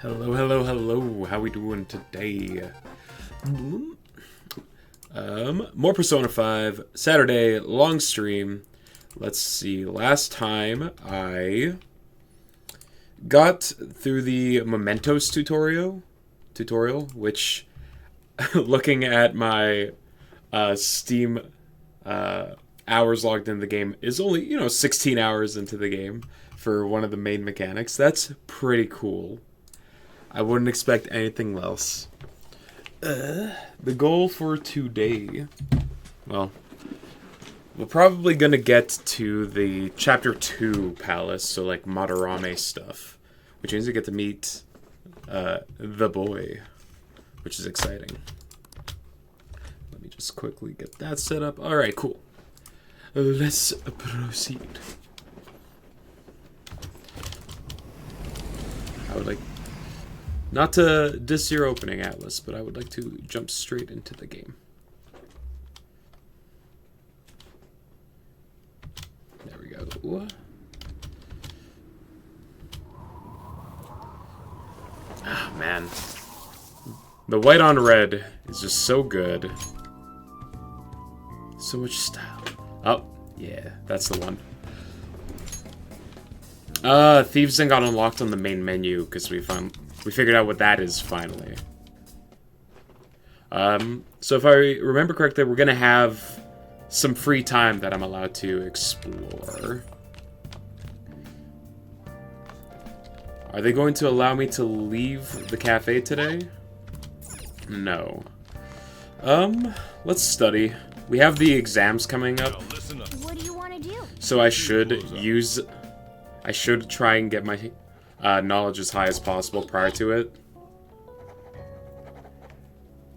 Hello, hello, hello. How we doing today? More Persona 5, Saturday, long stream. Let's see. Last time I got through the Mementos tutorial, which looking at my Steam hours logged in the game is only, 16 hours into the game for one of the main mechanics. That's pretty cool. I wouldn't expect anything else. The goal for today, well, we're probably gonna get to the Chapter 2 palace, so like Madarame stuff, which means we get to meet the boy, which is exciting. Let me just quickly get that set up. Alright, cool. Let's proceed. I would like not to diss your opening, Atlas, but I would like to jump straight into the game. There we go. Ah, man. The white on red is just so good. So much style. Oh, yeah, that's the one. Thieves' Den got unlocked on the main menu because we figured out what that is finally. So if I remember correctly, we're gonna have some free time that I'm allowed to explore. Are they going to allow me to leave the cafe today? No. Let's study. We have the exams coming up. What do you want to do? So I should try and get my knowledge as high as possible prior to it.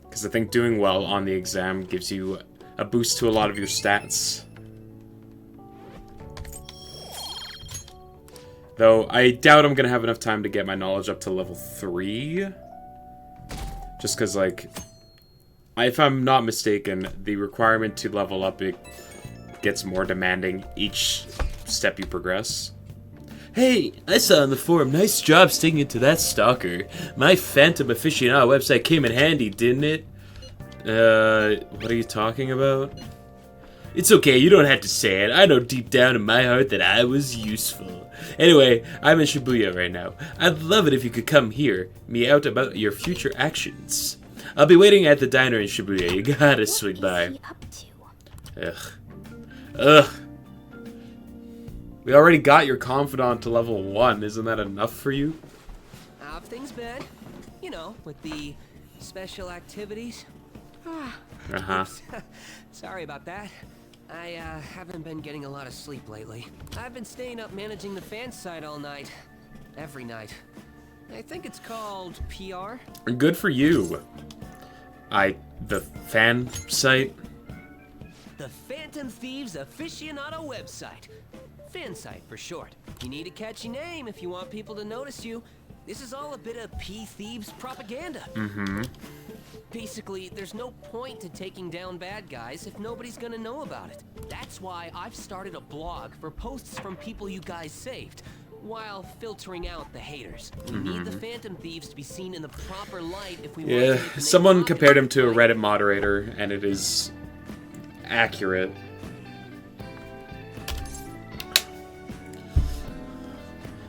Because I think doing well on the exam gives you a boost to a lot of your stats. Though, I doubt I'm going to have enough time to get my knowledge up to level 3. Just because, like, if I'm not mistaken, the requirement to level up, it gets more demanding each step you progress. Hey, I saw on the forum, nice job sticking it to that stalker. My Phantom Aficionado website came in handy, didn't it? What are you talking about? It's okay, you don't have to say it. I know deep down in my heart that I was useful. Anyway, I'm in Shibuya right now. I'd love it if you could come hear me out about your future actions. I'll be waiting at the diner in Shibuya. You gotta swing by. What is he up to? Ugh. We already got your confidant to level 1. Isn't that enough for you? How have things been? You know, with the special activities. Uh-huh. Sorry about that. I haven't been getting a lot of sleep lately. I've been staying up managing the fan site all night. Every night. I think it's called PR. Good for you. The fan site? The Phantom Thieves Aficionado website. Fan site for short. You need a catchy name if you want people to notice you. This is all a bit of P-Thieves propaganda. Mm-hmm. Basically, there's no point to taking down bad guys if nobody's gonna know about it. That's why I've started a blog for posts from people you guys saved, while filtering out the haters. We need the Phantom Thieves to be seen in the proper light if we want to make the name someone popular. compared him to a Reddit moderator, and it is accurate.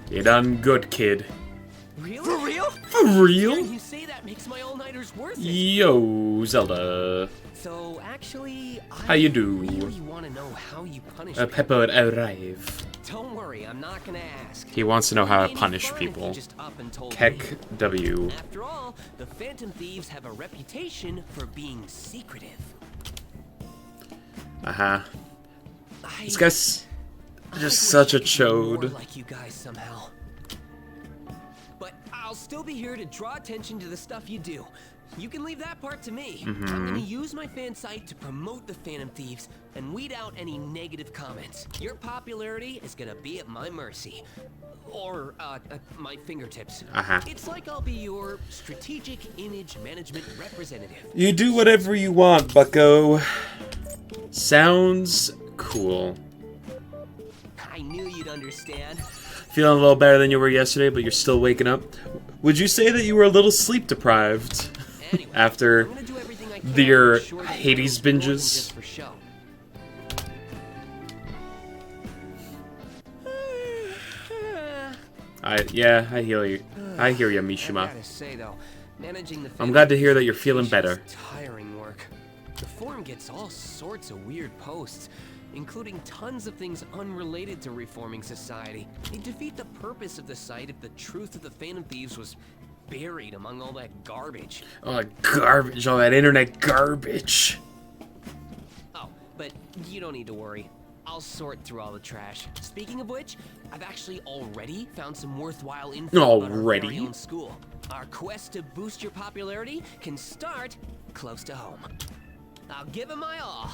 You done good, kid. Really? For real? For real? Hearing you say that makes my all-nighters worth it. Yo, Zelda. So, actually, How you do? really want to know how you punish Pepper arrive. Don't worry, I'm not gonna ask. He wants to know how It'd to be punish fun if you people. just up and told me. Keck W. After all, the Phantom Thieves have a reputation for being secretive. Uh-huh. I This guy's just wish such a I could be more chode. like you guys somehow. But I'll still be here to draw attention to the stuff you do. You can leave that part to me. I'm gonna use my fan site to promote the Phantom Thieves and weed out any negative comments. Your popularity is gonna be at my mercy. Or, at my fingertips. Uh-huh. It's like I'll be your strategic image management representative. You do whatever you want, bucko. Sounds cool. I knew you'd understand. Feeling a little better than you were yesterday, but you're still waking up. Would you say that you were a little sleep deprived Anyway, after I'm gonna do everything I can your to ensure that Hades it's more than binges? just for show. I hear you. I hear you, Mishima. I gotta say though, managing the I'm glad to hear that you're feeling is better. tiring work. The forum gets all sorts of weird posts, including tons of things unrelated to reforming society. They defeat the purpose of the site if the truth of the Phantom Thieves was buried among all that garbage. Oh, garbage! All that internet garbage. Oh, but you don't need to worry. I'll sort through all the trash. Speaking of which, I've actually already found some worthwhile info about our Already? very own school. Our quest to boost your popularity can start close to home. I'll give it my all.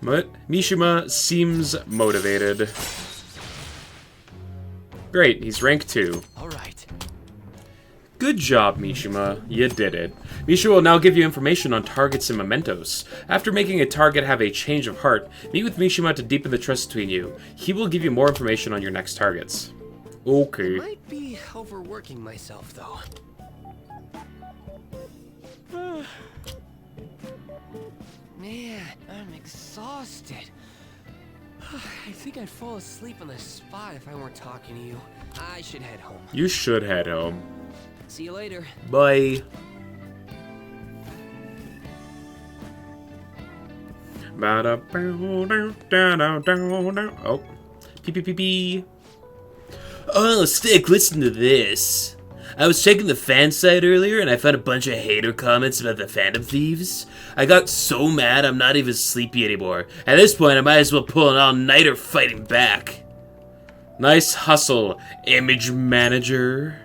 But Mishima seems motivated. Great, he's rank 2. All right. Good job, Mishima. You did it. Mishima will now give you information on targets and mementos. After making a target have a change of heart, meet with Mishima to deepen the trust between you. He will give you more information on your next targets. Okay. Might be overworking myself though. Man, I'm exhausted. I think I'd fall asleep on the spot if I weren't talking to you. I should head home. You should head home. See you later. Bye. Oh. Pee. Oh, Stick, listen to this. I was checking the fan site earlier and I found a bunch of hater comments about the Phantom Thieves. I got so mad I'm not even sleepy anymore. At this point, I might as well pull an all-nighter fighting back. Nice hustle, image manager.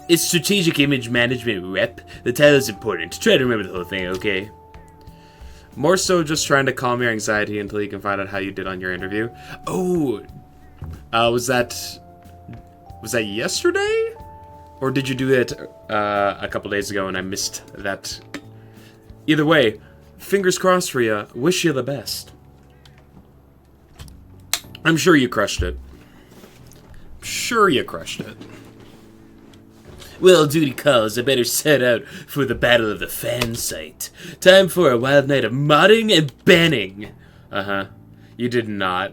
It's strategic image management rep. The title's important. Try to remember the whole thing, okay? More so just trying to calm your anxiety until you can find out how you did on your interview. Oh, was that yesterday? Or did you do it a couple days ago and I missed that? Either way, fingers crossed for you. Wish you the best. I'm sure you crushed it. Well, duty calls, I better set out for the battle of the fan site. Time for a wild night of modding and banning. Uh-huh. You did not.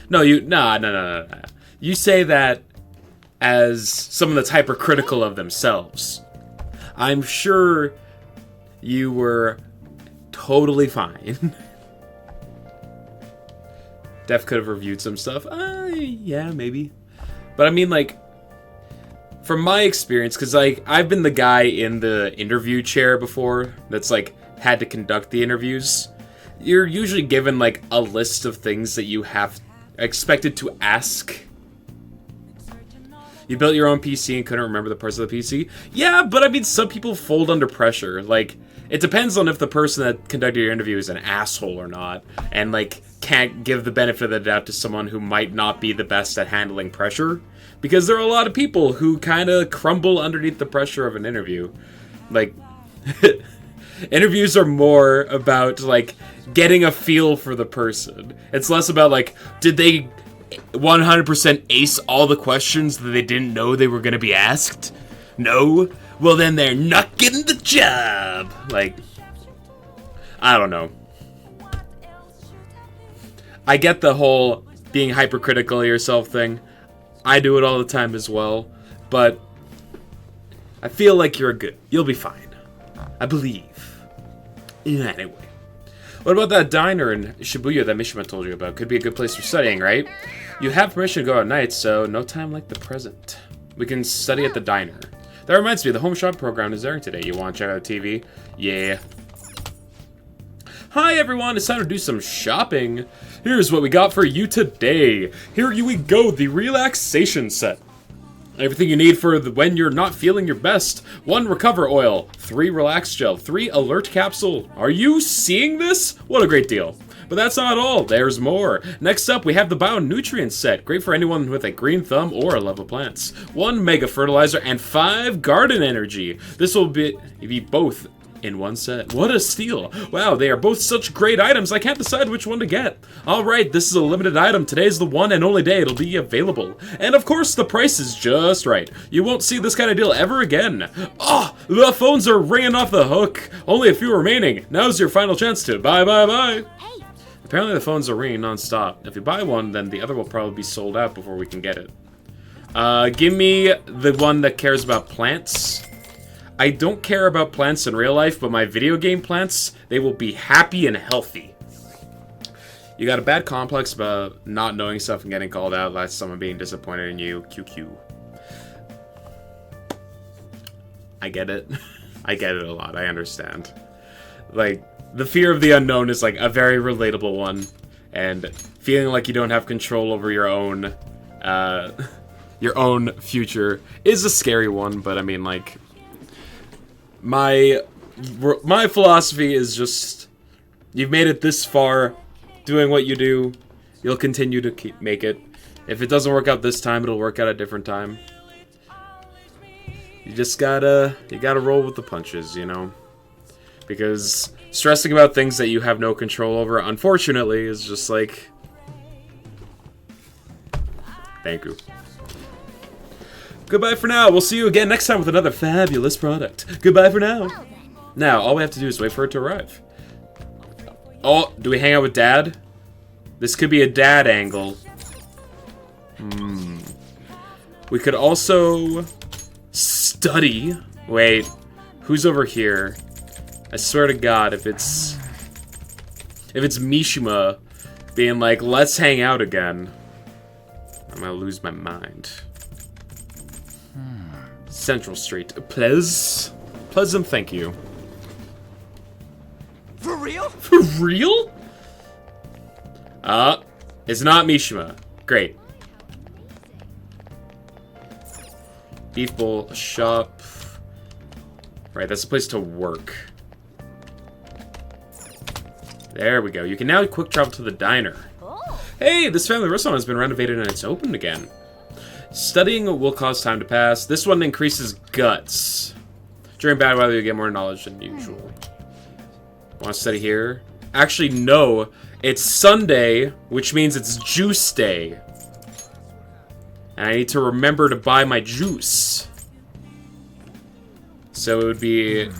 No. You say that as someone that's hypercritical of themselves. I'm sure you were totally fine. Def could have reviewed some stuff. Yeah, maybe. But I mean, like, from my experience, because, like, I've been the guy in the interview chair before that's, like, had to conduct the interviews. You're usually given, like, a list of things that you have expected to ask. You built your own PC and couldn't remember the parts of the PC? Yeah, but I mean, some people fold under pressure. Like, it depends on if the person that conducted your interview is an asshole or not, and, like, can't give the benefit of the doubt to someone who might not be the best at handling pressure. Because there are a lot of people who kind of crumble underneath the pressure of an interview. Like, interviews are more about, like, getting a feel for the person. It's less about, like, did they 100% ace all the questions that they didn't know they were going to be asked? No? Well, then they're not getting the job. Like, I don't know. I get the whole being hypercritical of yourself thing. I do it all the time as well. But I feel like you'll be fine. I believe. Anyway. What about that diner in Shibuya that Mishima told you about? Could be a good place for studying, right? You have permission to go at night, so no time like the present. We can study at the diner. That reminds me, the home shop program is airing today. You want to check out the TV? Yeah. Hi everyone, it's time to do some shopping. Here's what we got for you today. Here we go, the relaxation set. Everything you need for when you're not feeling your best. 1 recover oil, 3 relax gel, 3 alert capsule. Are you seeing this? What a great deal. But that's not all, there's more. Next up, we have the Bio-Nutrient set. Great for anyone with a green thumb or a love of plants. 1 mega fertilizer and 5 garden energy. This will be both in one set. What a steal! Wow, they are both such great items, I can't decide which one to get. Alright, this is a limited item. Today's the one and only day it'll be available. And of course, the price is just right. You won't see this kind of deal ever again. Ah, the phones are ringing off the hook. Only a few remaining. Now's your final chance to bye. Hey, Apparently the phones are ringing non-stop. If you buy one, then the other will probably be sold out before we can get it. Give me the one that cares about plants. I don't care about plants in real life, but my video game plants, they will be happy and healthy. You got a bad complex about not knowing stuff and getting called out. That's someone being disappointed in you. QQ. I get it. I get it a lot. I understand. Like, the fear of the unknown is, like, a very relatable one. And feeling like you don't have control over your own future is a scary one, but I mean, like, my philosophy is just, you've made it this far, doing what you do, you'll continue to make it. If it doesn't work out this time, it'll work out a different time. You just gotta roll with the punches, you know? Because stressing about things that you have no control over, unfortunately, is just like, thank you. Goodbye for now. We'll see you again next time with another fabulous product. Goodbye for now. well then. Now, all we have to do is wait for it to arrive. Oh, do we hang out with Dad? This could be a Dad angle. We could also study. Wait, who's over here? I swear to God, if it's Mishima being like, let's hang out again, I'm gonna lose my mind. Central Street. Pleasant, thank you. For real? For real? It's not Mishima. Great. Beef bowl, shop. Right, that's a place to work. There we go. You can now quick travel to the diner. Oh, Hey, this family restaurant has been renovated and it's open again. Studying will cause time to pass. This one increases guts. During bad weather, you get more knowledge than usual. Want to study here? Actually, no. It's Sunday, which means it's juice day. And I need to remember to buy my juice. So it would be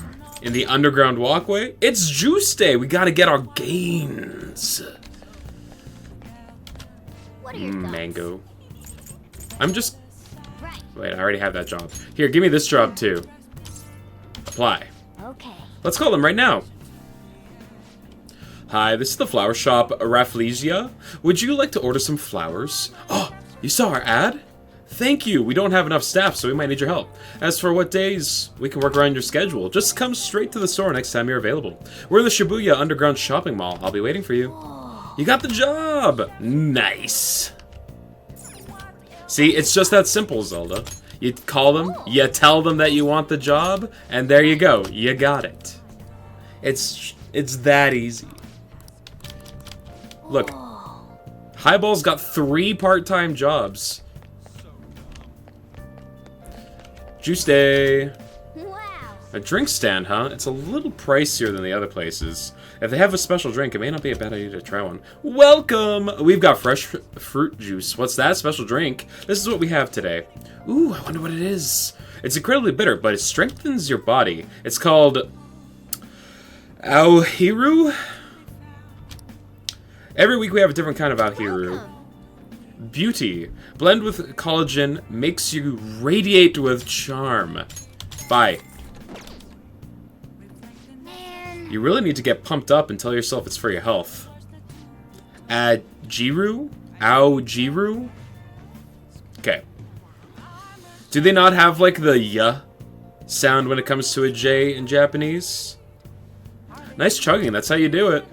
in the underground walkway. It's juice day. We gotta get our gains. what are your thoughts? Mango. I'm just... Right. Wait, I already have that job. Here, give me this job too. Apply. Okay. Let's call them right now. Hi, this is the flower shop, Rafflesia. Would you like to order some flowers? Oh, you saw our ad? Thank you. We don't have enough staff, so we might need your help. As for what days, we can work around your schedule. Just come straight to the store next time you're available. We're in the Shibuya Underground Shopping Mall. I'll be waiting for you. You got the job! Nice. See, it's just that simple, Zelda. You call them, you tell them that you want the job, and there you go. You got it. It's that easy. Look, Highball's got 3 part-time jobs. Juice day. Wow. A drink stand, huh? It's a little pricier than the other places. If they have a special drink, it may not be a bad idea to try one. Welcome! We've got fresh fruit juice. What's that? Special drink? This is what we have today. Ooh, I wonder what it is. It's incredibly bitter, but it strengthens your body. It's called Aohiru? Every week we have a different kind of Aohiru. Welcome. Beauty. Blend with collagen, makes you radiate with charm. Bye. Man. You really need to get pumped up and tell yourself it's for your health. Jiru? Aojiru? Okay. Do they not have, like, the ya sound when it comes to a J in Japanese? Nice chugging, that's how you do it.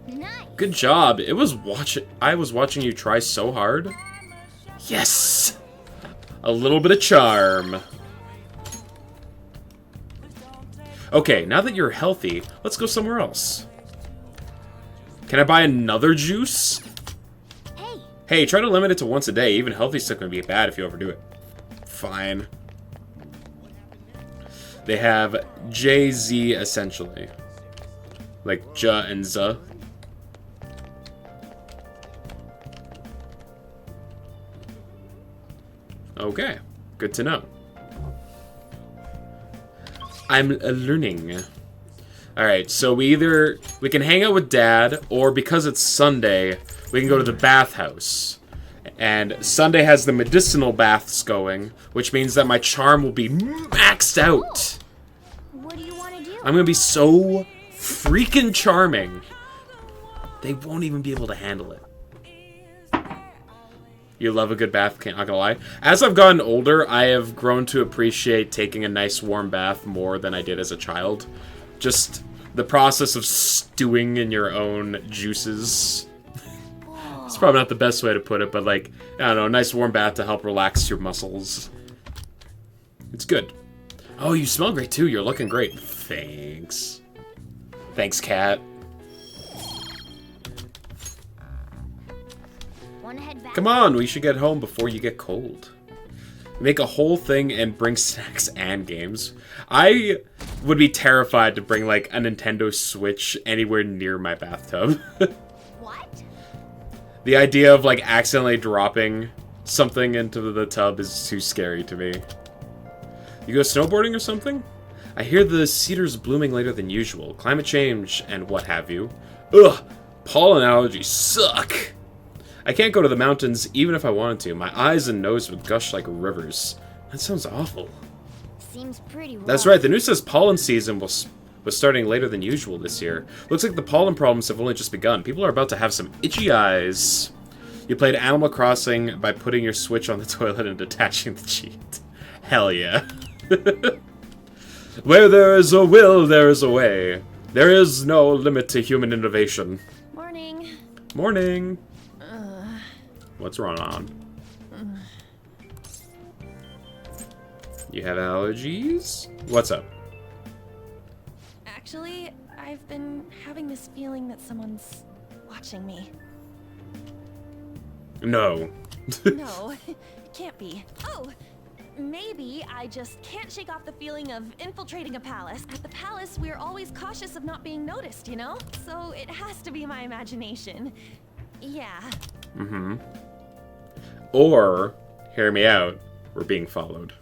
Nice. Good job. I was watching you try so hard. Yes! A little bit of charm. Okay, now that you're healthy, let's go somewhere else. Can I buy another juice? Hey. Hey, try to limit it to once a day. Even healthy stuff can be bad if you overdo it. Fine. They have Jay-Z, essentially. Like Ja and Z. Okay, good to know. I'm learning. Alright, so we can hang out with Dad, or because it's Sunday, we can go to the bathhouse. And Sunday has the medicinal baths going, which means that my charm will be maxed out. What do you want to do? I'm gonna be so freaking charming. They won't even be able to handle it. You love a good bath, not gonna lie. As I've gotten older, I have grown to appreciate taking a nice warm bath more than I did as a child. Just the process of stewing in your own juices. It's probably not the best way to put it, but like, I don't know, a nice warm bath to help relax your muscles. It's good. Oh, you smell great too. You're looking great. Thanks. Thanks, cat. Want to head back? Come on, we should get home before you get cold. Make a whole thing and bring snacks and games. I would be terrified to bring, like, a Nintendo Switch anywhere near my bathtub. What? The idea of, like, accidentally dropping something into the tub is too scary to me. You go snowboarding or something? I hear the cedar's blooming later than usual. Climate change and what have you. Ugh! Pollen allergies suck! I can't go to the mountains even if I wanted to. My eyes and nose would gush like rivers. That sounds awful. Seems pretty rough. That's right, the news says pollen season was starting later than usual this year. Looks like the pollen problems have only just begun. People are about to have some itchy eyes. You played Animal Crossing by putting your Switch on the toilet and detaching the cheat. Hell yeah. Where there is a will, there is a way. There is no limit to human innovation. Morning. Morning. What's wrong on? You have allergies? What's up? Actually, I've been having this feeling that someone's watching me. No. No, it can't be. Oh, maybe I just can't shake off the feeling of infiltrating a palace. At the palace, we're always cautious of not being noticed, you know? So it has to be my imagination. Yeah. Mm-hmm. Or, hear me out, we're being followed.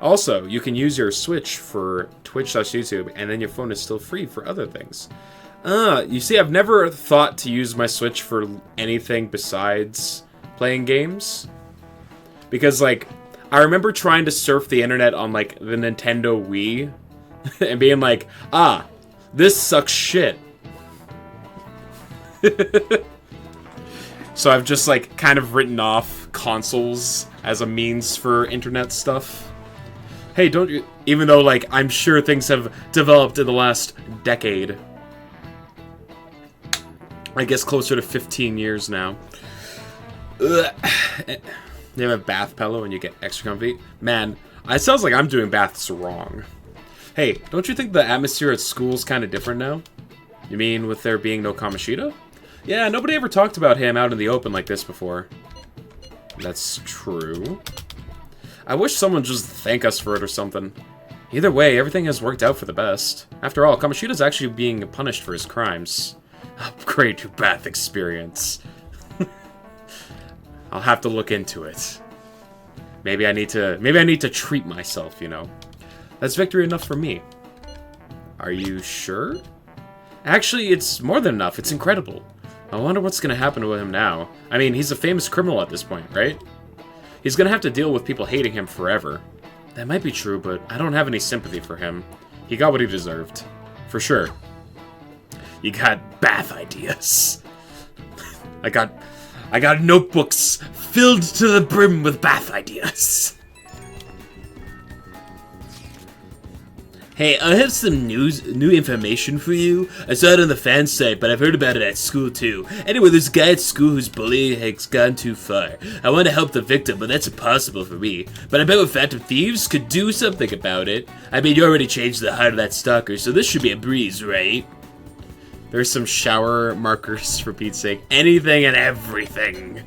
Also, you can use your Switch for Twitch/YouTube, and then your phone is still free for other things. You see, I've never thought to use my Switch for anything besides playing games. Because, like, I remember trying to surf the internet on, like, the Nintendo Wii, and being like, this sucks shit. So I've just, like, kind of written off consoles as a means for internet stuff. Hey, don't you... Even though, like, I'm sure things have developed in the last decade. I guess closer to 15 years now. Ugh. You have a bath pillow and you get extra comfy. Man, it sounds like I'm doing baths wrong. Hey, don't you think the atmosphere at school's kind of different now? You mean with there being no Kamoshida? Yeah, nobody ever talked about him out in the open like this before. That's true. I wish someone would just thank us for it or something. Either way, everything has worked out for the best. After all, Kamoshida's actually being punished for his crimes. Upgrade your bath experience. I'll have to look into it. Maybe I need to treat myself, you know. That's victory enough for me. Are you sure? Actually, it's more than enough. It's incredible. I wonder what's gonna happen to him now. I mean, he's a famous criminal at this point, right? He's gonna have to deal with people hating him forever. That might be true, but I don't have any sympathy for him. He got what he deserved. For sure. You got bath ideas. I got notebooks filled to the brim with bath ideas. Hey, I have some new information for you. I saw it on the fan site, but I've heard about it at school too. Anyway, there's a guy at school whose bullying has gone too far. I want to help the victim, but that's impossible for me. But I bet with Phantom Thieves could do something about it. I mean, you already changed the heart of that stalker, so this should be a breeze, right? There's some shower markers, for Pete's sake. Anything and everything.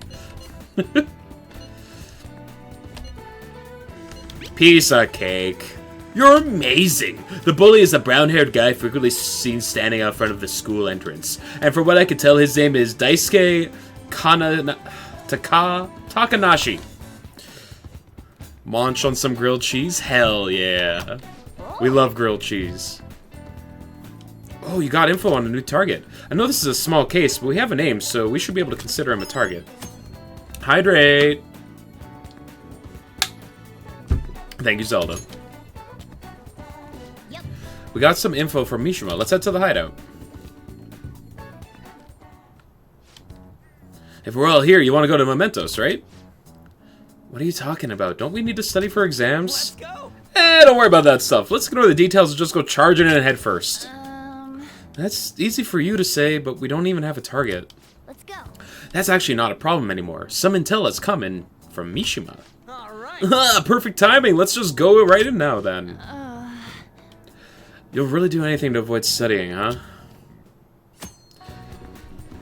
Piece of cake. You're amazing! The bully is a brown-haired guy frequently seen standing out front of the school entrance. And from what I can tell, his name is Daisuke Takanashi. Munch on some grilled cheese? Hell yeah. We love grilled cheese. Oh, you got info on a new target. I know this is a small case, but we have a name, so we should be able to consider him a target. Hydrate! Thank you, Zelda. We got some info from Mishima. Let's head to the hideout. If we're all here, you want to go to Mementos, right? What are you talking about? Don't we need to study for exams? Let's go. Don't worry about that stuff. Let's ignore the details and just go charging in head first. That's easy for you to say, but we don't even have a target. Let's go. That's actually not a problem anymore. Some intel has come in from Mishima. All right. Perfect timing. Let's just go right in now, then. You'll really do anything to avoid studying, huh?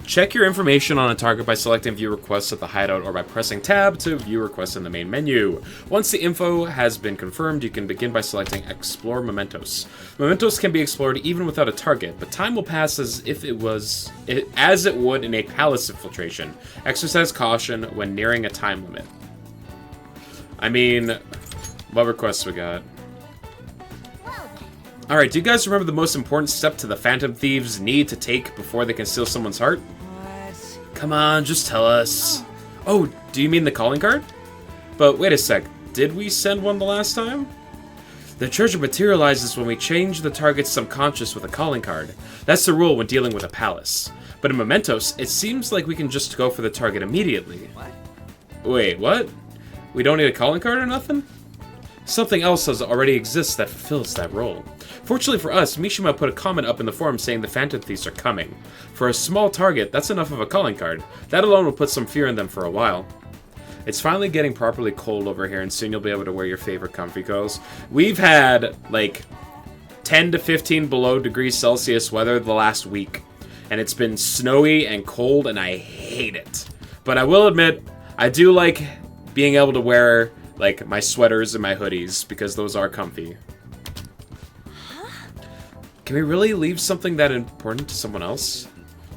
Check your information on a target by selecting View Requests at the hideout or by pressing Tab to view requests in the main menu. Once the info has been confirmed, you can begin by selecting Explore Mementos. Mementos can be explored even without a target, but time will pass as it would in a palace infiltration. Exercise caution when nearing a time limit. I mean, what requests we got? Alright, do you guys remember the most important step to the Phantom Thieves need to take before they can steal someone's heart? What? Come on, just tell us. Oh, do you mean the calling card? But wait a sec, did we send one the last time? The treasure materializes when we change the target's subconscious with a calling card. That's the rule when dealing with a palace. But in Mementos, it seems like we can just go for the target immediately. What? Wait, what? We don't need a calling card or nothing? Something else does already exists that fulfills that role. Fortunately for us, Mishima put a comment up in the forum saying the Phantom Thieves are coming. For a small target, that's enough of a calling card. That alone will put some fear in them for a while. It's finally getting properly cold over here, and soon you'll be able to wear your favorite comfy clothes. We've had, like, 10 to 15 below degrees Celsius weather the last week. And it's been snowy and cold, and I hate it. But I will admit, I do like being able to wear, like, my sweaters and my hoodies, because those are comfy. Can we really leave something that important to someone else?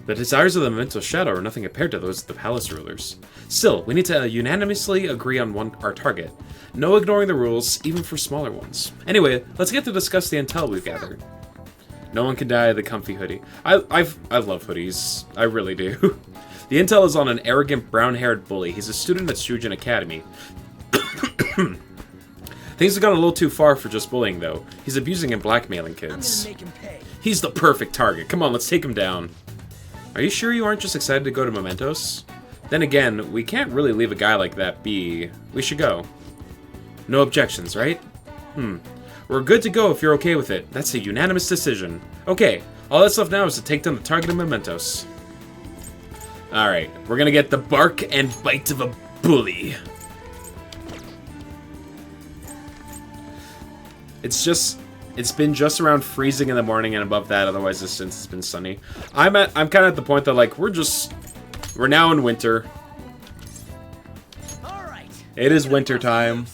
The desires of the Memento Shadow are nothing compared to those of the palace rulers. Still, we need to unanimously agree on our target. No ignoring the rules, even for smaller ones. Anyway, let's get to discuss the intel we've gathered. No one can die the comfy hoodie. I love hoodies. I really do. The intel is on an arrogant brown-haired bully. He's a student at Shujin Academy. Things have gone a little too far for just bullying, though. He's abusing and blackmailing kids. I'm gonna make him pay. He's the perfect target. Come on, let's take him down. Are you sure you aren't just excited to go to Mementos? Then again, we can't really leave a guy like that be. We should go. No objections, right? We're good to go if you're okay with it. That's a unanimous decision. Okay, all that's left now is to take down the target of Mementos. Alright, we're gonna get the bark and bite of a bully. It's been just around freezing in the morning and above that, otherwise since it's been sunny. I'm kind of at the point that, like, we're now in winter. All right. It is winter time.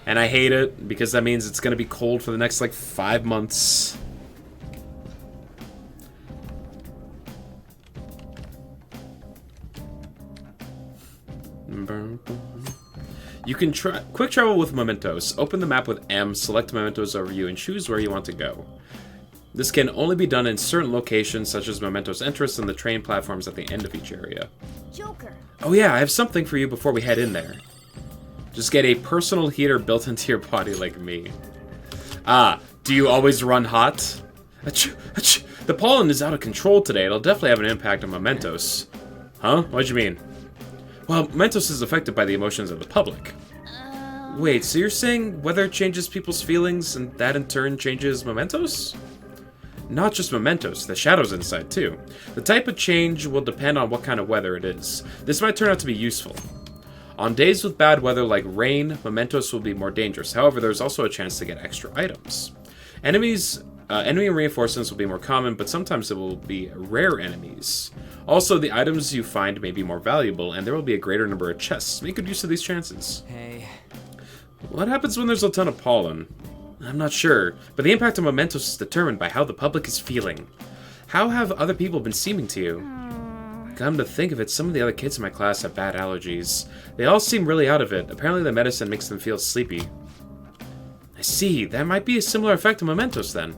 And I hate it because that means it's going to be cold for the next, like, 5 months. You can quick travel with Mementos. Open the map with M, select Mementos over you, and choose where you want to go. This can only be done in certain locations, such as Mementos entrance and the train platforms at the end of each area. Joker. Oh yeah, I have something for you before we head in there. Just get a personal heater built into your body like me. Ah, do you always run hot? Achoo, achoo. The pollen is out of control today. It'll definitely have an impact on Mementos. Huh? What'd you mean? Well, Mementos is affected by the emotions of the public. Wait, so you're saying weather changes people's feelings and that in turn changes Mementos? Not just Mementos, the shadows inside too. The type of change will depend on what kind of weather it is. This might turn out to be useful. On days with bad weather like rain, Mementos will be more dangerous. However, there's also a chance to get extra items. Enemies Enemy reinforcements will be more common, but sometimes it will be rare enemies. Also, the items you find may be more valuable, and there will be a greater number of chests. Make good use of these chances. Hey. What happens when there's a ton of pollen? I'm not sure, but the impact of mementos is determined by how the public is feeling. How have other people been seeming to you? Come to think of it, some of the other kids in my class have bad allergies. They all seem really out of it. Apparently the medicine makes them feel sleepy. I see. That might be a similar effect of mementos then.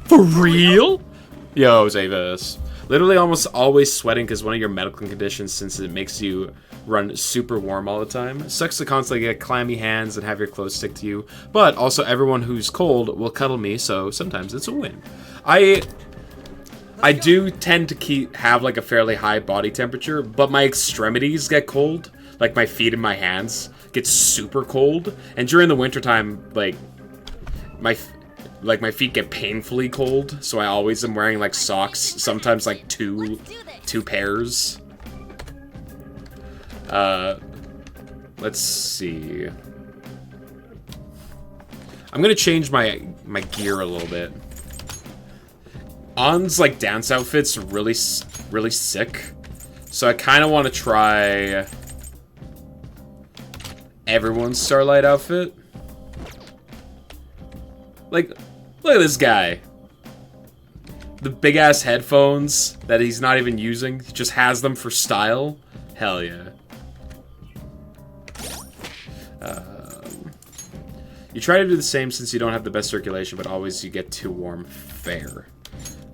For real? Yo, Zavis. Literally almost always sweating because one of your medical conditions, since it makes you run super warm all the time. Sucks to constantly get clammy hands and have your clothes stick to you. But also everyone who's cold will cuddle me, so sometimes it's a win. I do tend to have like a fairly high body temperature, but my extremities get cold. Like my feet and my hands get super cold. And during the wintertime, like my feet get painfully cold, so I always am wearing like socks, sometimes like two pairs. Let's see. I'm gonna change my gear a little bit. On's like dance outfit's really sick, so I kind of want to try everyone's Starlight outfit. Like, look at this guy. The big ass headphones that he's not even using, he just has them for style. Hell yeah. You try to do the same since you don't have the best circulation, but always you get too warm. Fair.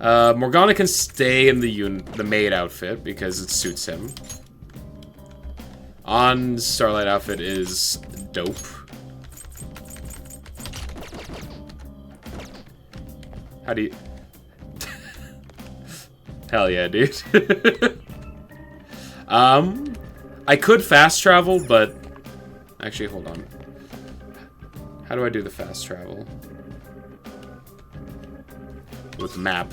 Morgana can stay in the maid outfit because it suits him. On's Starlight outfit is dope. How do you... Hell yeah, dude. I could fast travel, but... Actually, hold on. How do I do the fast travel? With the map.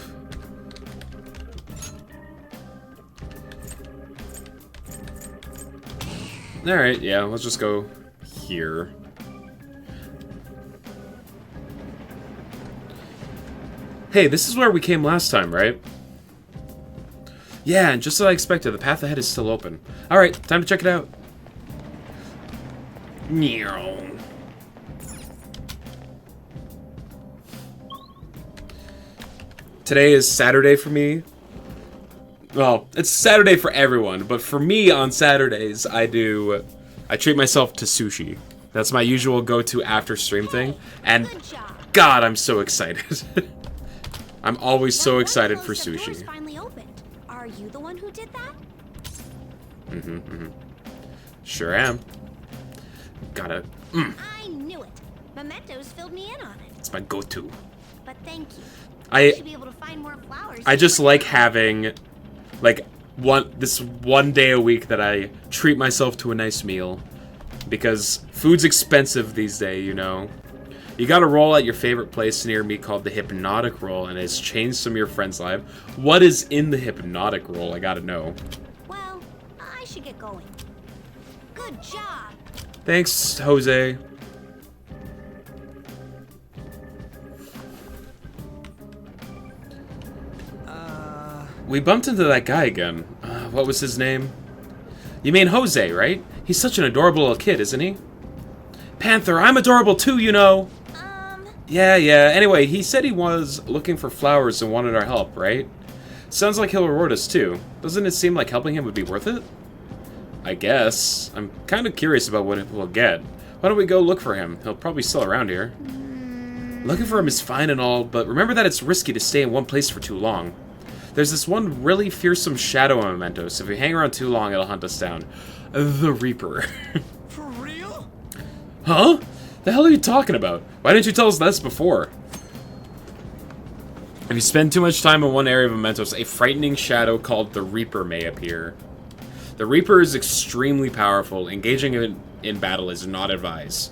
Alright, yeah, let's just go here. Hey, this is where we came last time, right? Yeah, and just as I expected, the path ahead is still open. Alright, time to check it out. Today is Saturday for me. Well, it's Saturday for everyone, but for me on Saturdays, I treat myself to sushi. That's my usual go-to after stream thing, and God, I'm so excited. I'm always so excited for sushi. Finally opened. Are you the one who did that? Sure am. Gotta. I knew it. Mementos filled me in on it. It's my go-to. But thank you. I should be able to find more flowers. I just like having, like, this one day a week that I treat myself to a nice meal, because food's expensive these days, you know. You gotta roll at your favorite place near me called the Hypnotic Roll, and it's changed some of your friends' lives. What is in the Hypnotic Roll? I gotta know. Well, I should get going. Good job. Thanks, Jose. We bumped into that guy again. What was his name? You mean Jose, right? He's such an adorable little kid, isn't he? Panther, I'm adorable too, you know. Yeah. Anyway, he said he was looking for flowers and wanted our help, right? Sounds like he'll reward us too. Doesn't it seem like helping him would be worth it? I guess. I'm kind of curious about what we'll get. Why don't we go look for him? He'll probably still around here. Looking for him is fine and all, but remember that it's risky to stay in one place for too long. There's this one really fearsome shadow in Mementos. If we hang around too long, it'll hunt us down. The Reaper. For real? Huh? The hell are you talking about? Why didn't you tell us this before? If you spend too much time in one area of Mementos, a frightening shadow called the Reaper may appear. The Reaper is extremely powerful. Engaging in battle is not advised.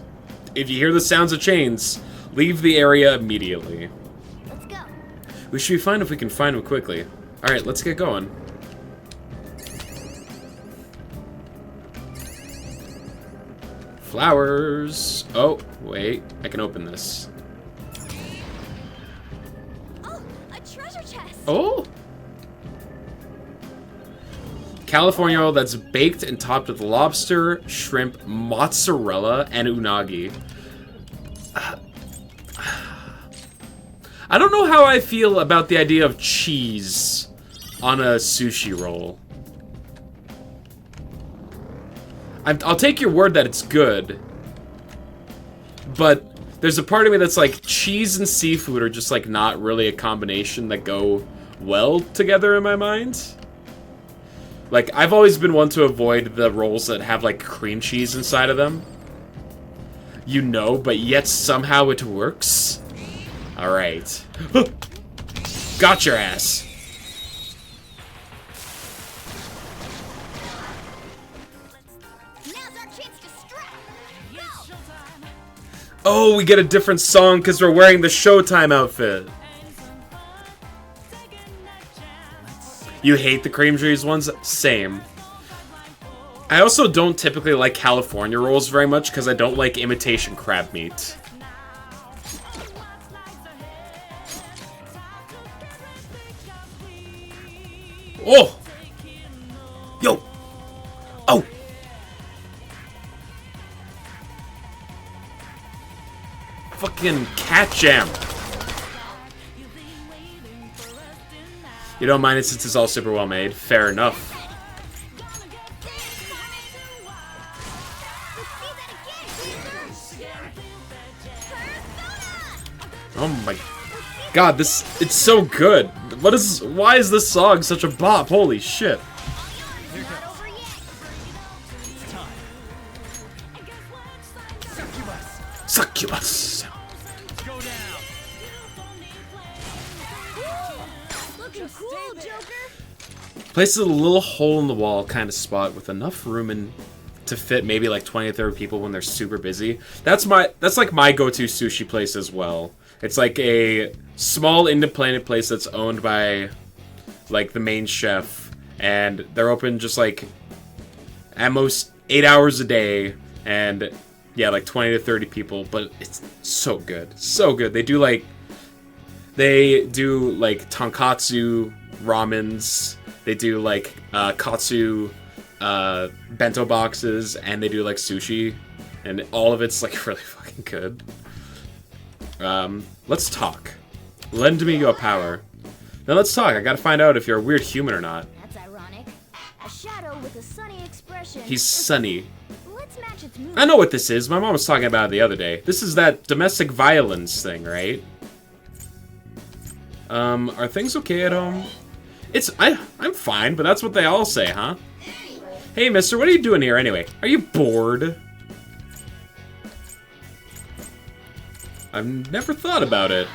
If you hear the sounds of chains, leave the area immediately. Let's go. We should be fine if we can find him quickly. Alright, let's get going. Flowers. Oh, wait. I can open this. Oh! California roll that's baked and topped with lobster, shrimp, mozzarella, and unagi. I don't know how I feel about the idea of cheese on a sushi roll. I'll take your word that it's good, but there's a part of me that's like, cheese and seafood are just like not really a combination that go well together in my mind. Like, I've always been one to avoid the rolls that have like cream cheese inside of them. You know, but yet somehow it works. Alright. Got your ass. Now's our chance to strike. Go! Oh, we get a different song because we're wearing the Showtime outfit. You hate the cream cheese ones? Same. I also don't typically like California rolls very much because I don't like imitation crab meat. Oh! Yo! Oh! Fucking cat jam. You don't mind it since it's all super well made. Fair enough. Oh my god, it's so good. Why is this song such a bop? Holy shit. Succubus. Looking cool, Joker. Place a little hole in the wall kind of spot with enough room in to fit maybe like 20 or 30 people when they're super busy. That's like my go-to sushi place as well. It's like a small independent place that's owned by like the main chef, and they're open just like at most 8 hours a day, and yeah, like 20 to 30 people, but it's so good. So good. They do like tonkatsu ramens. They do like katsu bento boxes, and they do like sushi, and all of it's like really fucking good. Let's talk. Lend me your power. Now let's talk. I gotta find out if you're a weird human or not. That's ironic. A shadow with a sunny expression. He's sunny. Let's match its mood. I know what this is. My mom was talking about it the other day. This is that domestic violence thing, right? Are things okay at home? I'm fine, but that's what they all say, huh? Hey, mister, what are you doing here anyway? Are you bored? I've never thought about it.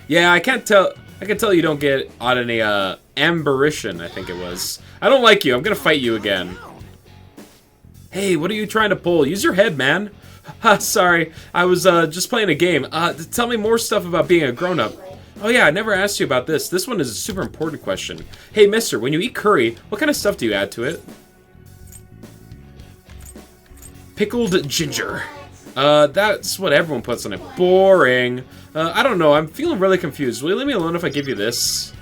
Yeah, I can tell you don't get on any, amberition, I think it was. I don't like you. I'm gonna fight you again. Hey, what are you trying to pull? Use your head, man. Ha, sorry. I was, just playing a game. Tell me more stuff about being a grown-up. Oh yeah, I never asked you about this. This one is a super important question. Hey, mister, when you eat curry, what kind of stuff do you add to it? Pickled ginger. That's what everyone puts on it. Boring. I don't know. I'm feeling really confused. Will you leave me alone if I give you this?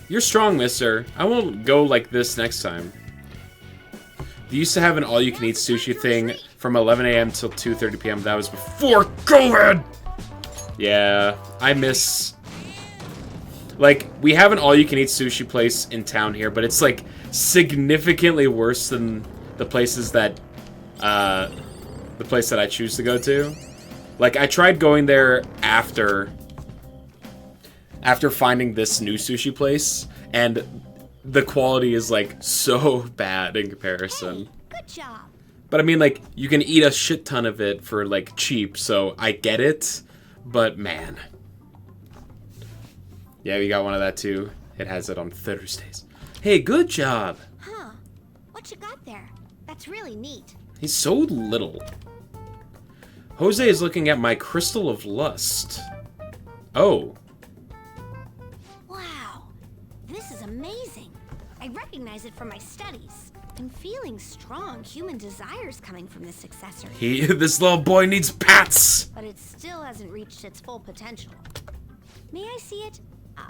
You're strong, mister. I won't go like this next time. They used to have an all-you-can-eat sushi thing from 11 a.m. till 2:30 p.m. That was before COVID! Yeah, I miss... Like, we have an all-you-can-eat sushi place in town here, but it's, like, significantly worse than the places that, the place that I choose to go to. Like, I tried going there after finding this new sushi place, and the quality is, like, so bad in comparison. Hey, good job. But I mean, like, you can eat a shit ton of it for, like, cheap, so I get it, but man. Yeah, we got one of that too. It has it on Thursdays. Hey, good job! Huh. What you got there? That's really neat. He's so little. Jose is looking at my crystal of lust. Oh. Wow. This is amazing. I recognize it from my studies. I'm feeling strong human desires coming from this accessory. This little boy needs pats! But it still hasn't reached its full potential. May I see it?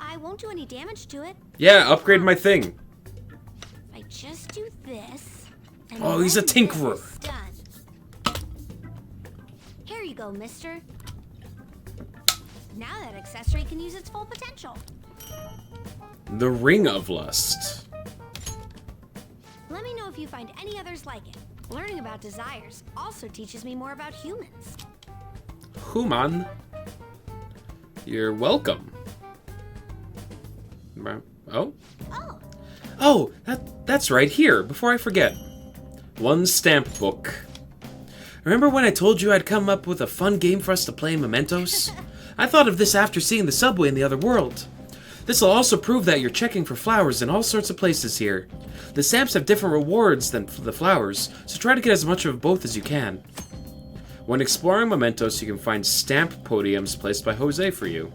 I won't do any damage to it. Yeah, upgrade my thing. If I just do this. And Oh, he's a then tinkerer. this is done. Here you go, mister. Now that accessory can use its full potential. The Ring of Lust. Let me know if you find any others like it. Learning about desires also teaches me more about humans. Human. You're welcome. Oh? Oh, Oh, that's right here, before I forget. One stamp book. Remember when I told you I'd come up with a fun game for us to play in Mementos? I thought of this after seeing the subway in the other world. This will also prove that you're checking for flowers in all sorts of places here. The stamps have different rewards than the flowers, so try to get as much of both as you can. When exploring Mementos, you can find stamp podiums placed by Jose for you.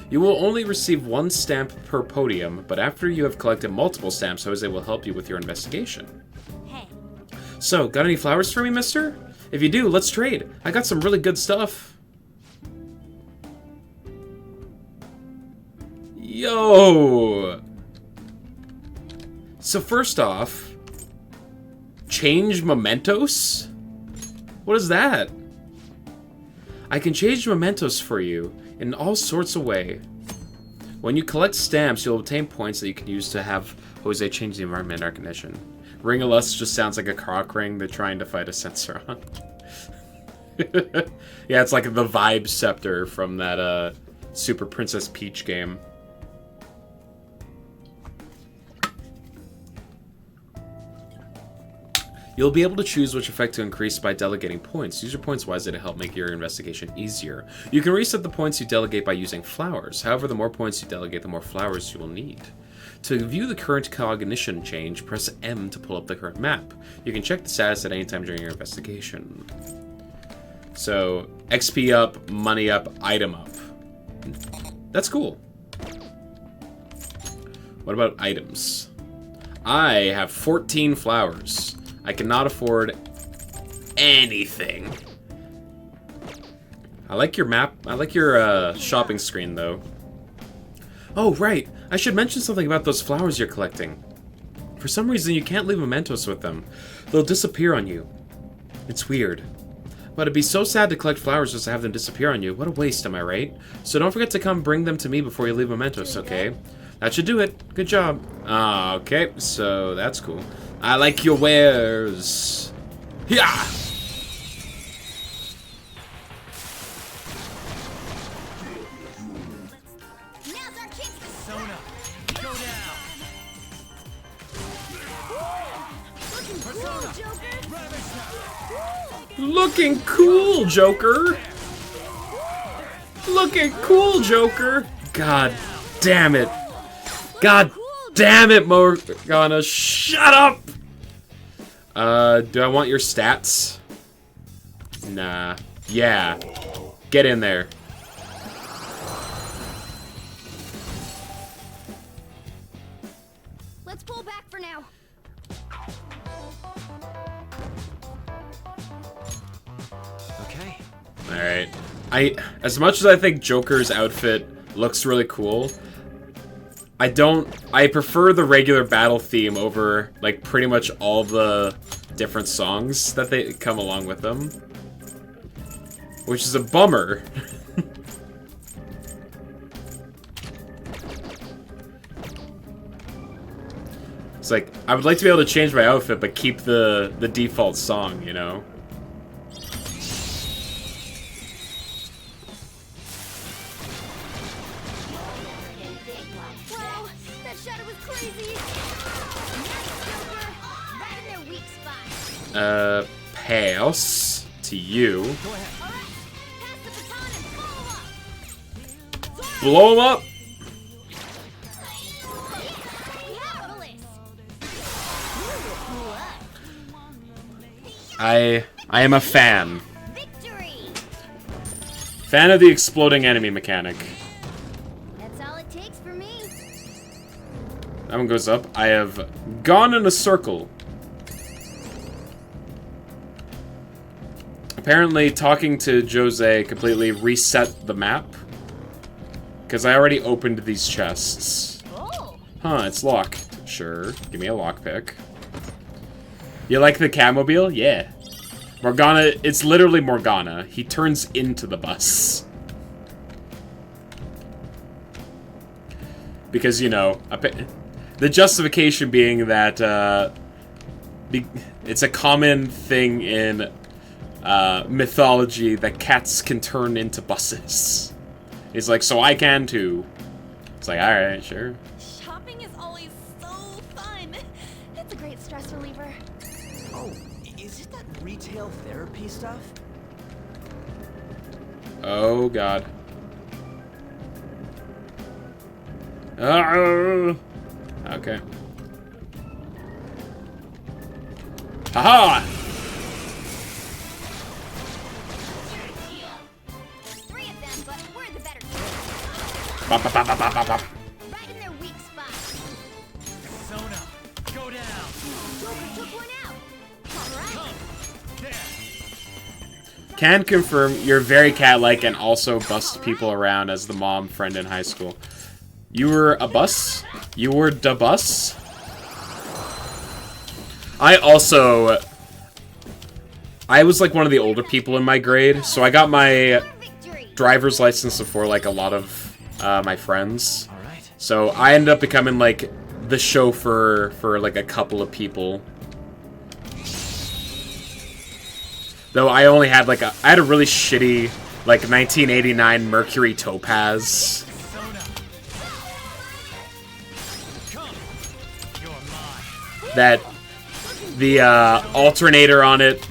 You will only receive one stamp per podium, but after you have collected multiple stamps, Jose will help you with your investigation. hey. So, got any flowers for me, mister? If you do, let's trade. I got some really good stuff. Yo! So first off, change mementos? What is that? I can change mementos for you in all sorts of ways. When you collect stamps, you'll obtain points that you can use to have Jose change the environment in air condition. Ring of Lust just sounds like a cock ring they're trying to fight a censor on. Yeah, it's like the Vibe Scepter from that Super Princess Peach game. You'll be able to choose which effect to increase by delegating points. Use your points wisely to help make your investigation easier. You can reset the points you delegate by using flowers. However, the more points you delegate, the more flowers you will need. To view the current cognition change, press M to pull up the current map. You can check the status at any time during your investigation. So, XP up, money up, item up. That's cool. What about items? I have 14 flowers. I cannot afford anything. I like your map. I like your shopping screen, though. Oh, right. I should mention something about those flowers you're collecting. For some reason, you can't leave mementos with them. They'll disappear on you. It's weird. But it'd be so sad to collect flowers just to have them disappear on you. What a waste, am I right? So don't forget to come bring them to me before you leave mementos, okay? That should do it. Good job. Ah, okay. So that's cool. I like your wares. Yeah. Now's our chance to Sona, go down. looking cool, Joker. Looking cool, Joker. Looking cool, Joker. God damn it. God damn it, Morgana. Shut up. Do I want your stats? Nah. Yeah. Get in there. Let's pull back for now. Okay. Alright. As much as I think Joker's outfit looks really cool, I prefer the regular battle theme over, like, pretty much all the different songs that they come along with them. Which is a bummer. It's like, I would like to be able to change my outfit, but keep the default song, you know? Wow, that shadow was crazy. Nice, Joker. Right in their weak spot. Pass to you. Go ahead. All right, pass the baton and follow up. Blow him up! I am a fan. Victory! Fan of the exploding enemy mechanic. That's all it takes for me. That one goes up. I have gone in a circle. Apparently, talking to Jose completely reset the map. because I already opened these chests. Oh. Huh, it's locked. Sure, give me a lockpick. You like the Catmobile? Yeah. Morgana, it's literally Morgana. He turns into the bus. Because, you know, the justification being that it's a common thing in mythology that cats can turn into buses. He's like, so I can too. It's like, alright, sure. Shopping is always so fun. It's a great stress reliever. Oh, is it that retail therapy stuff? Oh, God. Okay. Haha! Three of them, but we're the better team. Bop, bop, bop, bop, bop, bop. Right in their weak spot. Sona, go down. Joker took one out. All right. There. Can confirm you're very cat-like and also bust people around as the mom friend in high school. You were a bus? You were da bus? I was like one of the older people in my grade, so I got my Victory. driver's license before like a lot of my friends. All right. So I ended up becoming like the chauffeur for like a couple of people. Though I only had like I had a really shitty like 1989 Mercury Topaz Sona. Come. You're mine. that the alternator on it,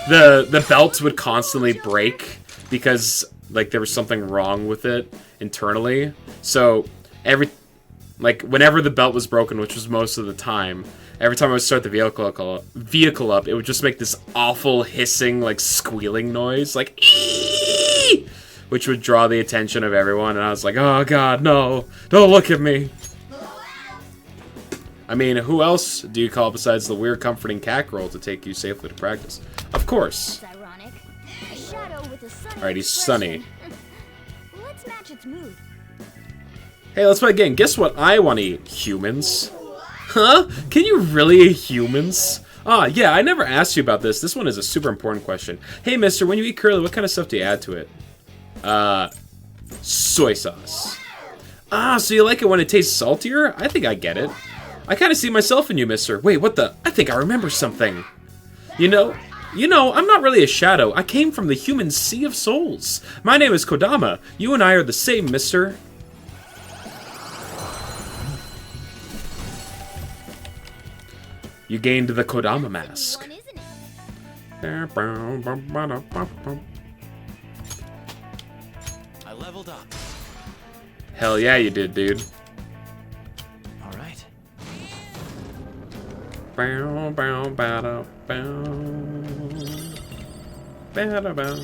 the belt would constantly break because like there was something wrong with it internally. So whenever the belt was broken, which was most of the time, every time I would start the vehicle up, it would just make this awful hissing, like squealing noise, like ee! Which would draw the attention of everyone. And I was like, oh God, no, don't look at me. I mean, who else do you call besides the weird, comforting cat girl to take you safely to practice? Of course. It's ironic. A shadow with a sunny Alright, he's expression. sunny. Let's match its mood. Hey, let's play a game. Guess what I want to eat? Humans. Huh? Can you really eat humans? Ah, yeah, I never asked you about this. This one is a super important question. Hey, mister, when you eat curly, what kind of stuff do you add to it? Soy sauce. Ah, so you like it when it tastes saltier? I think I get it. I kind of see myself in you, mister. Wait, what the? I think I remember something. You know, I'm not really a shadow. I came from the human sea of souls. My name is Kodama. You and I are the same, mister. You gained the Kodama mask. One, isn't it? I leveled up. Hell yeah, you did, dude. All right. Bow, bow, bow, bow. Bow, bow.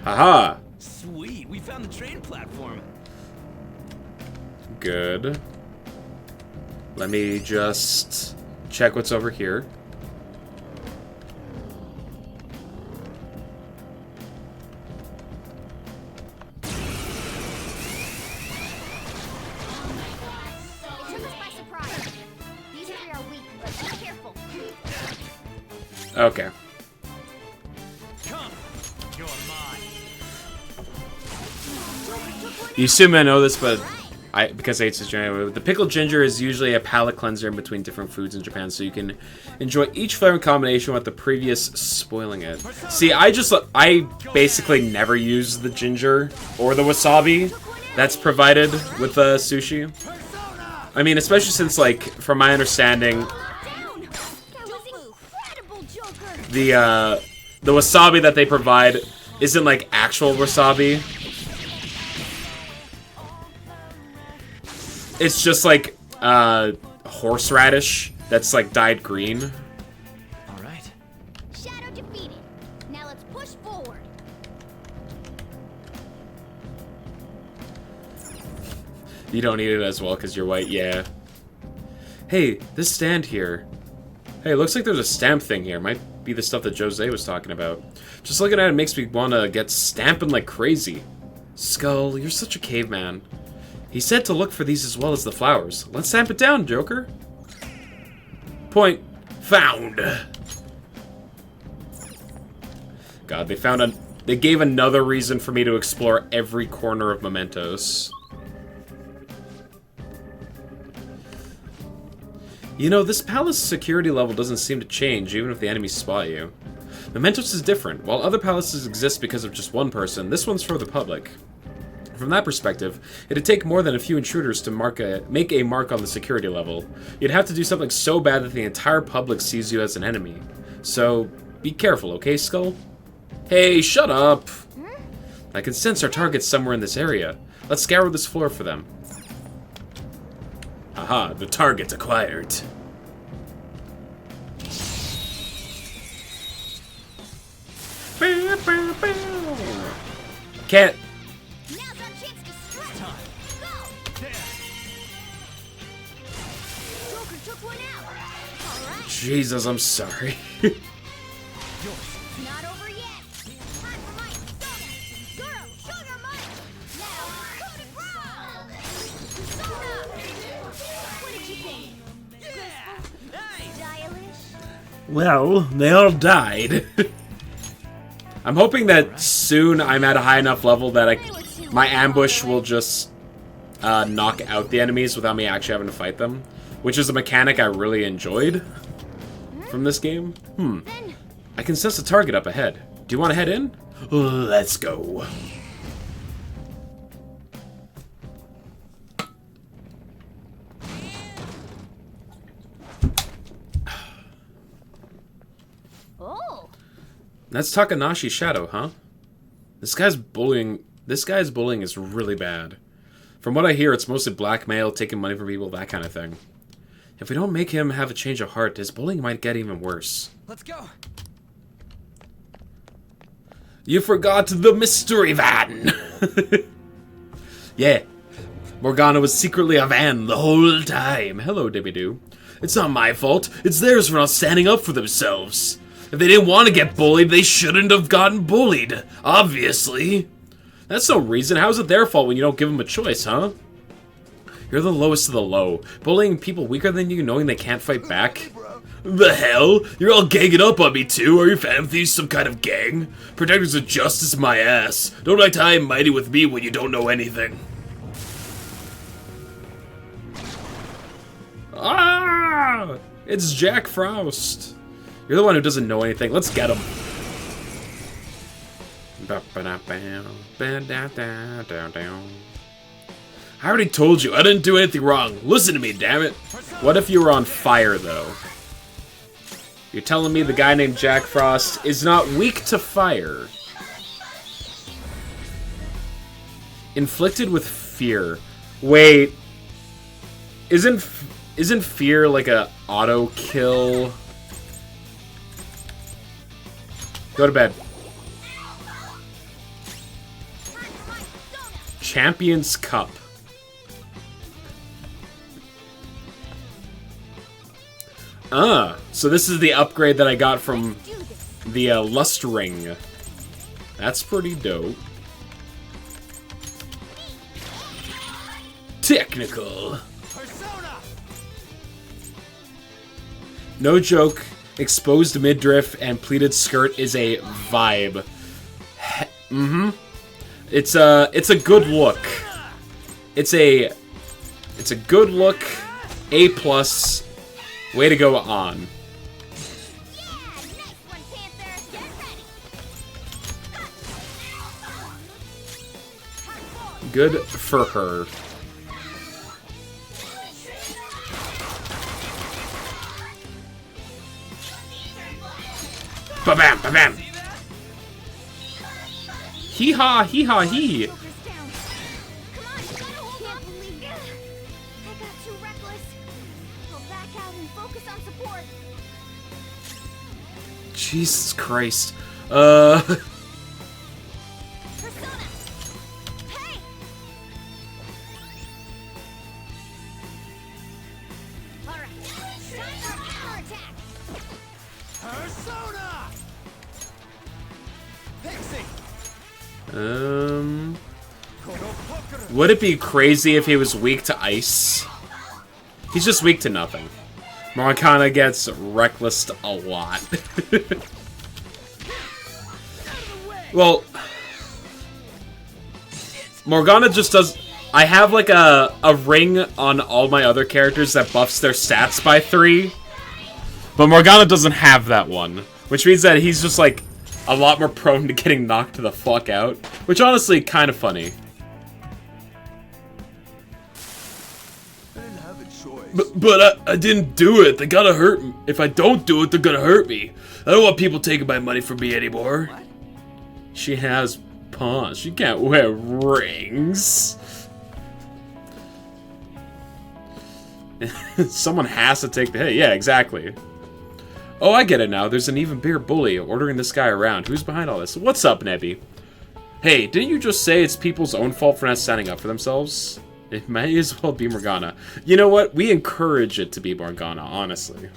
Haha. Sweet, we found the train platform. Good. Let me just check what's over here. It took us by surprise. These three are weak, but be careful. Okay. Come. You're mine. You assume I know this, but because I ate such anyway. The pickled ginger is usually a palate cleanser in between different foods in Japan, so you can enjoy each flavor in combination with the previous spoiling it. See, I basically never use the ginger or the wasabi that's provided with sushi. I mean, especially since, like, from my understanding, Down. That was incredible, Joker. the wasabi that they provide isn't like actual wasabi. It's just like horseradish that's like dyed green. All right. Shadow defeated. Now let's push forward. You don't need it as well because you're white, yeah. Hey, this stand here. Hey, it looks like there's a stamp thing here. Might be the stuff that Jose was talking about. Just looking at it makes me want to get stamping like crazy. Skull, you're such a caveman. He said to look for these as well as the flowers. Let's stamp it down, Joker. Point found. God, they gave another reason for me to explore every corner of Mementos. You know, this palace security level doesn't seem to change even if the enemies spot you. Mementos is different. While other palaces exist because of just one person, this one's for the public. From that perspective, it'd take more than a few intruders to make a mark on the security level. You'd have to do something so bad that the entire public sees you as an enemy. So, be careful, okay, Skull? Hey, shut up! I can sense our targets somewhere in this area. Let's scour this floor for them. Aha, the target acquired. Can't. Now's our chance to strike. Go! There. Joker took one out. All right. Jesus, I'm sorry. Yours. It's not over yet. Time for my Persona. Guru, Sugar Mike. Now, coup de grace. Persona. What did you think? Yeah! Nice! Stylish? Well, they all died. I'm hoping that soon I'm at a high enough level that my ambush will just knock out the enemies without me actually having to fight them, which is a mechanic I really enjoyed from this game. I can sense a target up ahead. Do you want to head in? Let's go. Oh. That's Takanashi's shadow, huh? This guy's bullying is really bad. From what I hear, it's mostly blackmail, taking money from people, that kind of thing. If we don't make him have a change of heart, his bullying might get even worse. Let's go! You forgot the mystery van! Yeah, Morgana was secretly a van the whole time. Hello, Dibby-Doo. It's not my fault. It's theirs for not standing up for themselves. If they didn't want to get bullied, they shouldn't have gotten bullied. Obviously. That's no reason. How's it their fault when you don't give them a choice, huh? You're the lowest of the low. Bullying people weaker than you, knowing they can't fight back? The hell? You're all ganging up on me too? Are your Phantom Thieves some kind of gang? Protectors of justice, my ass. Don't act high and mighty with me when you don't know anything. Ah! It's Jack Frost. You're the one who doesn't know anything. Let's get him. I already told you, I didn't do anything wrong. Listen to me, damn it. What if you were on fire, though? You're telling me the guy named Jack Frost is not weak to fire. Inflicted with fear. Wait. Isn't fear like a auto kill? Go to bed. Champions Cup. So this is the upgrade that I got from the Lust Ring. That's pretty dope. Technical. Persona. No joke, exposed midriff and pleated skirt is a vibe. It's a good look. It's a good look. A+. Way to go on. Yeah, nice one, Panther. Get ready. Good for her. Ba-bam, ba-bam. Hee-haw, hee-haw, hee. Joker's down. Come on, you gotta hold on. Can't believe it. I got too reckless. I'll back out and focus on support. Jesus Christ. Persona! Hey! Alright, time for power attack! Persona. Pixie. Would it be crazy if he was weak to ice? He's just weak to nothing. Morgana gets reckless a lot. Well, Morgana just does... I have like a ring on all my other characters that buffs their stats by 3. But Morgana doesn't have that one. Which means that he's just like a lot more prone to getting knocked the fuck out. Which honestly, kind of funny. But I didn't do it. They gotta hurt me. If I don't do it, they're gonna hurt me. I don't want people taking my money from me anymore. What? She has pawns. She can't wear rings. Someone has to take the hit. Yeah, exactly. Oh, I get it now. There's an even bigger bully ordering this guy around. Who's behind all this? What's up, Nebby? Hey, didn't you just say it's people's own fault for not standing up for themselves? It may as well be Morgana. You know what? We encourage it to be Morgana, honestly.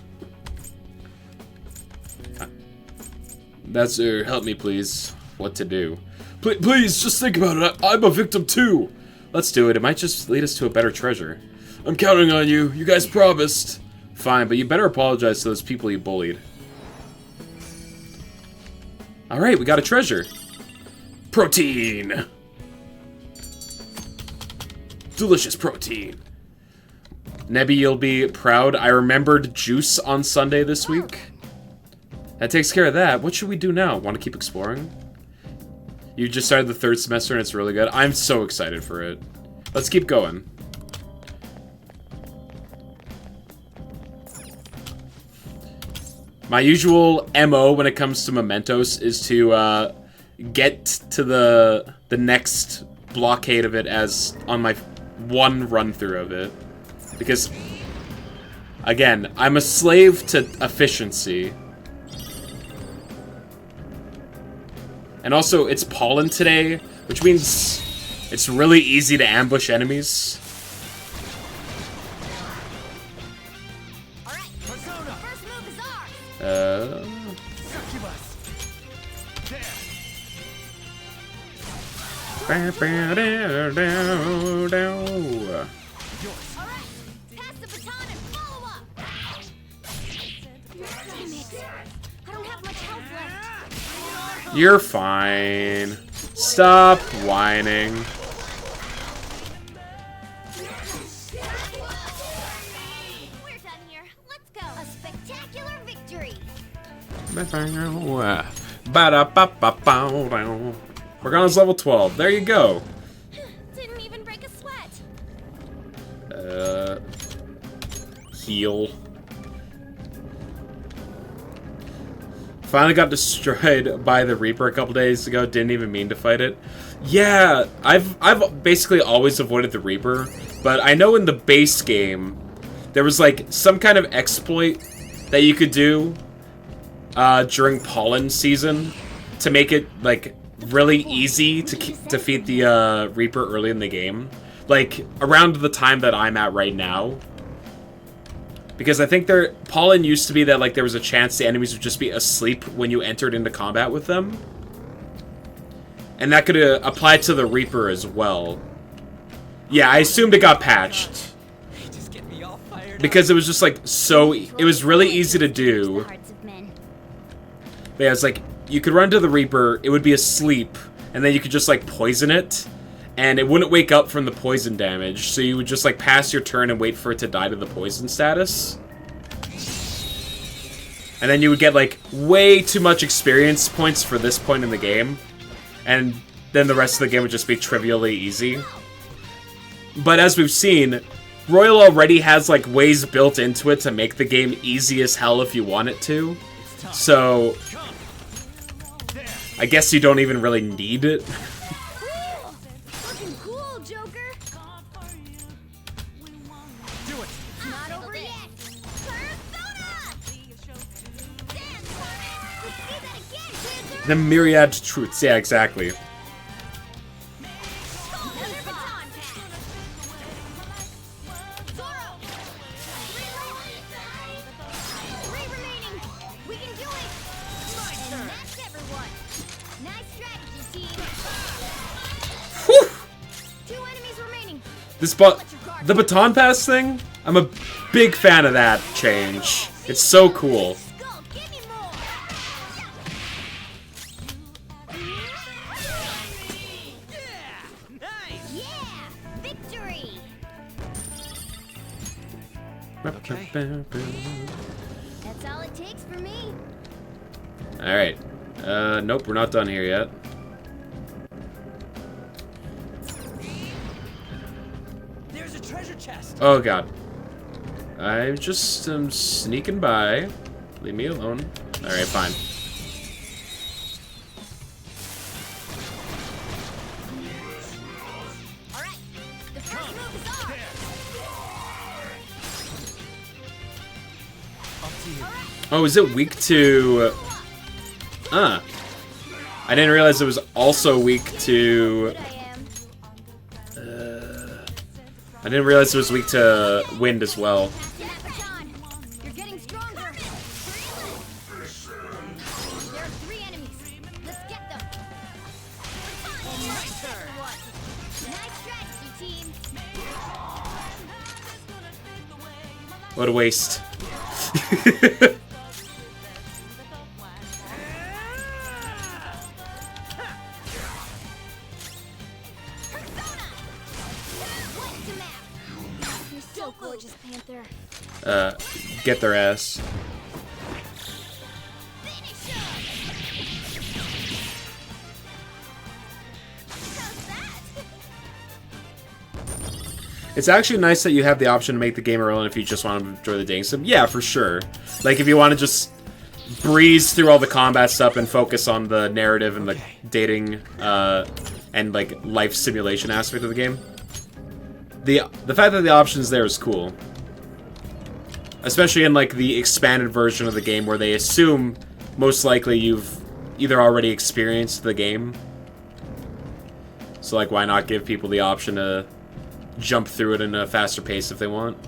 That's help me, please. What to do? Please, just think about it. I'm a victim too. Let's do it. It might just lead us to a better treasure. I'm counting on you. You guys promised. Fine, but you better apologize to those people you bullied. Alright, we got a treasure. Protein! Delicious protein. Nebby, you'll be proud. I remembered juice on Sunday this week. That takes care of that. What should we do now? Want to keep exploring? You just started the 3rd semester and it's really good. I'm so excited for it. Let's keep going. My usual MO when it comes to Mementos is to get to the next blockade of it as on my one run-through of it. Because, again, I'm a slave to efficiency. And also, it's pollen today, which means it's really easy to ambush enemies. Alright, Persona. First move is ours. Succubus. There. Alright, pass the baton and follow up. Damn it. I don't have much health left. You're fine. Stop whining. We're done here. Let's go. A spectacular victory. Morgana's level 12. There you go. Didn't even break a sweat. Heal. Finally got destroyed by the Reaper a couple days ago. Didn't even mean to fight it. Yeah, I've basically always avoided the Reaper, but I know in the base game there was like some kind of exploit that you could do during pollen season to make it like really easy to defeat the Reaper early in the game, like around the time that I'm at right now. Because I think pollen used to be that like there was a chance the enemies would just be asleep when you entered into combat with them. And that could apply to the Reaper as well. Yeah, I assumed it got patched. Just get me all fired up. Because it was just like it was really easy to do. Hearts of men. But yeah, it's like you could run to the Reaper, it would be asleep, and then you could just like poison it, and it wouldn't wake up from the poison damage, so you would just like pass your turn and wait for it to die to the poison status. And then you would get like way too much experience points for this point in the game, and then the rest of the game would just be trivially easy. But as we've seen, Royal already has like ways built into it to make the game easy as hell if you want it to. So I guess you don't even really need it. Cool. Looking cool, Joker. Do it. It's not over yet. Persona. Dance. Let's see that again, Wizard. The myriad truths, yeah, exactly. Another baton pass. Zoro. Three remaining. We can do it. And that's everyone. Nice strategy, team. Whew. 2 enemies The baton pass thing, I'm a big fan of that change. It's so cool. Skull, give me more. Nice. Yeah, victory. That's all it takes for me. Alright. Nope, we're not done here yet. There's a treasure chest. Oh god. I just am sneaking by. Leave me alone. Alright, fine. All right, the first move is ours. Up to you. Oh, is it weak to... I didn't realize it was also weak to... Good I am. I didn't realize it was weak to wind as well. Passing that baton. You're getting stronger. There are 3 enemies. Let's get them. My turn. Nice strategy, team. What a waste. What's the map? You're so gorgeous, Panther. Get their ass. Finish him. How's that? It's actually nice that you have the option to make the game irrelevant if you just want to enjoy the dating sim. Yeah, for sure. Like, if you want to just breeze through all the combat stuff and focus on the narrative and the dating, and, like, life simulation aspect of the game. The fact that the option's there is cool. Especially in, like, the expanded version of the game where they assume, most likely, you've either already experienced the game. So, like, why not give people the option to jump through it in a faster pace if they want?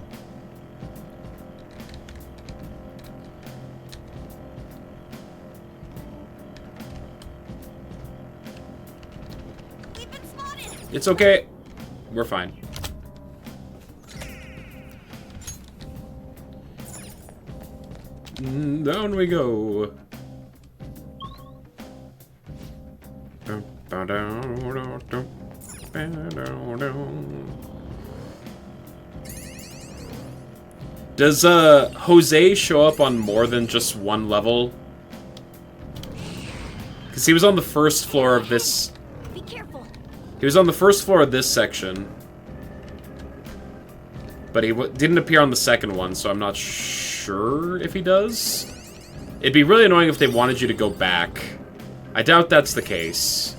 We've been spotted. It's okay. We're fine. Down we go. Does Jose show up on more than just one level? Because he was on the first floor of this. Be careful. He was on the first floor of this section. But he didn't appear on the second one, so I'm not sure if he does. It'd be really annoying if they wanted you to go back. I doubt that's the case.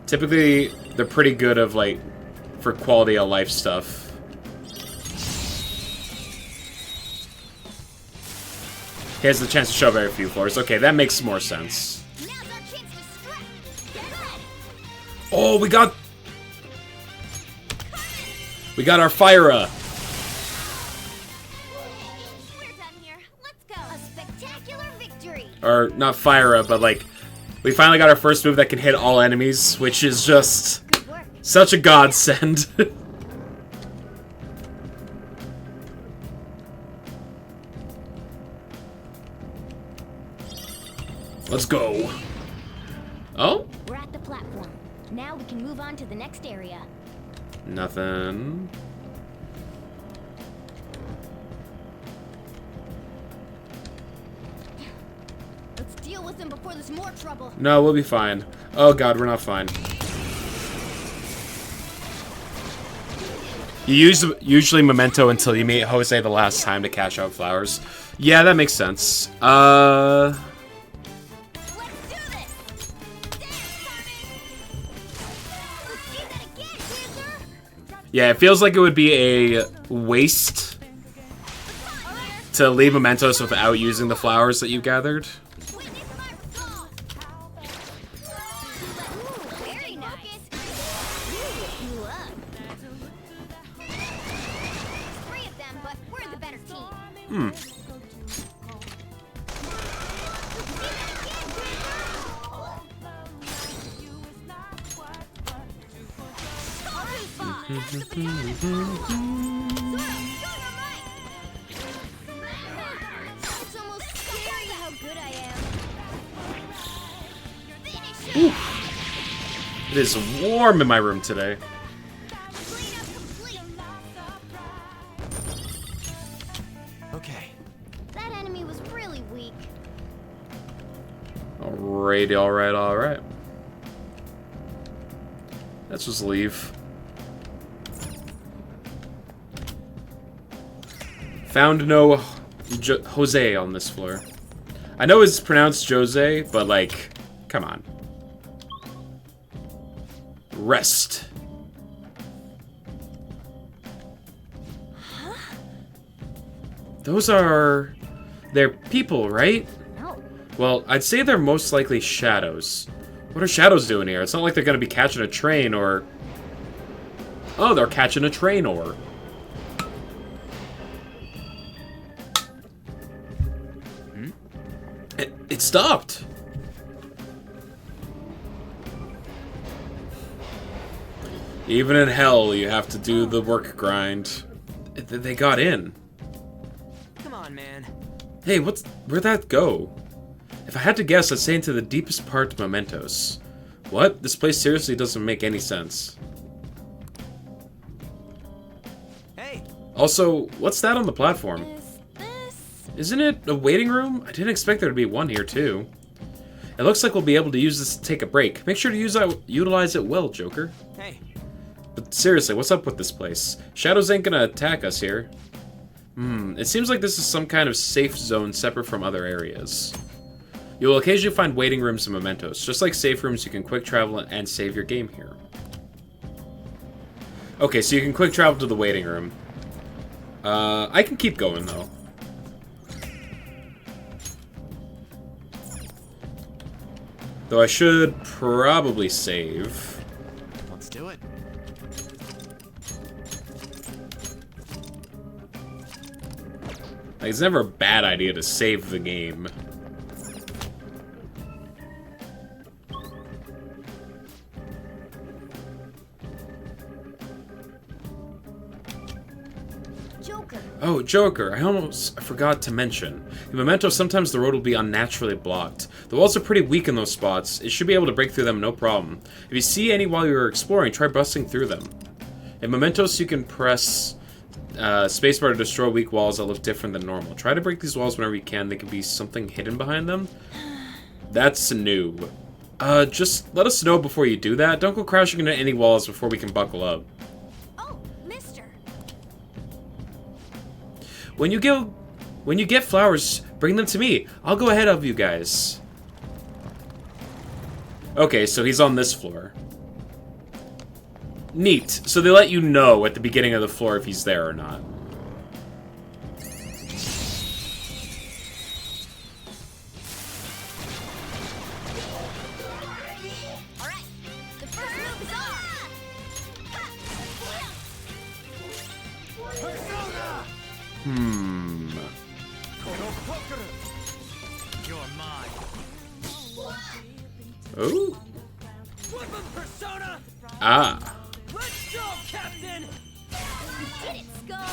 Typically, they're pretty good of, like, for quality of life stuff. He has the chance to show very few floors. Okay, that makes more sense. Now's our chance to strike. Get ready. Oh, we got our Fire-a. We're done here. Let's go. A spectacular victory. Or, not Fire-a, but, like, we finally got our first move that can hit all enemies, which is just Good work. such a godsend. Let's go. Oh? We're at the platform. Now we can move on to the next area. Nothing. Let's deal with him before there's more trouble. No, we'll be fine. Oh god, we're not fine. You use usually Memento until you meet Jose the last time to cash out flowers. Yeah, that makes sense. Let's do this. Dance, Carmen. Let's do that again, Panther. Yeah, it feels like it would be a waste to leave mementos without using the flowers that you gathered. Witness my skull. Ooh, very nice. You up. 3 of them, but we're the better team. It's almost scary how good I am. It is warm in my room today. Cleanup complete. Okay. That enemy was really weak. Alrighty, alright, alright. Let's just leave. Found no Jose on this floor. I know it's pronounced Jose, but like, come on. Rest. Those are... they're people, right? No. Well, I'd say they're most likely shadows. What are shadows doing here? It's not like they're gonna be catching a train or... Oh, they're catching a train or... It stopped! Even in hell, you have to do the work grind. They got in. Come on, man. Hey, where'd that go? If I had to guess, I'd say into the deepest part of Mementos. What? This place seriously doesn't make any sense. Hey, Also, what's that on the platform? Is this? Isn't it a waiting room? I didn't expect there to be one here, too. It looks like we'll be able to use this to take a break. Make sure to utilize it well, Joker. hey. But seriously, what's up with this place? Shadows ain't gonna attack us here. It seems like this is some kind of safe zone separate from other areas. You will occasionally find waiting rooms and mementos. Just like safe rooms, you can quick travel and save your game here. Okay, so you can quick travel to the waiting room. I can keep going, though. Though I should probably save. Let's do it. Like, it's never a bad idea to save the game. Joker. Oh, Joker, I forgot to mention. In Memento, sometimes the road will be unnaturally blocked. The walls are pretty weak in those spots. It should be able to break through them no problem. If you see any while you're exploring, try busting through them. In Mementos, you can press spacebar to destroy weak walls that look different than normal. Try to break these walls whenever you can. There can be something hidden behind them. That's new. Just let us know before you do that. Don't go crashing into any walls before we can buckle up. Oh, mister. When you get flowers, bring them to me. I'll go ahead of you guys. Okay, so he's on this floor. Neat. So they let you know at the beginning of the floor if he's there or not. All right. The first move is on. Persona! You're mine. Oh. Weapon persona! Ah. Let's go, Captain! Did it, Skull?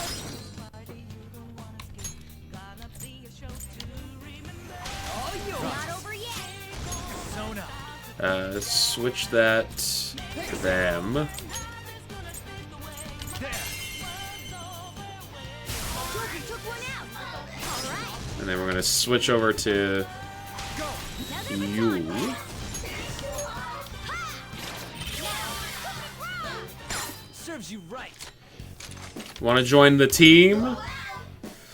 All yours! Not over yet. Persona. Switch that to them. There. Joker took one out. All right. And then we're gonna switch over to Another you. baton. Serves you right. Want to join the team?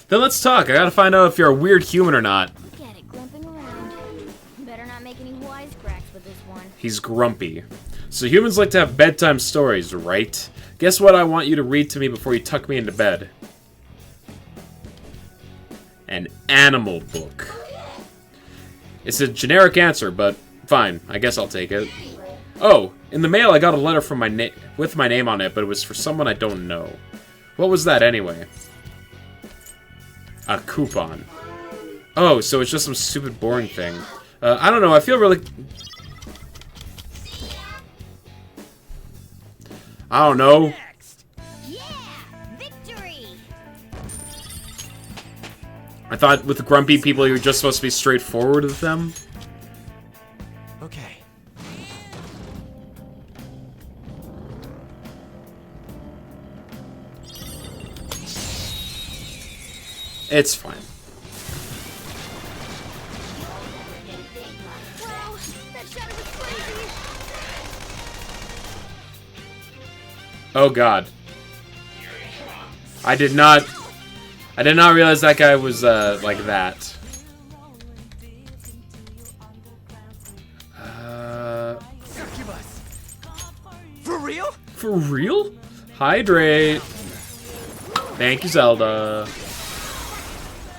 Then let's talk. I gotta find out if you're a weird human or not. Look at it glimping around. Better not make any wisecracks with this one. He's grumpy. So humans like to have bedtime stories, right? Guess what I want you to read to me before you tuck me into bed? An animal book. It's a generic answer, but fine. I guess I'll take it. Oh, in the mail I got a letter from with my name on it, but it was for someone I don't know. What was that anyway? A coupon. Oh, so it's just some stupid boring thing. I don't know, I feel really... I don't know. Next! I thought with the grumpy people, you were just supposed to be straightforward with them. Okay. It's fine. Wow, that shadow was crazy. Oh god. I did not realize that guy was like that. Succubus. For real? For real? Hydrate. Thank you, Zelda.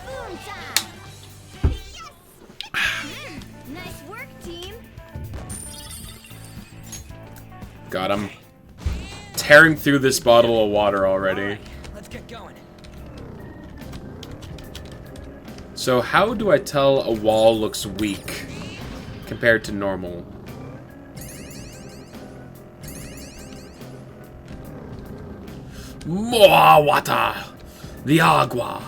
Boom time. Yes. Nice work, team. God, I'm tearing through this bottle of water already. Let's get going. So how do I tell a wall looks weak compared to normal? More water! The agua!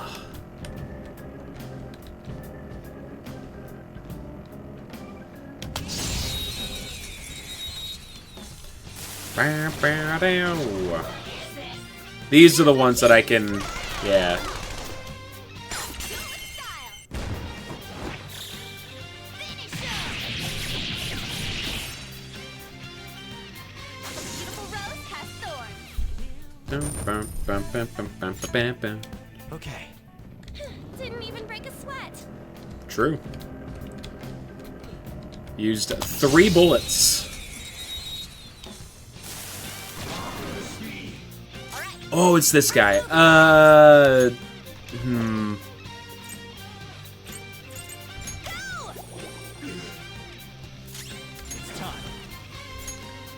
These are the ones that I can... Yeah. Beautiful rose has thorns. Okay. Didn't even break a sweat. True. Used 3 bullets. Oh, it's this guy.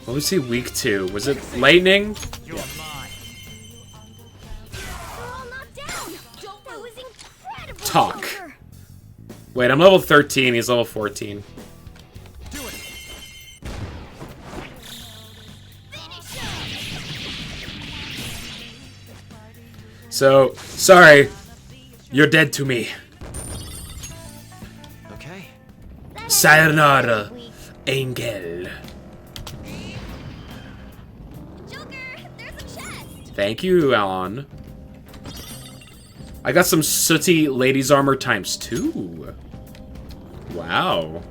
What was he weak to? Was it lightning? You're mine. We're all knocked down. That was incredible. Talk. Joker. Wait, I'm level 13. He's level 14. Do it. Finish him. So, sorry. You're dead to me. Okay. Sayonara, Weak. Angel. Joker, there's a chest. Thank you, Alan. I got some sooty ladies armor ×2. Wow.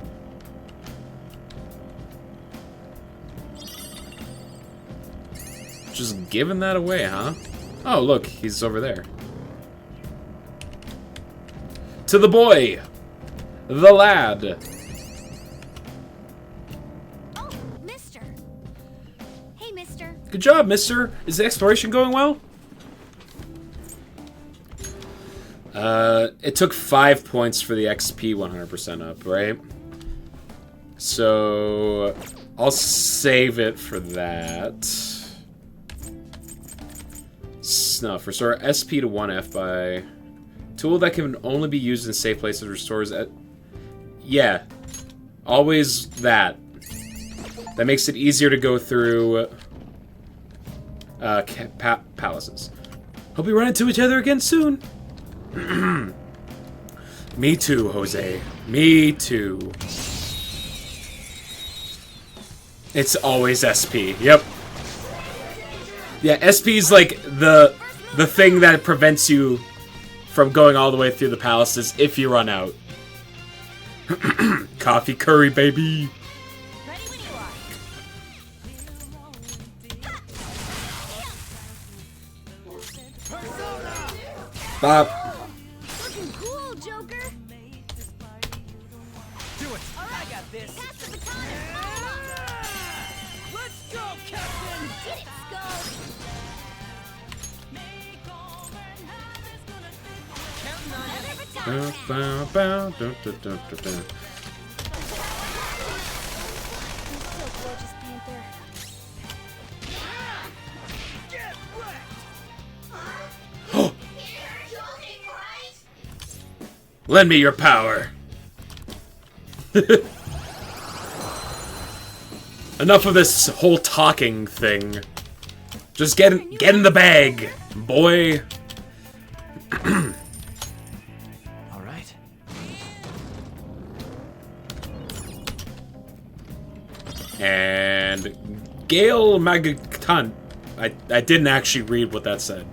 Just giving that away, huh? Oh, look, he's over there. To the boy! The lad! Oh, mister. Hey, mister. Good job, mister! Is the exploration going well? It took 5 points for the XP 100% up, right? So, I'll save it for that. Snuff. Restore SP to 1F by... Tool that can only be used in safe places restores... Yeah. Always that. That makes it easier to go through... palaces. Hope we run into each other again soon. Me too, Jose. Me too. It's always SP. Yep. Yeah, SP is like the thing that prevents you from going all the way through the palaces if you run out. Coffee curry, baby. Ready when you are. Bop. Looking cool, Joker. Do it. All right, I got this. pass the baton. Let's go, Captain. Get it, Skull. Counting on Another it. baton. Bow, bow, dun, dun, dun, dun, dun. You're so gorgeous, Panther. Get wrecked. Lend me your power. Enough of this whole talking thing. Just get in the bag, boy. All And Gale Magaton. I didn't actually read what that said.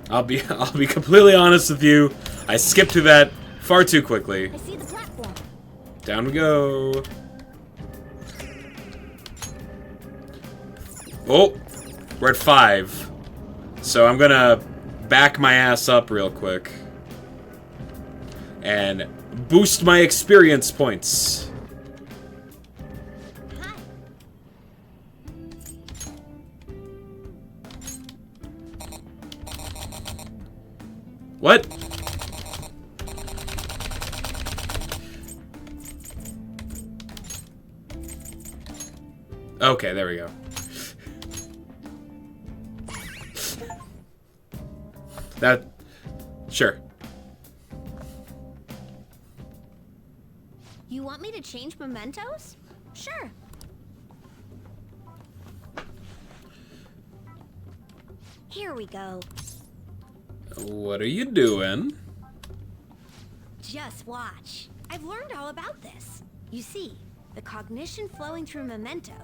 I'll be completely honest with you. I skipped through that far too quickly. I see the platform. Down we go. Oh, we're at 5. So I'm gonna back my ass up real quick and boost my experience points. Hi. What? Okay, there we go. That... Sure. You want me to change mementos? Sure. Here we go. What are you doing? Just watch. I've learned all about this. You see, the cognition flowing through mementos.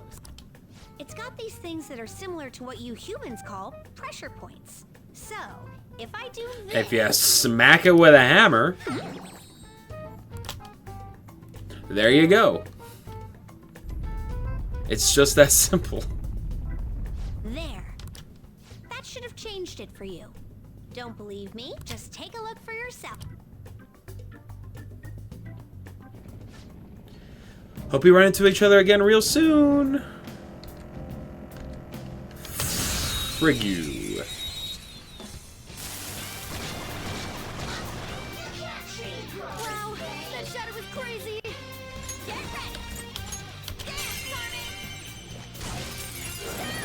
It's got these things that are similar to what you humans call pressure points. So, if I do this... If you smack it with a hammer... There you go. It's just that simple. There. That should have changed it for you. Don't believe me? Just take a look for yourself. Hope we run into each other again real soon. Frig you. Wow, that shadow was crazy. Get ready. Dance, Carmen.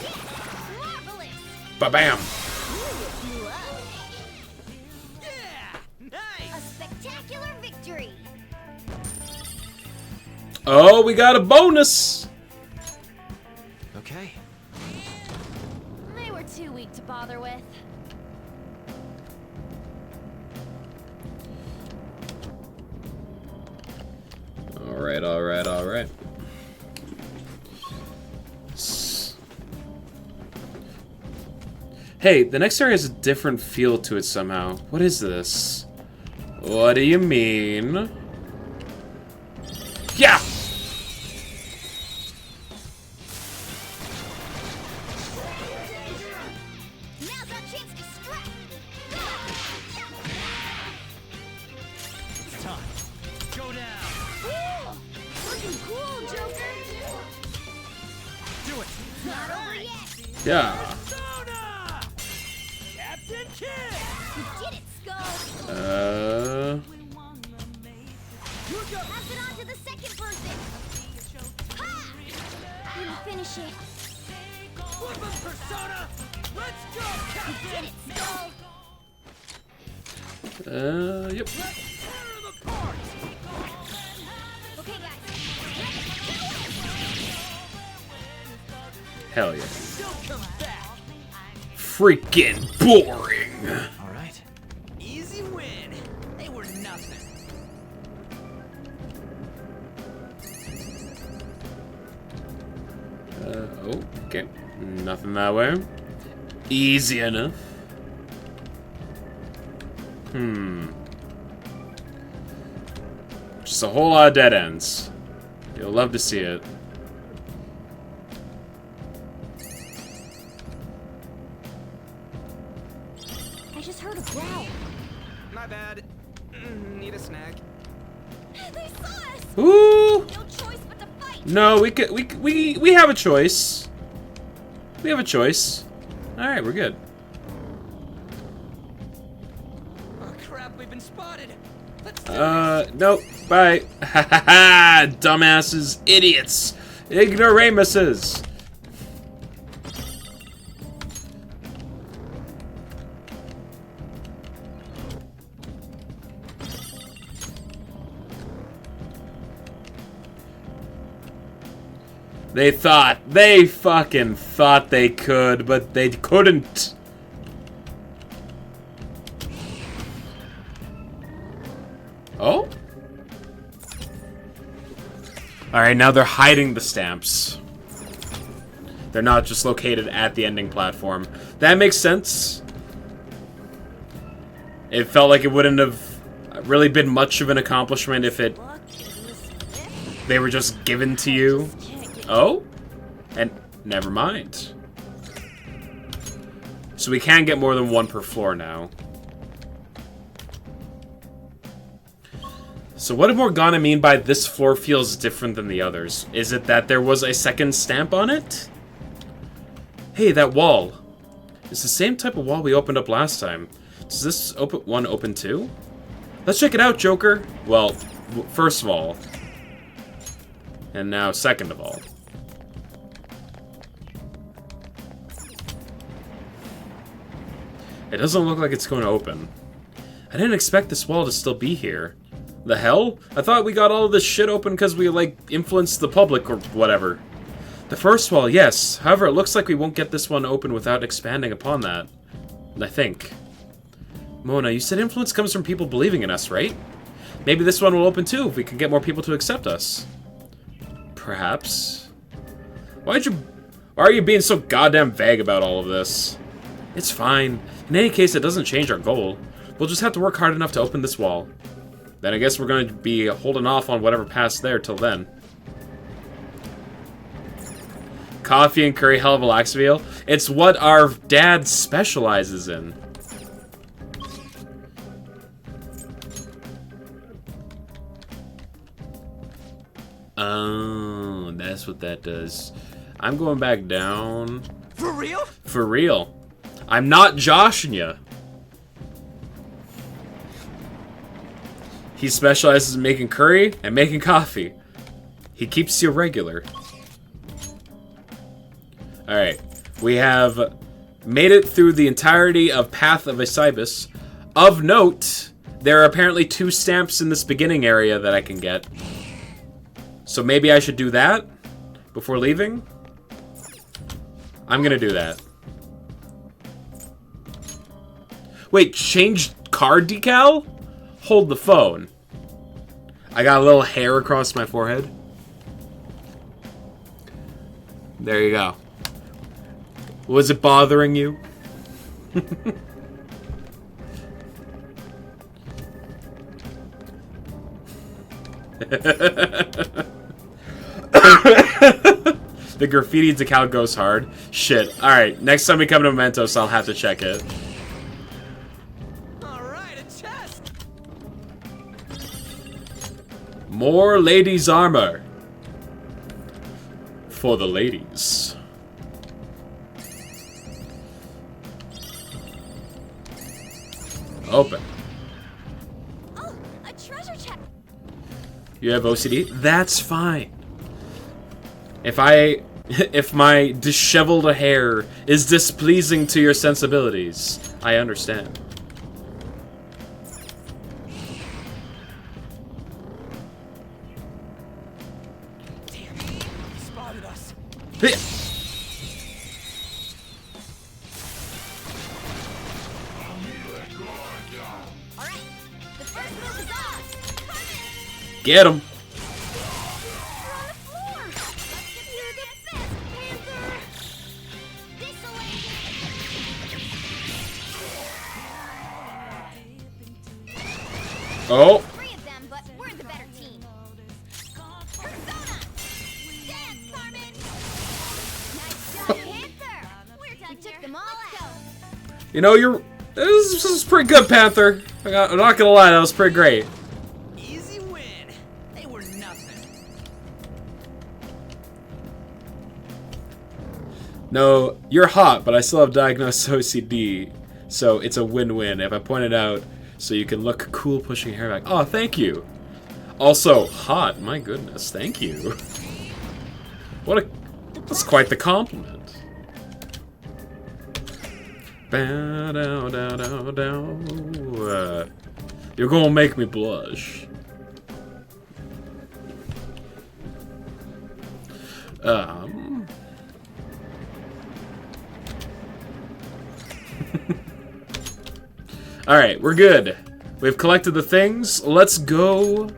Yes, marvelous. Ba-bam. You up. Yeah! A Nice! spectacular victory. Oh, we got a bonus. Okay. They were too weak to bother with. Alright, alright, alright. Hey, the next area has a different feel to it somehow. What is this? What do you mean? Yeah! Now's our chance to strike. It's time. Go down. Cool. Looking cool, Joker. Do it. Not over yet. Yeah. Persona! Captain Kidd! You did it, Skull. Pass it on to the second person. Ha! Gonna finish it. Flip him, Persona! Let's go, You did it, Skull. Yep. Tear him apart! Okay, guys. Hell yeah. Don't come back! Freaking boring. All right. Easy win! They were nothing. Oh, okay. Nothing that way. Easy enough. Just a whole lot of dead ends. You'll love to see it. I just heard a growl. My bad. Need a snack. They saw us. Ooh! No choice but to fight. No, we have a choice. We have a choice. Alright, we're good. Oh crap, we've been spotted! Let's do this! Nope. Bye. Ha ha ha! Dumbasses, idiots, ignoramuses. They fucking thought they could, but they couldn't. Oh? Alright, now they're hiding the stamps. They're not just located at the ending platform. That makes sense. It felt like it wouldn't have really been much of an accomplishment if they were just given to you. Oh? And never mind. So we can get more than one per floor now. So what did Morgana mean by this floor feels different than the others? Is it that there was a second stamp on it? Hey, that wall. It's the same type of wall we opened up last time. Does this one open too? Let's check it out, Joker. Well, first of all. And now second of all. It doesn't look like it's going to open. I didn't expect this wall to still be here. The hell? I thought we got all of this shit open because we, like, influenced the public or whatever. The first wall, yes. However, it looks like we won't get this one open without expanding upon that. I think. Mona, you said influence comes from people believing in us, right? Maybe this one will open too if we can get more people to accept us. Perhaps. Why are you being so goddamn vague about all of this? It's fine. In any case, it doesn't change our goal. We'll just have to work hard enough to open this wall. Then I guess we're going to be holding off on whatever passed there till then. Coffee and curry, hell of a laxaville. It's what our dad specializes in. Oh, that's what that does. I'm going back down. For real? For real. I'm not joshing you. He specializes in making curry and making coffee. He keeps you regular. Alright. We have made it through the entirety of Path of Asibus. Of note, there are apparently 2 stamps in this beginning area that I can get. So maybe I should do that before leaving? I'm gonna do that. Wait, change car decal? Hold the phone. I got a little hair across my forehead. There you go. Was it bothering you? The graffiti decal goes hard. Shit. Alright, next time we come to Mementos, I'll have to check it. Alright, a chest! More ladies' armor. For the ladies. Open. Oh, a treasure chest. You have OCD? That's fine. If my disheveled hair is displeasing to your sensibilities, I understand. Damn, he spotted us. All right, the first move is ours. Come in. Get him. You're on the floor. Let's give you the best, Panther. This way. Oh. 3 of them, but we're the better team. Persona. Dance, Carmen. Nice job, Panther. We're done. We took them all out. You know, this is pretty good, Panther. I'm not gonna lie, that was pretty great. Easy win. They were nothing. No, you're hot, but I still have diagnosed OCD, so it's a win-win if I point it out so you can look cool pushing your hair back. Oh, thank you. Also, hot, my goodness, thank you. That's quite the compliment. Bow, dow, dow, dow, dow. You're gonna make me blush. Alright, we're good. We've collected the things. Let's go.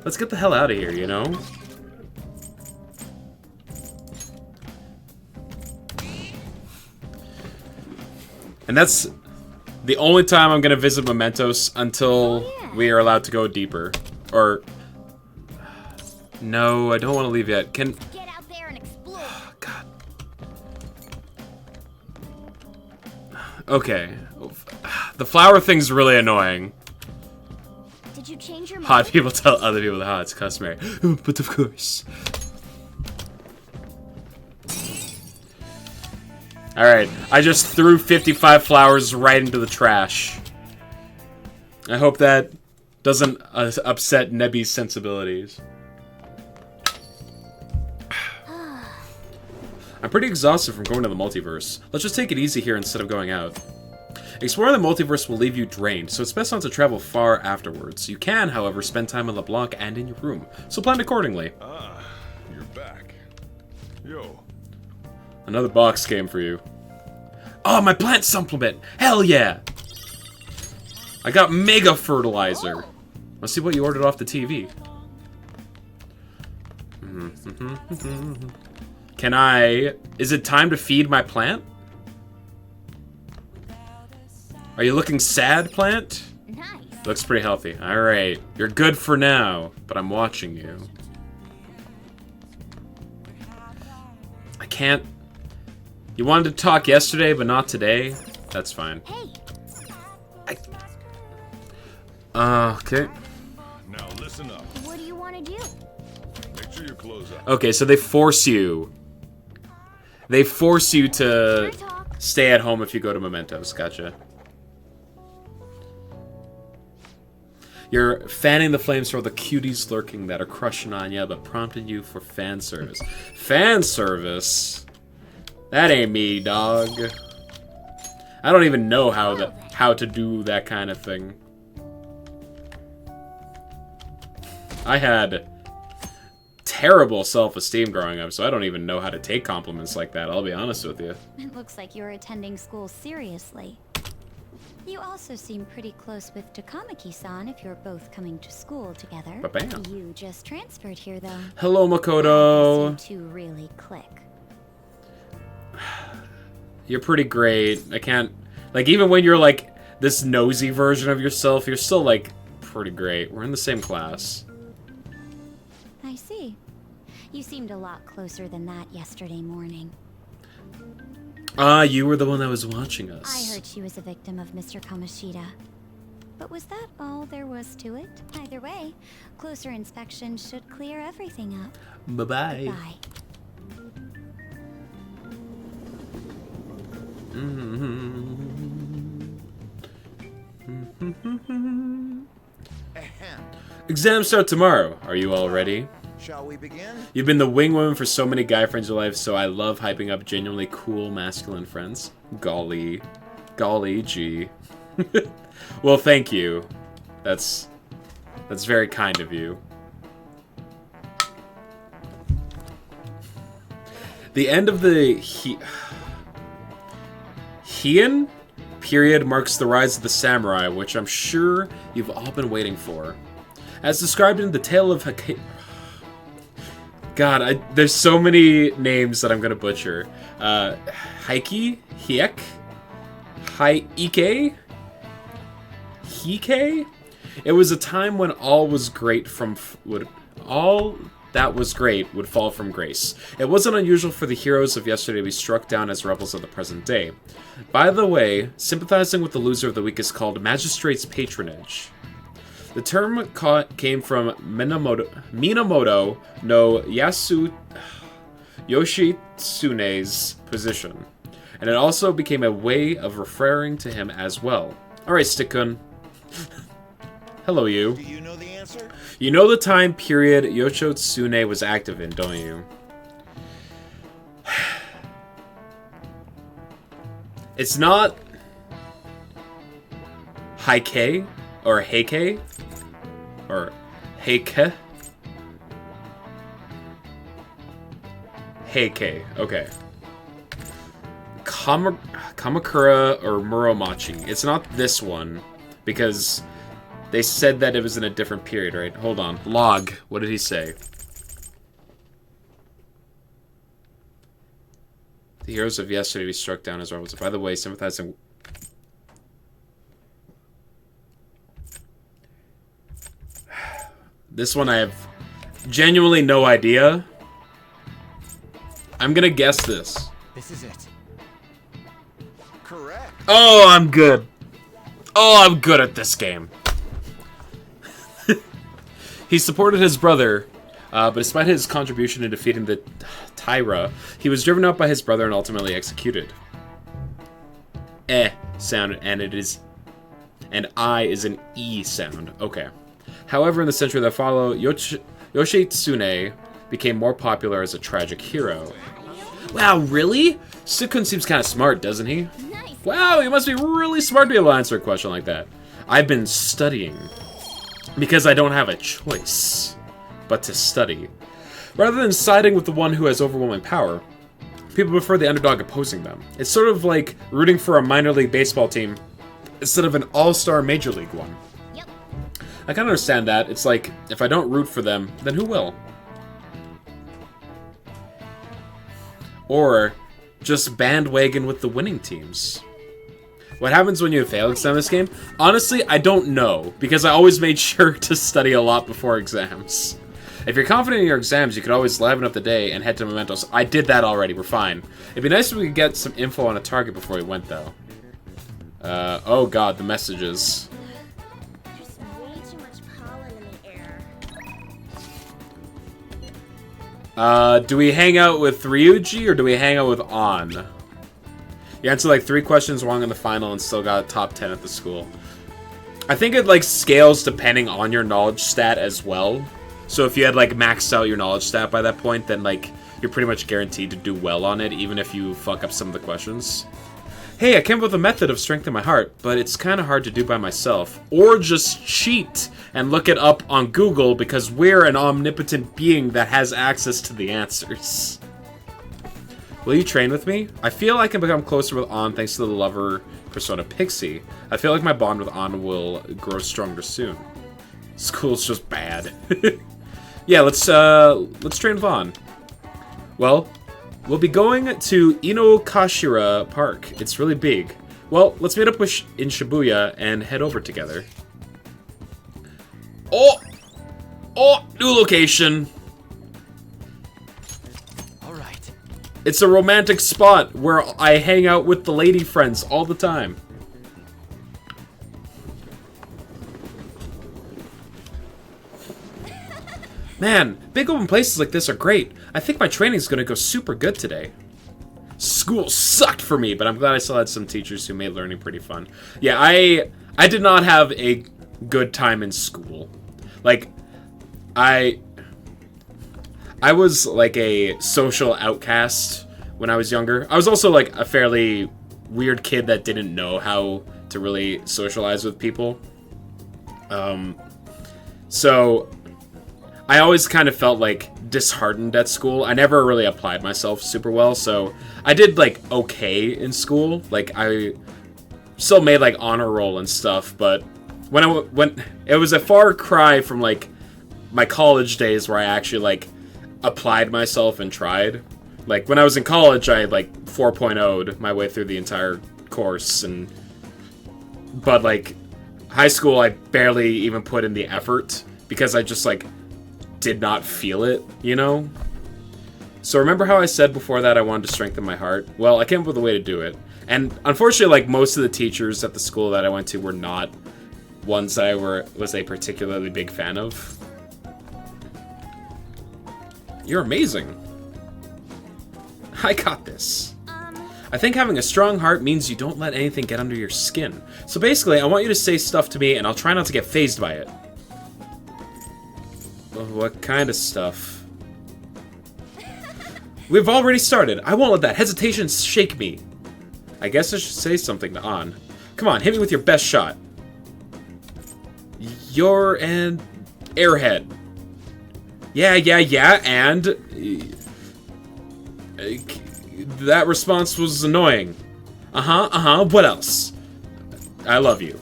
Let's get the hell out of here, you know? And that's the only time I'm gonna visit Mementos until Oh, yeah. we are allowed to go deeper. Or no, I don't want to leave yet. Can Get out there and explore. God. Okay. The flower thing's really annoying. Did you change your mind? Hot people tell other people how it's customary. But of course. Alright, I just threw 55 flowers right into the trash. I hope that doesn't upset Nebby's sensibilities. I'm pretty exhausted from going to the multiverse. Let's just take it easy here instead of going out. Exploring the multiverse will leave you drained, so it's best not to travel far afterwards. You can, however, spend time on LeBlanc and in your room, so plan accordingly. Ah, you're back. Yo, Another box came for you. Oh, my plant supplement! Hell yeah! I got mega fertilizer. Let's see what you ordered off the TV. Can I... Is it time to feed my plant? Are you looking sad, plant? Nice. Looks pretty healthy. Alright. You're good for now, but I'm watching you. I can't... You wanted to talk yesterday, but not today? That's fine. Hey, Okay. now listen up. what do you want to do? Make sure you close up. Okay, so they force you. They force you to Can I talk? stay at home if you go to Mementos. Gotcha. You're fanning the flames for all the cuties lurking that are crushing on you, but prompting you for fan service. Fan service? That ain't me, dog. I don't even know how to do that kind of thing. I had terrible self-esteem growing up, so I don't even know how to take compliments like that, I'll be honest with you. It looks like you're attending school seriously. You also seem pretty close with Takamaki-san if you're both coming to school together. Ba-bam. You just transferred here, though. Hello, Makoto. You two really click. You're pretty great. I can't... Like, even when you're, like, this nosy version of yourself, you're still, like, pretty great. We're in the same class. I see. You seemed a lot closer than that yesterday morning. Ah, you were the one that was watching I us. heard she was a victim of Mr. Kamoshida. But was that all there was to it? Either way, closer inspection should clear everything up. Bye-bye. Bye. Exams start tomorrow. Are you all ready? Shall we begin? You've been the wing woman for so many guy friends in your life, so I love hyping up genuinely cool masculine friends. Golly. Golly gee. Well, thank you. That's very kind of you. The end of the Heian period marks the rise of the samurai, which I'm sure you've all been waiting for. As described in the Tale of God, there's so many names that I'm gonna butcher. Heike? Hiek? Haike? Hike? It was a time when all was great all that was great would fall from grace. It wasn't unusual for the heroes of yesterday to be struck down as rebels of the present day. By the way, sympathizing with the loser of the week is called magistrate's patronage. The term came from Minamoto no Yoshitsune's position, and it also became a way of referring to him as well. Alright, Stick-kun. Hello, you. Do you know the answer? You know the time period Yoshitsune was active in, don't you? It's not Heike or Heike or Heike. Heike, okay. Kamakura or Muromachi. It's not this one because they said that it was in a different period, right? Hold on. Log. What did he say? The heroes of yesterday be struck down as rebels. By the way, sympathizing This one I have genuinely no idea. I'm gonna guess this. This is it. Correct. Oh, I'm good. Oh, I'm good at this game. He supported his brother, but despite his contribution in defeating the Tyra, he was driven out by his brother and ultimately executed. Sound, and it is... And I is an E sound. Okay. However, in the century that followed, Yoshitsune became more popular as a tragic hero. Wow, really? Sukun seems kind of smart, doesn't he? Nice. Wow, you must be really smart to be able to answer a question like that. I've been studying. Because I don't have a choice but to study. Rather than siding with the one who has overwhelming power, people prefer the underdog opposing them. It's sort of like rooting for a minor league baseball team instead of an all-star major league one. Yep. I can understand that. It's like, if I don't root for them, then who will? Or just bandwagon with the winning teams. What happens when you fail exam this game? Honestly, I don't know, because I always made sure to study a lot before exams. If you're confident in your exams, you could always liven up the day and head to Mementos. I did that already, we're fine. It'd be nice if we could get some info on a target before we went, though. Oh god, the messages. There's way too much pollen in the air. Do we hang out with Ryuji, or do we hang out with An? You answered like 3 questions wrong in the final and still got a top 10 at the school. I think it like scales depending on your knowledge stat as well. So if you had like maxed out your knowledge stat by that point, then like you're pretty much guaranteed to do well on it, even if you fuck up some of the questions. Hey, I came up with a method of strengthening my heart, but it's kind of hard to do by myself. Or just cheat and look it up on Google, because we're an omnipotent being that has access to the answers. Will you train with me? I feel I can become closer with An thanks to the lover persona Pixie. I feel like my bond with An will grow stronger soon. School's just bad. Yeah, let's train with An. Well, we'll be going to Inokashira Park. It's really big. Well, let's meet up in Shibuya and head over together. Oh! Oh, new location. It's a romantic spot where I hang out with the lady friends all the time. Man, big open places like this are great. I think my training's gonna go super good today. School sucked for me, but I'm glad I still had some teachers who made learning pretty fun. Yeah, I did not have a good time in school. Like, I was like a social outcast when I was younger. I was also like a fairly weird kid that didn't know how to really socialize with people. So I always kind of felt like disheartened at school. I never really applied myself super well, so I did like okay in school. Like I still made like honor roll and stuff, but when it was a far cry from like my college days where I actually like applied myself and tried. Like when I was in college, I like 4.0'd my way through the entire course, but like high school, I barely even put in the effort because I just like did not feel it, you know? So remember how I said before that I wanted to strengthen my heart? Well, I came up with a way to do it. And unfortunately, like most of the teachers at the school that I went to were not ones that I was a particularly big fan of. You're amazing. I got this. I think having a strong heart means you don't let anything get under your skin. So basically, I want you to say stuff to me, and I'll try not to get fazed by it. What kind of stuff? We've already started. I won't let that hesitation shake me. I guess I should say something to An. Come on, hit me with your best shot. You're an airhead. Yeah, and... that response was annoying. What else? I love you.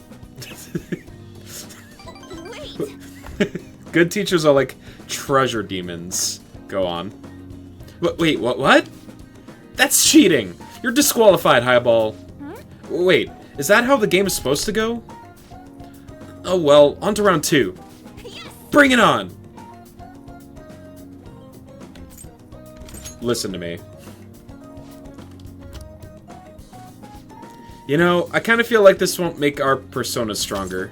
Wait. Good teachers are like treasure demons. Go on. Wait, what? That's cheating! You're disqualified, Highball. Huh? Wait, is that how the game is supposed to go? Oh well, on to round 2. Yes. Bring it on! listen to me. You know, I kind of feel like this won't make our personas stronger.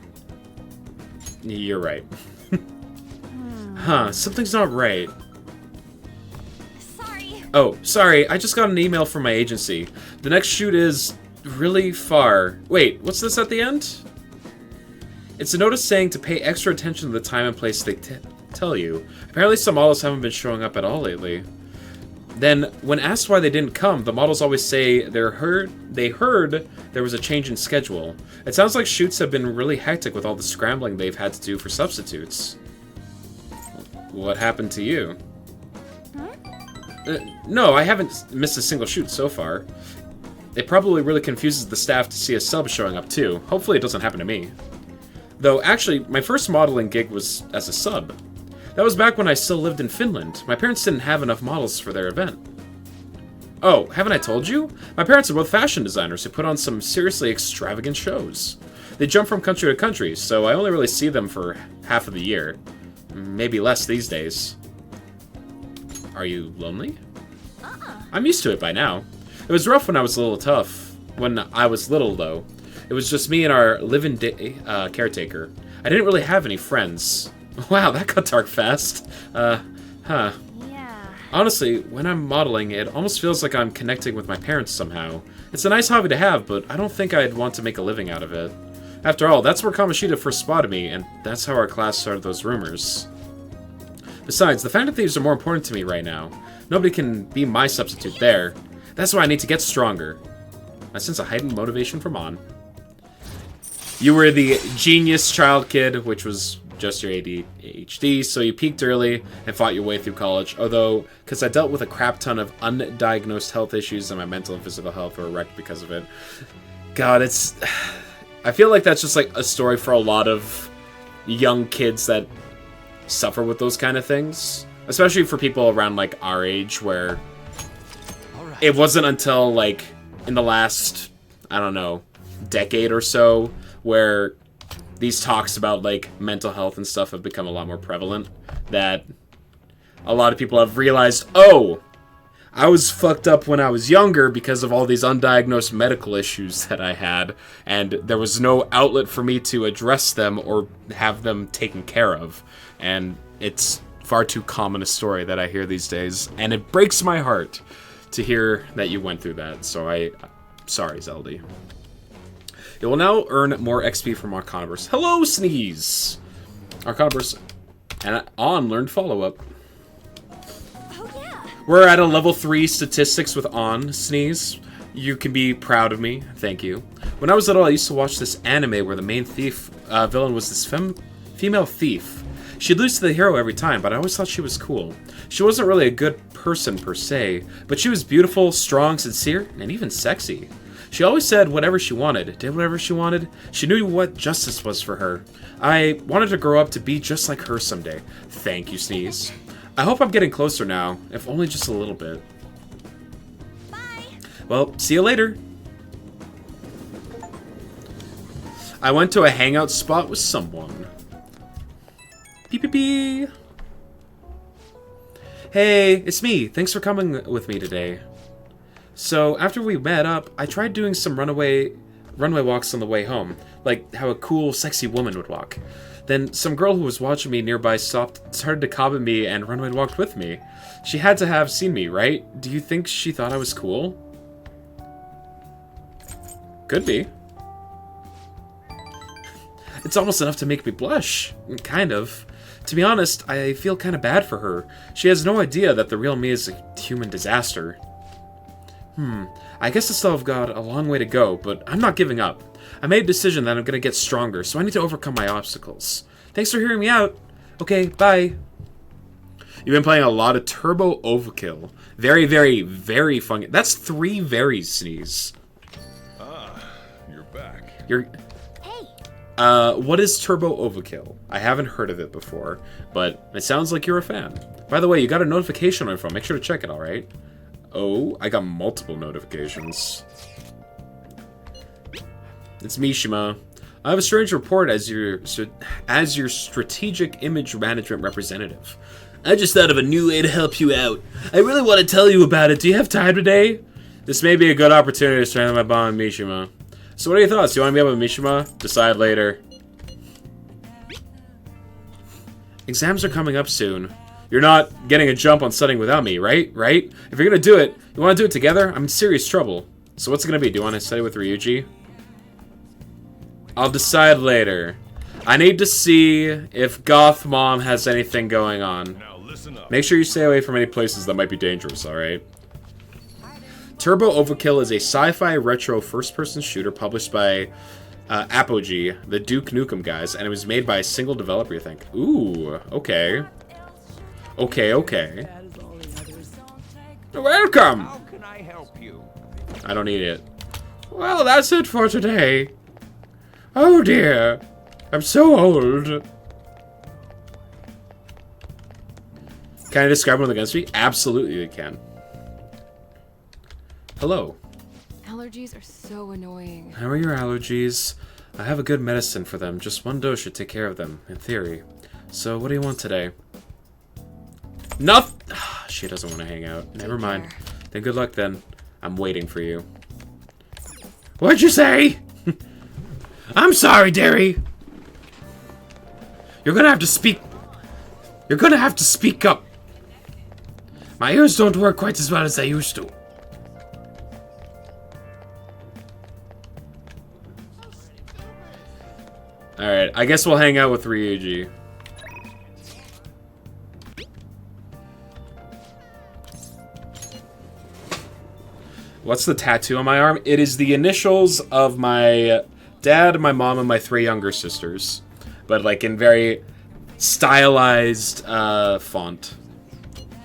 You're right. Huh, something's not right. Sorry. Oh, sorry, I just got an email from my agency. The next shoot is really far. Wait, what's this at the end? It's a notice saying to pay extra attention to the time and place they tell you. Apparently some models haven't been showing up at all lately. Then, when asked why they didn't come, the models always say they heard there was a change in schedule. It sounds like shoots have been really hectic with all the scrambling they've had to do for substitutes. What happened to you? No, I haven't missed a single shoot so far. It probably really confuses the staff to see a sub showing up too. Hopefully it doesn't happen to me. Though, actually, my first modeling gig was as a sub. That was back when I still lived in Finland. My parents didn't have enough models for their event. Oh, haven't I told you? My parents are both fashion designers who put on some seriously extravagant shows. They jump from country to country, so I only really see them for half of the year. Maybe less these days. Are you lonely? I'm used to it by now. It was rough when I was a little tough. When I was little, though. It was just me and our live-in caretaker. I didn't really have any friends. Wow, that got dark fast. Huh. Yeah. Honestly, when I'm modeling, it almost feels like I'm connecting with my parents somehow. It's a nice hobby to have, but I don't think I'd want to make a living out of it. After all, that's where Kamoshida first spotted me, and that's how our class started those rumors. Besides, the Phantom Thieves are more important to me right now. Nobody can be my substitute there. That's why I need to get stronger. I sense a heightened motivation from On. You were the genius child kid, which was just your ADHD, so you peaked early and fought your way through college. Although, because I dealt with a crap ton of undiagnosed health issues and my mental and physical health were wrecked because of it. God, it's... I feel like that's just like a story for a lot of young kids that suffer with those kind of things. Especially for people around like our age, where it wasn't until like in the last, I don't know, decade or so where these talks about like mental health and stuff have become a lot more prevalent, that a lot of people have realized, oh, I was fucked up when I was younger because of all these undiagnosed medical issues that I had, and there was no outlet for me to address them or have them taken care of. And it's far too common a story that I hear these days, and it breaks my heart to hear that you went through that. So sorry, Zeldy. You will now earn more XP from Arcanaverse. Hello, Sneeze! Arcanaverse and On learned follow-up. Oh yeah. We're at a level 3 statistics with On, Sneeze. You can be proud of me. Thank you. When I was little, I used to watch this anime where the main villain was this female thief. She'd lose to the hero every time, but I always thought she was cool. She wasn't really a good person per se, but she was beautiful, strong, sincere, and even sexy. She always said whatever she wanted, did whatever she wanted. She knew what justice was for her. I wanted to grow up to be just like her someday. Thank you, Sneeze. I hope I'm getting closer now, if only just a little bit. Bye. Well, see you later. I went to a hangout spot with someone. Beep beep beep. Hey, it's me. Thanks for coming with me today. So, after we met up, I tried doing some runway walks on the way home, like how a cool, sexy woman would walk. Then, some girl who was watching me nearby started to comment me and runway walked with me. She had to have seen me, right? Do you think she thought I was cool? Could be. It's almost enough to make me blush. Kind of. To be honest, I feel kind of bad for her. She has no idea that the real me is a human disaster. I guess I still have got a long way to go, but I'm not giving up. I made a decision that I'm gonna get stronger, so I need to overcome my obstacles. Thanks for hearing me out. Okay, bye. You've been playing a lot of Turbo Overkill. Very, very, very fun. That's 3 varies, Sneeze. Ah, you're back. Hey. What is Turbo Overkill? I haven't heard of it before, but it sounds like you're a fan. By the way, you got a notification on your phone. Make sure to check it, alright? Oh, I got multiple notifications. It's Mishima. I have a strange report as your strategic image management representative. I just thought of a new way to help you out. I really want to tell you about it. Do you have time today? This may be a good opportunity to strengthen my bond with Mishima. So what are your thoughts? Do you want to be up with Mishima? Decide later. Exams are coming up soon. You're not getting a jump on studying without me, right? Right? If you're going to do it, you want to do it together? I'm in serious trouble. So what's it going to be? Do you want to study with Ryuji? I'll decide later. I need to see if Goth Mom has anything going on. Now listen up. Make sure you stay away from any places that might be dangerous, alright? Turbo Overkill is a sci-fi retro first-person shooter published by Apogee, the Duke Nukem guys, and it was made by a single developer, I think. Ooh, okay. Okay. Welcome! How can I help you? I don't need it. Well, that's it for today. Oh dear. I'm so old. Can I describe one against me? Absolutely you can. Hello. Allergies are so annoying. How are your allergies? I have a good medicine for them. Just one dose should take care of them, in theory. So, what do you want today? Nothing! She doesn't want to hang out. Never mind. care. Then good luck then. I'm waiting for you. What'd you say? I'm sorry, Derry. You're gonna have to speak... You're gonna have to speak up. My ears don't work quite as well as they used to. Alright, I guess we'll hang out with Ryuji. What's the tattoo on my arm? It is the initials of my dad, my mom, and my 3 younger sisters. But, like, in very stylized font.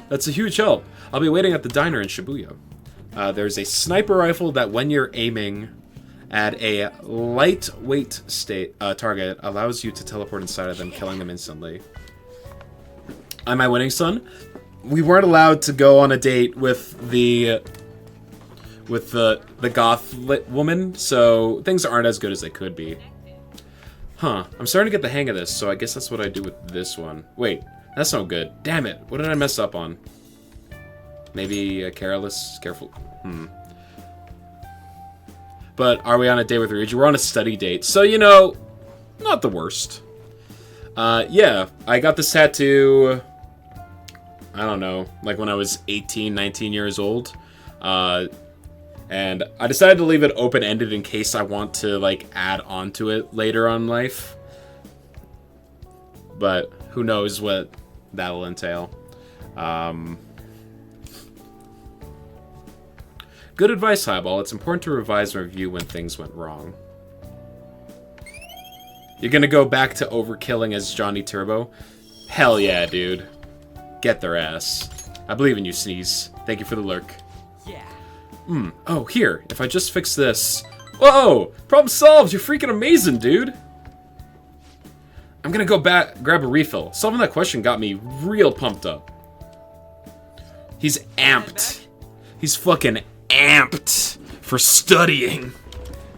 That's a huge help. I'll be waiting at the diner in Shibuya. There's a sniper rifle that when you're aiming at a lightweight target allows you to teleport inside of them, killing them instantly. Am I winning, son? We weren't allowed to go on a date with the goth woman, so things aren't as good as they could be. Huh. I'm starting to get the hang of this, so I guess that's what I do with this one. Wait, that's no good. Damn it. What did I mess up on? Maybe careful. But are we on a date with Ryuji? We're on a study date, so, you know, not the worst. Yeah, I got this tattoo, I don't know, like when I was 18, 19 years old. And I decided to leave it open-ended in case I want to, like, add on to it later on in life. But who knows what that'll entail. Good advice, Highball. It's important to revise and review when things went wrong. You're gonna go back to overkilling as Johnny Turbo? Hell yeah, dude. Get their ass. I believe in you, Sneeze. Thank you for the lurk. Yeah. Oh, here. If I just fix this... Whoa! Problem solved! You're freaking amazing, dude! I'm gonna go back, grab a refill. Solving that question got me real pumped up. He's amped. He's fucking amped for studying.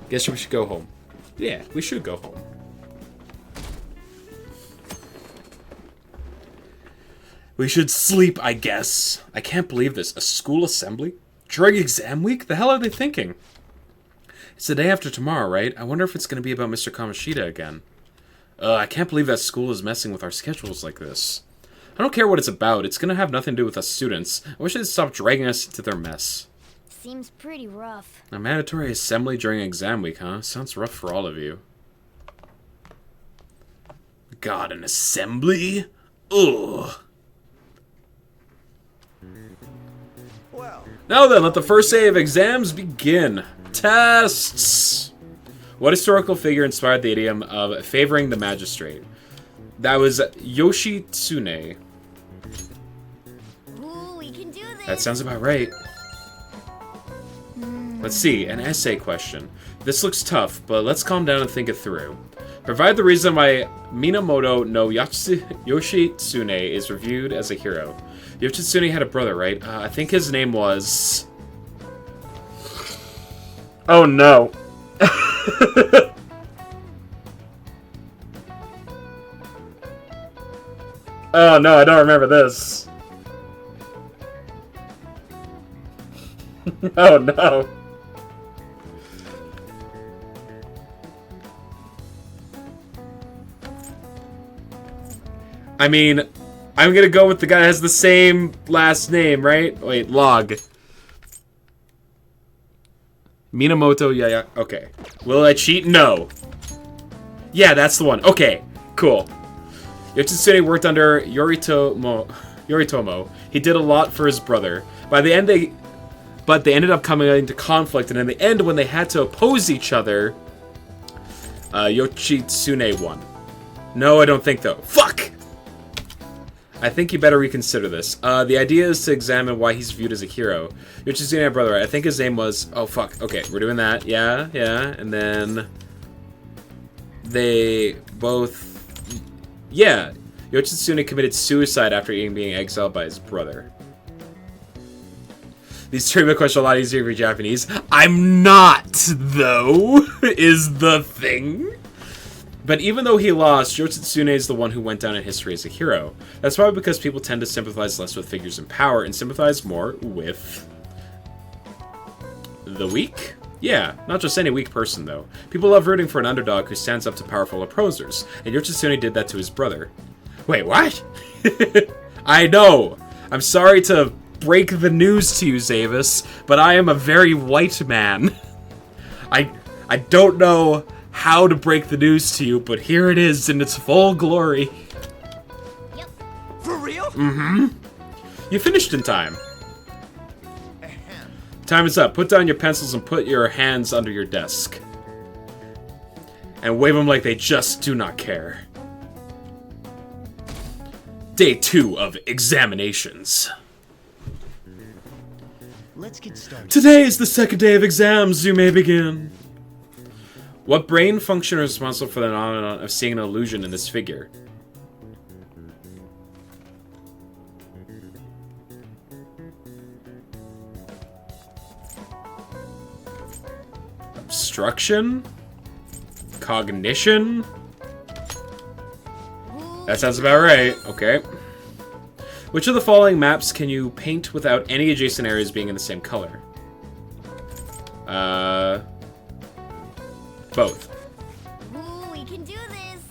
Guess we should go home. Yeah, we should go home. We should sleep, I guess. I can't believe this. A school assembly? During exam week? The hell are they thinking? It's the day after tomorrow, right? I wonder if it's going to be about Mr. Kamoshida again. I can't believe that school is messing with our schedules like this. I don't care what it's about. It's going to have nothing to do with us students. I wish they'd stop dragging us into their mess. Seems pretty rough. A mandatory assembly during exam week, huh? Sounds rough for all of you. God, an assembly? Ugh. Well, Now then, let the first day of exams begin. Tests! What historical figure inspired the idiom of favoring the magistrate? That was Yoshitsune. Ooh, we can do this. That sounds about right. Let's see, an essay question. This looks tough, but let's calm down and think it through. Provide the reason why Minamoto no Yoshitsune is reviewed as a hero. Yoshitsune had a brother, right? I think his name was... Oh no. Oh no, I don't remember this. Oh no. I mean, I'm gonna go with the guy that has the same last name, right? Wait, Log. Minamoto, yeah, okay. Will I cheat? No. Yeah, that's the one. Okay, cool. Yoshitsune worked under Yoritomo. He did a lot for his brother. By the end, they ended up coming into conflict, and in the end, when they had to oppose each other, Yoshitsune won. No, I don't think though. Fuck! I think you better reconsider this. The idea is to examine why he's viewed as a hero. Yoshitsune had a brother, I think his name was... Oh, fuck. Okay, we're doing that. Yeah. And then... They both... Yeah. Yoshitsune committed suicide after being exiled by his brother. These trivia questions are a lot easier for Japanese. I'm not, though, is the thing. But even though he lost, Yoshitsune is the one who went down in history as a hero. That's probably because people tend to sympathize less with figures in power and sympathize more with... the weak? Yeah, not just any weak person, though. People love rooting for an underdog who stands up to powerful opposers, and Yoshitsune did that to his brother. Wait, what? I know! I'm sorry to break the news to you, Zavis, but I am a very white man. I don't know how to break the news to you, but here it is in its full glory. Yep. For real? Mm-hmm. You finished in time. Time is up. Put down your pencils and put your hands under your desk. And wave them like they just do not care. Day 2 of examinations. Let's get started. Today is the second day of exams. You may begin. What brain function is responsible for the phenomenon of seeing an illusion in this figure? Obstruction? Cognition? That sounds about right. Okay. Which of the following maps can you paint without any adjacent areas being in the same color? Both. Ooh, we can do this.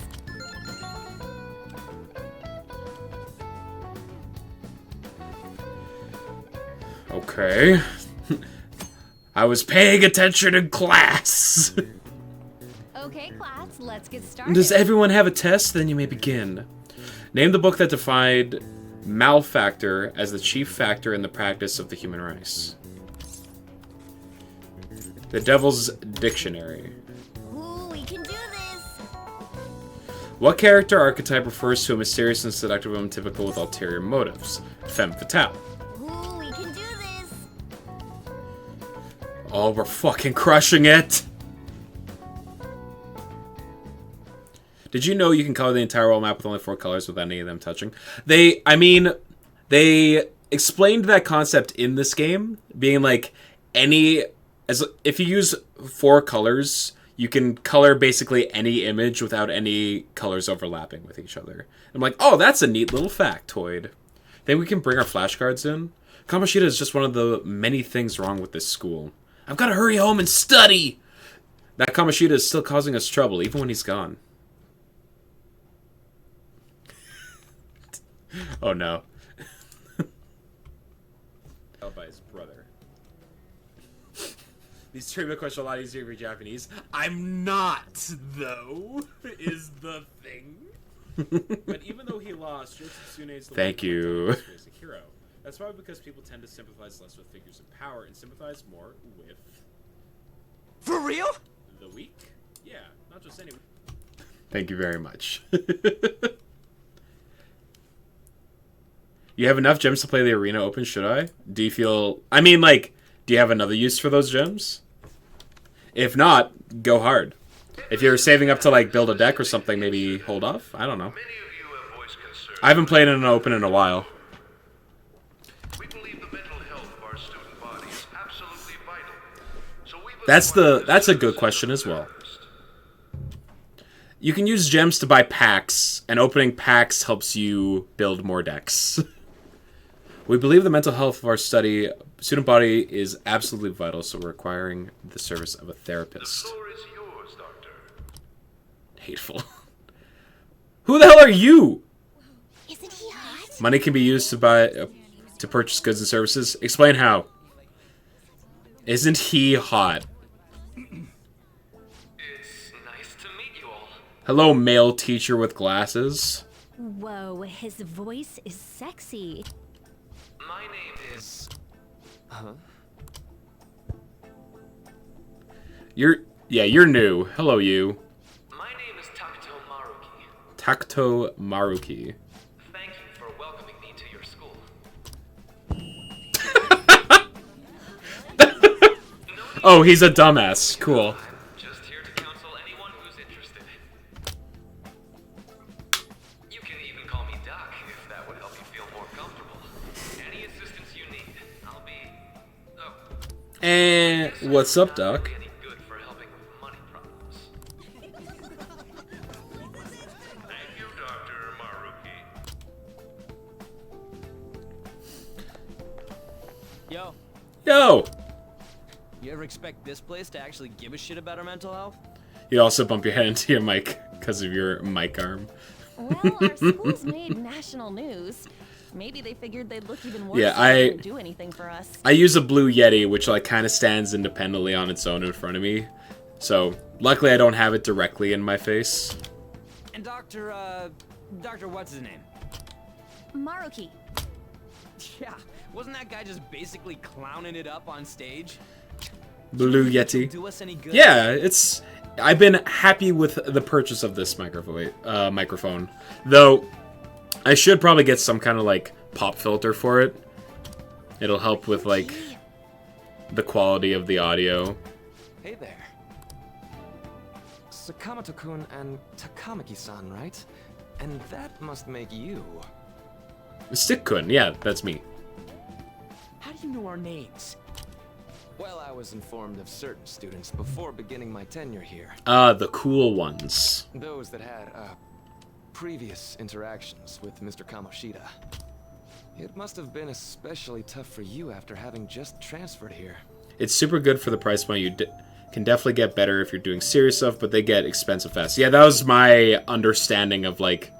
Okay. I was paying attention in class. Okay, class, let's get started. Does everyone have a test? Then you may begin. Name the book that defined malfactor as the chief factor in the practice of the human race. The Devil's Dictionary. Ooh, we can do this. What character archetype refers to a mysterious and seductive woman typical with ulterior motives? Femme fatale. Ooh, we can do this. Oh, we're fucking crushing it! Did you know you can color the entire world map with only 4 colors without any of them touching? They explained that concept in this game, being like, if you use 4 colors, you can color basically any image without any colors overlapping with each other. I'm like, oh, that's a neat little factoid. Think we can bring our flashcards in? Kamoshida is just one of the many things wrong with this school. I've got to hurry home and study! That Kamoshida is still causing us trouble, even when he's gone. Oh no. By his brother. These trivia questions are a lot easier for Japanese. I'm not, though, is the thing. But even though he lost, Yoshitsune is the Thank you. As a hero. That's probably because people tend to sympathize less with figures of power and sympathize more with For real? the weak. Yeah, not just any. Thank you very much. You have enough gems to play the arena open, should I? Do you feel... I mean, like, do you have another use for those gems? If not, go hard. If you're saving up to, like, build a deck or something, maybe hold off? I don't know. I haven't played in an open in a while. We believe the mental health of our student body is absolutely vital. So we That's a good question as well. You can use gems to buy packs, and opening packs helps you build more decks. We believe the mental health of our student body is absolutely vital, so we're requiring the service of a The therapist. floor is yours, Doctor. Hateful. Who the hell are you? Isn't he hot? Money can be used to buy, to purchase goods and services. Explain how. Isn't he hot? It's nice to meet you all. Hello, male teacher with glasses. Whoa, his voice is sexy. My name is... You're new. Hello, you. My name is Takuto Maruki. Takuto Maruki. Thank you for welcoming me to your school. Oh, he's a dumbass. Cool. I'm just here to counsel anyone who's interested. You can even call me Doc if that would help you feel more comfortable. Any assistance you need, I'll be... Oh, And what's up, Doc? any good for helping with money problems. Thank you, Dr. Maruki. Yo, Yo! you ever expect this place to actually give a shit about our mental health? You also bump your head into your mic because of your mic arm. Well, our school's made national news. Maybe they figured they'd look even worse Yeah, if they didn't do anything for us. I use a Blue Yeti, which like kind of stands independently on its own in front of me. So, luckily I don't have it directly in my face. And Dr. what's his name? Maruki. Yeah, wasn't that guy just basically clowning it up on stage? Blue It'll Yeti. do us any good? Yeah, I've been happy with the purchase of this microphone. Though, I should probably get some kind of, like, pop filter for it. It'll help with, like, the quality of the audio. Hey there. Sakamoto-kun and Takamaki-san, right? And that must make you. Stick-kun, yeah, that's me. How do you know our names? Well, I was informed of certain students before beginning my tenure here. The cool ones. Those that had, previous interactions with Mr. Kamoshida. It must have been especially tough for you after having just transferred here. It's super good for the price point. You can definitely get better if you're doing serious stuff, but they get expensive fast. Yeah, that was my understanding of, like,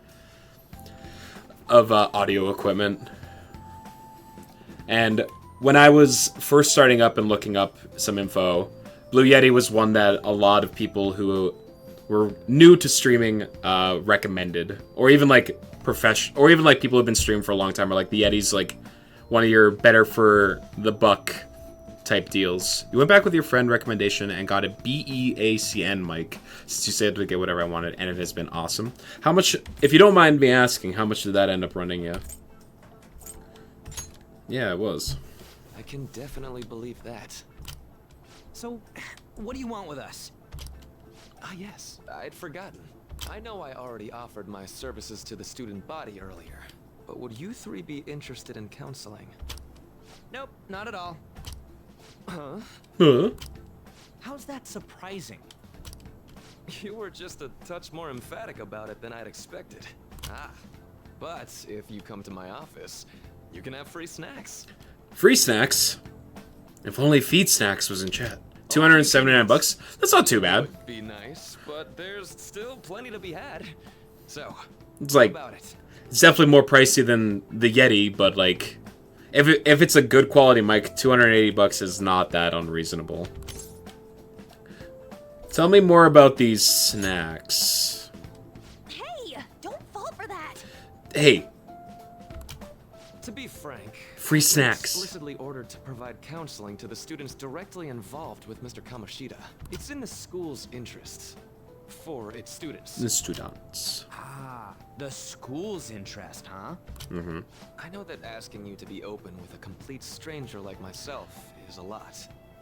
audio equipment. And when I was first starting up and looking up some info, Blue Yeti was one that a lot of people who were new to streaming recommended, or even like or even like people who've been streaming for a long time are like, the Yeti's like one of your better for the buck type deals. You went back with your friend recommendation and got a BEACN mic since you said to get whatever I wanted, and it has been awesome. How much, if you don't mind me asking, how much did that end up running you? Yeah, it was. I can definitely believe that. So, what do you want with us? Ah, yes, I'd forgotten. I know I already offered my services to the student body earlier, but would you three be interested in counseling? Nope, not at all. Huh? How's that surprising? You were just a touch more emphatic about it than I'd expected. Ah, but if you come to my office, you can have free snacks. Free snacks? If only Feed Snacks was in chat. 279 bucks? That's not too bad. Would be nice, but there's still plenty to be had. So, It's like, how about it? it's definitely more pricey than the Yeti, but like, if it's a good quality mic, 280 bucks is not that unreasonable. Tell me more about these snacks. Hey, don't fall for that. Hey, To be frank, free I was snacks. explicitly ordered to provide counseling to the students directly involved with Mr. Kamoshida. It's in the school's interests. For its students. The students. Ah, the school's interest, huh? Mm-hmm. I know that asking you to be open with a complete stranger like myself is a lot.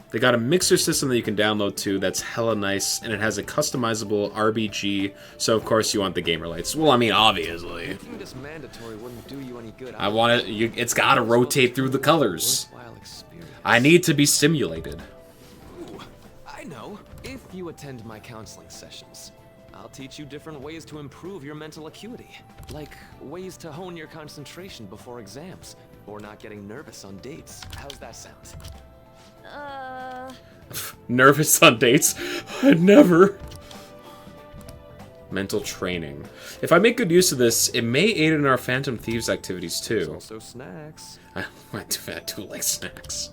They got a mixer system that you can download too that's hella nice, and it has a customizable RBG, so of course you want the gamer lights. Well, I mean, obviously. Making this mandatory wouldn't do you any good. I want it, it's gotta rotate through the colors. Worthwhile experience. I need to be stimulated. Ooh, I know. If you attend my counseling sessions, I'll teach you different ways to improve your mental acuity. Like ways to hone your concentration before exams, or not getting nervous on dates. How's that sound? Nervous on dates? I'd never. Mental training. If I make good use of this, it may aid in our Phantom Thieves activities There's too. also snacks. I do like snacks.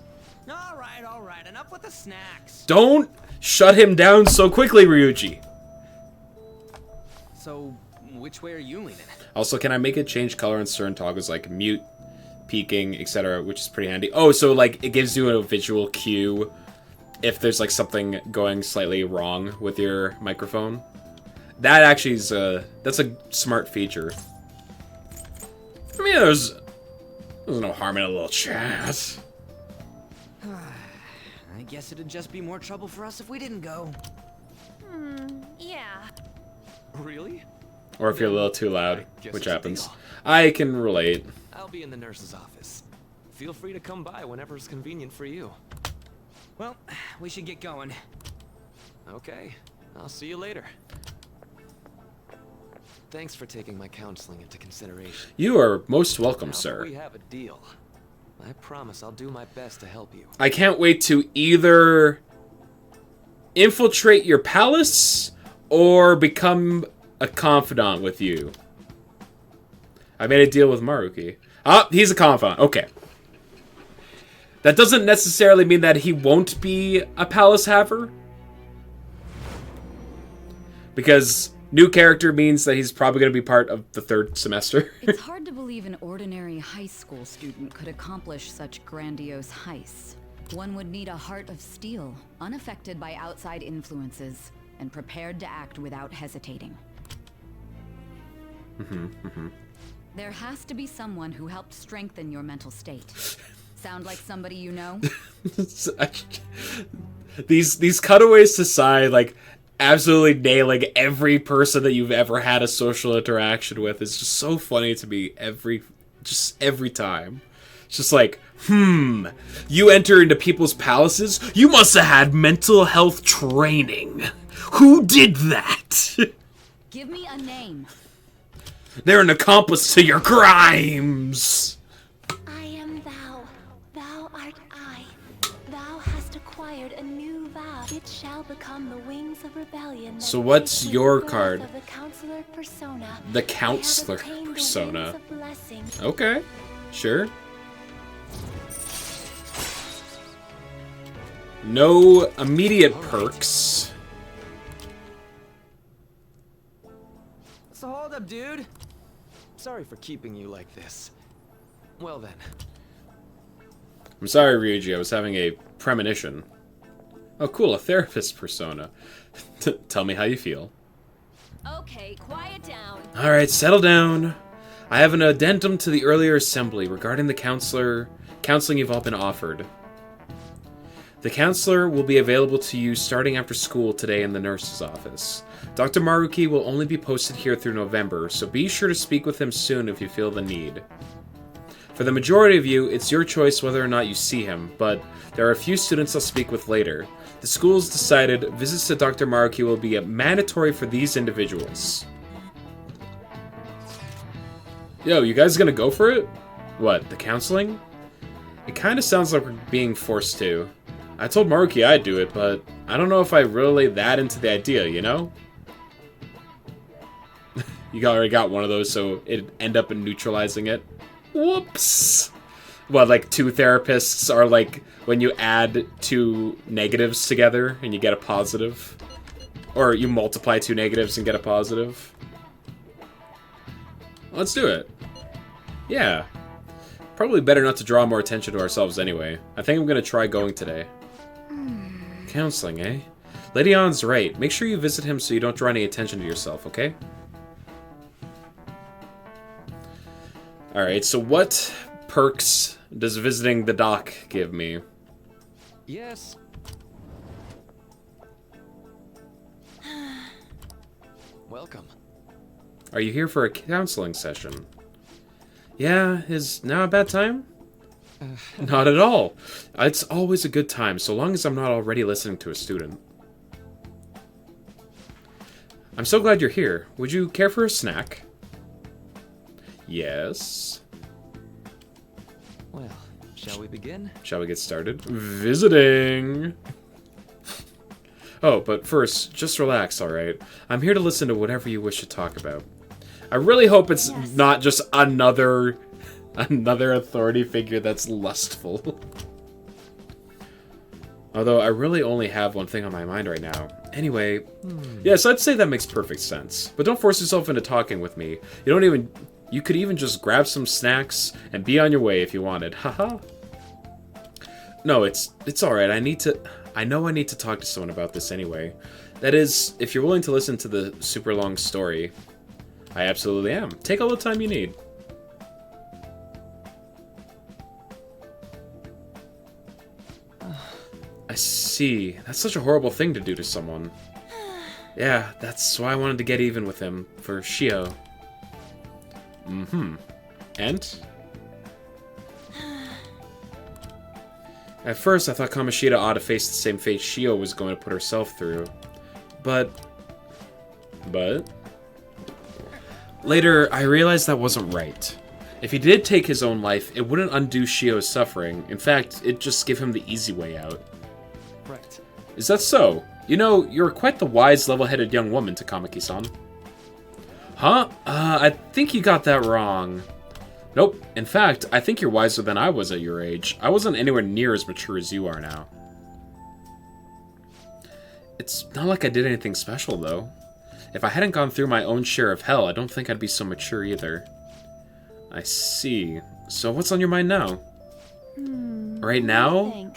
All right. Enough with the snacks. Don't shut him down so quickly, Ryuji. So, which way are you leaning? Also, can I make it change color on certain toggles like mute, peaking, etc., which is pretty handy. Oh, so like it gives you a visual cue if there's like something going slightly wrong with your microphone. That actually is that's a smart feature. I mean, there's no harm in a little chat. I guess it'd just be more trouble for us if we didn't go. Yeah. Really? Or if you're a little too loud, Guess which it's a happens. deal. I can relate. I'll be in the nurse's office. Feel free to come by whenever it's convenient for you. Well, we should get going. Okay, I'll see you later. Thanks for taking my counseling into consideration. You are most welcome, Now, sir. we have a deal. I promise I'll do my best to help you. I can't wait to either infiltrate your palace or become a confidant with you. I made a deal with Maruki. Ah, he's a confidant. Okay. That doesn't necessarily mean that he won't be a palace haver. Because new character means that he's probably going to be part of the third semester. It's hard to believe an ordinary high school student could accomplish such grandiose heists. One would need a heart of steel, unaffected by outside influences, and prepared to act without hesitating. There has to be someone who helped strengthen your mental state. Sound like somebody you know? These cutaways to Sai, like, absolutely nailing every person that you've ever had a social interaction with is just so funny to me every time. It's just like, you enter into people's palaces? You must have had mental health training. Who did that? Give me a name. They're an accomplice to your crimes. I am thou. Thou art I. Thou hast acquired a new vow. It shall become the wings of rebellion. that So what's take your the birth card? of the counselor persona. The I have counselor obtained the persona. wings of blessing. Okay, sure. No immediate perks. So hold up, dude. Sorry for keeping you like this. Well then, I'm sorry, Ryuji, I was having a premonition. Oh, cool, a therapist persona. Tell me how you feel. Okay, quiet down. Alright, settle down. I have an addendum to the earlier assembly regarding the counseling you've all been offered. The counselor will be available to you starting after school today in the nurse's office. Dr. Maruki will only be posted here through November, so be sure to speak with him soon if you feel the need. For the majority of you, it's your choice whether or not you see him, but there are a few students I'll speak with later. The school's decided visits to Dr. Maruki will be mandatory for these individuals. Yo, you guys gonna go for it? What, the counseling? It kinda sounds like we're being forced to. I told Maruki I'd do it, but I don't know if I really that into the idea, you know? You already got one of those, so it'd end up in neutralizing it. Whoops! What, like two therapists are like when you add two negatives together and you get a positive? Or you multiply two negatives and get a positive? Let's do it. Yeah. Probably better not to draw more attention to ourselves anyway. I think I'm gonna try going today. Counseling, eh? Lady Ann's right. Make sure you visit him so you don't draw any attention to yourself, okay? Alright, so what perks does visiting the doc give me? yes. Welcome. Are you here for a counseling session? Yeah, is now a bad time? Not at all. It's always a good time, so long as I'm not already listening to a student. I'm so glad you're here. Would you care for a snack? Yes. Well, shall we begin? Shall we get started? Visiting! Oh, but first, just relax, alright? I'm here to listen to whatever you wish to talk about. I really hope it's not just another authority figure that's lustful. Although I really only have one thing on my mind right now. Anyway, yes, I'd say that makes perfect sense. But don't force yourself into talking with me. You could even just grab some snacks and be on your way if you wanted. Haha. No, it's alright. I know I need to talk to someone about this anyway. That is, if you're willing to listen to the super long story. I absolutely am. Take all the time you need. I see. That's such a horrible thing to do to someone. Yeah, that's why I wanted to get even with him, for Shio. Mm-hmm. And? At first, I thought Kamoshida ought to face the same fate Shio was going to put herself through. But... Later, I realized that wasn't right. If he did take his own life, it wouldn't undo Shio's suffering. In fact, it'd just give him the easy way out. Right. Is that so? You know, you're quite the wise, level-headed young woman, Takamaki-san. Huh? I think you got that wrong. Nope. In fact, I think you're wiser than I was at your age. I wasn't anywhere near as mature as you are now. It's not like I did anything special, though. If I hadn't gone through my own share of hell, I don't think I'd be so mature either. I see. So what's on your mind now? Right now?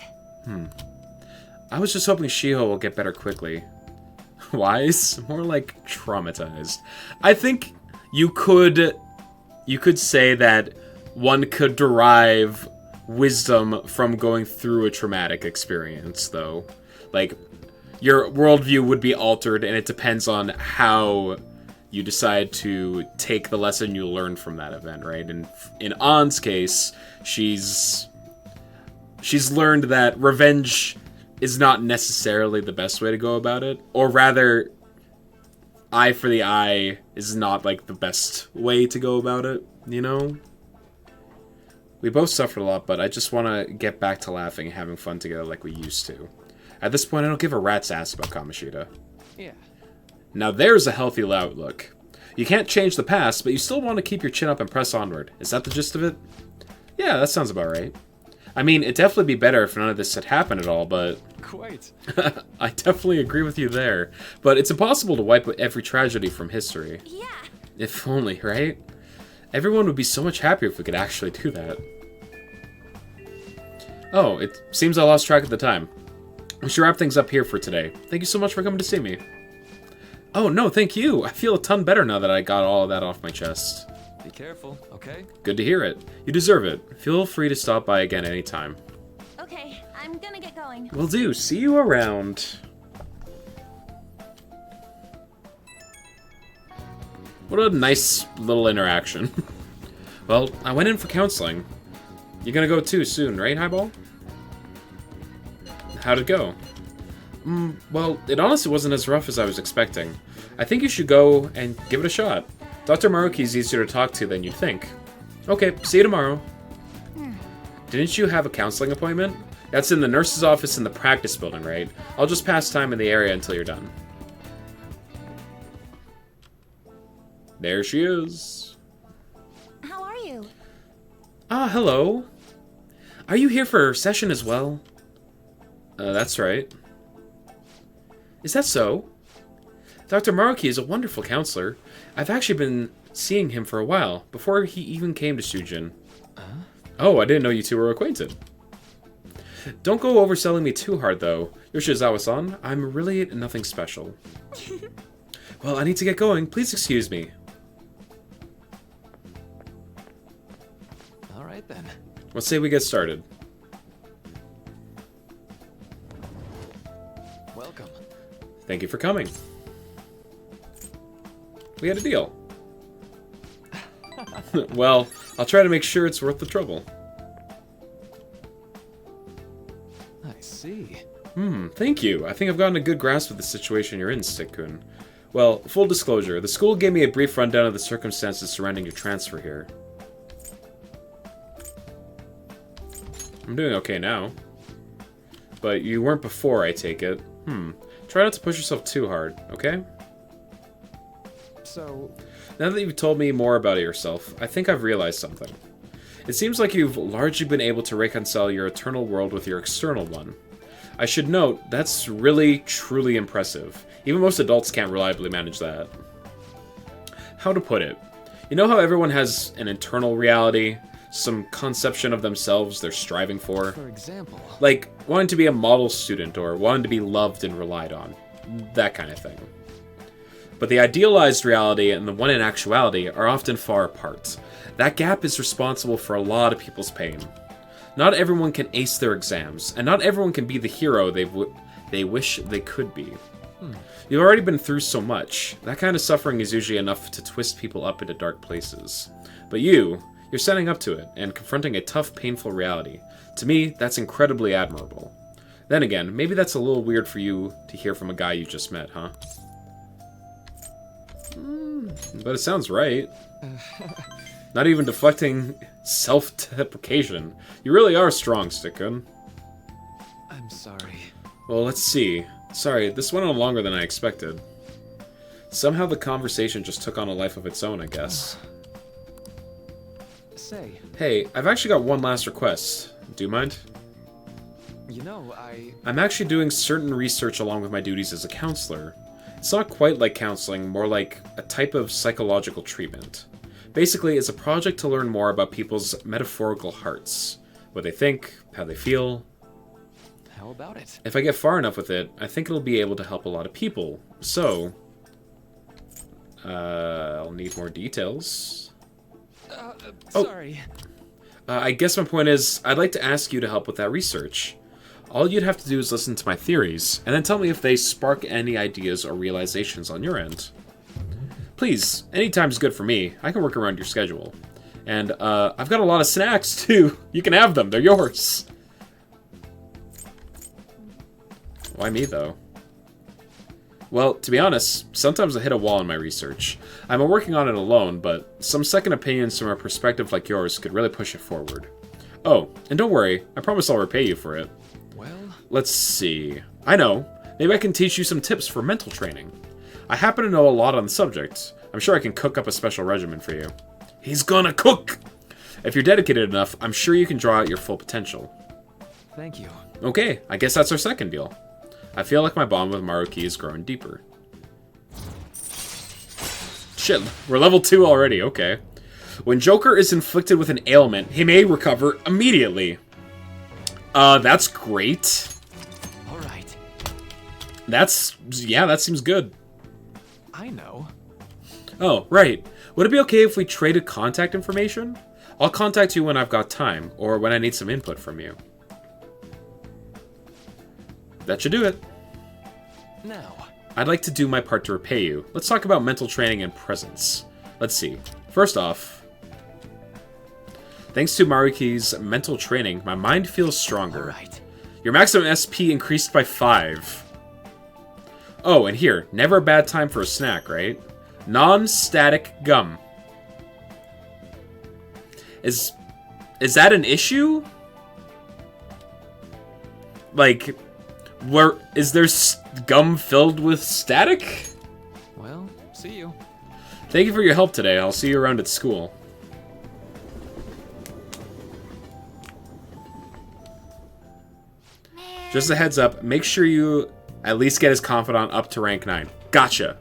I was just hoping Shio will get better quickly. Wise? More like traumatized. I think you could say that one could derive wisdom from going through a traumatic experience, though. Like, your worldview would be altered, and it depends on how you decide to take the lesson you learned from that event, right? And in Ann's case, she's learned that revenge is not necessarily the best way to go about it, or rather, eye for the eye is not like the best way to go about it, you know? We both suffered a lot, but I just want to get back to laughing and having fun together like we used to. At this point, I don't give a rat's ass about Kamoshida. Yeah. Now there's a healthy outlook. You can't change the past, but you still want to keep your chin up and press onward. Is that the gist of it? Yeah, that sounds about right. I mean, it'd definitely be better if none of this had happened at all, but... Quite. I definitely agree with you there. But it's impossible to wipe every tragedy from history. Yeah. If only, right? Everyone would be so much happier if we could actually do that. Oh, it seems I lost track of the time. We should wrap things up here for today. Thank you so much for coming to see me. Oh, no, thank you. I feel a ton better now that I got all of that off my chest. Be careful, okay? Good to hear it. You deserve it. Feel free to stop by again anytime. Okay, I'm gonna get going. Will do. See you around. What a nice little interaction. Well, I went in for counseling. You're gonna go too soon, right, Highball? How'd it go? Well, it honestly wasn't as rough as I was expecting. I think you should go and give it a shot. Dr. Maruki's easier to talk to than you'd think. Okay, see you tomorrow. Didn't you have a counseling appointment? That's in the nurse's office in the practice building, right? I'll just pass time in the area until you're done. There she is. How are you? Ah, hello. Are you here for a session as well? That's right. Is that so? Dr. Maruki is a wonderful counselor. I've actually been seeing him for a while, before he even came to Shujin. Oh, I didn't know you two were acquainted. Don't go overselling me too hard, though. Yoshizawa-san, I'm really nothing special. Well, I need to get going. Please excuse me. All right, then. Let's say we get started. Welcome. Thank you for coming. We had a deal. Well, I'll try to make sure it's worth the trouble. I see. Thank you. I think I've gotten a good grasp of the situation you're in, Stick-kun. Well, full disclosure, the school gave me a brief rundown of the circumstances surrounding your transfer here. I'm doing okay now. But you weren't before, I take it. Try not to push yourself too hard, okay? So, Now that you've told me more about yourself, I think I've realized something. It seems like you've largely been able to reconcile your eternal world with your external one. I should note, that's really, truly impressive. Even most adults can't reliably manage that. How to put it? You know how everyone has an internal reality? Some conception of themselves they're striving for? for example... Like, wanting to be a model student, or wanting to be loved and relied on. That kind of thing. But the idealized reality and the one in actuality are often far apart. That gap is responsible for a lot of people's pain. Not everyone can ace their exams, and not everyone can be the hero they wish they could be. You've already been through so much. That kind of suffering is usually enough to twist people up into dark places. But you're standing up to it, and confronting a tough, painful reality. To me, that's incredibly admirable. Then again, maybe that's a little weird for you to hear from a guy you just met, huh? But it sounds right. Not even deflecting self-deprecation. You really are strong, Stickgun. I'm sorry. Well, let's see. Sorry, this went on longer than I expected. Somehow the conversation just took on a life of its own, I guess. Say, Hey, I've actually got one last request. Do you mind? you know, I'm actually doing certain research along with my duties as a counselor. It's not quite like counseling, more like a type of psychological treatment. Basically, it's a project to learn more about people's metaphorical hearts. What they think, how they feel. How about it? If I get far enough with it, I think it'll be able to help a lot of people. So, I'll need more details. Sorry. I guess my point is, I'd like to ask you to help with that research. All you'd have to do is listen to my theories, and then tell me if they spark any ideas or realizations on your end. Please, any time's good for me. I can work around your schedule. And, I've got a lot of snacks, too. You can have them. They're yours. Why me, though? Well, to be honest, sometimes I hit a wall in my research. I'm working on it alone, but some second opinions from a perspective like yours could really push it forward. Oh, and don't worry, I promise I'll repay you for it. Well... Let's see. I know. Maybe I can teach you some tips for mental training. I happen to know a lot on the subject. I'm sure I can cook up a special regimen for you. He's gonna cook! If you're dedicated enough, I'm sure you can draw out your full potential. Thank you. Okay, I guess that's our second deal. I feel like my bond with Maruki is growing deeper. Shit, we're level 2 already, okay. When Joker is inflicted with an ailment, he may recover immediately. That's great. Alright. Yeah, that seems good. I know. Oh, right. Would it be okay if we traded contact information? I'll contact you when I've got time, or when I need some input from you. That should do it. Now. I'd like to do my part to repay you. Let's talk about mental training and presence. Let's see. First off, thanks to Maruki's mental training, my mind feels stronger. Alright. Your maximum SP increased by 5. Oh, and here, never a bad time for a snack, right? Non-static gum. Is that an issue? Like, is there gum filled with static? Well, see you. Thank you for your help today. I'll see you around at school. Just a heads up, make sure you at least get his confidant up to rank 9. Gotcha!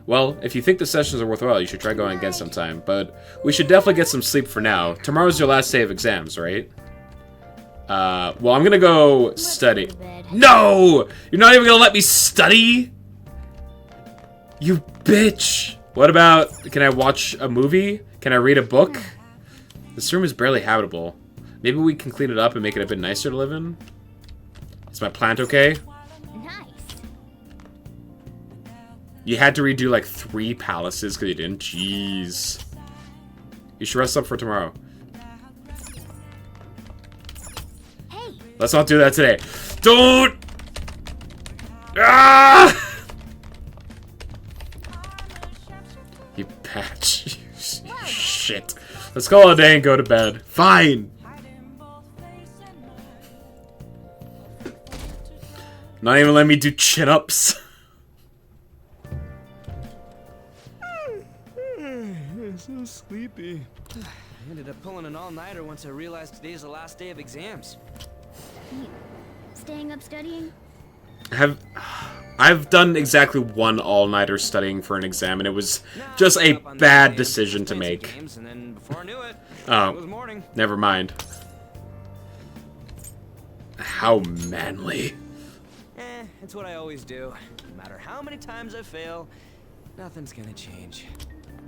Well, if you think the sessions are worthwhile, you should try going again sometime, but we should definitely get some sleep for now. Tomorrow's your last day of exams, right? Well, I'm gonna go study. No! You're not even gonna let me study? You bitch! What about, can I watch a movie? Can I read a book? This room is barely habitable. Maybe we can clean it up and make it a bit nicer to live in? Is my plant okay? Nice. You had to redo like 3 palaces because you didn't? Jeez. You should rest up for tomorrow. Hey. Let's not do that today. Don't! Ah! Shit. Let's call it a day and go to bed. Fine. Not even let me do chin-ups. I'm so sleepy. I ended up pulling an all-nighter once I realized today's the last day of exams. Staying up studying? I've done exactly one all-nighter studying for an exam, and it was just a bad decision to make. Games, and then before I knew it, Oh, it was morning. never mind. How manly. It's what I always do. No matter how many times I fail, nothing's gonna change.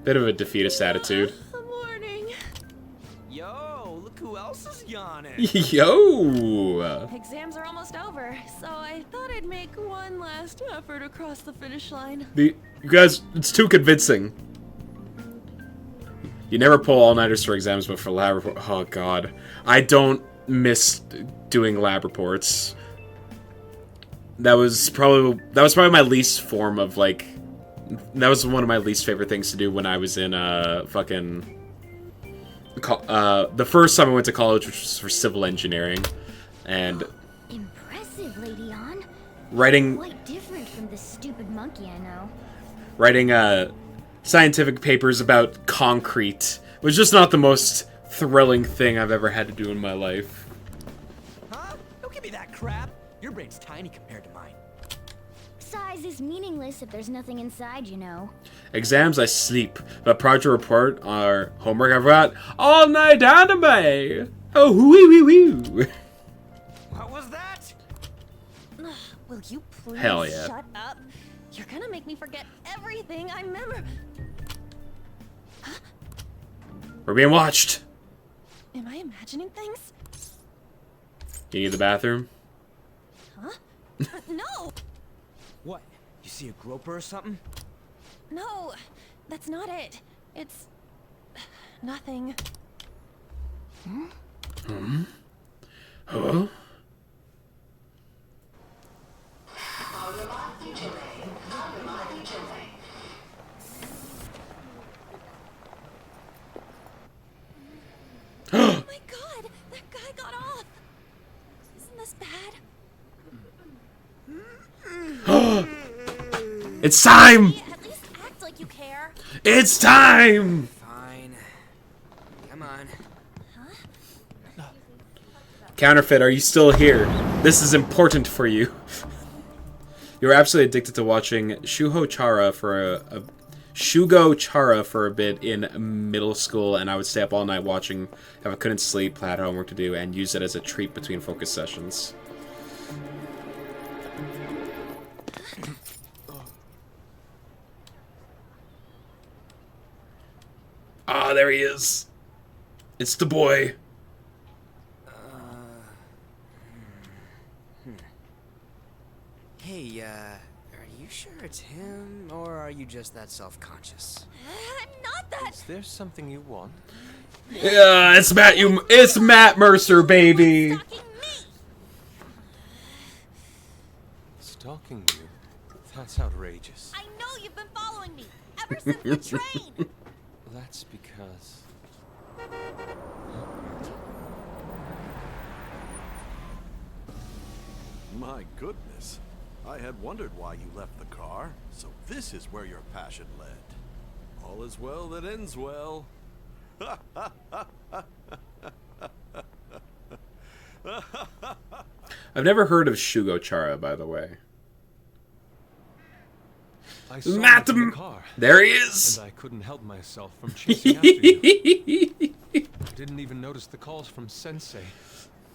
Bit of a defeatist attitude. Morning. Yo, look who else is yawning. Yo! Exams are almost over, so I thought I'd make one last effort across the finish line. You guys, it's too convincing. You never pull all-nighters for exams, but for lab report, oh god. I don't miss doing lab reports. That was probably my least form of, like, that was one of my least favorite things to do when I was in, fucking, the first time I went to college, which was for civil engineering, and Impressive, Lady On. writing, Quite different from the stupid monkey I know. writing, scientific papers about concrete was just not the most thrilling thing I've ever had to do in my life. Huh? Don't give me that crap. Your brain's tiny compared to mine. Size is meaningless if there's nothing inside, you know. Exams, I sleep, but project report or homework, I've got all-night anime! Oh, wee. What was that? Will you please Hell yeah. shut up? You're gonna make me forget everything I remember. We're being watched. Am I imagining things? You need the bathroom? Huh? No! What? You see a groper or something? No, that's not it. It's nothing. Huh? Oh my god, that guy got off. Isn't this bad? It's time! At least act like you care. It's time! Fine. Come on. Counterfeit, are you still here? This is important for you. You were absolutely addicted to watching Shugo Chara for a bit in middle school, and I would stay up all night watching if I couldn't sleep, had homework to do, and use it as a treat between focus sessions. Ah, there he is. It's the boy. Hey, are you sure it's him, or are you just that self-conscious? I'm not that. Is there something you want? Yeah, it's Matt Mercer, baby. Stalking me. Stalking you? That's outrageous. I know you've been following me ever since the train. That's because... My goodness. I had wondered why you left the car, so this is where your passion led. All is well that ends well. I've never heard of Shugo Chara, by the way. I saw Matt, him in the car, there he is. and I couldn't help myself from chasing after you. I didn't even notice the calls from Sensei,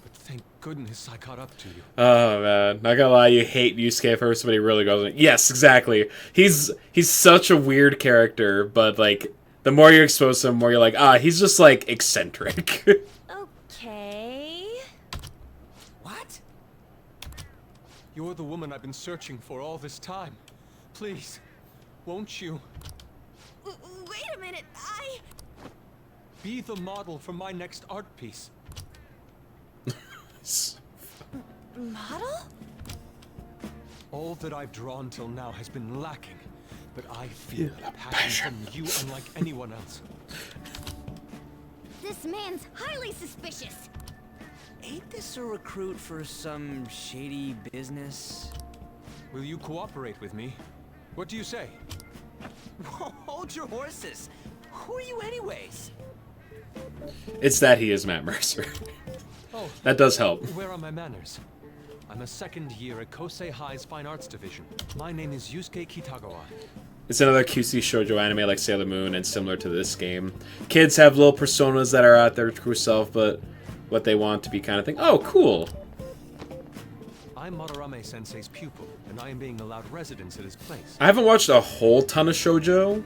but thank goodness I caught up to you. Oh man, not gonna lie, you hate Yusuke at first, but he really goes. Yes, exactly. He's such a weird character, but like the more you expose him, the more you're like, he's just like eccentric. Okay. What? You're the woman I've been searching for all this time. Please, won't you Wait a minute. be the model for my next art piece? Model? All that I've drawn till now has been lacking, but I feel a passion from you unlike anyone else. This man's highly suspicious. Ain't this a recruit for some shady business? Will you cooperate with me? What do you say? Whoa, hold your horses. Who are you anyways? It's that he is Matt Mercer. Oh, That does help. where are my manners? I'm a second year at Kosei High's Fine Arts Division. My name is Yusuke Kitagawa. It's another cutesy shoujo anime like Sailor Moon and similar to this game. Kids have little personas that are out their true self, but what they want to be kind of thing. Oh, cool. I'm Madarame Sensei's pupil, and I am being allowed residence at his place. I haven't watched a whole ton of shoujo.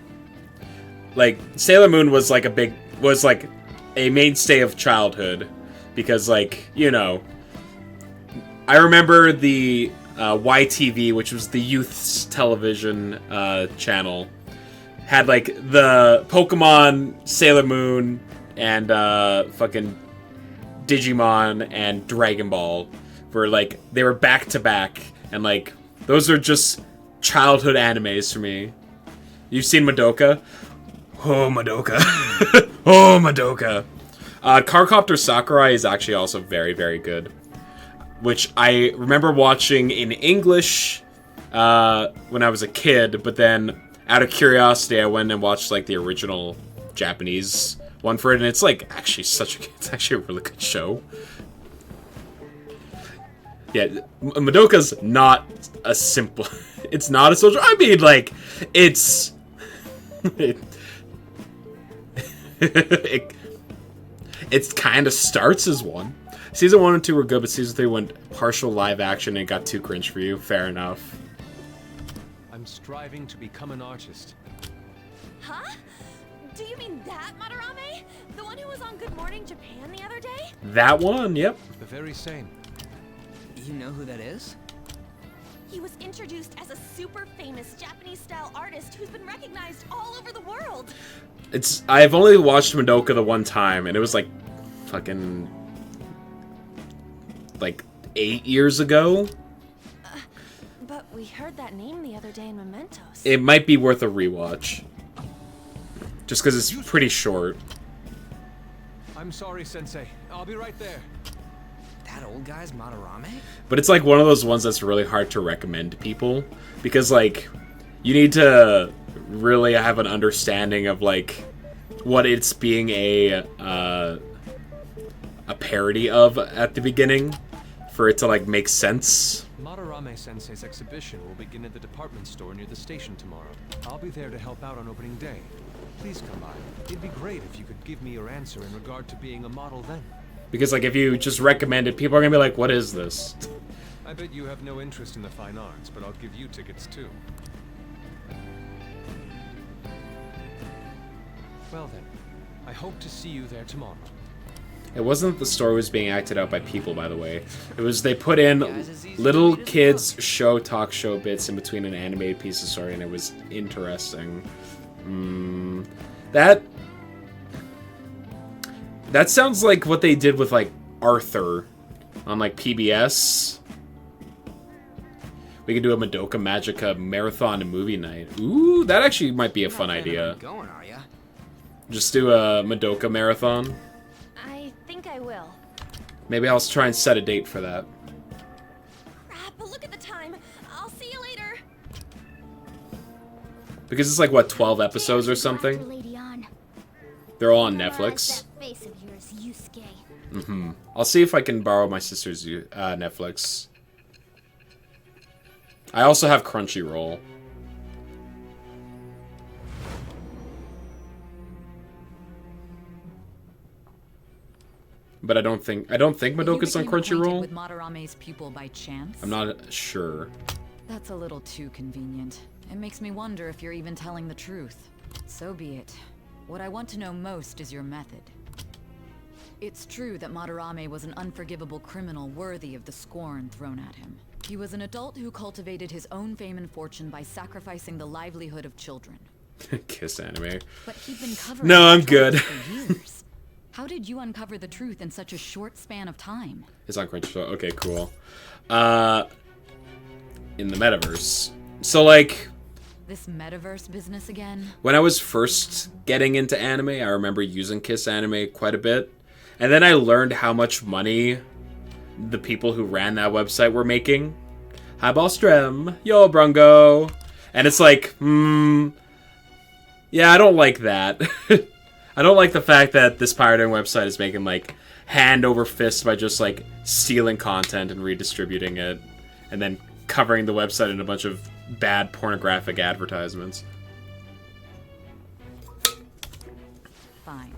Like Sailor Moon was like a mainstay of childhood because, like, you know, I remember the YTV, which was the youth's television channel, had like the Pokemon, Sailor Moon, and fucking Digimon and Dragon Ball. For like they were back to back, and like those are just childhood animes for me. You've seen Madoka? Oh, Madoka. Oh, Madoka. Carcopter Sakurai is actually also very, very good. Which I remember watching in English when I was a kid, but then out of curiosity, I went and watched like the original Japanese one for it, and it's like actually it's actually a really good show. Yeah, Madoka's not a simple. It's not a soldier. I mean, like, it's. It kind of starts as one. Season 1 and 2 were good, but Season 3 went partial live action and it got too cringe for you. Fair enough. I'm striving to become an artist. Huh? Do you mean that Madarame? The one who was on Good Morning Japan the other day? That one, yep. The very same. You know who that is? He was introduced as a super famous Japanese-style artist who's been recognized all over the world. I've only watched Madoka the one time, and it was like fucking like 8 years ago. But we heard that name the other day in Mementos. It might be worth a rewatch. Just because it's pretty short. I'm sorry, Sensei. I'll be right there. That old guy's Madarame? But it's like one of those ones that's really hard to recommend to people. Because like, you need to really have an understanding of like what it's being a parody of at the beginning for it to like make sense. Madarame Sensei's exhibition will begin at the department store near the station tomorrow. I'll be there to help out on opening day. Please come by. It'd be great if you could give me your answer in regard to being a model then. Because like if you just recommend it, people are gonna be like, what is this? I bet you have no interest in the fine arts, but I'll give you tickets too. Well then, I hope to see you there tomorrow. It wasn't that the story was being acted out by people, by the way. It was they put in little kids show talk show bits in between an animated piece of story, and it was interesting. That sounds like what they did with like Arthur on like PBS. We could do a Madoka Magica marathon and movie night. Ooh, that actually might be a fun idea. Going, are ya? Just do a Madoka marathon. I think I will. Maybe I'll try and set a date for that. Crap, look at the time. I'll see you later. Because it's like, what, 12 episodes or something? They're all on Netflix. That face of yours, Yusuke. I'll see if I can borrow my sister's Netflix. I also have Crunchyroll. But I don't think Madoka's on Crunchyroll. With Madarame's pupil by chance? I'm not sure. That's a little too convenient. It makes me wonder if you're even telling the truth. So be it. What I want to know most is your method. It's true that Madarame was an unforgivable criminal worthy of the scorn thrown at him. He was an adult who cultivated his own fame and fortune by sacrificing the livelihood of children. Kiss anime. But he'd been covering No, I'm his good. tracks for years. How did you uncover the truth in such a short span of time? It's on Crunchyroll. Okay, cool. In the metaverse. So, like, This metaverse business again? When I was first getting into anime, I remember using Kiss Anime quite a bit. And then I learned how much money the people who ran that website were making. Hi, Ballström. Yo, Brungo. And it's like, yeah, I don't like that. I don't like the fact that this pirating website is making, like, hand over fist by just, like, stealing content and redistributing it. And then covering the website in a bunch of bad pornographic advertisements. Fine.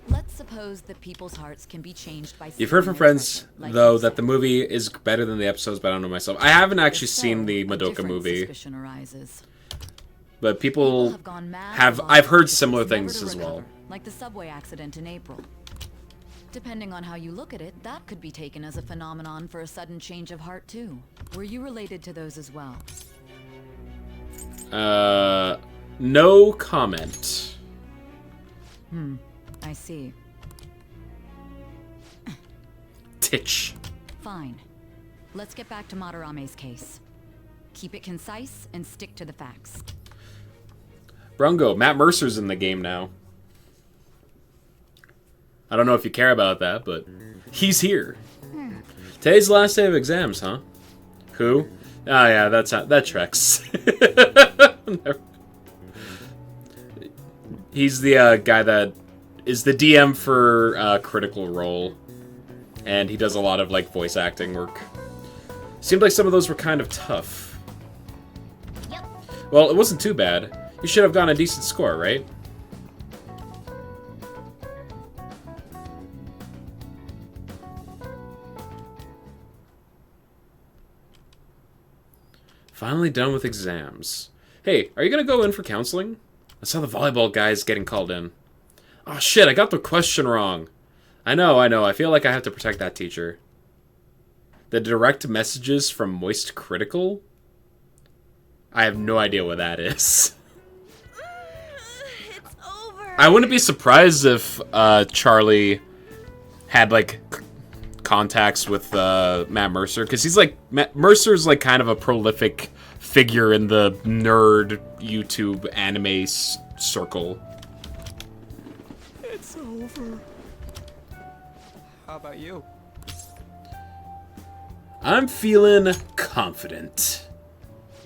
Let's suppose that people's hearts can be changed by... You've heard from friends, though, that the movie is better than the episodes, but I don't know myself. I haven't actually seen the Madoka movie. But people have... I've heard similar things as well. Like the subway accident in April. Depending on how you look at it, that could be taken as a phenomenon for a sudden change of heart, too. Were you related to those as well? No comment. I see. Titch. Fine. Let's get back to Madarame's case. Keep it concise and stick to the facts. Brungo, Matt Mercer's in the game now. I don't know if you care about that, but he's here. Today's the last day of exams, huh? Who? Oh yeah, that tracks. He's the guy that is the DM for Critical Role, and he does a lot of like voice acting work. Seemed like some of those were kind of tough. Yep. Well, it wasn't too bad. You should have gotten a decent score, right? Finally done with exams. Hey, are you gonna go in for counseling? I saw the volleyball guys getting called in. Oh shit, I got the question wrong. I know. I feel like I have to protect that teacher. The direct messages from Moist Critical? I have no idea what that is. It's over. I wouldn't be surprised if Charlie had like contacts with Matt Mercer, because he's like Mercer's like kind of a prolific figure in the nerd YouTube anime circle. It's over. How about you? I'm feeling confident.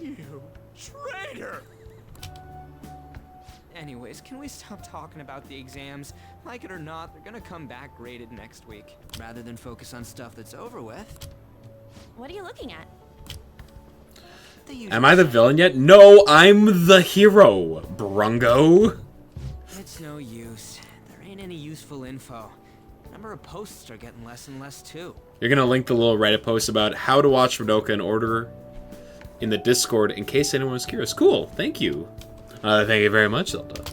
You traitor! Anyways, can we stop talking about the exams? Like it or not, they're gonna come back graded next week. Rather than focus on stuff that's over with. What are you looking at? Am I the villain yet? No, I'm the hero, Brungo. It's no use. There ain't any useful info. Number of posts are getting less and less too. You're gonna link the little Reddit post about how to watch Madoka in order in the Discord in case anyone was curious. Cool, thank you. Thank you very much, Zelda.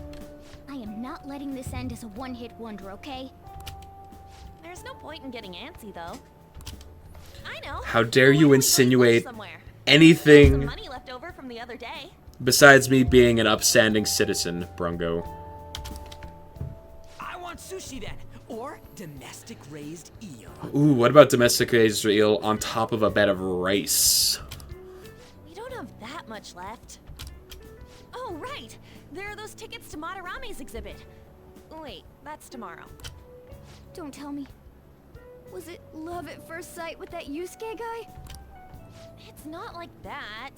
I am not letting this end as a one-hit wonder, okay? There's no point in getting antsy, though. I know. How dare you insinuate Some anything money left over from the other day. besides me being an upstanding citizen, Brungo? I want sushi then, or domestic raised eel. Ooh, what about domestic raised eel on top of a bed of rice? We don't have that much left. Oh, right. There are those tickets to Madarame's exhibit. Wait, that's tomorrow. Don't tell me. Was it love at first sight with that Yusuke guy? It's not like that.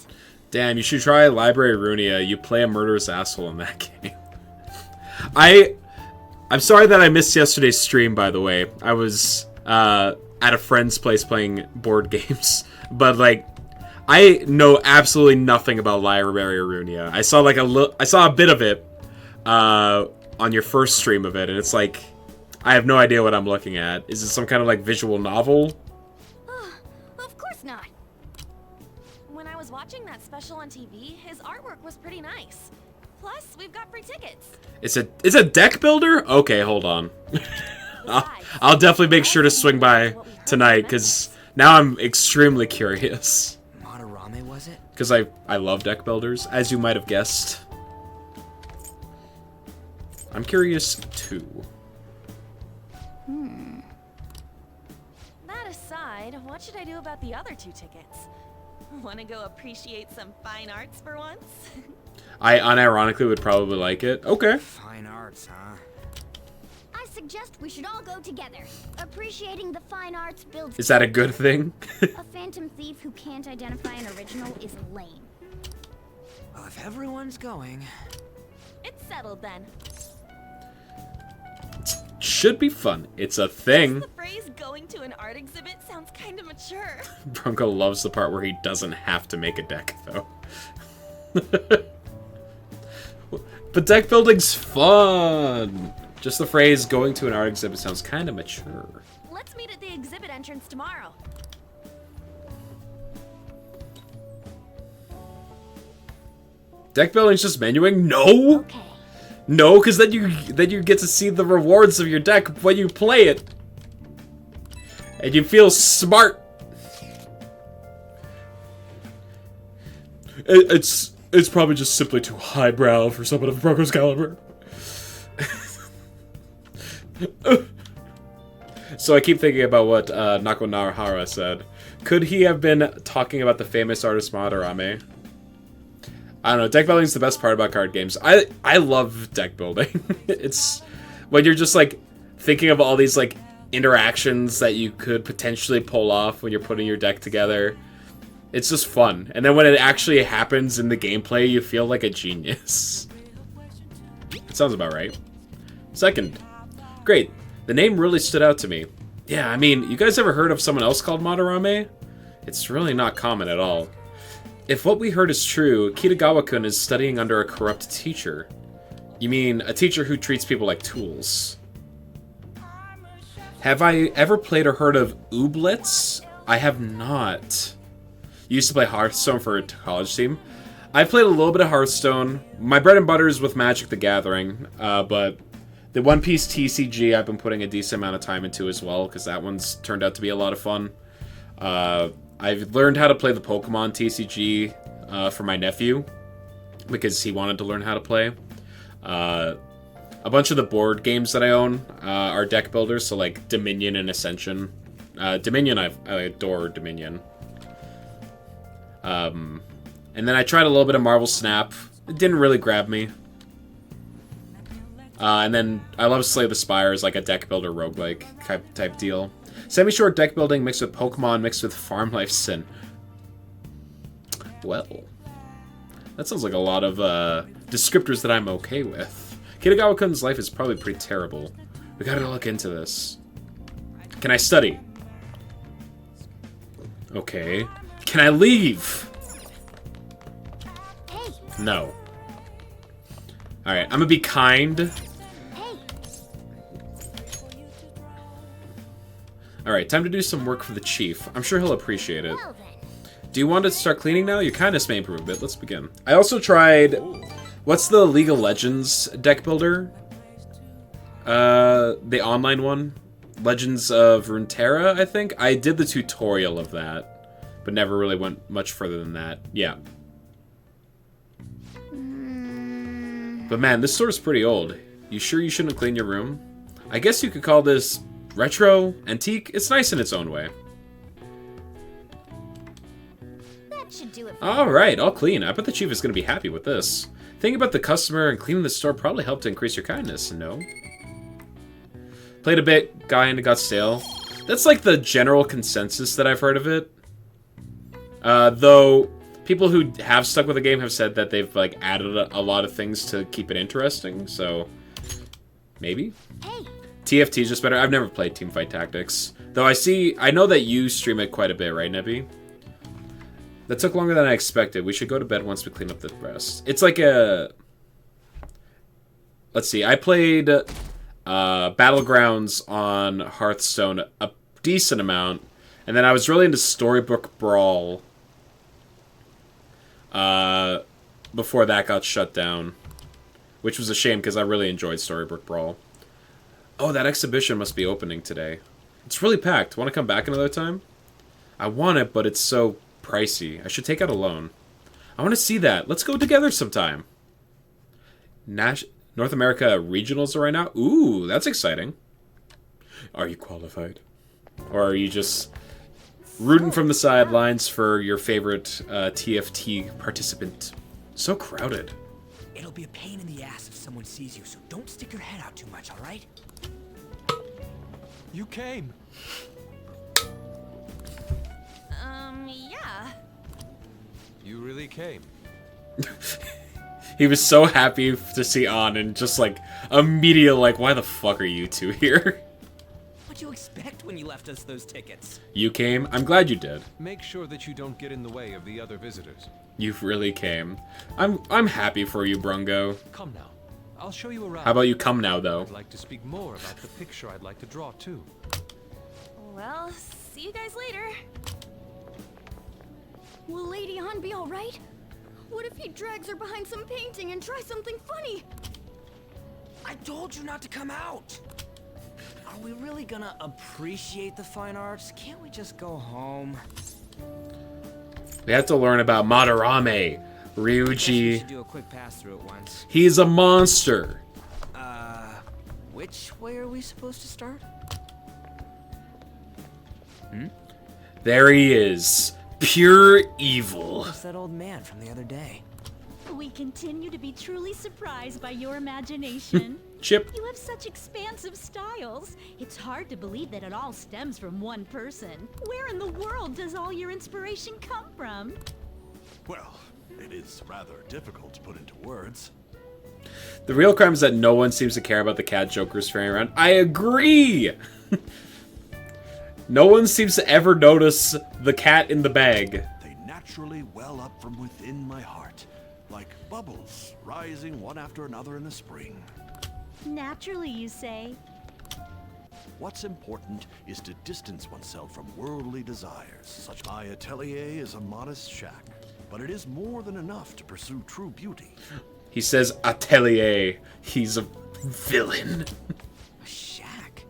Damn, you should try Library Runia. You play a murderous asshole in that game. I'm sorry that I missed yesterday's stream, by the way. I was at a friend's place playing board games. But, like, I know absolutely nothing about Library Runia. I saw, like, I saw a bit of it on your first stream of it, and it's like, I have no idea what I'm looking at. Is it some kind of, like, visual novel? Of course not. When I was watching that special on TV, his artwork was pretty nice. Plus, we've got free tickets. It's a deck builder? Okay, hold on. I'll definitely make sure to swing by tonight, because now I'm extremely curious. Madarame, was it? Because I love deck builders, as you might have guessed. I'm curious, too. That aside, what should I do about the other 2 tickets? Want to go appreciate some fine arts for once? I unironically would probably like it. Okay. Fine arts, huh? I suggest we should all go together. Appreciating the fine arts builds. Is that a good thing? A phantom thief who can't identify an original is lame. Well, if everyone's going... It's settled then. Should be fun. It's a thing. The phrase going to an art exhibit sounds kind of mature. Bronco loves the part where he doesn't have to make a deck, though. But deck building's fun! Just the phrase going to an art exhibit sounds kind of mature. Let's meet at the exhibit entrance tomorrow. Deck building's just menuing? No! Okay. No, because then you get to see the rewards of your deck when you play it. And you feel smart. It's probably just simply too highbrow for someone of Bronco's caliber. So I keep thinking about what Nako Narahara said. Could he have been talking about the famous artist Madarame? I don't know, deck building is the best part about card games. I love deck building. It's when you're just like thinking of all these like interactions that you could potentially pull off when you're putting your deck together. It's just fun. And then when it actually happens in the gameplay, you feel like a genius. It sounds about right. Second. Great. The name really stood out to me. Yeah, I mean, you guys ever heard of someone else called Madarame? It's really not common at all. If what we heard is true, Kitagawa-kun is studying under a corrupt teacher. You mean a teacher who treats people like tools. Have I ever played or heard of Ooblets? I have not. Used to play Hearthstone for a college team. I've played a little bit of Hearthstone. My bread and butter is with Magic the Gathering, but the One Piece TCG I've been putting a decent amount of time into as well, because that one's turned out to be a lot of fun. I've learned how to play the Pokemon TCG for my nephew, because he wanted to learn how to play. A bunch of the board games that I own are deck builders, so like Dominion and Ascension. Dominion, I adore Dominion. And then I tried a little bit of Marvel Snap. It didn't really grab me. And then I love Slay the Spire as like a deck builder roguelike type deal. Semi-short deck building mixed with Pokemon mixed with Farm Life Sin. Well, that sounds like a lot of descriptors that I'm okay with. Kitagawa-kun's life is probably pretty terrible. We gotta look into this. Can I study? Okay. Can I leave? No. Alright, I'm gonna be kind. Alright, time to do some work for the chief. I'm sure he'll appreciate it. Do you want to start cleaning now? Your kindness may improve a bit. Let's begin. I also tried... What's the League of Legends deck builder? The online one? Legends of Runeterra, I think? I did the tutorial of that, but never really went much further than that. Yeah. But man, this store's pretty old. You sure you shouldn't clean your room? I guess you could call this retro, antique. It's nice in its own way. That should do it. Alright, I'll clean. I bet the chief is going to be happy with this. Thinking about the customer and cleaning the store probably helped to increase your kindness, no? Played a bit, got stale. That's like the general consensus that I've heard of it. Though, people who have stuck with the game have said that they've like added a lot of things to keep it interesting, so... Maybe? Hey. TFT is just better. I've never played Teamfight Tactics. Though I know that you stream it quite a bit, right, Nebby? That took longer than I expected. We should go to bed once we clean up the rest. It's like a... Let's see. I played Battlegrounds on Hearthstone a decent amount. And then I was really into Storybook Brawl. Before that got shut down. Which was a shame because I really enjoyed Storybook Brawl. Oh, that exhibition must be opening today. It's really packed. Want to come back another time? I want it, but it's so pricey. I should take out a loan. I want to see that. Let's go together sometime. North America Regionals are right now? Ooh, that's exciting. Are you qualified? Or are you just rooting from the sidelines for your favorite TFT participant? So crowded. It'll be a pain in the ass if someone sees you, so don't stick your head out too much, alright? You came. Yeah. You really came. He was so happy to see An and just like immediately like, why the fuck are you two here? What'd you expect when you left us those tickets? You came? I'm glad you did. Make sure that you don't get in the way of the other visitors. You really came. I'm happy for you, Brungo. Come now. I'll show you around. How about you come now, though? I'd like to speak more about the picture I'd like to draw, too. Well, see you guys later. Will Lady Han be alright? What if he drags her behind some painting and tries something funny? I told you not to come out! Are we really gonna appreciate the fine arts? Can't we just go home? We have to learn about Madarame. We Ryuji. should do a quick pass through it once. He's a monster. Which way are we supposed to start? There he is. Pure evil. It's that old man from the other day. We continue to be truly surprised by your imagination. Chip. You have such expansive styles. It's hard to believe that it all stems from one person. Where in the world does all your inspiration come from? Well, it is rather difficult to put into words. The real crime is that no one seems to care about the cat jokers ferrying around. I agree! No one seems to ever notice the cat in the bag. They naturally well up from within my heart, like bubbles rising one after another in the spring. Naturally, you say. What's important is to distance oneself from worldly desires. Such my atelier is a modest shack, but it is more than enough to pursue true beauty. He says atelier. He's a villain. A shack?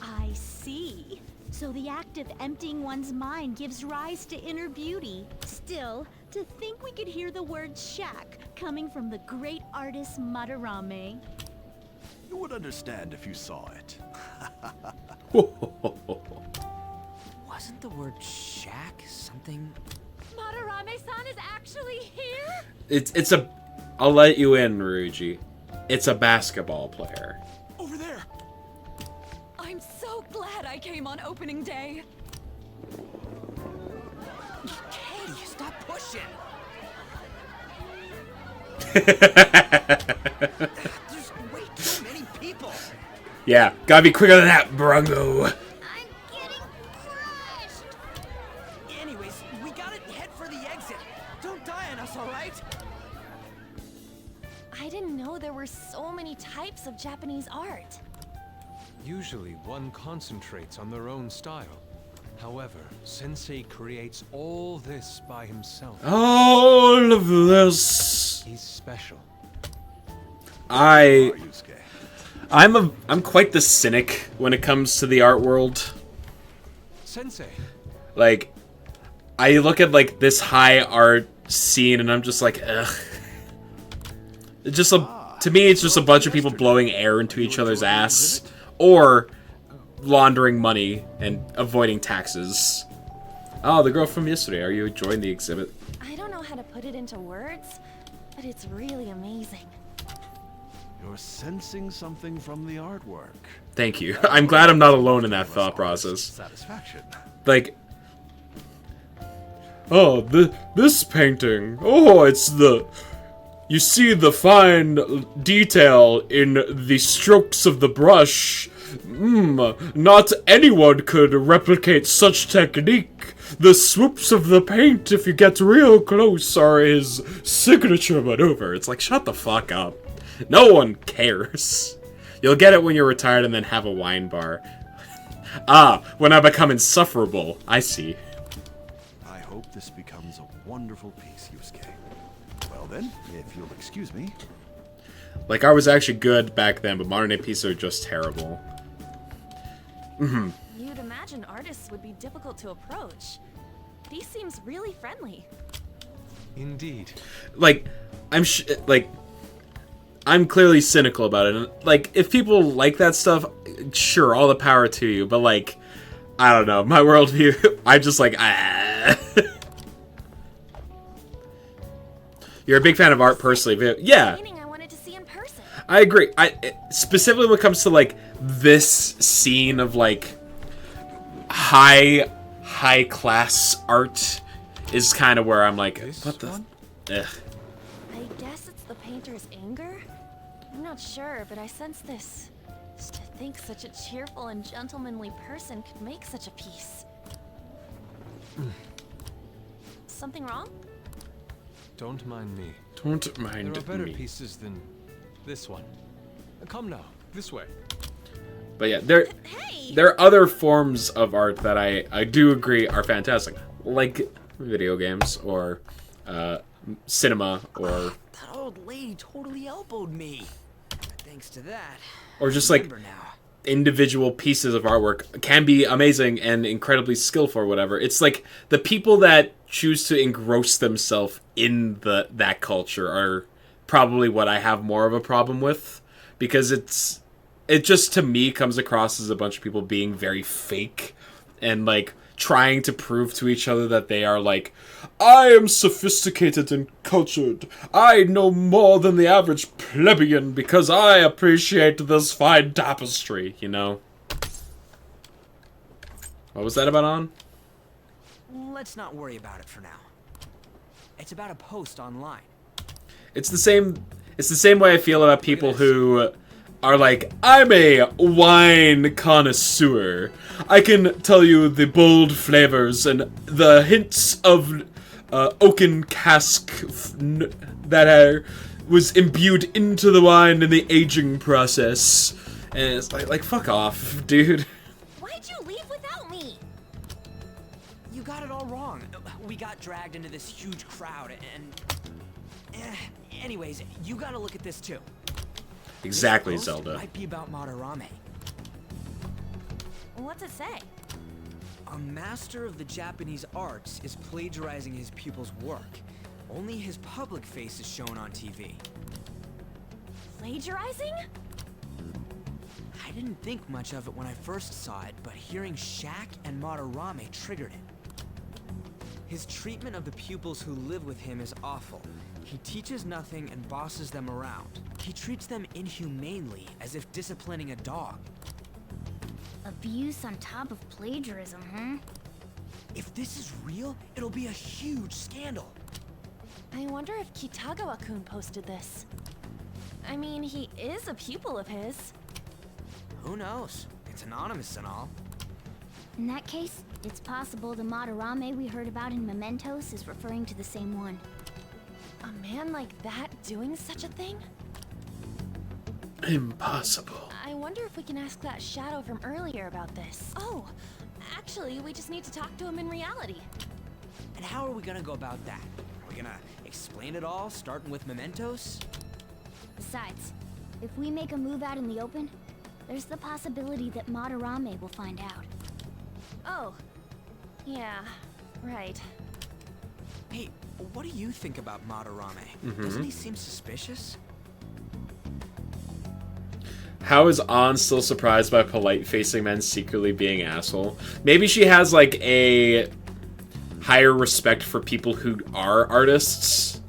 I see. So the act of emptying one's mind gives rise to inner beauty. Still, to think we could hear the word shack coming from the great artist Madarame. You would understand if you saw it. Wasn't the word shack something? Madarame-san is actually here? It's a... I'll let you in, Ryuji. It's a basketball player. Over there! I'm so glad I came on opening day. Katie, stop pushing! There's way too many people! Yeah, gotta be quicker than that, Brungo. I'm getting crushed! Anyways, we gotta head for the exit. Don't die on us, alright? I didn't know there were so many types of Japanese art. Usually, one concentrates on their own style. However, Sensei creates all this by himself. All of this. He's special. I'm quite the cynic when it comes to the art world. Sensei. Like, I look at like this high art scene and I'm just like, ugh. It's just to me, it's just a bunch of people blowing air into each other's ass, or laundering money and avoiding taxes. Oh, the girl from yesterday. Are you enjoying the exhibit? I don't know how to put it into words, but it's really amazing. You're sensing something from the artwork. Thank you. I'm glad I'm not alone in that thought process. Satisfaction. Like, oh, this painting. Oh, it's the... You see the fine detail in the strokes of the brush. Not anyone could replicate such technique. The swoops of the paint, if you get real close, are his signature maneuver. It's like, shut the fuck up. No one cares. You'll get it when you're retired and then have a wine bar. Ah, when I become insufferable. I see. I hope this becomes a wonderful piece, Yusuke. Well then, if you'll excuse me. Like, I was actually good back then, but modern day pieces are just terrible. You'd imagine artists would be difficult to approach. But he seems really friendly. Indeed. Like, I'm clearly cynical about it. And, like, if people like that stuff, sure, all the power to you. But, like, I don't know. My worldview, I'm just like, ah. you're a big fan of art personally. Yeah, Painting I wanted to see in person. I agree. Specifically when it comes to like this scene of like high class art is kind of where I'm like, what the? Ugh. I guess it's the painter's anger? I'm not sure, but I sense this. Just to think such a cheerful and gentlemanly person could make such a piece. Something wrong? Don't mind me. Don't mind There are better me. pieces than this one. Come now, this way. But yeah, there are other forms of art that I do agree are fantastic, like video games or cinema or That old lady totally elbowed me. Thanks to that. or just I like remember now. individual pieces of artwork can be amazing and incredibly skillful or whatever. It's like the people that choose to engross themselves in that culture are probably what I have more of a problem with, because it just to me comes across as a bunch of people being very fake and like trying to prove to each other that they are like, I am sophisticated and cultured. I know more than the average plebeian because I appreciate this fine tapestry, you know? What was that about on? Let's not worry about it for now. It's about a post online. It's the same way I feel about people who are like, I'm a wine connoisseur. I can tell you the bold flavors and the hints of oaken cask that was imbued into the wine in the aging process. And it's like fuck off, dude. Why'd you leave without me? You got it all wrong. We got dragged into this huge crowd and... anyways, you gotta look at this too. Exactly, This post Zelda. might be about Madarame. What's it say? A master of the Japanese arts is plagiarizing his pupil's work. Only his public face is shown on TV. Plagiarizing? I didn't think much of it when I first saw it, but hearing Shaq and Madarame triggered it. His treatment of the pupils who live with him is awful. He teaches nothing and bosses them around. He treats them inhumanely, as if disciplining a dog. Abuse on top of plagiarism, huh? If this is real, it'll be a huge scandal. I wonder if Kitagawa-kun posted this. I mean, he is a pupil of his. Who knows? It's anonymous and all. In that case, it's possible the Madarame we heard about in Mementos is referring to the same one. A man like that doing such a thing? Impossible. I wonder if we can ask that shadow from earlier about this. Oh, actually, we just need to talk to him in reality. And how are we gonna go about that? Are we gonna explain it all, starting with Mementos? Besides, if we make a move out in the open, there's the possibility that Madarame will find out. Oh, yeah, right. Hey, what do you think about Madarame? Doesn't he seem suspicious? How is An still surprised by polite-facing men secretly being asshole? Maybe she has, like, a higher respect for people who are artists.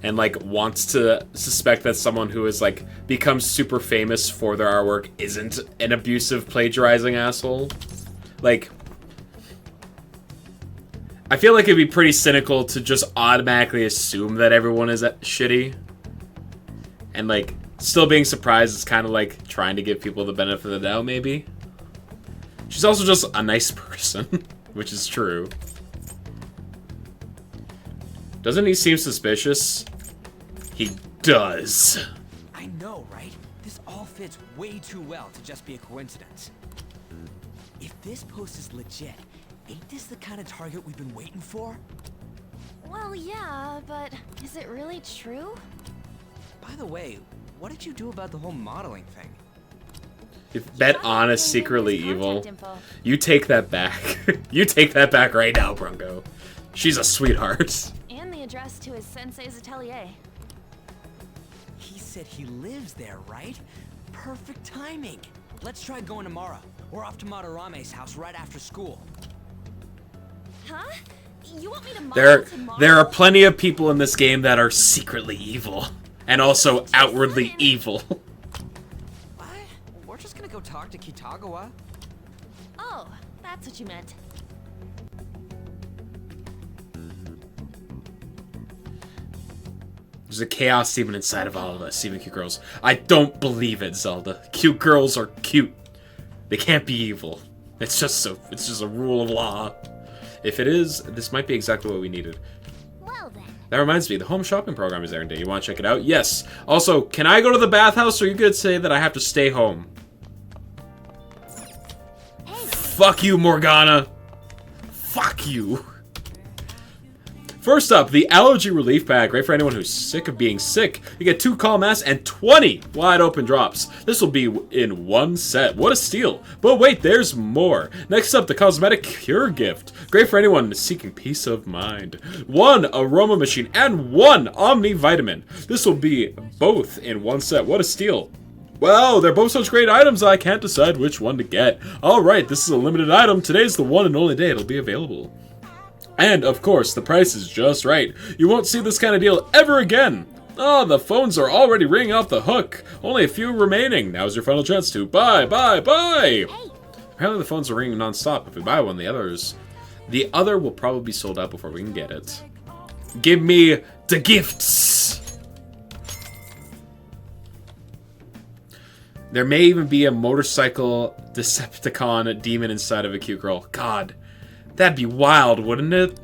And, like, wants to suspect that someone who has, like, become super famous for their artwork isn't an abusive, plagiarizing asshole. Like, I feel like it'd be pretty cynical to just automatically assume that everyone is shitty. And, like, still being surprised is kind of like trying to give people the benefit of the doubt, maybe. She's also just a nice person, which is true. Doesn't he seem suspicious? He does. I know, right? This all fits way too well to just be a coincidence. If this post is legit, ain't this the kind of target we've been waiting for? Well, yeah, but is it really true? By the way, what did you do about the whole modeling thing? If Bet On is secretly evil, you take that back. You take that back right now, Brungo. She's a sweetheart. And the address to his sensei's atelier. He said he lives there, right? Perfect timing. Let's try going tomorrow. We're off to Madarame's house right after school. Huh? You want me to model tomorrow? There are plenty of people in this game that are secretly evil. And also outwardly evil. What? We're just gonna go talk to Kitagawa. Oh, that's what you meant. There's a chaos even inside of all of us, even cute girls. I don't believe it, Zelda. Cute girls are cute. They can't be evil. It's just a rule of law. If it is, this might be exactly what we needed. Well then. That reminds me, the home shopping program is airing today. You want to check it out? Yes. Also, can I go to the bathhouse, or are you going to say that I have to stay home? Hey. Fuck you, Morgana. Fuck you. First up, the Allergy Relief Pack. Great for anyone who's sick of being sick. You get 2 calm masks and 20 wide open drops. This will be in one set. What a steal. But wait, there's more. Next up, the Cosmetic Cure Gift. Great for anyone seeking peace of mind. 1 Aroma Machine and 1 Omni Vitamin. This will be both in one set. What a steal. Wow, they're both such great items I can't decide which one to get. Alright, this is a limited item. Today's the one and only day it'll be available. And, of course, the price is just right. You won't see this kind of deal ever again. Oh, the phones are already ringing off the hook. Only a few remaining. Now's your final chance to buy. Hey. Apparently the phones are ringing non-stop. If we buy one, the other will probably be sold out before we can get it. Give me the gifts. There may even be a motorcycle Decepticon demon inside of a cute girl. God. That'd be wild, wouldn't it?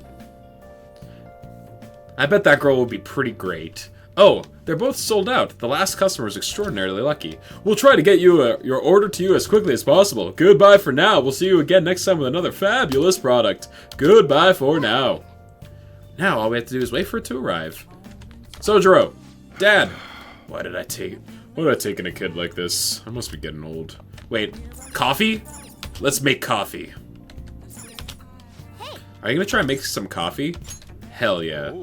I bet that girl would be pretty great. Oh, they're both sold out. The last customer is extraordinarily lucky. We'll try to get you your order to you as quickly as possible. Goodbye for now. We'll see you again next time with another fabulous product. Goodbye for now. Now all we have to do is wait for it to arrive. Sojiro, Dad, why did I take in a kid like this? I must be getting old. Wait, coffee? Let's make coffee. Are you gonna try and make some coffee? Hell yeah.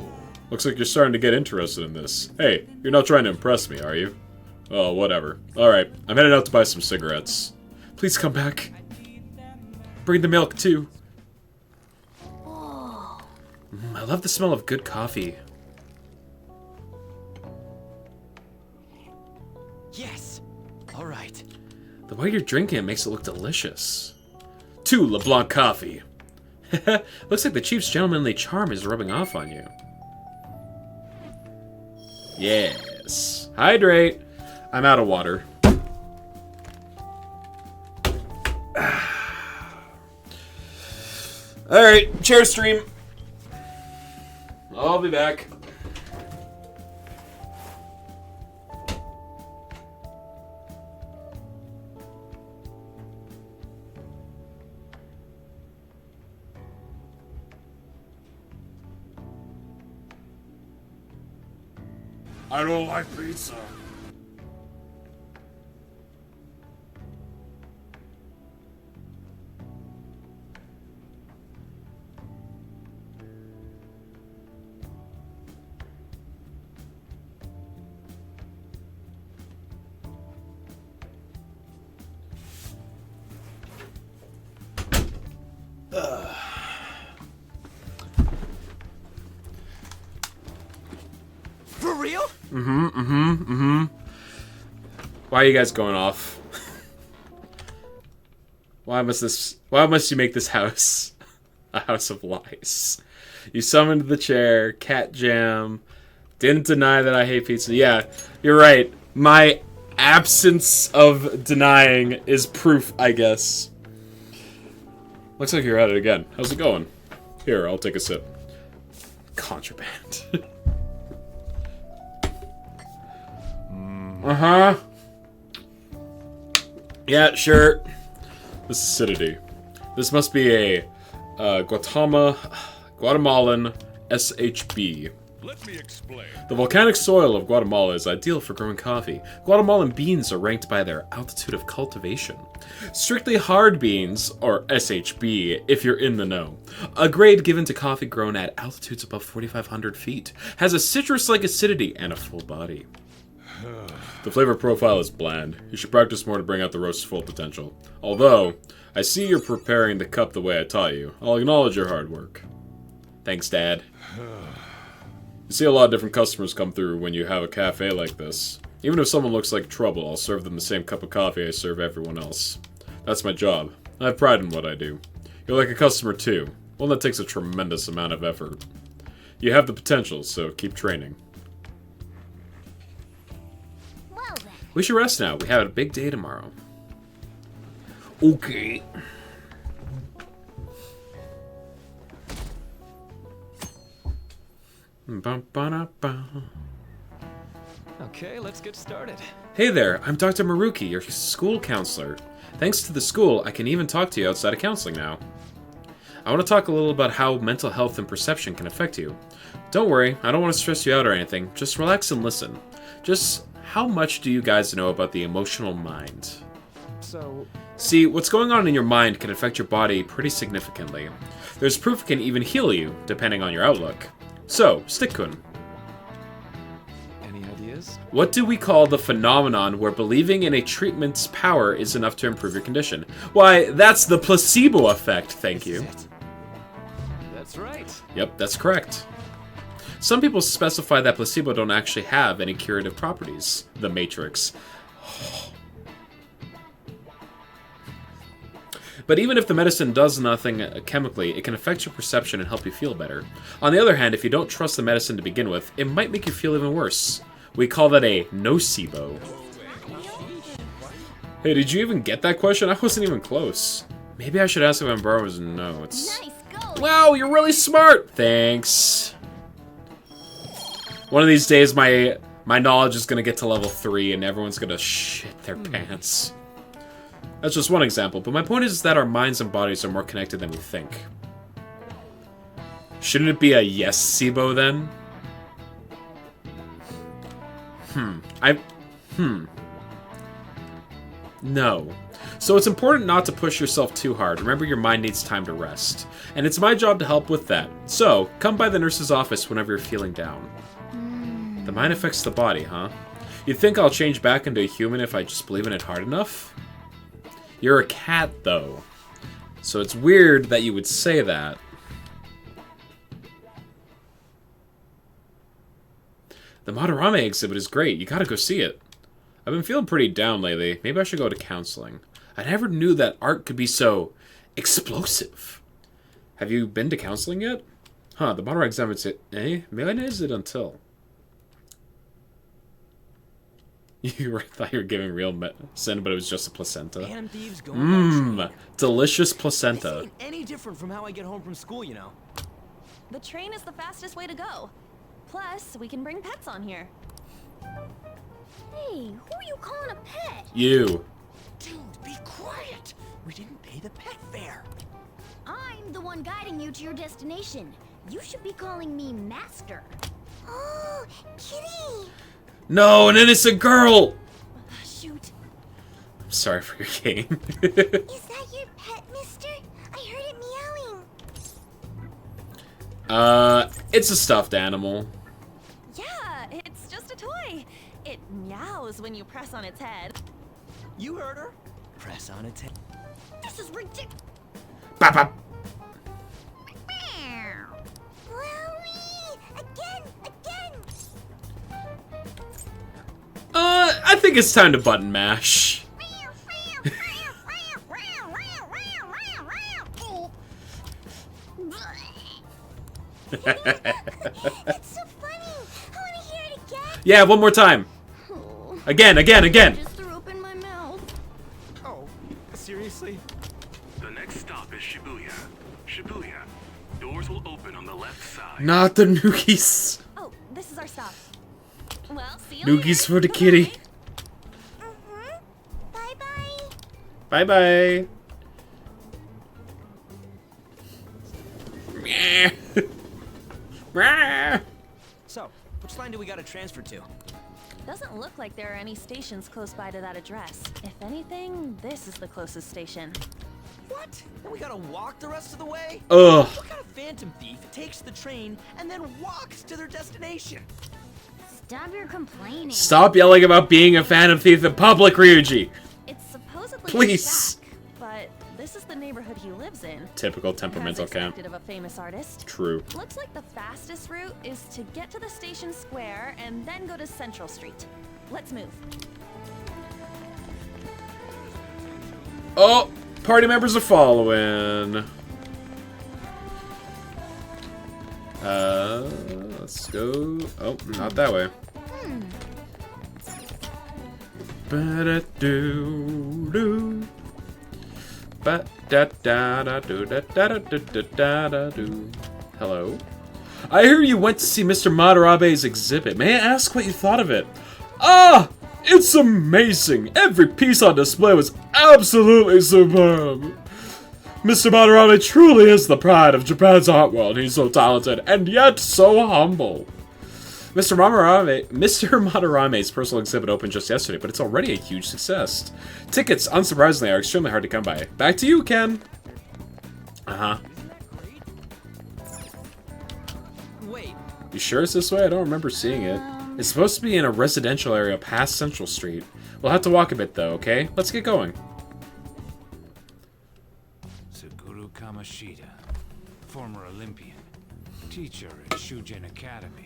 Looks like you're starting to get interested in this. Hey, you're not trying to impress me, are you? Oh, whatever. Alright, I'm headed out to buy some cigarettes. Please come back. Bring the milk, too. I love the smell of good coffee. Yes. All right. The way you're drinking it makes it look delicious. 2 LeBlanc coffee. Looks like the chief's gentlemanly charm is rubbing off on you. Yes. Hydrate. I'm out of water. Alright, chair stream. I'll be back. I don't like pizza. For real? Why are you guys going off? Why must you make this house a house of lies? You summoned the chair, cat jam, didn't deny that I hate pizza. Yeah, you're right. My absence of denying is proof, I guess. Looks like you're at it again. How's it going? Here, I'll take a sip. Contraband. Uh-huh. Yeah, sure. This is acidity. This must be a Guatemalan SHB. Let me explain. The volcanic soil of Guatemala is ideal for growing coffee. Guatemalan beans are ranked by their altitude of cultivation. Strictly hard beans, or SHB, if you're in the know, a grade given to coffee grown at altitudes above 4,500 feet, has a citrus-like acidity and a full body. The flavor profile is bland. You should practice more to bring out the roast's full potential. Although, I see you're preparing the cup the way I taught you. I'll acknowledge your hard work. Thanks, Dad. You see a lot of different customers come through when you have a cafe like this. Even if someone looks like trouble, I'll serve them the same cup of coffee I serve everyone else. That's my job. I have pride in what I do. You're like a customer too. One that takes a tremendous amount of effort. You have the potential, so keep training. Well then. We should rest now. We have a big day tomorrow. Okay. Okay, let's get started. Hey there, I'm Dr. Maruki, your school counselor. Thanks to the school, I can even talk to you outside of counseling now. I want to talk a little about how mental health and perception can affect you. Don't worry, I don't want to stress you out or anything. Just relax and listen. Just how much do you guys know about the emotional mind? So... See, what's going on in your mind can affect your body pretty significantly. There's proof it can even heal you, depending on your outlook. So, Stick-kun, any ideas? what do we call the phenomenon where believing in a treatment's power is enough to improve your condition? Why, that's the placebo effect, thank you. That's right. Yep, that's correct. Some people specify that placebo don't actually have any curative properties. The Matrix. But even if the medicine does nothing chemically, it can affect your perception and help you feel better. On the other hand, if you don't trust the medicine to begin with, it might make you feel even worse. We call that a nocebo. Hey, did you even get that question? I wasn't even close. Maybe I should ask if I'm borrowing his notes. Nice go. Wow, you're really smart! Thanks. One of these days, my knowledge is gonna get to level 3 and everyone's gonna shit their pants. That's just one example, but my point is that our minds and bodies are more connected than we think. Shouldn't it be a yes, Sibo, then? No. So it's important not to push yourself too hard. Remember, your mind needs time to rest. And it's my job to help with that. So, come by the nurse's office whenever you're feeling down. The mind affects the body, huh? You think I'll change back into a human if I just believe in it hard enough? You're a cat, though. So it's weird that you would say that. The Madarame exhibit is great. You gotta go see it. I've been feeling pretty down lately. Maybe I should go to counseling. I never knew that art could be so explosive. Have you been to counseling yet? Huh, the Madarame exhibit's it. When is it until? You thought you were giving real medicine, but it was just a placenta. Phantom thieves going by train. Delicious This placenta. ain't any different from how I get home from school, you know. The train is the fastest way to go. Plus, we can bring pets on here. Hey, who are you calling a pet? You. Dude, be quiet. We didn't pay the pet fare. I'm the one guiding you to your destination. You should be calling me Master. Oh, Kitty! No, an innocent girl! Shoot. I'm sorry for your game. Is that your pet, mister? I heard it meowing. It's a stuffed animal. Yeah, it's just a toy. It meows when you press on its head. You heard her. Press on its head. This is ridiculous. Bop, bop. I think it's time to button mash. It's so funny. I want to hear it again. Yeah, one more time. Again. Just threw up in my mouth. Oh, seriously? The next stop is Shibuya. Shibuya. Doors will open on the left side. Not the noogies. Oh, this is our stop. Well, see you Noogies later. for the kitty. Bye-bye. Bye-bye. So, which line do we gotta transfer to? Doesn't look like there are any stations close by to that address. If anything, this is the closest station. What? Then we gotta walk the rest of the way? Ugh. What kind of phantom thief takes the train and then walks to their destination? Stop your complaining. Stop yelling about being a phantom thief in public, Ryuji. It's supposedly Please. a shack, but this is the neighborhood he lives in. Typical temperamental As camp. expected of a famous artist. True. Looks like the fastest route is to get to the station square and then go to Central Street. Let's move. Oh, party members are following. Let's go. Oh, not that way. Ba-da-doo-doo. Ba-da-da-da-doo-da-da-da-da-da-da-doo. Hello? I hear you went to see Mr. Matarabe's exhibit. May I ask what you thought of it? Ah! It's amazing! Every piece on display was absolutely superb! Mr. Matarabe truly is the pride of Japan's art world. He's so talented, and yet so humble. Mr. Matarame's personal exhibit opened just yesterday, but it's already a huge success. Tickets, unsurprisingly, are extremely hard to come by. Back to you, Ken! Uh-huh. Wait. You sure it's this way? I don't remember seeing it. It's supposed to be in a residential area past Central Street. We'll have to walk a bit, though, okay? Let's get going. Suguru Kamashita, former Olympian, teacher at Shujin Academy.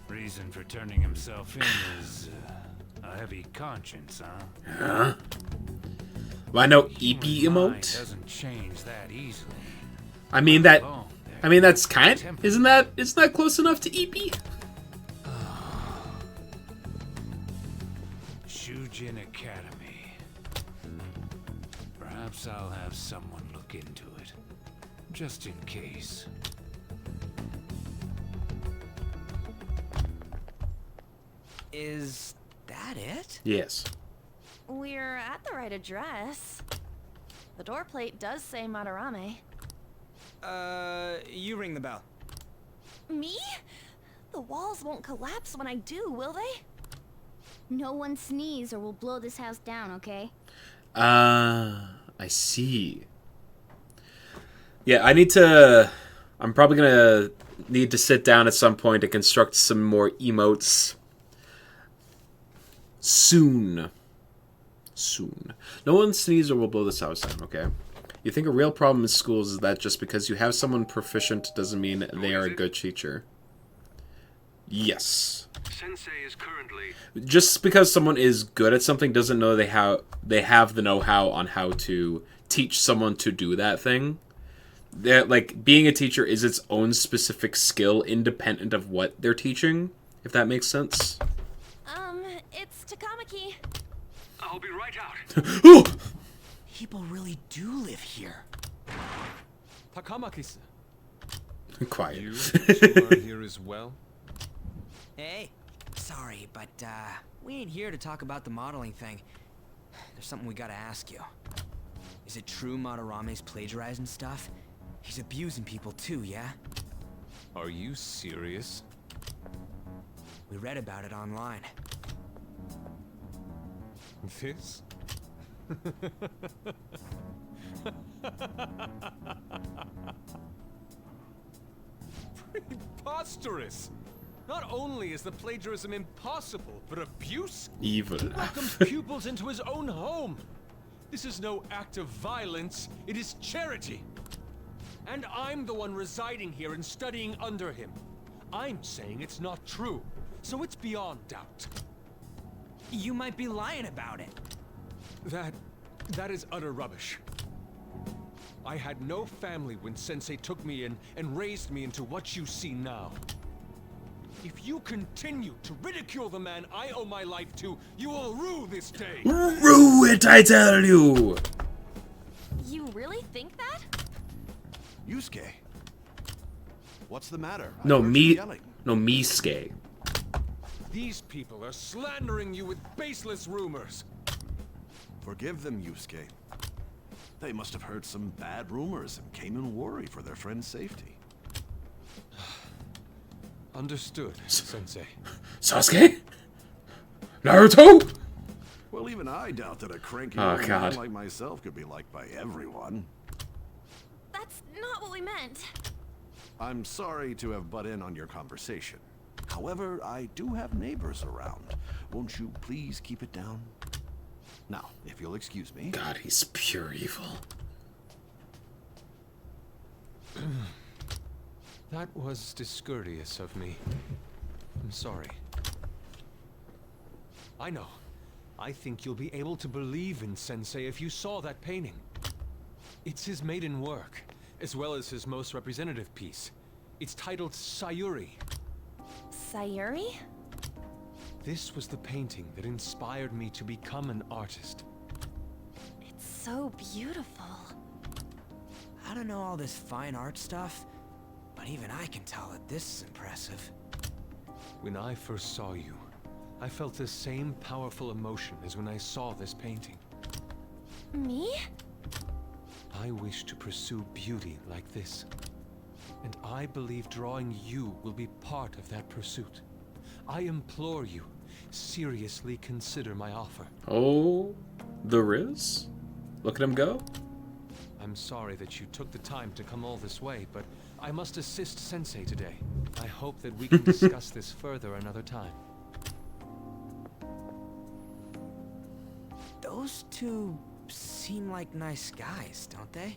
Reason for turning himself in is a heavy conscience, huh? Huh? Why no EP emote? Doesn't change that easily. I mean that's kind. Isn't that close enough to EP? Shujin Academy. Perhaps I'll have someone look into it, just in case. Is that it? Yes. We're at the right address. The door plate does say Madarame. You ring the bell. Me? The walls won't collapse when I do, will they? No one sneeze or we'll blow this house down, okay? I see. Yeah, I'm probably gonna need to sit down at some point to construct some more emotes. Soon. No one sneezes or will blow this house down, okay? You think a real problem in schools is that just because you have someone proficient doesn't mean they are a good teacher? Yes. Sensei is currently... Just because someone is good at something doesn't know they have the know-how on how to teach someone to do that thing. Like, being a teacher is its own specific skill independent of what they're teaching, if that makes sense. It's Takamaki. I'll be right out. People really do live here. Takamaki-san. Quiet. You are here as well? Hey, sorry, but we ain't here to talk about the modeling thing. There's something we gotta ask you. Is it true Madarame's plagiarizing stuff? He's abusing people too, yeah? Are you serious? We read about it online. This? Preposterous! Not only is the plagiarism impossible, but abuse? Evil. He welcomes pupils into his own home. This is no act of violence, it is charity. And I'm the one residing here and studying under him. I'm saying it's not true, so it's beyond doubt. You might be lying about it. That is utter rubbish. I had no family when Sensei took me in and raised me into what you see now. If you continue to ridicule the man I owe my life to, you will rue this day. Rue it, I tell you! You really think that? Yusuke, what's the matter? I No, heard you yelling. Misuke. These people are slandering you with baseless rumors. Forgive them, Yusuke. They must have heard some bad rumors and came in worry for their friend's safety. Understood, Sensei. Sasuke? Naruto? Well, even I doubt that a cranky Oh, old man God. like myself could be liked by everyone. That's not what we meant. I'm sorry to have butt in on your conversation. However, I do have neighbors around. Won't you please keep it down? Now, if you'll excuse me. God, he's pure evil. That was discourteous of me. I'm sorry. I know. I think you'll be able to believe in Sensei if you saw that painting. It's his maiden work, as well as his most representative piece. It's titled Sayuri. Sayuri? This was the painting that inspired me to become an artist. It's so beautiful. I don't know all this fine art stuff, but even I can tell that this is impressive. When I first saw you, I felt the same powerful emotion as when I saw this painting. Me? I wish to pursue beauty like this. And I believe drawing you will be part of that pursuit. I implore you, seriously consider my offer. Oh, the Riz? Look at him go. I'm sorry that you took the time to come all this way, but I must assist Sensei today. I hope that we can discuss this further another time. Those two seem like nice guys, don't they?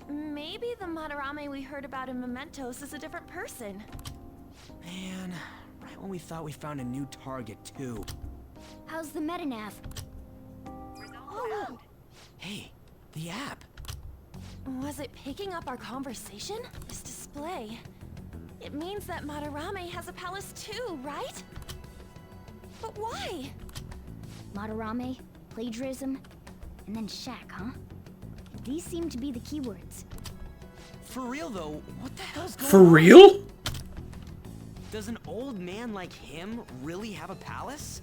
Maybe the Madarame we heard about in Mementos is a different person. Man, right when we thought we found a new target, too. How's the metanav? Oh, Hey, the app. was it picking up our conversation? This display. It means that Madarame has a palace too, right? But why? Madarame, plagiarism, and then Shaq, huh? These seem to be the keywords. For real, though, what the hell's going For on? real? Does an old man like him really have a palace?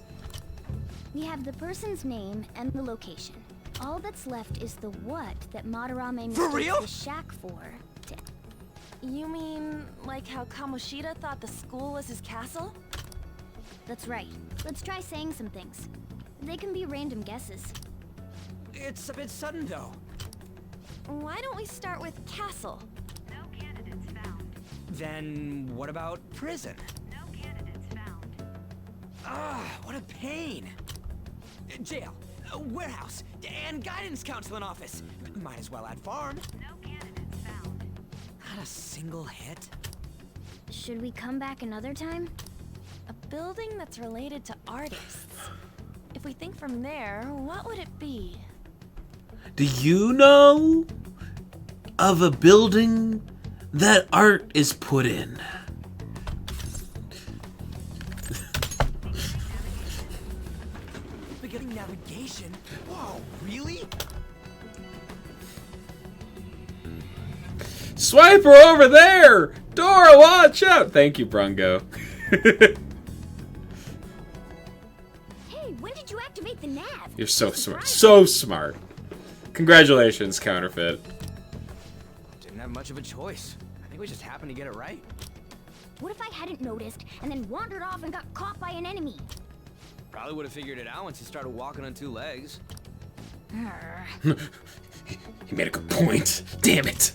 We have the person's name and the location. All that's left is the what that Madarame For mistakes real? the shack for. You mean like how Kamoshida thought the school was his castle? That's right. Let's try saying some things. They can be random guesses. It's a bit sudden, though. Why don't we start with castle? No candidates found. Then what about prison? No candidates found. Ah, what a pain. Jail, warehouse, and guidance counseling office. Might as well add farm. No candidates found. Not a single hit. Should we come back another time? A building that's related to artists. If we think from there, what would it be? Do you know of a building that art is put in? Beginning navigation? Whoa, really? Swiper over there! Dora, watch out! Thank you, Brungo. Hey, when did you activate the nav? You're so smart. So smart. Congratulations, Counterfeit. Didn't have much of a choice. I think we just happened to get it right. What if I hadn't noticed and then wandered off and got caught by an enemy? Probably would have figured it out once you started walking on two legs. He made a good point. Damn it.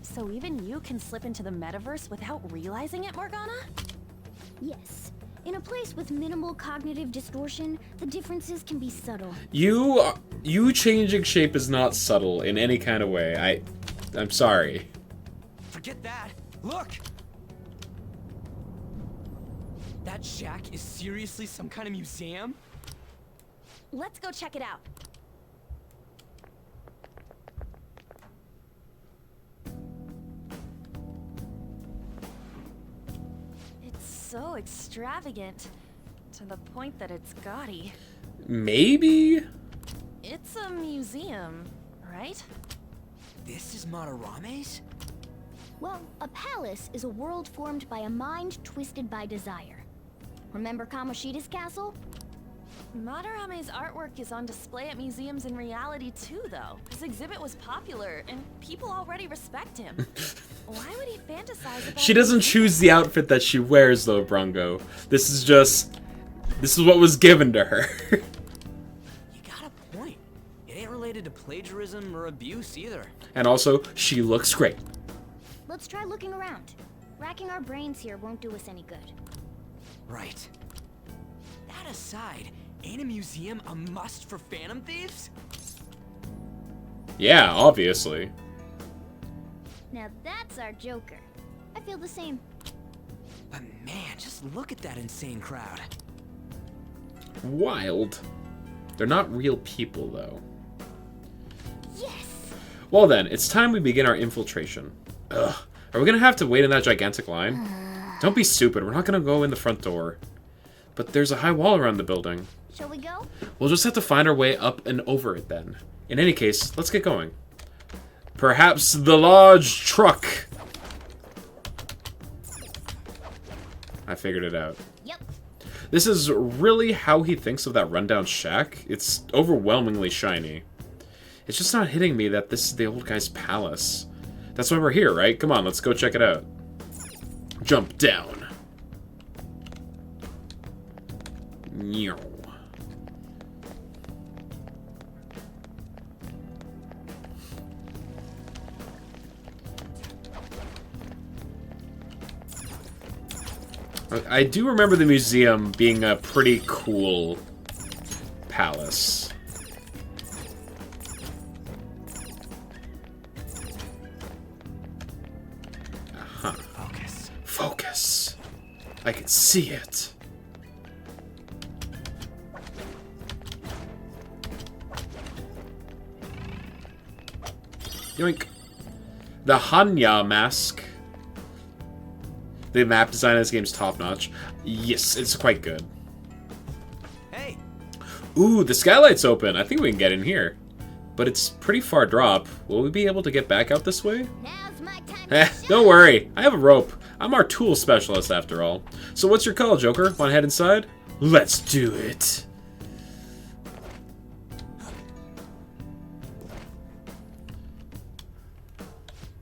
So even you can slip into the metaverse without realizing it, Morgana? Yes. In a place with minimal cognitive distortion, the differences can be subtle. You changing shape is not subtle in any kind of way. I'm sorry. Forget that. Look! That shack is seriously some kind of museum? Let's go check it out. It's so extravagant, to the point that it's gaudy. Maybe? It's a museum, right? This is Madarame's? Well, a palace is a world formed by a mind twisted by desire. Remember Kamoshida's castle? Madarame's artwork is on display at museums in reality too, though. His exhibit was popular, and people already respect him. Why would he fantasize about She doesn't choose the outfit that she wears, though, Brungo. This is what was given to her. You got a point. It ain't related to plagiarism or abuse either. And also, she looks great. Let's try looking around. Racking our brains here won't do us any good. Right. That aside, Ain't a museum a must for Phantom Thieves? Yeah, obviously. Now that's our Joker. I feel the same. But man, just look at that insane crowd. Wild. They're not real people, though. Yes! Well then, it's time we begin our infiltration. Ugh. Are we gonna have to wait in that gigantic line? Don't be stupid, we're not gonna go in the front door. But there's a high wall around the building. Shall we go? We'll just have to find our way up and over it then. In any case, let's get going. Perhaps the large truck. I figured it out. Yep. This is really how he thinks of that rundown shack. It's overwhelmingly shiny. It's just not hitting me that this is the old guy's palace. That's why we're here, right? Come on, let's go check it out. Jump down. Meow. I do remember the museum being a pretty cool palace. Uh-huh. Focus. Focus. I can see it. Yoink. The Hanya mask. The map design of this game's top-notch. Yes, it's quite good. Hey. Ooh, the skylight's open. I think we can get in here. But it's pretty far drop. Will we be able to get back out this way? Now's my time. Don't worry. I have a rope. I'm our tool specialist, after all. So what's your call, Joker? Want to head inside? Let's do it.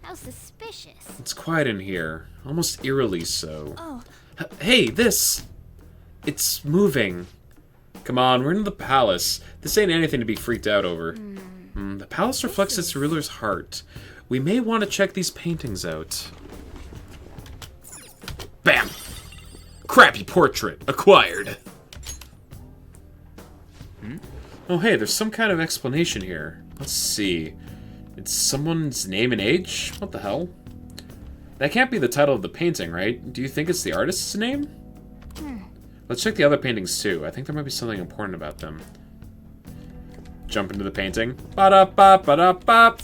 How suspicious. It's quiet in here. Almost eerily so. Oh. Hey, this! It's moving. Come on, we're in the palace. This ain't anything to be freaked out over. The palace reflects its ruler's heart. We may want to check these paintings out. Bam! Crappy portrait. Acquired. Oh, hey, there's some kind of explanation here. Let's see. It's someone's name and age? What the hell? That can't be the title of the painting, right? Do you think it's the artist's name? Let's check the other paintings, too. I think there might be something important about them. Jump into the painting. Ba-da-ba, ba-da-ba.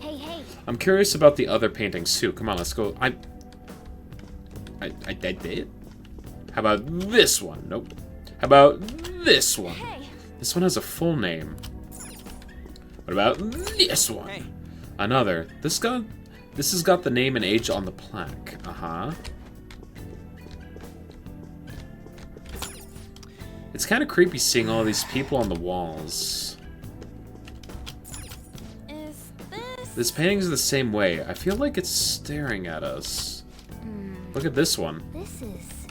Hey, hey. I'm curious about the other paintings, too. Come on, let's go. I did? How about this one? Nope. How about this one? Hey. This one has a full name. What about this one? Hey. Another. This has got the name and age on the plaque. Uh-huh. It's kind of creepy seeing all these people on the walls. Is this... This painting's the same way. I feel like it's staring at us. Look at this one. This is...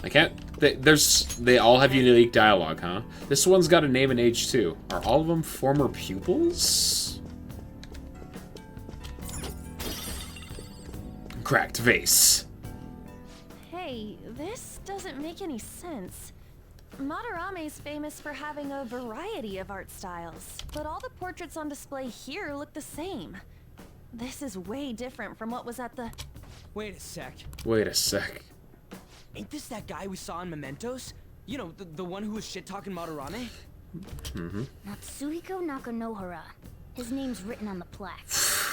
I can't... They all have unique dialogue, huh? This one's got a name and age, too. Are all of them former pupils? Cracked vase. Hey, this doesn't make any sense. Matarame's famous for having a variety of art styles, but all the portraits on display here look the same. This is way different from what was at the... Wait a sec. Wait a sec. Ain't this that guy we saw in Mementos? You know, the one who was shit-talking Madarame? Natsuhiko Nakanohara. His name's written on the plaque.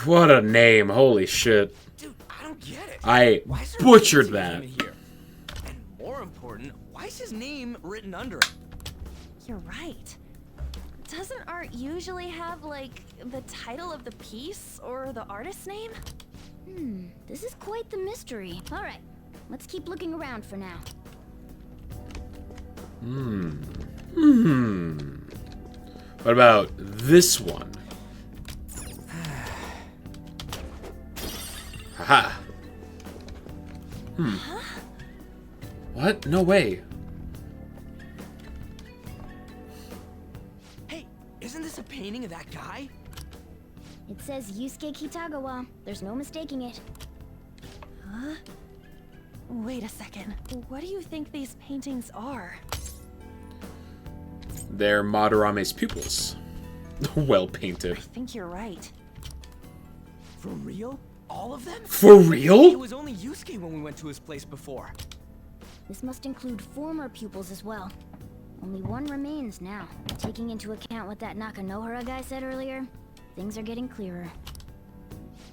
What a name. Holy shit. Dude, I don't get it. I Why is there a butchered painting of that. him in here? And more important, why is his name written under it? You're right. Doesn't art usually have, like, the title of the piece or the artist's name? This is quite the mystery. All right, let's keep looking around for now. What about this one? Haha. What? No way. Hey, isn't this a painting of that guy? It says Yusuke Kitagawa. There's no mistaking it. Wait a second. What do you think these paintings are? They're Madarame's pupils. Well painted. I think you're right. For real? All of them? For real? It was only Yusuke when we went to his place before. This must include former pupils as well. Only one remains now. Taking into account what that Nakanohara guy said earlier, things are getting clearer.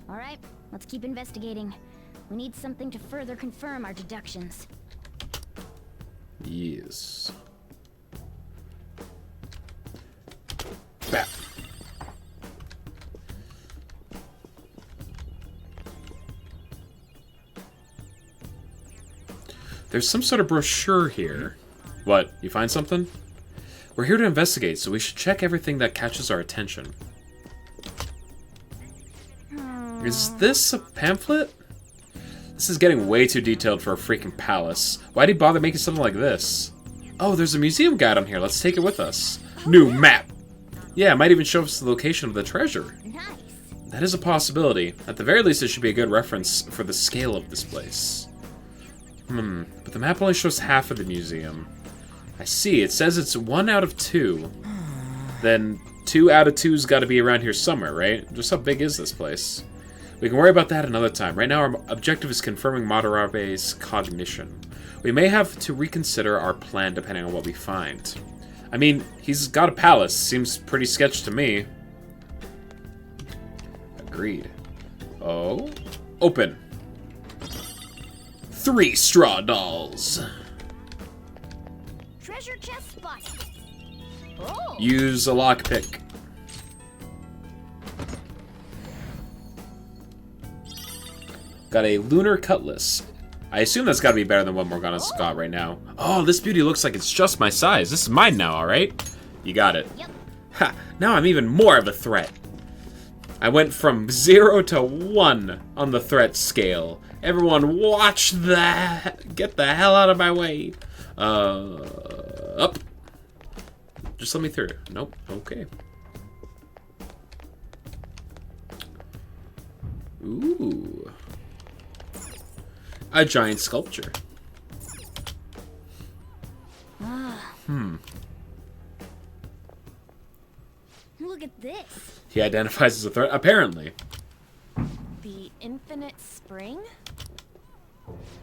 Alright, let's keep investigating. We need something to further confirm our deductions. Yes. Bat. There's some sort of brochure here. What? You find something? We're here to investigate, so we should check everything that catches our attention. Is this a pamphlet? This is getting way too detailed for a freaking palace. Why'd he bother making something like this? Oh, there's a museum guide on here. Let's take it with us. New map! Yeah, it might even show us the location of the treasure. Nice. That is a possibility. At the very least, it should be a good reference for the scale of this place. But the map only shows half of the museum. I see, it says it's 1 out of 2. Then 2 out of 2's gotta be around here somewhere, right? Just how big is this place? We can worry about that another time. Right now, our objective is confirming Madarame's cognition. We may have to reconsider our plan depending on what we find. I mean, he's got a palace. Seems pretty sketch to me. Agreed. Oh? Open. 3 straw dolls. Treasure chest spotted. Oh. Use a lockpick. Got a lunar cutlass. I assume that's got to be better than what Morgana's got right now. Oh, this beauty looks like it's just my size. This is mine now, alright? You got it. Yep. Ha! Now I'm even more of a threat. I went from 0 to 1 on the threat scale. Everyone watch that! Get the hell out of my way. Up. Just let me through. Nope. Okay. Ooh. A giant sculpture. Look at this. He identifies as a threat, apparently. The Infinite Spring?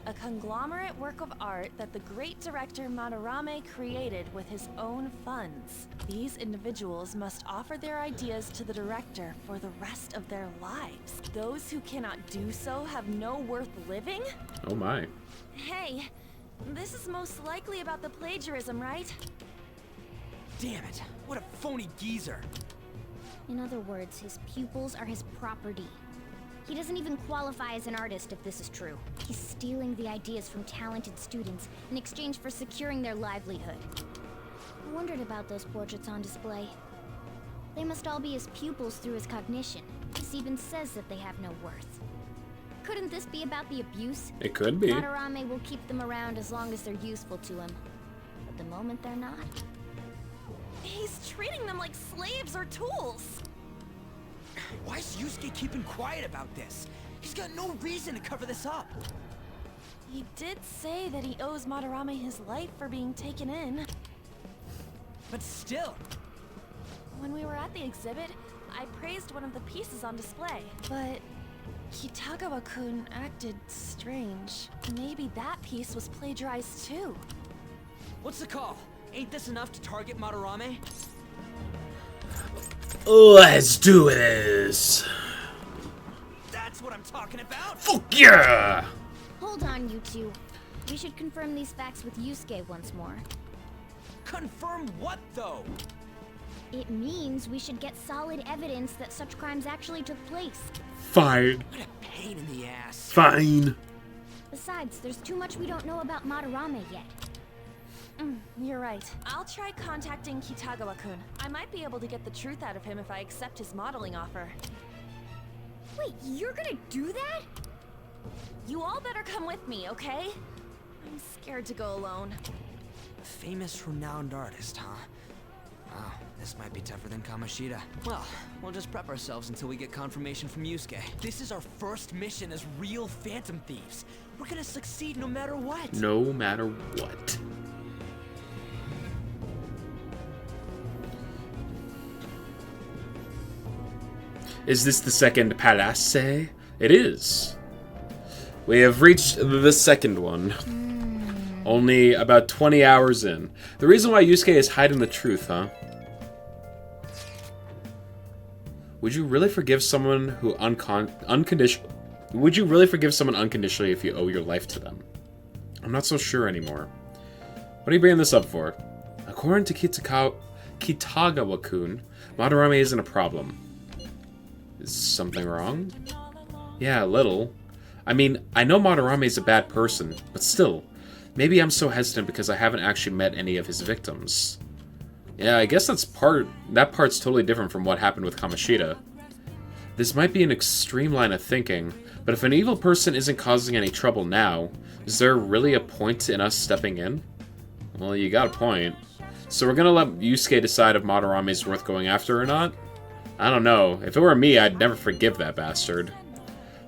A conglomerate work of art that the great director Madarame created with his own funds. These individuals must offer their ideas to the director for the rest of their lives. Those who cannot do so have no worth living? Oh my. Hey, this is most likely about the plagiarism, right? Damn it, what a phony geezer. In other words, his pupils are his property. He doesn't even qualify as an artist if this is true. He's stealing the ideas from talented students in exchange for securing their livelihood. I wondered about those portraits on display. They must all be his pupils through his cognition. This even says that they have no worth. Couldn't this be about the abuse? It could be. Madarame will keep them around as long as they're useful to him. But the moment they're not... He's treating them like slaves or tools. Why is Yusuke keeping quiet about this? He's got no reason to cover this up. He did say that he owes Madarame his life for being taken in. But still. When we were at the exhibit, I praised one of the pieces on display. But Kitagawa-kun acted strange. Maybe that piece was plagiarized too. What's the call? Ain't this enough to target Madarame? Let's do this. That's what I'm talking about. Fuck yeah! Hold on, you two. We should confirm these facts with Yusuke once more. Confirm what, though? It means we should get solid evidence that such crimes actually took place. Fine. What a pain in the ass. Fine. Besides, there's too much we don't know about Madarame yet. You're right. I'll try contacting Kitagawa-kun. I might be able to get the truth out of him if I accept his modeling offer. Wait, you're gonna do that? You all better come with me, okay? I'm scared to go alone. A famous, renowned artist, huh? Wow, This might be tougher than Kamoshida. Well, we'll just prep ourselves until we get confirmation from Yusuke. This is our first mission as real Phantom Thieves. We're gonna succeed no matter what. No matter what. Is this the second palace? It is. We have reached the second one. Only about 20 hours in. The reason why Yusuke is hiding the truth, huh? Would you really forgive someone who Would you really forgive someone unconditionally if you owe your life to them? I'm not so sure anymore. What are you bringing this up for? According to Kitagawa-kun, Madarame isn't a problem. Is something wrong? Yeah, a little. I mean, I know Madarame is a bad person, but still. Maybe I'm so hesitant because I haven't actually met any of his victims. Yeah, I guess that part's totally different from what happened with Kamoshida. This might be an extreme line of thinking, but if an evil person isn't causing any trouble now, is there really a point in us stepping in? Well, you got a point. So we're gonna let Yusuke decide if Madarame is worth going after or not? I don't know. If it were me, I'd never forgive that bastard.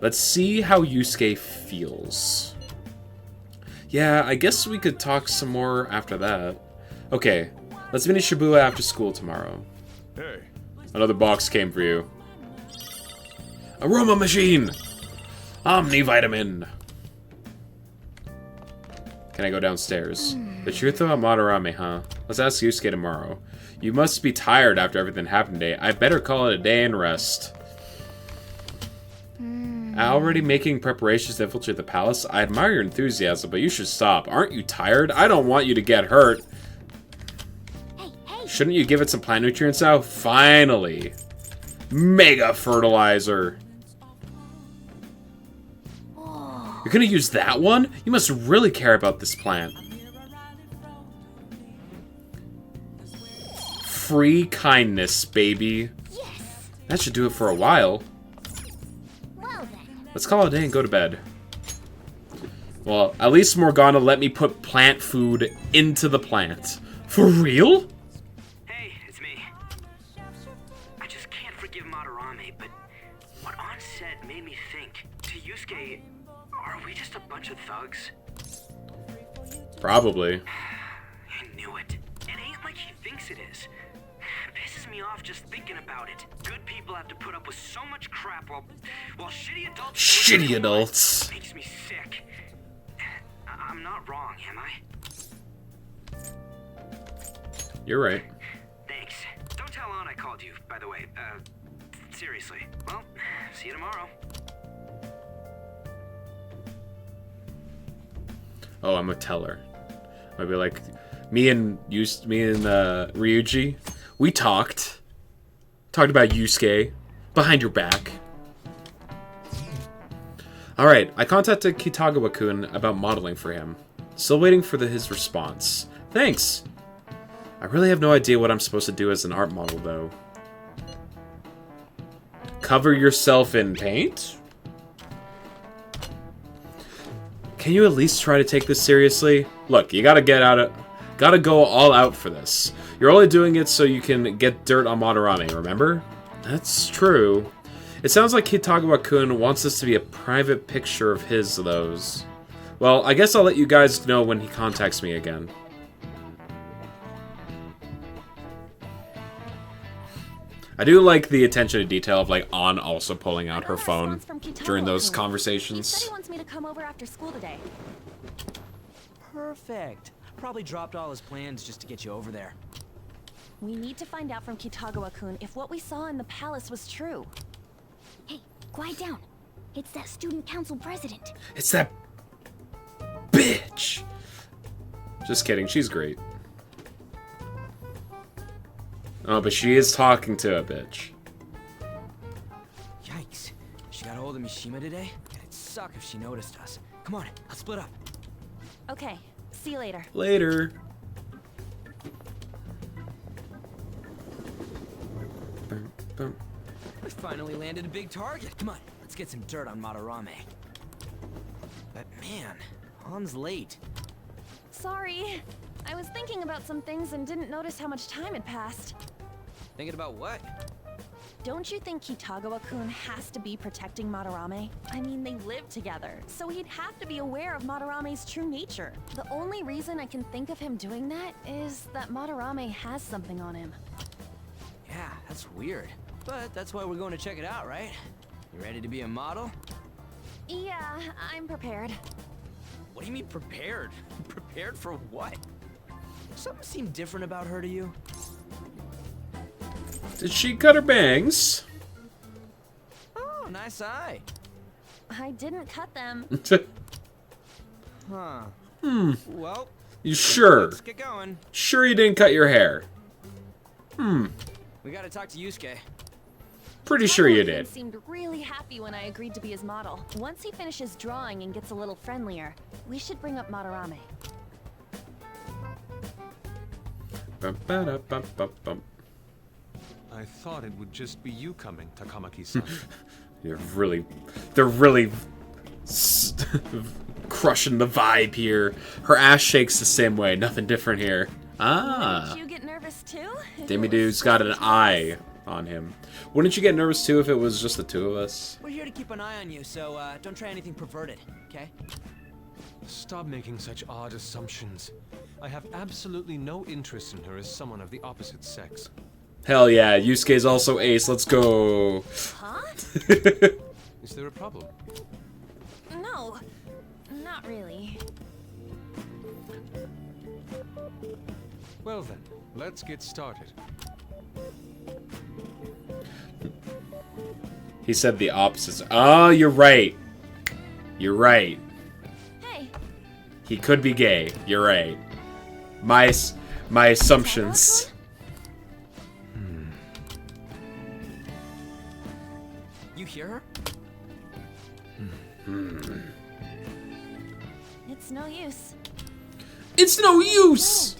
Let's see how Yusuke feels. Yeah, I guess we could talk some more after that. Okay, let's finish Shibuya after school tomorrow. Hey. Another box came for you. Aroma machine! Omnivitamin! Can I go downstairs? The truth about Madarame, huh? Let's ask Yusuke tomorrow. You must be tired after everything happened today. I better call it a day and rest. Already making preparations to infiltrate the palace? I admire your enthusiasm, but you should stop. Aren't you tired? I don't want you to get hurt. Shouldn't you give it some plant nutrients now? Finally! Mega fertilizer! You're gonna use that one? You must really care about this plant. Free kindness, baby. Yes. That should do it for a while. Well then. Let's call it a day and go to bed. Well, at least Morgana let me put plant food into the plant. For real? Hey, it's me. I just can't forgive Madarame, but what Ann said made me think. To Yusuke, are we just a bunch of thugs? Probably. I knew it. It ain't like he thinks it is. Pisses me off just thinking about it. Good people have to put up with so much crap while shitty adults... Shitty adults. Makes me sick. I'm not wrong, am I? You're right. Thanks. Don't tell Ann I called you, by the way. Seriously. Well, see you tomorrow. Oh, I'm a teller. I'd be like, me and Ryuji, we talked about Yusuke behind your back. Alright, I contacted Kitagawa-kun about modeling for him. Still waiting for his response. Thanks! I really have no idea what I'm supposed to do as an art model, though. Cover yourself in paint? Can you at least try to take this seriously? Look, you gotta go all out for this. You're only doing it so you can get dirt on Madarame, remember? That's true. It sounds like Kitagawa-kun wants this to be a private picture of his, though. Well, I guess I'll let you guys know when he contacts me again. I do like the attention to detail of, like, Ann also pulling out her phone during those conversations. He said he wants me to come over after school today. Perfect. Probably dropped all his plans just to get you over there. We need to find out from Kitagawa-kun if what we saw in the palace was true. Hey, quiet down. It's that student council president. It's that bitch! Just kidding, she's great. Oh, but she is talking to a bitch. Yikes. She got a hold of Mishima today? It'd suck if she noticed us. Come on, let's split up. Okay, see you later. Later. We finally landed a big target. Come on, let's get some dirt on Madarame. But man, Ann's late. Sorry. I was thinking about some things and didn't notice how much time had passed. Thinking about what? Don't you think Kitagawa-kun has to be protecting Madarame? I mean, they live together, so he'd have to be aware of Madarame's true nature. The only reason I can think of him doing that is that Madarame has something on him. Yeah, that's weird. But that's why we're going to check it out, right? You ready to be a model? Yeah, I'm prepared. What do you mean prepared? Prepared for what? Something seemed different about her to you? Did she cut her bangs? Oh, nice eye. I didn't cut them. Huh. Well, You sure? let's get going. Sure you didn't cut your hair? We gotta talk to Yusuke. Pretty sure you Kitagawa-kun did. seemed really happy when I agreed to be his model. Once he finishes drawing and gets a little friendlier, we should bring up Madarame. Bum, ba-da, bum, bum, bum. I thought it would just be you coming, Takamaki-san. They're really crushing the vibe here. Her ass shakes the same way. Nothing different here. Ah. Did you get nervous too? Demidude's got an eye on him. Wouldn't you get nervous too if it was just the two of us? We're here to keep an eye on you, so don't try anything perverted, okay? Stop making such odd assumptions. I have absolutely no interest in her as someone of the opposite sex. Hell yeah, Yusuke's also ace. Let's go. Huh? Is there a problem? No, not really. Well then, let's get started. He said the opposites. Oh, you're right. You're right. Hey, He could be gay. You're right. My assumptions. You hear her? it's no use. It's no use.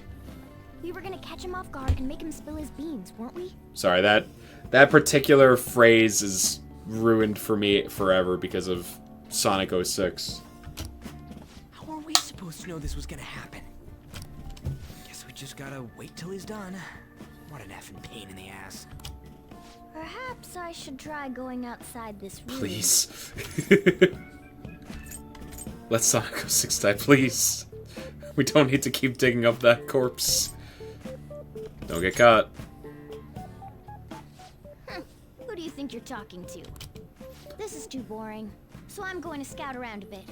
We were gonna catch him off guard and make him spill his beans, weren't we? Sorry, that particular phrase is ruined for me forever because of Sonic 06. How are we supposed to know this was gonna happen? Guess we just gotta wait till he's done. What an effing pain in the ass. Perhaps I should try going outside this room. Please. Let Sonic 06 die, please. We don't need to keep digging up that corpse. Don't get caught. Who do you think you're talking to? This is too boring, so I'm going to scout around a bit.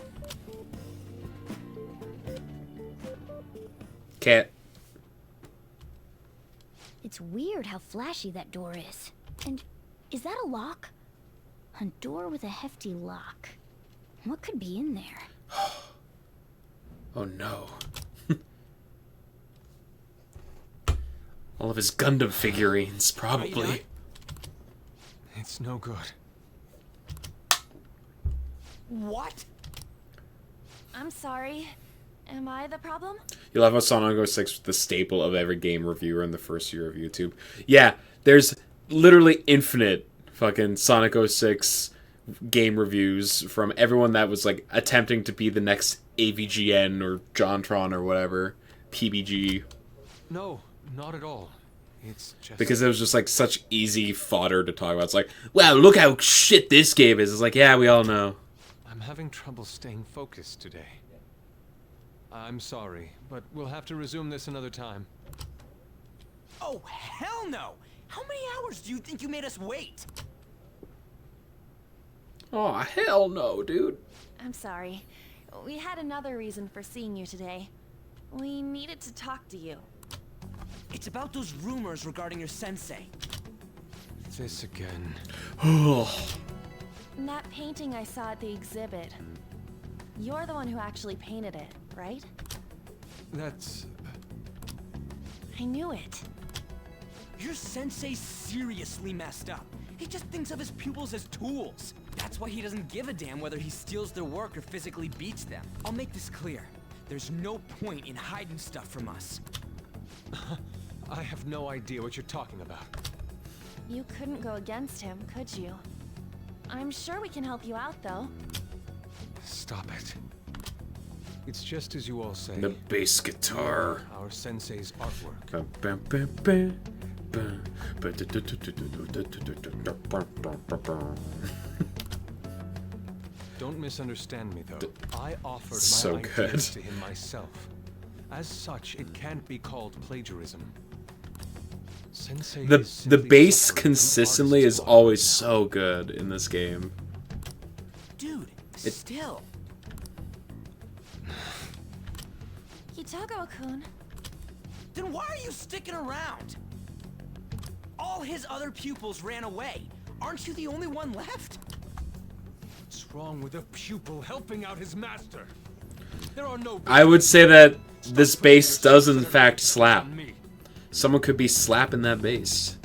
Cat. It's weird how flashy that door is. And is that a lock? A door with a hefty lock. What could be in there? Oh no. All of his Gundam figurines, probably. It's no good. What? I'm sorry. Am I the problem? You love how Sonic 06 was the staple of every game reviewer in the first year of YouTube. Yeah, there's literally infinite fucking Sonic 06 game reviews from everyone that was like attempting to be the next AVGN or JonTron or whatever. PBG. No, not at all. It's just... Because it was just like such easy fodder to talk about. It's like, wow, look how shit this game is. It's like, yeah, we all know. I'm having trouble staying focused today. I'm sorry, but we'll have to resume this another time. Oh, hell no! How many hours do you think you made us wait? Oh, hell no, dude. I'm sorry. We had another reason for seeing you today. We needed to talk to you. It's about those rumors regarding your sensei. This again. That painting I saw at the exhibit. You're the one who actually painted it, right? That's... I knew it. Your sensei seriously messed up. He just thinks of his pupils as tools. That's why he doesn't give a damn whether he steals their work or physically beats them. I'll make this clear. There's no point in hiding stuff from us. I have no idea what you're talking about. You couldn't go against him, could you? I'm sure we can help you out, though. Stop it. It's just as you all say. The bass guitar. Our sensei's artwork. Bum, bum, bum, bum. Don't misunderstand me, though. I offered So my good. ideas to him myself. As such, it can't be called plagiarism. Sensei The is simply bass suffering from consistently is artist always so good in this game. Dude, still. Kitagawa-kun. Then why are you sticking around? All his other pupils ran away. Aren't you the only one left? What's wrong with a pupil helping out his master? There are no. I would say that this bass does in fact slap. Someone could be slapping that bass.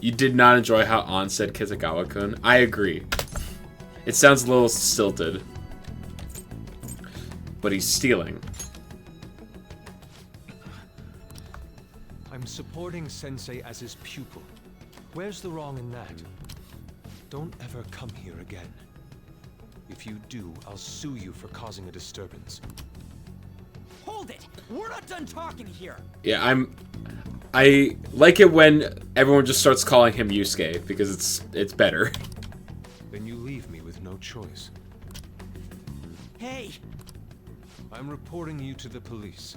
You did not enjoy how On said Kitagawa-kun. I agree. It sounds a little stilted. But he's stealing. I'm supporting Sensei as his pupil. Where's the wrong in that? Don't ever come here again. If you do, I'll sue you for causing a disturbance. Hold it! We're not done talking here! Yeah, I like it when everyone just starts calling him Yusuke because it's better. Then you leave me with no choice. Hey! I'm reporting you to the police.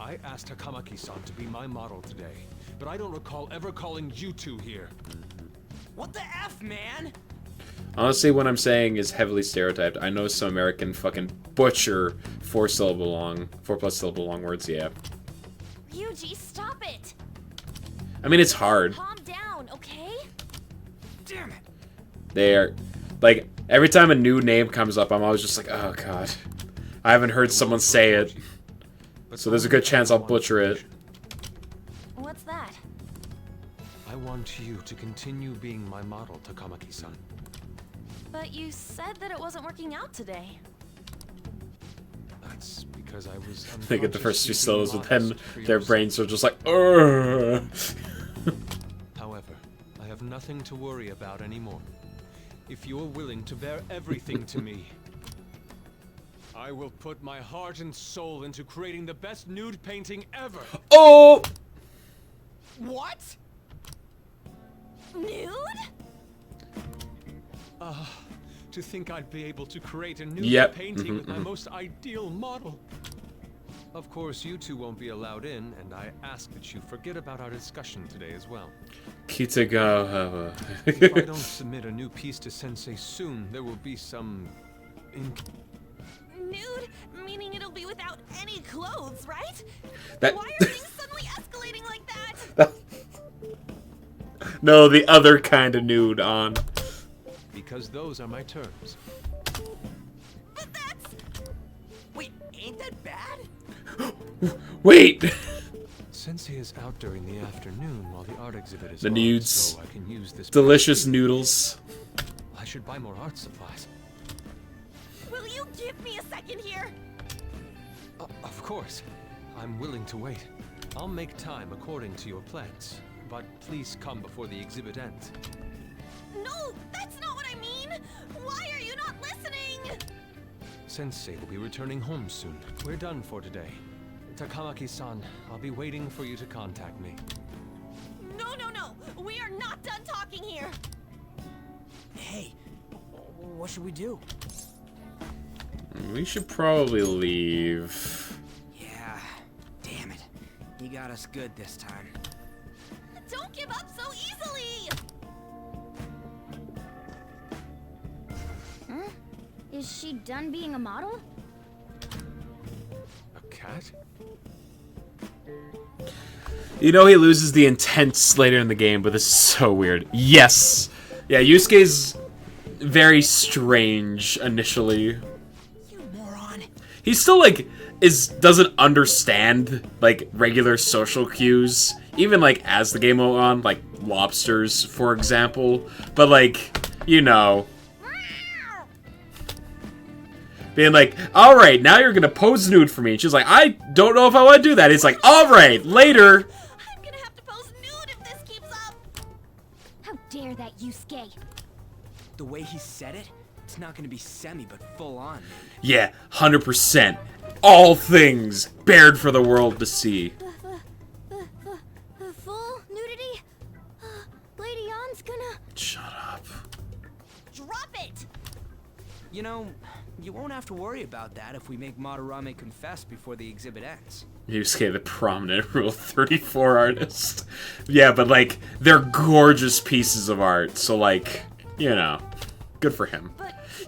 I asked Takamaki-san to be my model today, but I don't recall ever calling you two here. What the F, man? Honestly, what I'm saying is heavily stereotyped. I know some American fucking butcher 4+ syllable long words, yeah. Ryuji, stop it! I mean, it's hard. Calm down, okay? Damn it! They're, like, every time a new name comes up, I'm always just like, oh god. I haven't heard someone say it. So there's a good chance I'll butcher it. What's that? I want you to continue being my model, Takamaki-san. But you said that it wasn't working out today. That's because I was They get the first two unconsciously syllables, but being then modest for their your brains are just like, Urgh. However, I have nothing to worry about anymore. If you're willing to bear everything to me, I will put my heart and soul into creating the best nude painting ever. Oh! What? Nude? To think I'd be able to create a nude Yep. painting with my most ideal model. Of course, you two won't be allowed in, and I ask that you forget about our discussion today as well. Kitagawa. If I don't submit a new piece to Sensei soon, there will be some... Nude? Meaning it'll be without any clothes, right? That- Why are things suddenly escalating like that? No, the other kind of nude on. Because those are my terms. But that's... Wait, ain't that bad? Wait! Sensei is out during the afternoon while the art exhibit is The on, nudes. so I can use this Delicious noodles. I should buy more art supplies. Will you give me a second here? Of course. I'm willing to wait. I'll make time according to your plans. But please come before the exhibit ends. No, that's not what I mean! Why are you not listening? Sensei will be returning home soon. We're done for today. Takamaki-san, I'll be waiting for you to contact me. No, no, no! We are not done talking here! Hey, what should we do? We should probably leave. Yeah, damn it. You got us good this time. Don't give up so easily! Huh? Is she done being a model? A cat? You know he loses the intent later in the game, but this is so weird. Yes! Yeah, Yusuke's very strange initially. You moron. He's still like doesn't understand like regular social cues, even like as the game went on, like lobsters, for example. But like, you know, being like, all right, now you're gonna pose nude for me. And she's like, I don't know if I want to do that. It's like, all right, later. I'm gonna have to pose nude if this keeps up. How dare that Yusuke? The way he said it, it's not gonna be semi, but full on. Yeah, 100%. All things bared for the world to see. Sexual nudity? Lady Yon's gonna... Shut up. Drop it! You know, you won't have to worry about that if we make Madarame confess before the exhibit ends. Yusuke, the prominent Rule 34 artist. Yeah, but, like, they're gorgeous pieces of art, so, like, you know, good for him.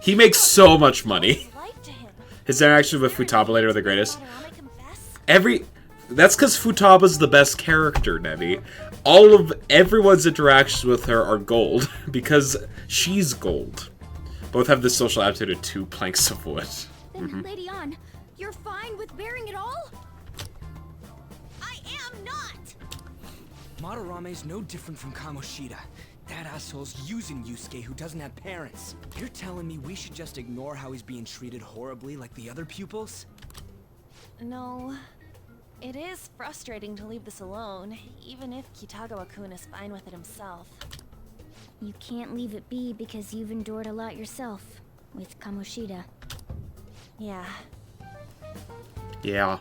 He makes so much money. His interaction with Futaba later are the greatest. That's because Futaba's the best character, Nevi. Everyone's interactions with her are gold, because she's gold. Both have this social aptitude of 2 planks of wood. Then, Lady Yon, you're fine with bearing it all? I am not! Madarame's no different from Kamoshida. That asshole's using Yusuke who doesn't have parents. You're telling me we should just ignore how he's being treated horribly like the other pupils? No. It is frustrating to leave this alone, even if Kitagawa-kun is fine with it himself. You can't leave it be because you've endured a lot yourself, with Kamoshida. Yeah. Yeah.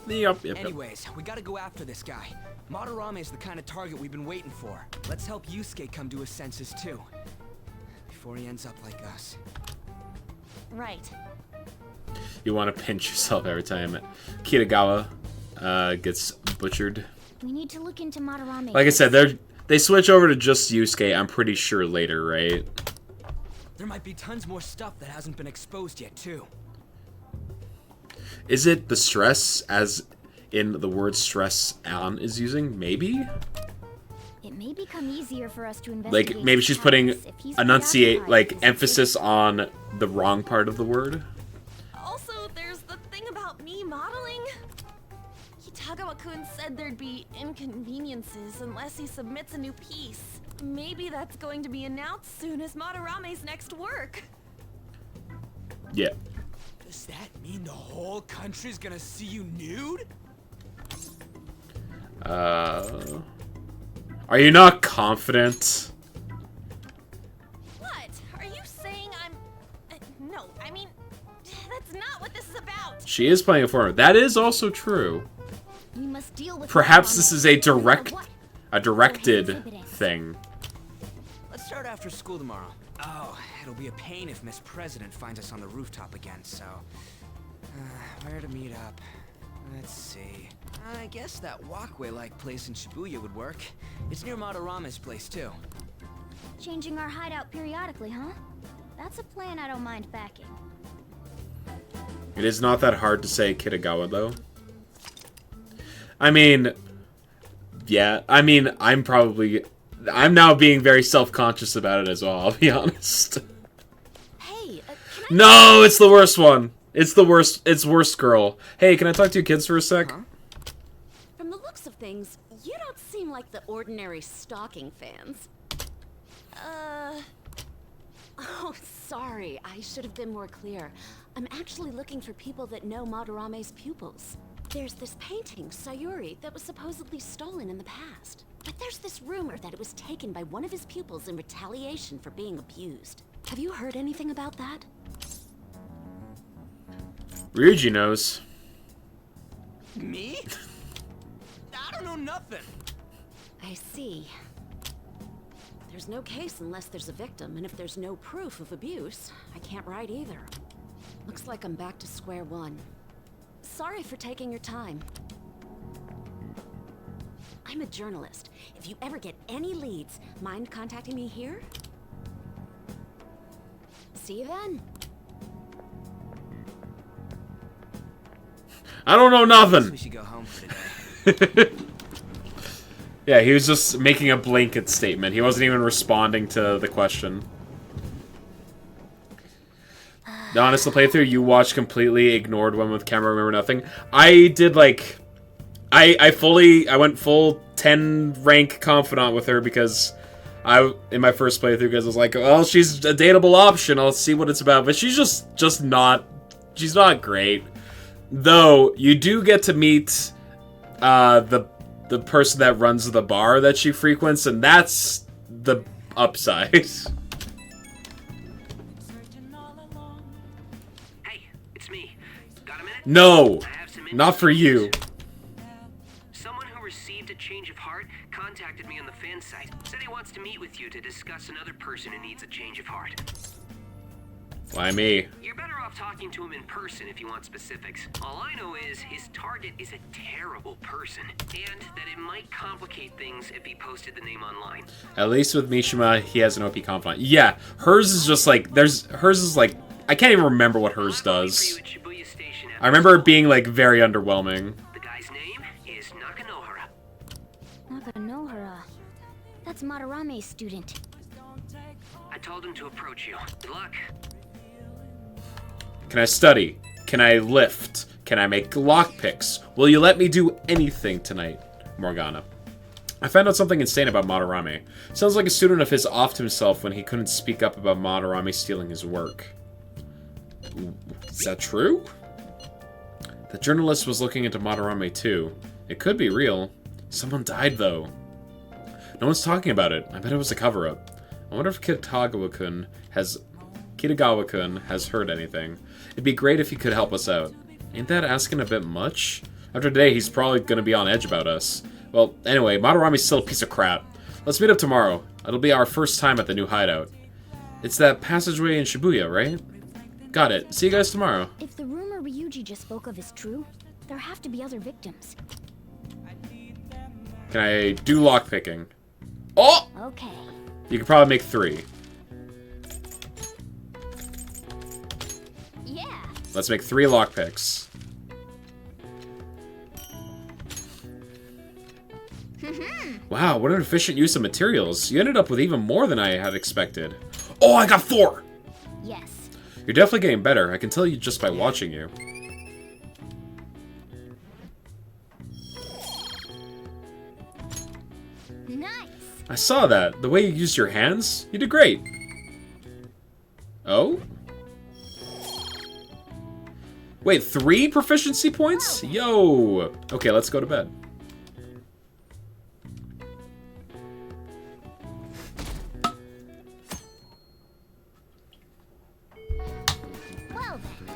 Yep. Anyways, we gotta go after this guy. Madarame is the kind of target we've been waiting for. Let's help Yusuke come to his senses too. Before he ends up like us. Right. You want to pinch yourself every time Kitagawa gets butchered. We need to look into Madarame. Like I said, they switch over to just Yusuke, I'm pretty sure, later, right? There might be tons more stuff that hasn't been exposed yet, too. Is it the stress, as in the word stress Alan is using? Maybe? It may become easier for us to investigate. Like, maybe she's putting emphasis on the wrong part of the word? Also, there's the thing about me modeling. Kitagawa-kun said there'd be inconveniences unless he submits a new piece. Maybe that's going to be announced soon as Madarame's next work. Yeah. Does that mean the whole country's gonna see you nude? Are you not confident? What? Are you saying I'm... no, I mean, that's not what this is about. She is playing a form. That is also true. We must deal with Perhaps this is a directed thing. Let's start after school tomorrow. Oh, it'll be a pain if Miss President finds us on the rooftop again, so... where to meet up? Let's see. I guess that walkway-like place in Shibuya would work. It's near Madarame's place, too. Changing our hideout periodically, huh? That's a plan I don't mind backing. It is not that hard to say Kitagawa, though. I mean... yeah, I mean, I'm now being very self-conscious about it as well, I'll be honest. Hey, no, it's the worst one. It's the worst. It's worst girl. Hey, can I talk to your kids for a sec? From the looks of things, you don't seem like the ordinary stalking fans. Oh, sorry. I should have been more clear. I'm actually looking for people that know Madarame's pupils. There's this painting, Sayuri, that was supposedly stolen in the past. But there's this rumor that it was taken by one of his pupils in retaliation for being abused. Have you heard anything about that? Ryuji knows. Me? I don't know nothing. I see. There's no case unless there's a victim, and if there's no proof of abuse, I can't write either. Looks like I'm back to square one. Sorry for taking your time. I'm a journalist. If you ever get any leads, mind contacting me here? See you then. I don't know nothing. We should go home for today. Yeah, he was just making a blanket statement. He wasn't even responding to the question. The honest playthrough you watched completely ignored one with camera, remember nothing. I did like, I went full 10 rank confidant with her because in my first playthrough, because I was like, well, she's a dateable option. I'll see what it's about, but she's just not, she's not great. Though you do get to meet the person that runs the bar that she frequents, and that's the upside. Hey, it's me. Got a minute? No, not for you. Someone who received a change of heart contacted contacted me on the fan site. Said he wants to meet with you to discuss another person who needs a change of heart. Why me? You're better off talking to him in person if you want specifics. All I know is his target is a terrible person, and that it might complicate things if he posted the name online. At least with Mishima, he has an OP confidant. Yeah, hers is just like, hers is like, I can't even remember what hers does. I remember it being like very underwhelming. The guy's name is Nakanohara. Nakanohara. That's Madarame's student. I told him to approach you. Good luck. Can I study? Can I lift? Can I make lockpicks? Will you let me do anything tonight, Morgana? I found out something insane about Madarame. Sounds like a student of his offed himself when he couldn't speak up about Madarame stealing his work. Is that true? The journalist was looking into Madarame too. It could be real. Someone died though. No one's talking about it. I bet it was a cover-up. I wonder if Kitagawa-kun has heard anything. It'd be great if he could help us out. Ain't that asking a bit much? After today, he's probably gonna be on edge about us. Well, anyway, Madarame's still a piece of crap. Let's meet up tomorrow. It'll be our first time at the new hideout. It's that passageway in Shibuya, right? Got it. See you guys tomorrow. If the rumor Ryuji just spoke of is true, there have to be other victims. Can I do lockpicking? Oh! Okay. You could probably make 3. Yeah. Let's make 3 lockpicks. Wow, what an efficient use of materials. You ended up with even more than I had expected. Oh, I got 4! Yes. You're definitely getting better. I can tell you just by watching you. Nice. I saw that. The way you used your hands, you did great. Oh? Wait, 3 proficiency points? Yo! Okay, let's go to bed.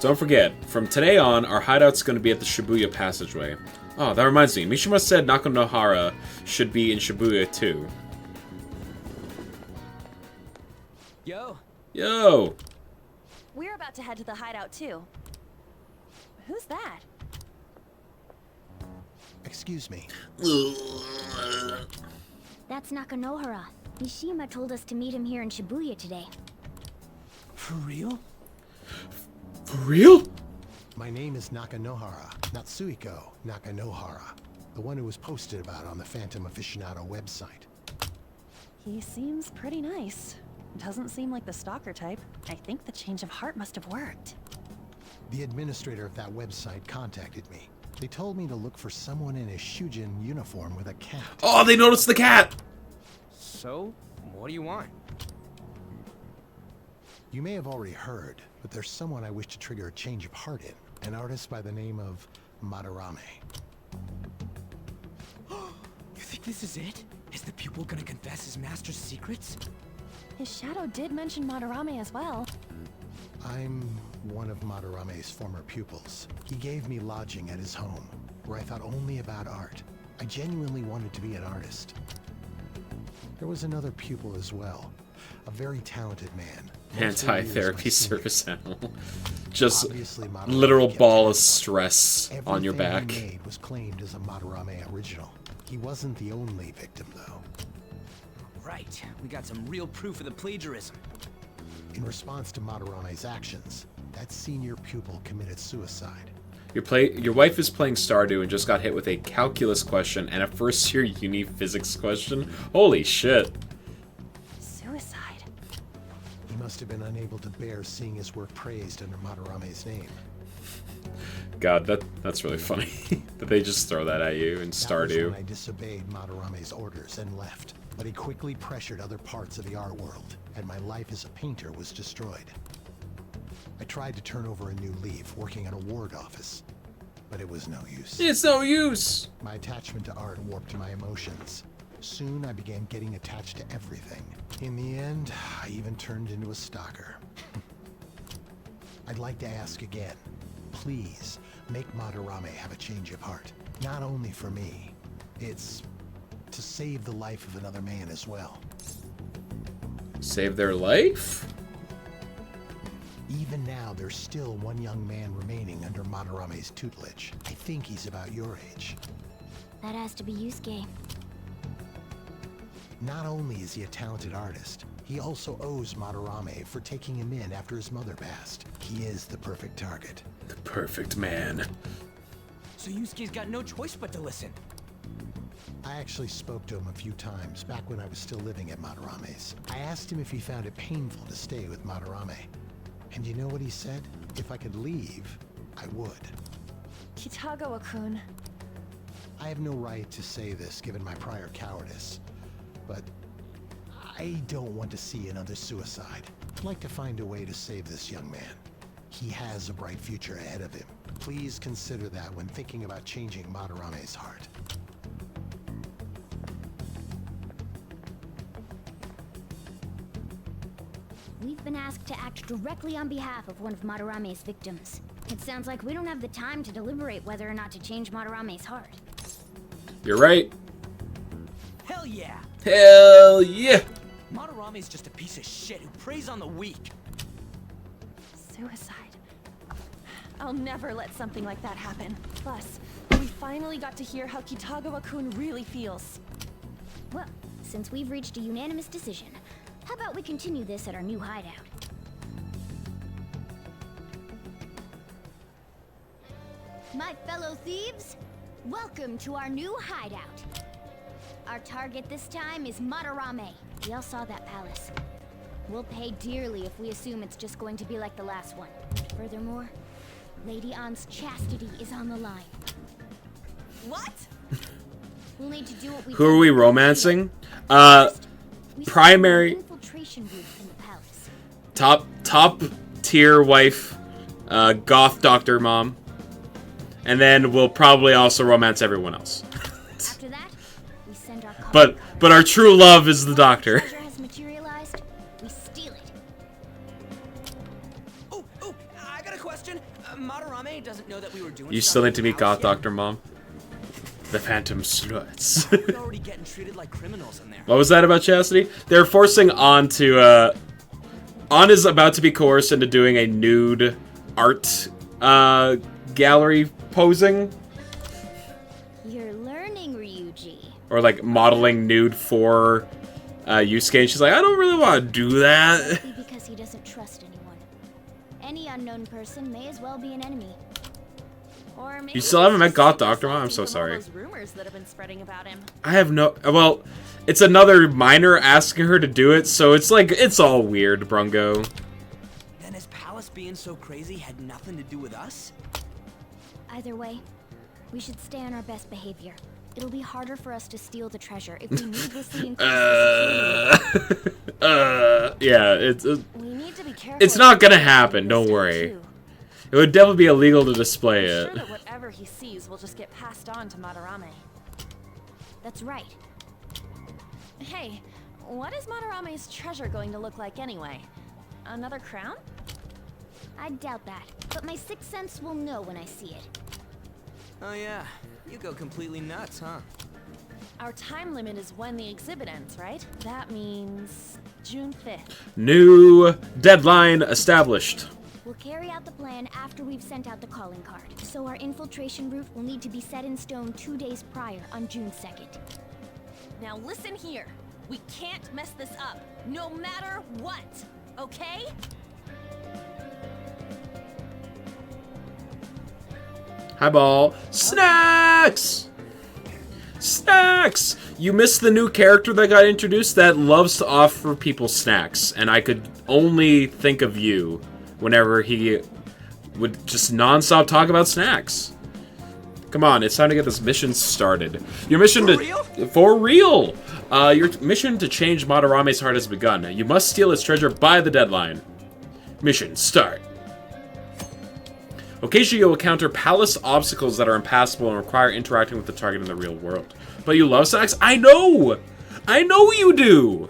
Don't forget, from today on, our hideout's going to be at the Shibuya passageway. Oh, that reminds me. Mishima said Nakanohara should be in Shibuya too. Yo. Yo! We're about to head to the hideout too. Who's that? Excuse me. That's Nakanohara. Mishima told us to meet him here in Shibuya today. For real? For real? My name is Nakanohara, Natsuhiko Nakanohara, the one who was posted about on the Phantom Aficionado website. He seems pretty nice. Doesn't seem like the stalker type. I think the change of heart must have worked. The administrator of that website contacted me. They told me to look for someone in a Shujin uniform with a cat. Oh, they noticed the cat! So, what do you want? You may have already heard, but there's someone I wish to trigger a change of heart in. An artist by the name of Madarame. You think this is it? Is the pupil gonna confess his master's secrets? His shadow did mention Madarame as well. I'm one of Madarame's former pupils. He gave me lodging at his home, where I thought only about art. I genuinely wanted to be an artist. There was another pupil as well, a very talented man. Anti-therapy service animal. Just literal ball of stress on your back. Everything he made was claimed as a Madarame original. He wasn't the only victim, though. Right, we got some real proof of the plagiarism. In response to Madarame's actions, that senior pupil committed suicide. Your wife is playing Stardew and just got hit with a calculus question and a first-year uni physics question. Holy shit. Suicide. He must have been unable to bear seeing his work praised under Madarame's name. God, that's really funny. That they just throw that at you in Stardew. That was when I disobeyed Madarame's orders and left. But he quickly pressured other parts of the art world, and my life as a painter was destroyed. I tried to turn over a new leaf, working at a ward office, but it was no use. It's no use! My attachment to art warped my emotions. Soon I began getting attached to everything. In the end, I even turned into a stalker. I'd like to ask again, please make Madarame have a change of heart. Not only for me, it's to save the life of another man as well. Save their life? Even now, there's still one young man remaining under Madarame's tutelage. I think he's about your age. That has to be Yusuke. Not only is he a talented artist, he also owes Madarame for taking him in after his mother passed. He is the perfect target. The perfect man. So Yusuke's got no choice but to listen. I actually spoke to him a few times back when I was still living at Madarame's. I asked him if he found it painful to stay with Madarame. And you know what he said? If I could leave, I would. Kitagawa-kun. I have no right to say this given my prior cowardice, but I don't want to see another suicide. I'd like to find a way to save this young man. He has a bright future ahead of him. Please consider that when thinking about changing Madarame's heart. We've been asked to act directly on behalf of one of Madarame's victims. It sounds like we don't have the time to deliberate whether or not to change Madarame's heart. You're right. Hell yeah! Hell yeah! Madarame's just a piece of shit who preys on the weak. Suicide. I'll never let something like that happen. Plus, we finally got to hear how Kitagawa-kun really feels. Well, since we've reached a unanimous decision, how about we continue this at our new hideout? My fellow thieves, welcome to our new hideout. Our target this time is Madarame. We all saw that palace. We'll pay dearly if we assume it's just going to be like the last one. Furthermore, Lady Ann's chastity is on the line. What? We'll need to do what we Who are we romancing? Primary infiltration route in the palace. top tier wife, goth doctor mom. And then we'll probably also romance everyone else. After that, we send our but our true love is the doctor. treasure has materialized, we steal it. Oh, I got a question. Madarame doesn't know that we were doing You stuff still in need to the meet house goth yet? doctor mom. The phantom sluts. We're already getting treated like criminals in there. What was that about chastity? They're forcing On to, On is about to be coerced into doing a nude art, gallery posing. You're learning, Ryuji. Or, like, modeling nude for, Yusuke, and she's like, I don't really want to do that. Maybe because he doesn't trust anyone. Any unknown person may as well be an enemy. Or maybe You still haven't met he's Goth just Doctor Mom? I'm so from all sorry. those rumors that have been spreading about him. I have no... Well, it's another minor asking her to do it, so it's like, it's all weird, Brungo. Then his palace being so crazy had nothing to do with us? Either way, we should stay on our best behavior. It'll be harder for us to steal the treasure if we needlessly increase the security. Yeah, it's... We need to be careful. It's not gonna happen, don't worry. Too. It would definitely be illegal to display I'm it. sure that whatever he sees will just get passed on to Madarame. That's right. Hey, what is Madarame's treasure going to look like anyway? Another crown? I doubt that, but my sixth sense will know when I see it. Oh yeah, you go completely nuts, huh? Our time limit is when the exhibit ends, right? That means June 5th. New deadline established. We'll carry out the plan after we've sent out the calling card. So our infiltration route will need to be set in stone 2 days prior on June 2nd. Now listen here. We can't mess this up, no matter what, okay? Highball. Snacks! Snacks! You missed the new character that got introduced that loves to offer people snacks, and I could only think of you whenever he would just non-stop talk about snacks. Come on, it's time to get this mission started. Your mission For real! Your mission to change Madarame's heart has begun. You must steal its treasure by the deadline. Mission start. Occasionally you'll encounter palace obstacles that are impassable and require interacting with the target in the real world. But you love snacks? I know! I know you do!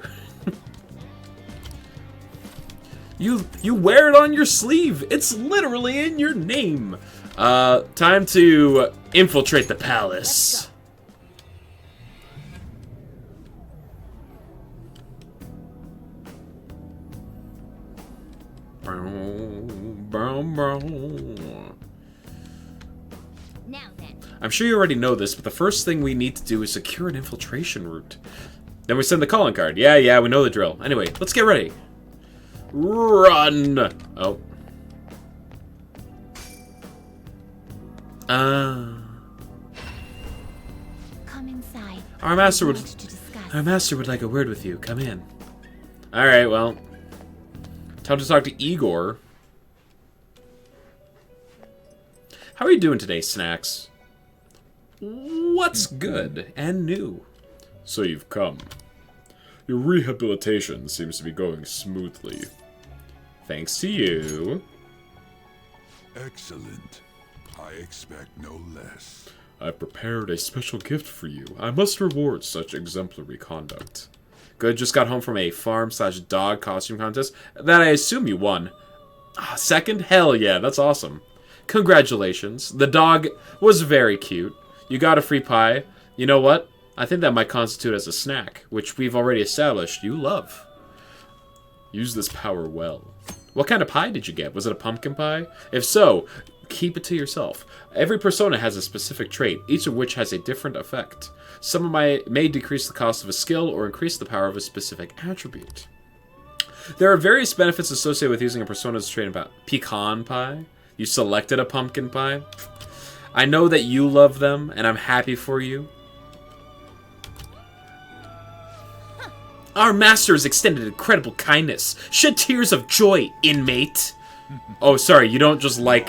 You wear it on your sleeve. It's literally in your name. Time to infiltrate the palace. Now then. I'm sure you already know this, but the first thing we need to do is secure an infiltration route. Then we send the calling card. Yeah, we know the drill. Anyway, let's get ready. Run! Oh. Come inside. Our master would... Much to discuss. Our master would like a word with you. Come in. Alright, well. Time to talk to Igor. How are you doing today, Snacks? What's good and new? So you've come. Your rehabilitation seems to be going smoothly. Thanks to you. Excellent. I expect no less. I've prepared a special gift for you. I must reward such exemplary conduct. Good, just got home from a farm/dog costume contest that I assume you won. Second? Hell yeah, that's awesome. Congratulations. The dog was very cute. You got a free pie. You know what? I think that might constitute as a snack, which we've already established you love. Use this power well. What kind of pie did you get? Was it a pumpkin pie? If so, keep it to yourself. Every persona has a specific trait, each of which has a different effect. Some may decrease the cost of a skill or increase the power of a specific attribute. There are various benefits associated with using a persona's trait about pecan pie. You selected a pumpkin pie. I know that you love them, and I'm happy for you. Our master has extended incredible kindness. Shed tears of joy, inmate. Oh, sorry, you don't just like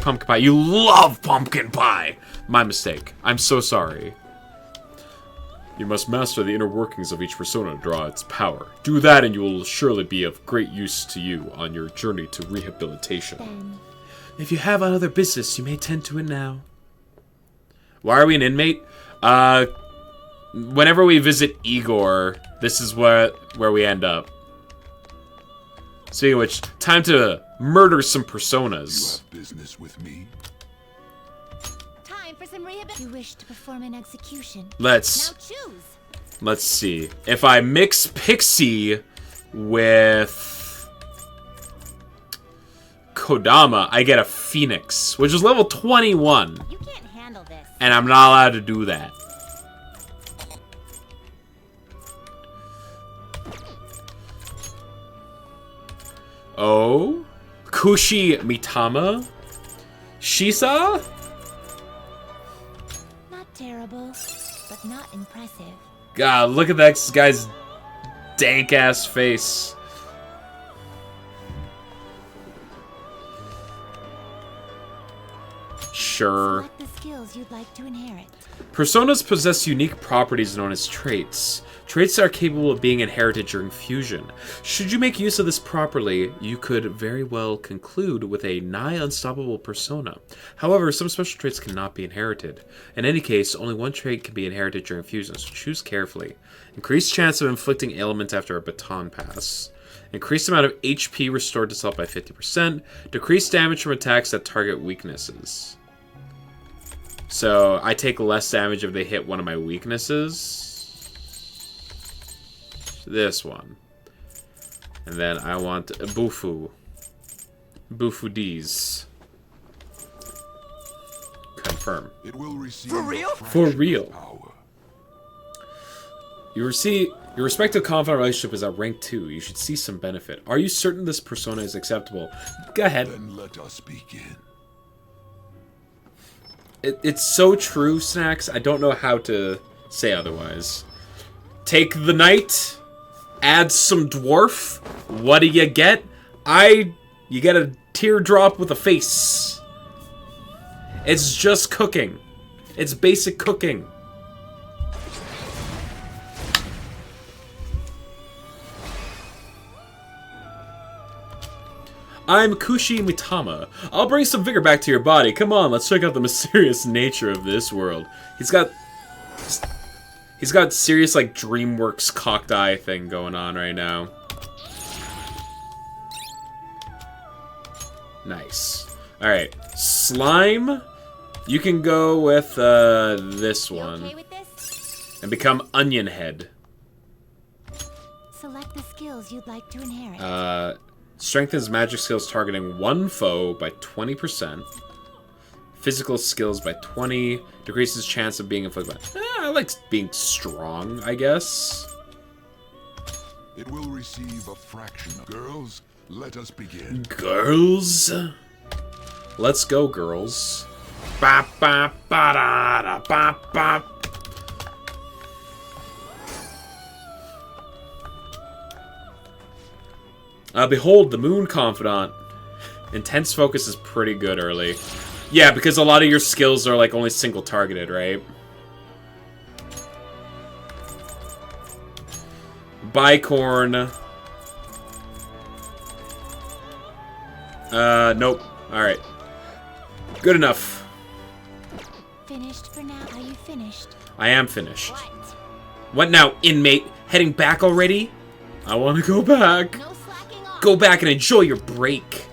pumpkin pie. You love pumpkin pie. My mistake. I'm so sorry. You must master the inner workings of each persona to draw its power. Do that and you will surely be of great use to you on your journey to rehabilitation. Then. If you have other business, you may tend to it now. Why are we an inmate? Whenever we visit Igor, this is where we end up. Speaking of which, time to murder some personas. You have business with me? Time for some rehabilitation. You wish to perform an execution. Let's Now choose. Let's see. If I mix Pixie with Kodama, I get a Phoenix, which is level 21. You can't handle this. And I'm not allowed to do that. Oh? Kushi Mitama? Shisa? Not terrible, but not impressive. God, look at that guy's dank-ass face. Sure. Select the skills you'd like to inherit. Personas possess unique properties known as traits. Traits are capable of being inherited during fusion. Should you make use of this properly, you could very well conclude with a nigh unstoppable persona. However, some special traits cannot be inherited. In any case, only one trait can be inherited during fusion, so choose carefully. Increased chance of inflicting ailment after a baton pass. Increased amount of HP restored to self by 50%. Decreased damage from attacks that target weaknesses. So, I take less damage if they hit one of my weaknesses. This one. And then I want Bufu. Bufu D's. Confirm. It will receive For real? For real. Power. Your respective confidant relationship is at rank 2. You should see some benefit. Are you certain this persona is acceptable? Go ahead. Then let us begin. It's so true, Snacks. I don't know how to say otherwise. Take the knight, add some dwarf. What do you get? You get a teardrop with a face. It's just cooking. It's basic cooking. I'm Kushi Mitama. I'll bring some vigor back to your body. Come on, let's check out the mysterious nature of this world. He's got serious, like, DreamWorks cocked eye thing going on right now. Nice. Alright. Slime. You can go with, this one. Okay with this? And become Onion Head. Select the skills you'd like to inherit. Strengthens magic skills targeting one foe by 20%. Physical skills by 20. Decreases chance of being inflicted by... I like being strong, I guess. It will receive a fraction of... Girls, let us begin. Girls? Let's go, girls. Ba ba ba da da ba ba. Behold the Moon Confidant. Intense focus is pretty good early. Yeah, because a lot of your skills are like only single targeted, right? Bicorn. Nope. Alright. Good enough. Finished for now? Are you finished? I am finished. What now, inmate? Heading back already? I want to go back. Go back and enjoy your break.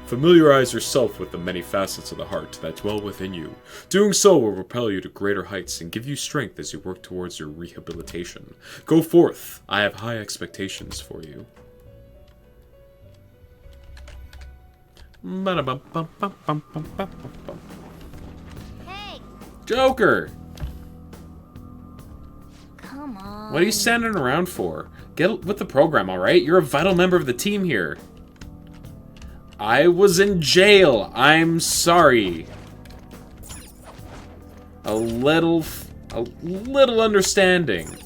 Familiarize yourself with the many facets of the heart that dwell within you. Doing so will propel you to greater heights and give you strength as you work towards your rehabilitation. Go forth. I have high expectations for you. Hey! Joker! Come on. What are you standing around for? Get with the program, alright? You're a vital member of the team here. I was in jail. I'm sorry. A little understanding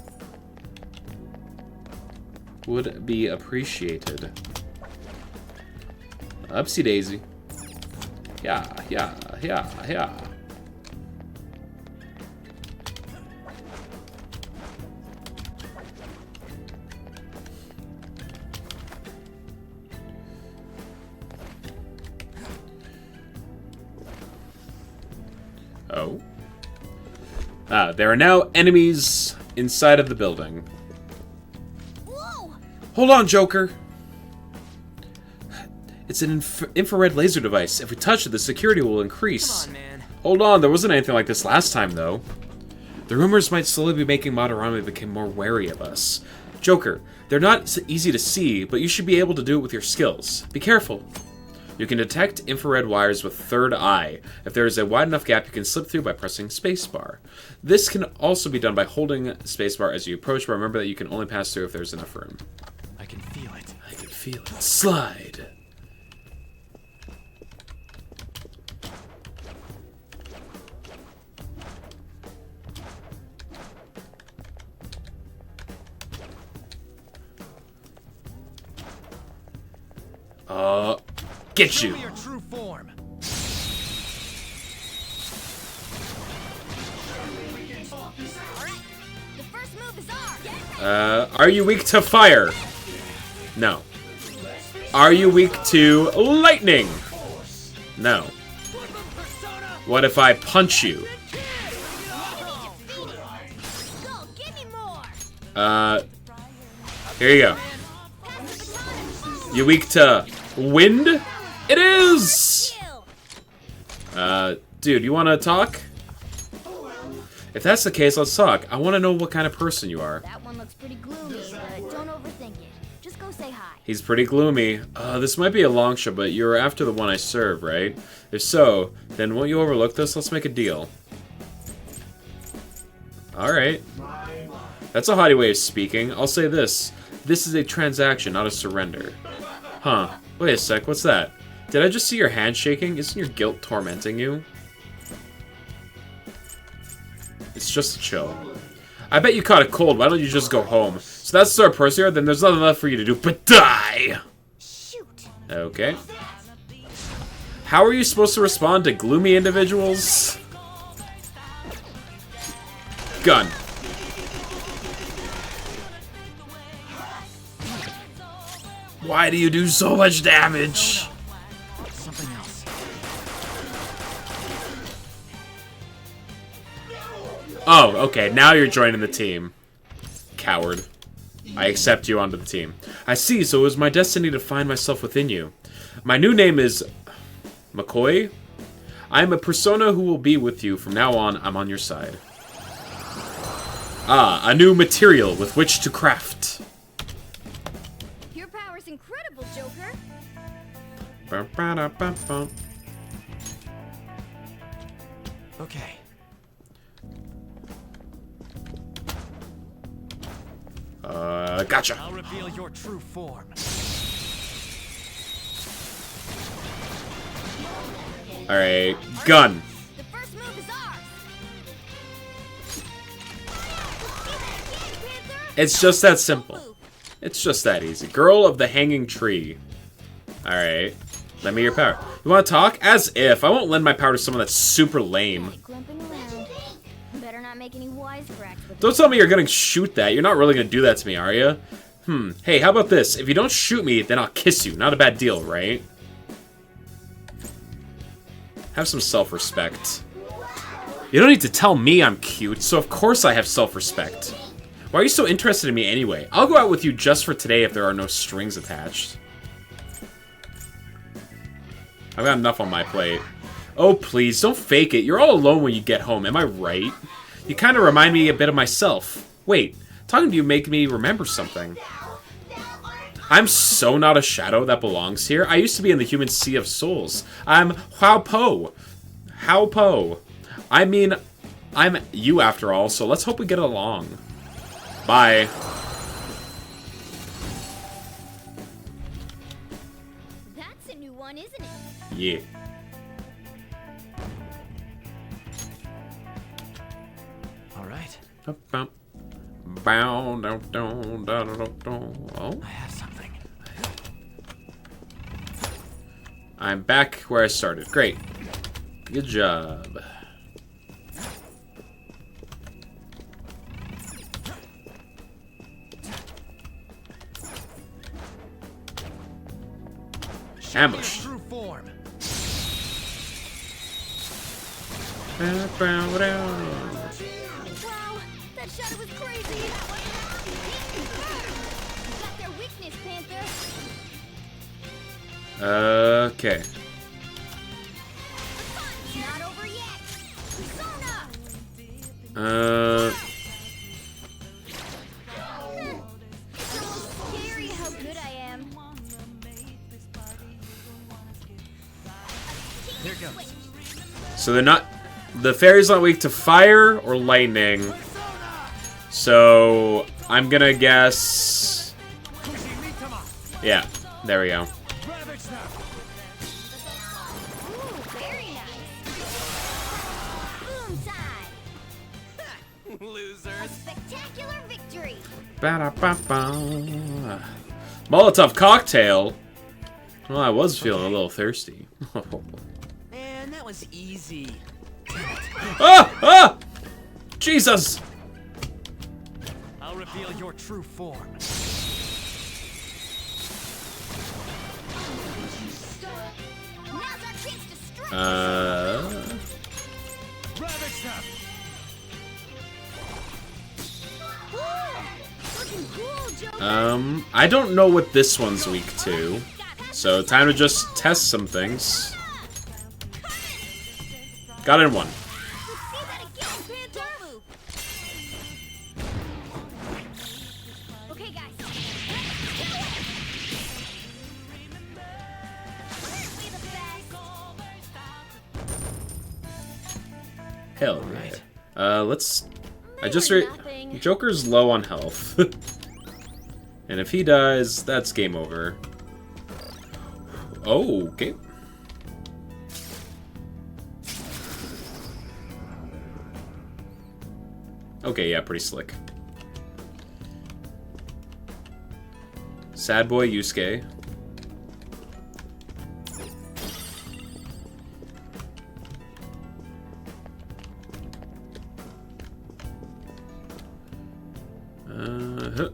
would be appreciated. Upsy daisy. Yeah. Oh. There are now enemies inside of the building. Whoa! Hold on, Joker. It's an infrared laser device. If we touch it, the security will increase. Come on, man. Hold on, there wasn't anything like this last time, though. The rumors might slowly be making Madarame become more wary of us. Joker, they're not so easy to see, but you should be able to do it with your skills. Be careful. You can detect infrared wires with third eye. If there is a wide enough gap, you can slip through by pressing spacebar. This can also be done by holding spacebar as you approach, but remember that you can only pass through if there's enough room. I can feel it. I can feel it. Slide. Get you. Show me your true form. Alright, the first move is ours. Are you weak to fire? No. Are you weak to lightning? No. What if I punch you? Go, give me more. Here you go. You weak to wind? It is! Dude, you want to talk? If that's the case, let's talk. I want to know what kind of person you are. That one looks pretty gloomy, but don't overthink it. Just go say hi. He's pretty gloomy. This might be a long shot, but you're after the one I serve, right? If so, then won't you overlook this? Let's make a deal. Alright. That's a haughty way of speaking. I'll say this. This is a transaction, not a surrender. Huh. Wait a sec, what's that? Did I just see your hand shaking? Isn't your guilt tormenting you? It's just a chill. I bet you caught a cold. Why don't you just go home? So that's the sort of person you are? Then there's nothing left for you to do but die! Shoot. Okay. How are you supposed to respond to gloomy individuals? Gun. Why do you do so much damage? Something else. Oh, okay. Now you're joining the team. Coward. I accept you onto the team. I see, so it was my destiny to find myself within you. My new name is McCoy. I am a persona who will be with you from now on. I'm on your side. Ah, a new material with which to craft. Your power's incredible, Joker. Okay. Gotcha. I'll reveal your true form. Alright, gun. The first move is ours. It's just that simple. It's just that easy. Girl of the Hanging Tree. Alright. Lend me your power. You want to talk? As if. I won't lend my power to someone that's super lame. Clumping around. Better not make any wisecracks with Don't tell me you're gonna shoot that. You're not really gonna do that to me, are you? Hey, how about this? If you don't shoot me, then I'll kiss you. Not a bad deal, right? Have some self-respect. You don't need to tell me I'm cute, so of course I have self-respect. Why are you so interested in me anyway? I'll go out with you just for today if there are no strings attached. I've got enough on my plate. Oh, please, don't fake it. You're all alone when you get home, am I right? You kind of remind me a bit of myself. Wait, talking to you make me remember something. I'm so not a shadow that belongs here. I used to be in the human sea of souls. I'm Hao Po. Hao Po. I mean, I'm you after all, so let's hope we get along. Bye. That's a new one, isn't it? Yeah. All right. Bow, down, down, down, down, down. Oh. I have something. I'm back where I started. Great. Good job. Ambush. True form. Wow, that shadow was crazy. You got their weakness, Panther. Okay. It's not over yet. Persona. It's almost scary how good I am. Here goes. So they're not... The fairy's not weak to fire or lightning. So I'm gonna guess... Yeah, there we go. Ooh, very nice. Boom time. Losers. A spectacular victory. Ba-da-ba-ba. Molotov cocktail. Well, I was feeling a little thirsty. Man, that was easy. Ah! Ah! Jesus! I'll reveal your true form. Now's our chance to strike. Looking cool, Joker. I don't know what this one's weak to. So time to just test some things. Got in one. Okay, guys. Hell yeah. Let's... I just Joker's low on health. And if he dies, that's game over. Oh, okay. Okay, yeah, pretty slick. Sad boy Yusuke. Huh.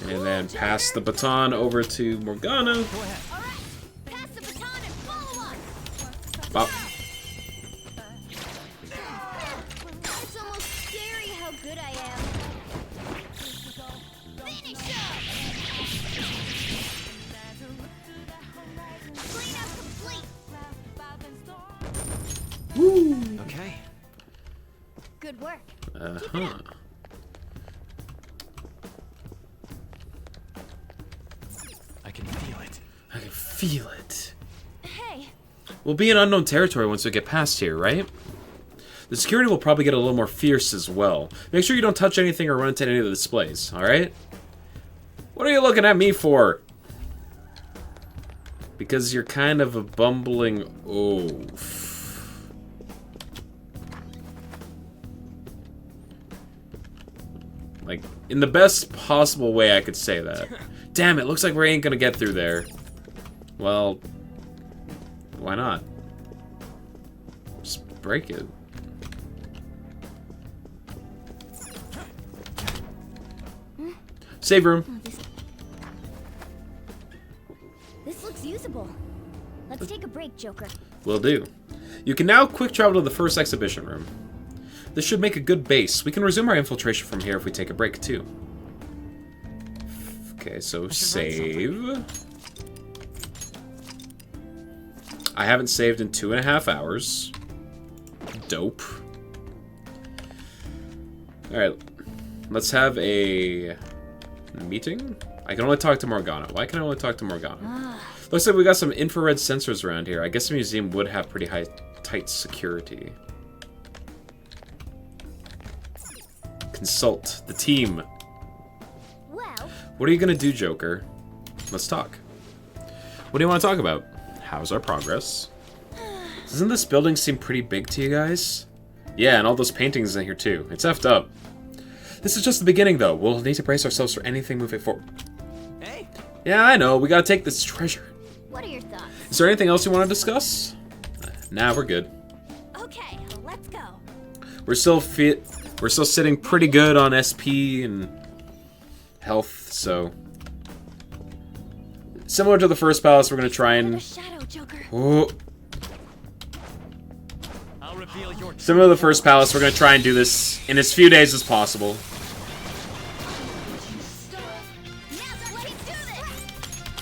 And then pass the baton over to Morgana. Pass the baton and follow us. Bop. It's almost scary how good I am. Finish him! Cleanup complete. Woo! Okay. Good work. Uh-huh. I can feel it. I can feel it. Hey, We'll be in unknown territory once we get past here, right? The security will probably get a little more fierce as well. Make sure you don't touch anything or run into any of the displays, alright? What are you looking at me for? Because you're kind of a bumbling oaf. Like, in the best possible way I could say that. Damn it, looks like we ain't gonna get through there. Well, why not? Just break it. Save room. This looks usable. Let's take a break, Joker. Will do. You can now quick travel to the first exhibition room. This should make a good base. We can resume our infiltration from here if we take a break, too. Okay, so save. I haven't saved in 2.5 hours. Dope. Alright, let's have a meeting? I can only talk to Morgana. Why can I only talk to Morgana? Looks like we got some infrared sensors around here. I guess the museum would have pretty tight security. Consult the team. Well, What are you gonna do, Joker? Let's talk. What do you want to talk about? How's our progress? Doesn't this building seem pretty big to you guys? Yeah, and all those paintings in here too. It's effed up. This is just the beginning, though. We'll need to brace ourselves for anything moving forward. Hey. Yeah, I know. We gotta take this treasure. what are your thoughts? Is there anything else you want to discuss? Nah, we're good. Okay, let's go. We're still sitting pretty good on SP and health, so similar to the first palace, we're gonna try and Shadow Joker. oh. I'll reveal your Similar to the first palace, we're gonna try and do this in as few days as possible.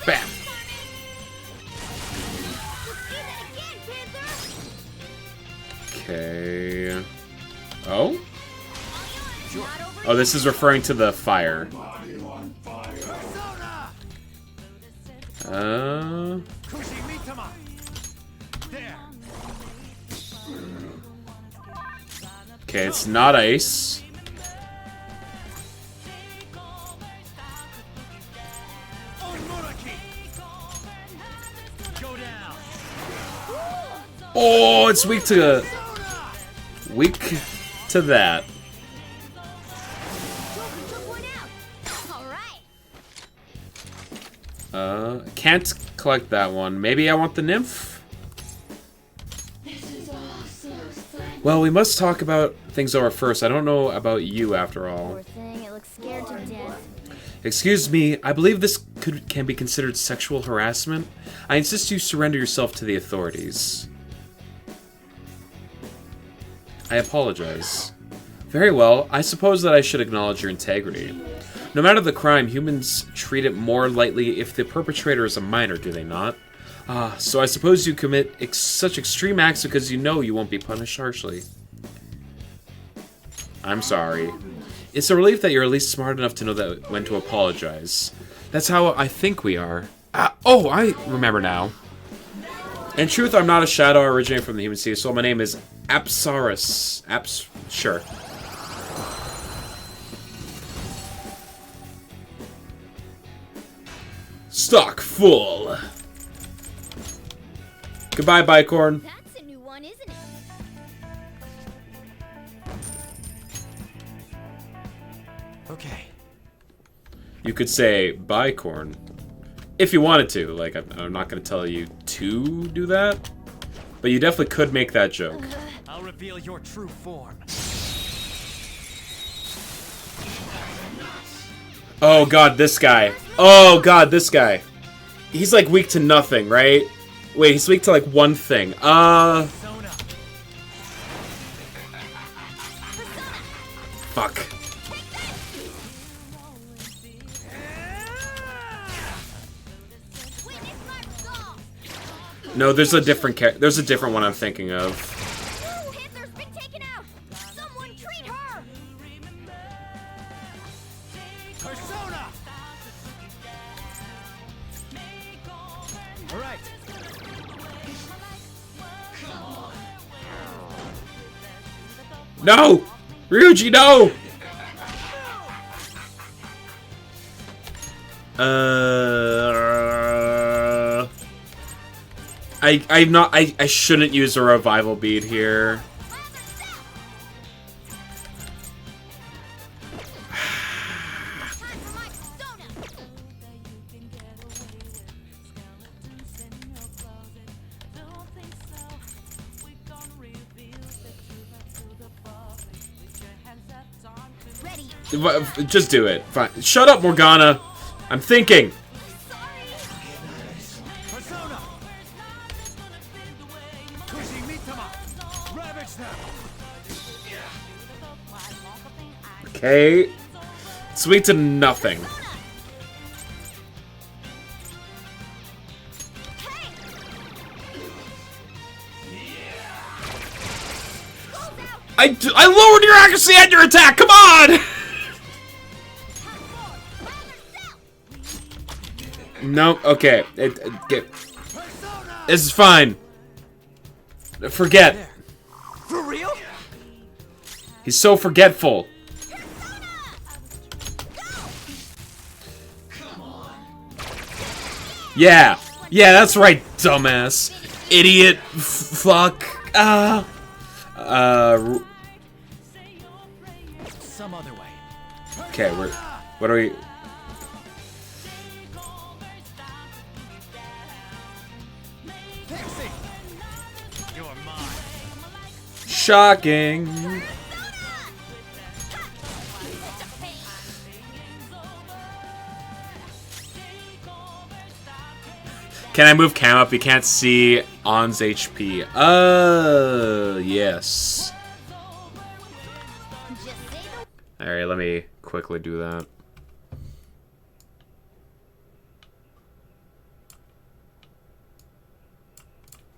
Bam. Okay. Oh? Oh, this is referring to the fire. Okay, it's not ice. Oh, it's weak to that. Can't collect that one. Maybe I want the nymph? Well, we must talk about things over first. I don't know about you, after all. Poor thing, it looks scared to death. Excuse me, I believe this can be considered sexual harassment. I insist you surrender yourself to the authorities. I apologize. Very well, I suppose that I should acknowledge your integrity. No matter the crime, humans treat it more lightly if the perpetrator is a minor, do they not? So I suppose you commit such extreme acts because you know you won't be punished harshly. I'm sorry. It's a relief that you're at least smart enough to know that when to apologize. That's how I think we are. Oh, I remember now. In truth, I'm not a shadow originating from the human sea, so my name is Apsaris. Sure. Stock full. Goodbye, Bicorn. That's a new one, isn't it? Okay. You could say Bicorn if you wanted to. Like, I'm not going to tell you to do that, but you definitely could make that joke. I'll reveal your true form. Oh god, this guy. Oh god, this guy. He's like weak to nothing, right? Wait, he's weak to like one thing. Fuck. No, there's a different there's a different one I'm thinking of. Hitler's been taken out. Someone treat her. Persona! All right. No! Ryuji, no! I shouldn't use a revival bead here. Just do it. Fine. Shut up, Morgana. I'm thinking. Okay. Sweet to nothing. I lowered your accuracy and your attack. Come on. No, okay. This is fine. Forget. For real? He's so forgetful. Yeah. Yeah, that's right, dumbass. Idiot. Fuck. Some other way. Okay, what are we... Shocking. Can I move Cam up? You can't see On's HP. Yes. Alright, let me quickly do that.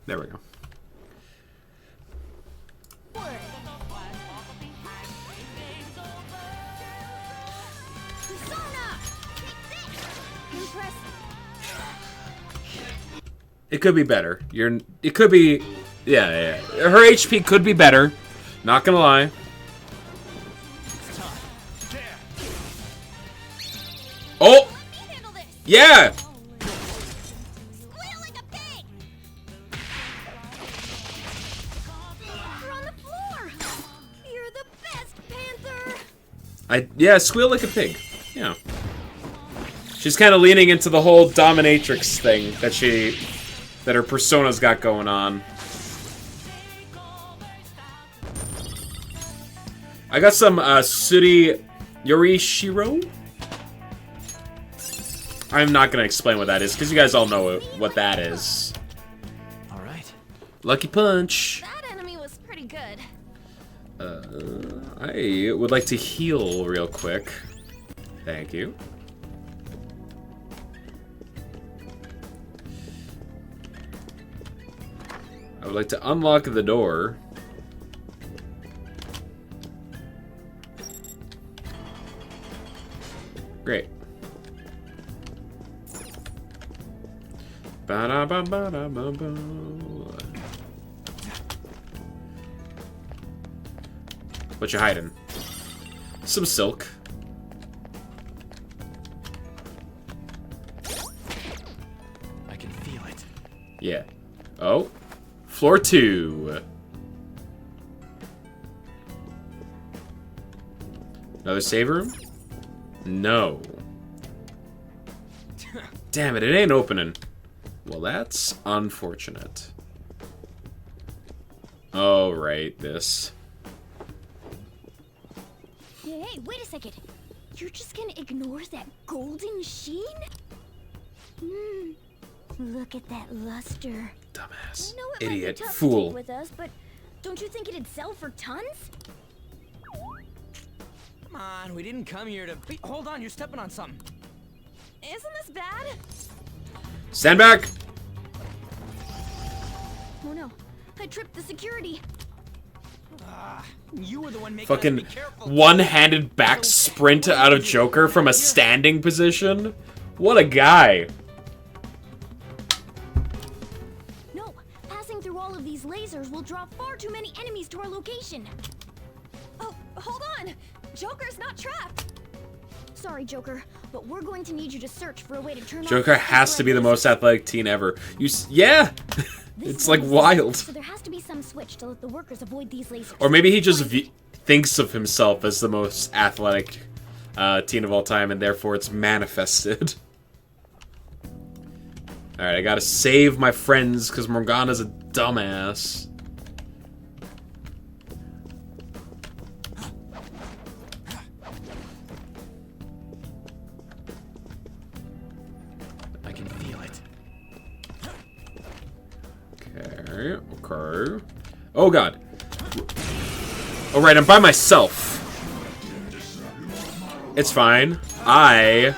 There we go. It could be better. It could be... Yeah. Her HP could be better. Not gonna lie. Oh! Yeah! Yeah, squeal like a pig. Yeah. She's kind of leaning into the whole dominatrix thing that her persona's got going on. I got some Suri Yorishiro. I'm not gonna explain what that is because you guys all know what that is. All right. Lucky Punch. That enemy was pretty good. I would like to heal real quick. Thank you. I would like to unlock the door. Great. Ba-da-ba-ba-da-ba-ba. What you hiding? Some silk. I can feel it. Yeah. Oh. Floor 2. Another save room? No. Damn it, it ain't opening. Well, that's unfortunate. Oh, right, this. Hey, wait a second. You're just gonna ignore that golden sheen? Look at that luster. Dumbass. I know it Idiot. might be tough to Fool. take with us, but don't you think it'd sell for tons? Come on, we didn't come here to... Wait, hold on, you're stepping on something. Isn't this bad? Stand back! Oh no, I tripped the security. You were the one making Fucking us be careful. one-handed back sprint out of Joker from a standing position. What a guy. No, passing through all of these lasers will draw far too many enemies to our location. Oh, hold on! Joker's not trapped! Sorry, Joker, but we're going to need you to search for a way to turn off Joker the has to be the lasers. most athletic teen ever. Yeah! It's like wild. So there has to be some switch to let the workers avoid these lasers. Or maybe he just thinks of himself as the most athletic teen of all time, and therefore it's manifested. Alright, I gotta save my friends, because Morgana's a dumbass. I can feel it. Okay. Oh god. Oh right, I'm by myself. It's fine. I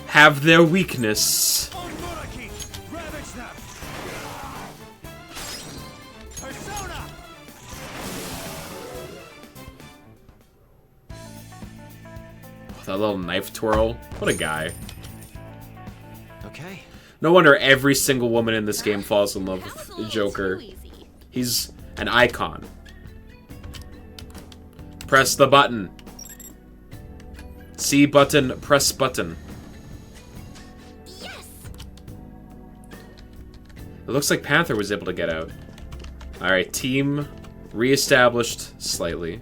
have their weakness. That little knife twirl. What a guy. Okay. No wonder every single woman in this game falls in love with Joker. He's an icon. Press the button. C button, press button. Yes! It looks like Panther was able to get out. Alright, team reestablished slightly.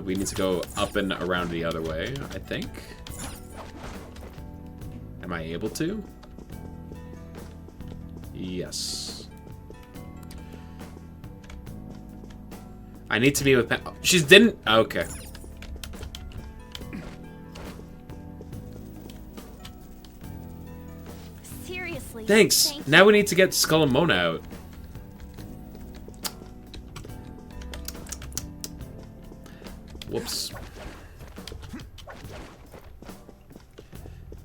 We need to go up and around the other way, I think. Am I able to? Yes. I need to be with Panther. She didn't... Okay. Seriously. Thanks. Thank Now we need to get Skull and Mona out. Whoops.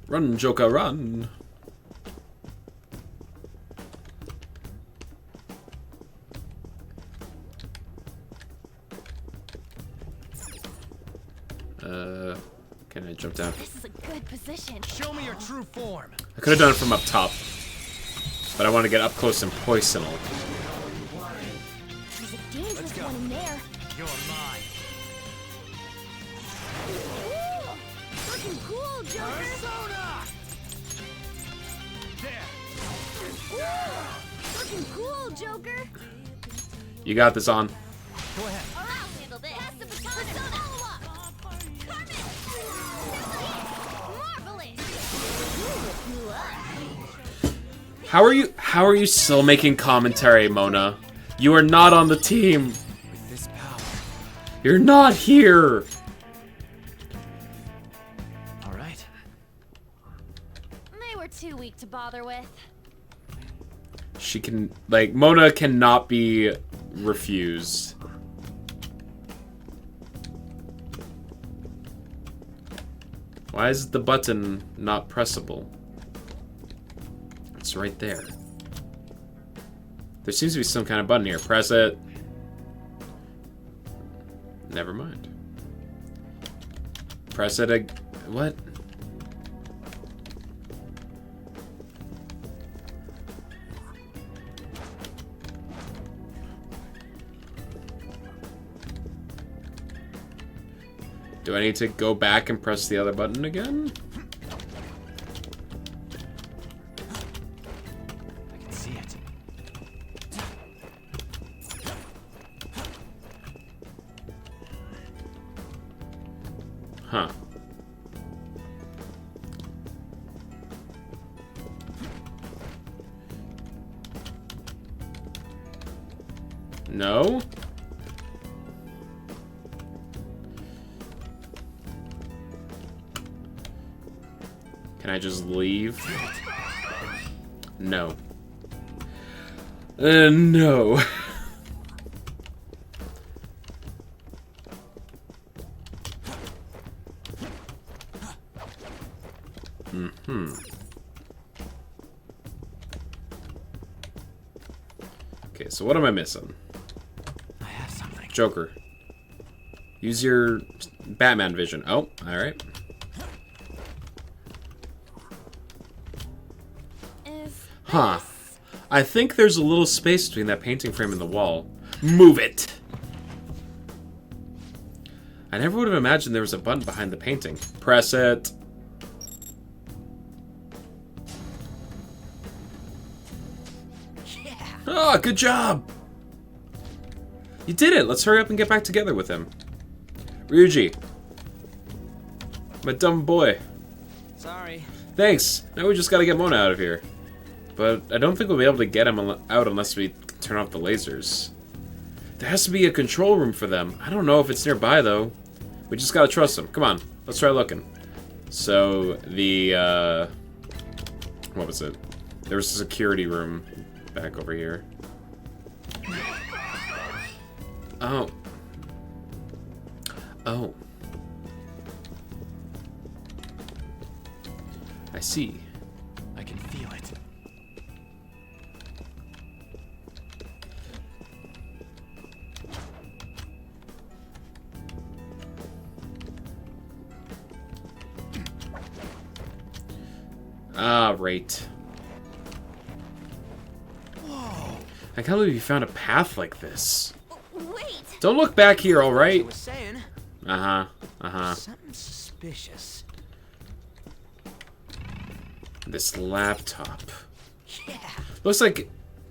Run, Joker, run. Can I jump down? This is a good position. Show me your true form. I could have done it from up top, but I want to get up close and personal. There's a dangerous one in there. You're mine. Ooh, looking cool, Joker. Persona! There. Ooh, looking cool, Joker. You got this on. Go ahead. I'll handle this. Pass the baton and follow up. Carmen. Marvelous. How are you still making commentary, Mona? You are not on the team. With this power. You're not here. All right. They were too weak to bother with. She can, like, Mona cannot be refused. Why is the button not pressable? It's right there. There seems to be some kind of button here. Press it. Never mind. Press it what? Do I need to go back and press the other button again? I can see it. Huh. No? Can I just leave? No. No. Okay, so what am I missing? I have something. Joker. Use your Batman vision. Oh, alright. Huh. I think there's a little space between that painting frame and the wall. Move it! I never would have imagined there was a button behind the painting. Press it. Yeah. Oh, good job! You did it! Let's hurry up and get back together with him. Ryuji. My dumb boy. Sorry. Thanks. Now we just gotta get Mona out of here. But I don't think we'll be able to get him out unless we turn off the lasers. There has to be a control room for them. I don't know if it's nearby, though. We just gotta trust them. Come on, let's try looking. So, the, what was it? There was a security room back over here. Oh. Oh. I see. I can feel it. Ah, right. Whoa. I can't believe you found a path like this. Wait. Don't look back here, all right? I was saying. Uh-huh. Uh-huh. Something suspicious. This laptop. Yeah. Looks like...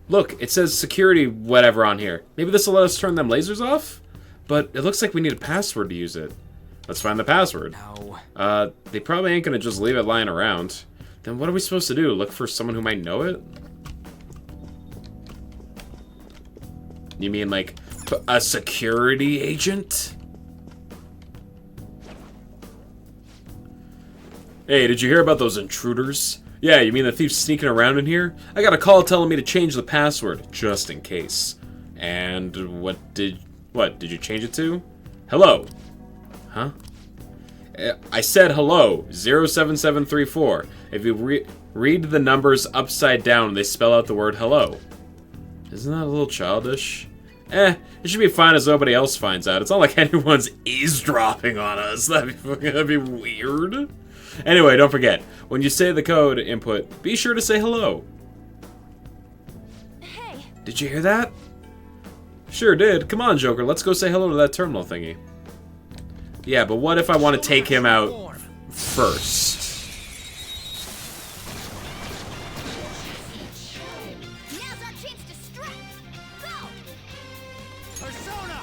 Look, it says security whatever on here. Maybe this will let us turn them lasers off? But it looks like we need a password to use it. Let's find the password. No. They probably ain't gonna just leave it lying around. Then what are we supposed to do? Look for someone who might know it? You mean, like, a security agent? Hey, did you hear about those intruders? Yeah, you mean the thief's sneaking around in here? I got a call telling me to change the password, just in case. And what did you change it to? Hello. Huh? I said hello, 07734. If you read the numbers upside down, they spell out the word hello. Isn't that a little childish? It should be fine as nobody else finds out. It's not like anyone's eavesdropping on us. That'd be weird. Anyway, don't forget, when you say the code input, be sure to say hello. Hey. Did you hear that? Sure did. Come on, Joker, let's go say hello to that terminal thingy. Yeah, but what if I want to take him out first? Now's our chance to strike. Go! Persona!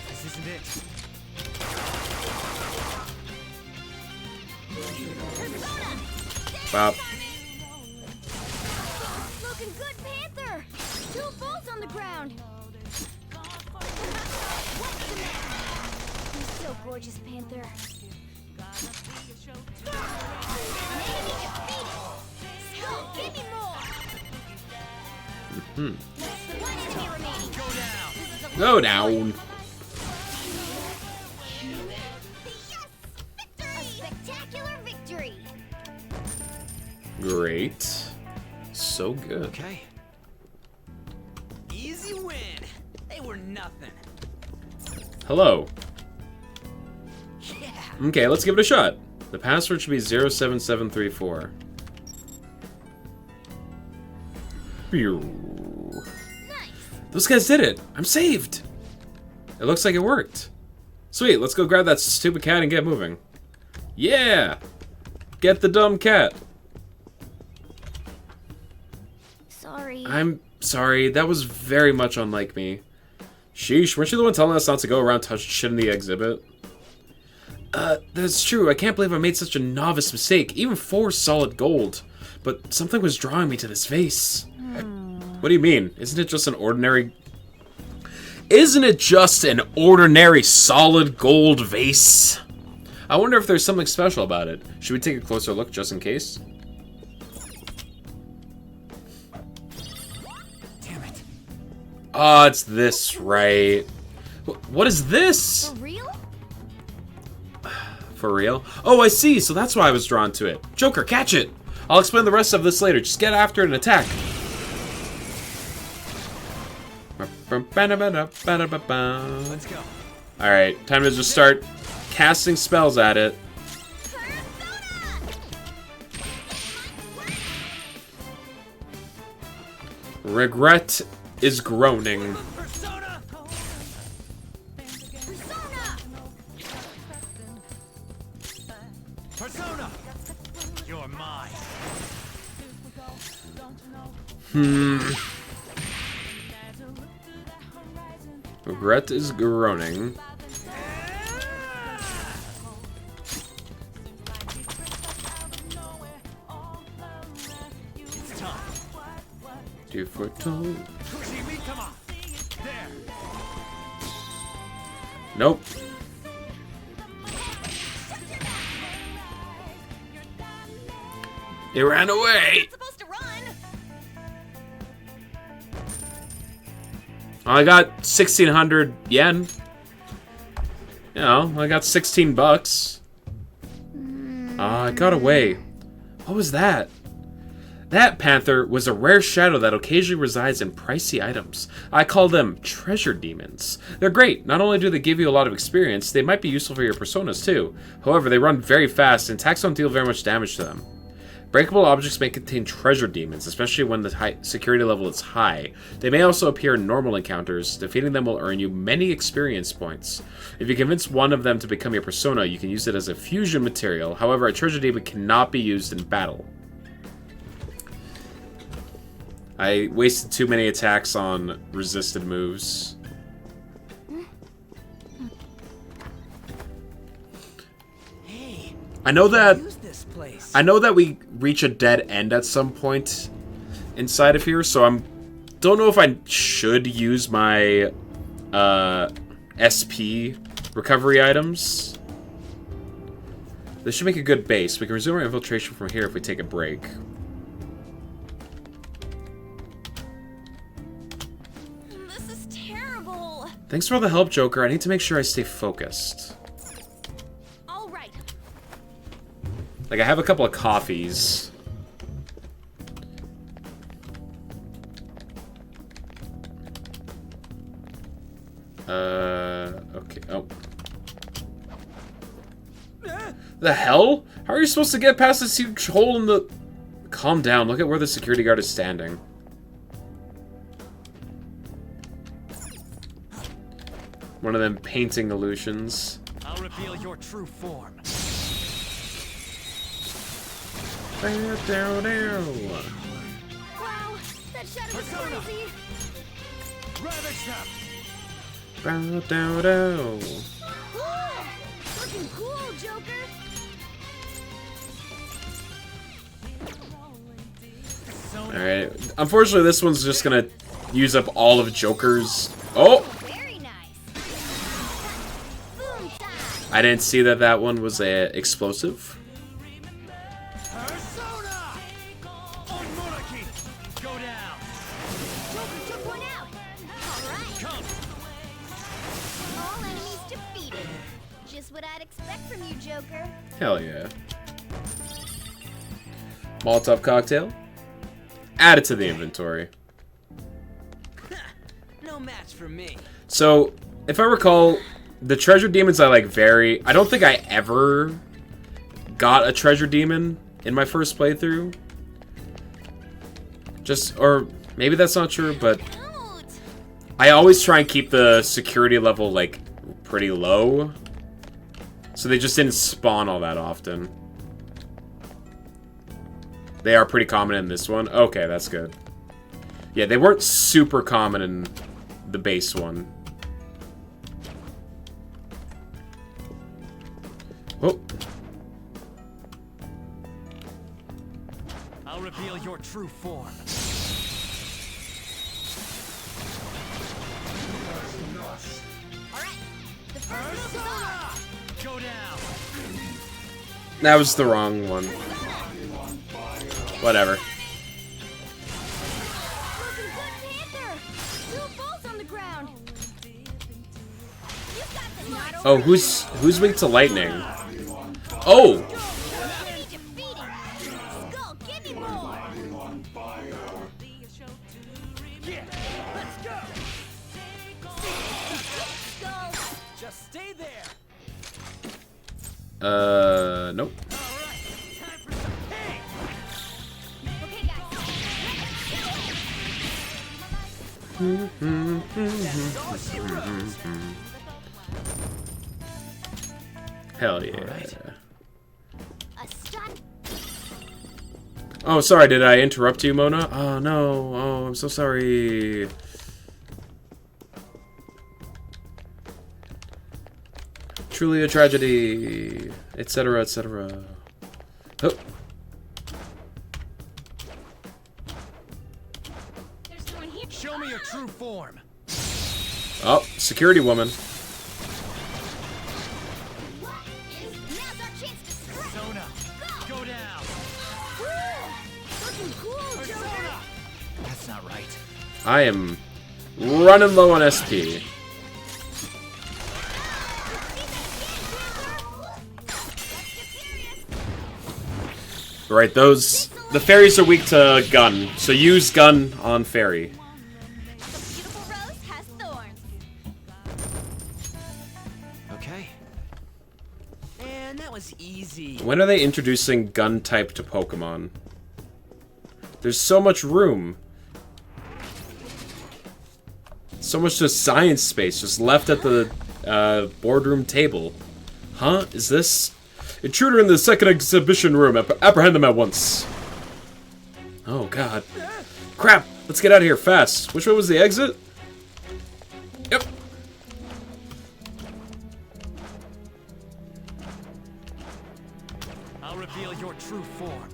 This isn't it. Wow. Looking good, Panther. 2 balls on the ground. What's the matter? You're so gorgeous, Panther. Enemy defeated. Go, give me more. One enemy remaining. Go down. A spectacular victory. Great. So good. Okay. Easy win. They were nothing. Hello. Yeah. Okay, let's give it a shot. The password should be 07734. Pew. Those guys did it. I'm saved. It looks like it worked. Sweet, let's go grab that stupid cat and get moving. Yeah! Get the dumb cat. Sorry. I'm sorry, that was very much unlike me. Sheesh, weren't you the one telling us not to go around touching shit in the exhibit? That's true. I can't believe I made such a novice mistake, even for solid gold. But something was drawing me to this vase. What do you mean? Isn't it just an ordinary solid gold vase? I wonder if there's something special about it. Should we take a closer look just in case? Damn it. Oh, it's this, right? What is this? For real? For real? Oh, I see. So that's why I was drawn to it. Joker, catch it. I'll explain the rest of this later. Just get after it and attack. Let's go. Alright, time to just start casting spells at it. Regret is groaning. Persona! You're mine. Regret is groaning. It's time. Do for told. Kushimi, come on. There. Nope. It ran away. I got 1,600 yen. You know, I got 16 bucks. It got away. What was that? That panther was a rare shadow that occasionally resides in pricey items. I call them treasure demons. They're great. Not only do they give you a lot of experience, they might be useful for your personas too. However, they run very fast and attacks don't deal very much damage to them. Breakable objects may contain treasure demons, especially when the security level is high. They may also appear in normal encounters. Defeating them will earn you many experience points. If you convince one of them to become your persona, you can use it as a fusion material. However, a treasure demon cannot be used in battle. I wasted too many attacks on resisted moves. I know that we reach a dead end at some point inside of here, so don't know if I should use my SP recovery items. This should make a good base. We can resume our infiltration from here if we take a break. This is terrible. Thanks for all the help, Joker. I need to make sure I stay focused. All right. Like, I have a couple of coffees. Okay. Oh. The hell? How are you supposed to get past this huge hole in the... Calm down. Look at where the security guard is standing. One of them painting illusions. I'll reveal your true form. Down, down, down. Wow, that shadow was crazy. Ravage them. Down, down, down. Cool. Looking cool, Joker. Alright. Unfortunately, this one's just gonna use up all of Joker's... Oh! Very nice. I didn't see that that one was a explosive. Persona! On Monarchy! Go down! Joker took one out. All right. Come! All enemies defeated. Just what I'd expect from you, Joker. Hell yeah. Molotov cocktail. Add it to the inventory. No match for me. So, if I recall, the treasure demons I I don't think I ever got a treasure demon in my first playthrough. Or maybe that's not true, but I always try and keep the security level, pretty low. So they just didn't spawn all that often. They are pretty common in this one. Okay, that's good. Yeah, they weren't super common in the base one. Oh. I'll reveal your true form. All right. The first move is on. Go down. That was the wrong one. Whatever. Looking good, Panther. 2 balls on the ground. You got this. Not over. Oh, who's weak to lightning? Oh! Enemy defeated. Skull, give me more. Yeah, let's go. Nope. Hell yeah. A stun. Oh, sorry, did I interrupt you, Mona? Oh, no. Oh, I'm so sorry. Truly a tragedy, etc., etc. Oh. Show me your true form. Oh, security woman. Persona, go down. Looking cool, Joker. That's not right. I am running low on SP. Right, the fairies are weak to gun, so use gun on fairy. Okay. And that was easy. When are they introducing gun type to Pokemon? There's so much room. So much just science space just left at the boardroom table. Huh? Is this... Intruder in the second exhibition room. Apprehend them at once. Oh, God. Crap! Let's get out of here fast. Which one was the exit? Yep. I'll reveal your true form.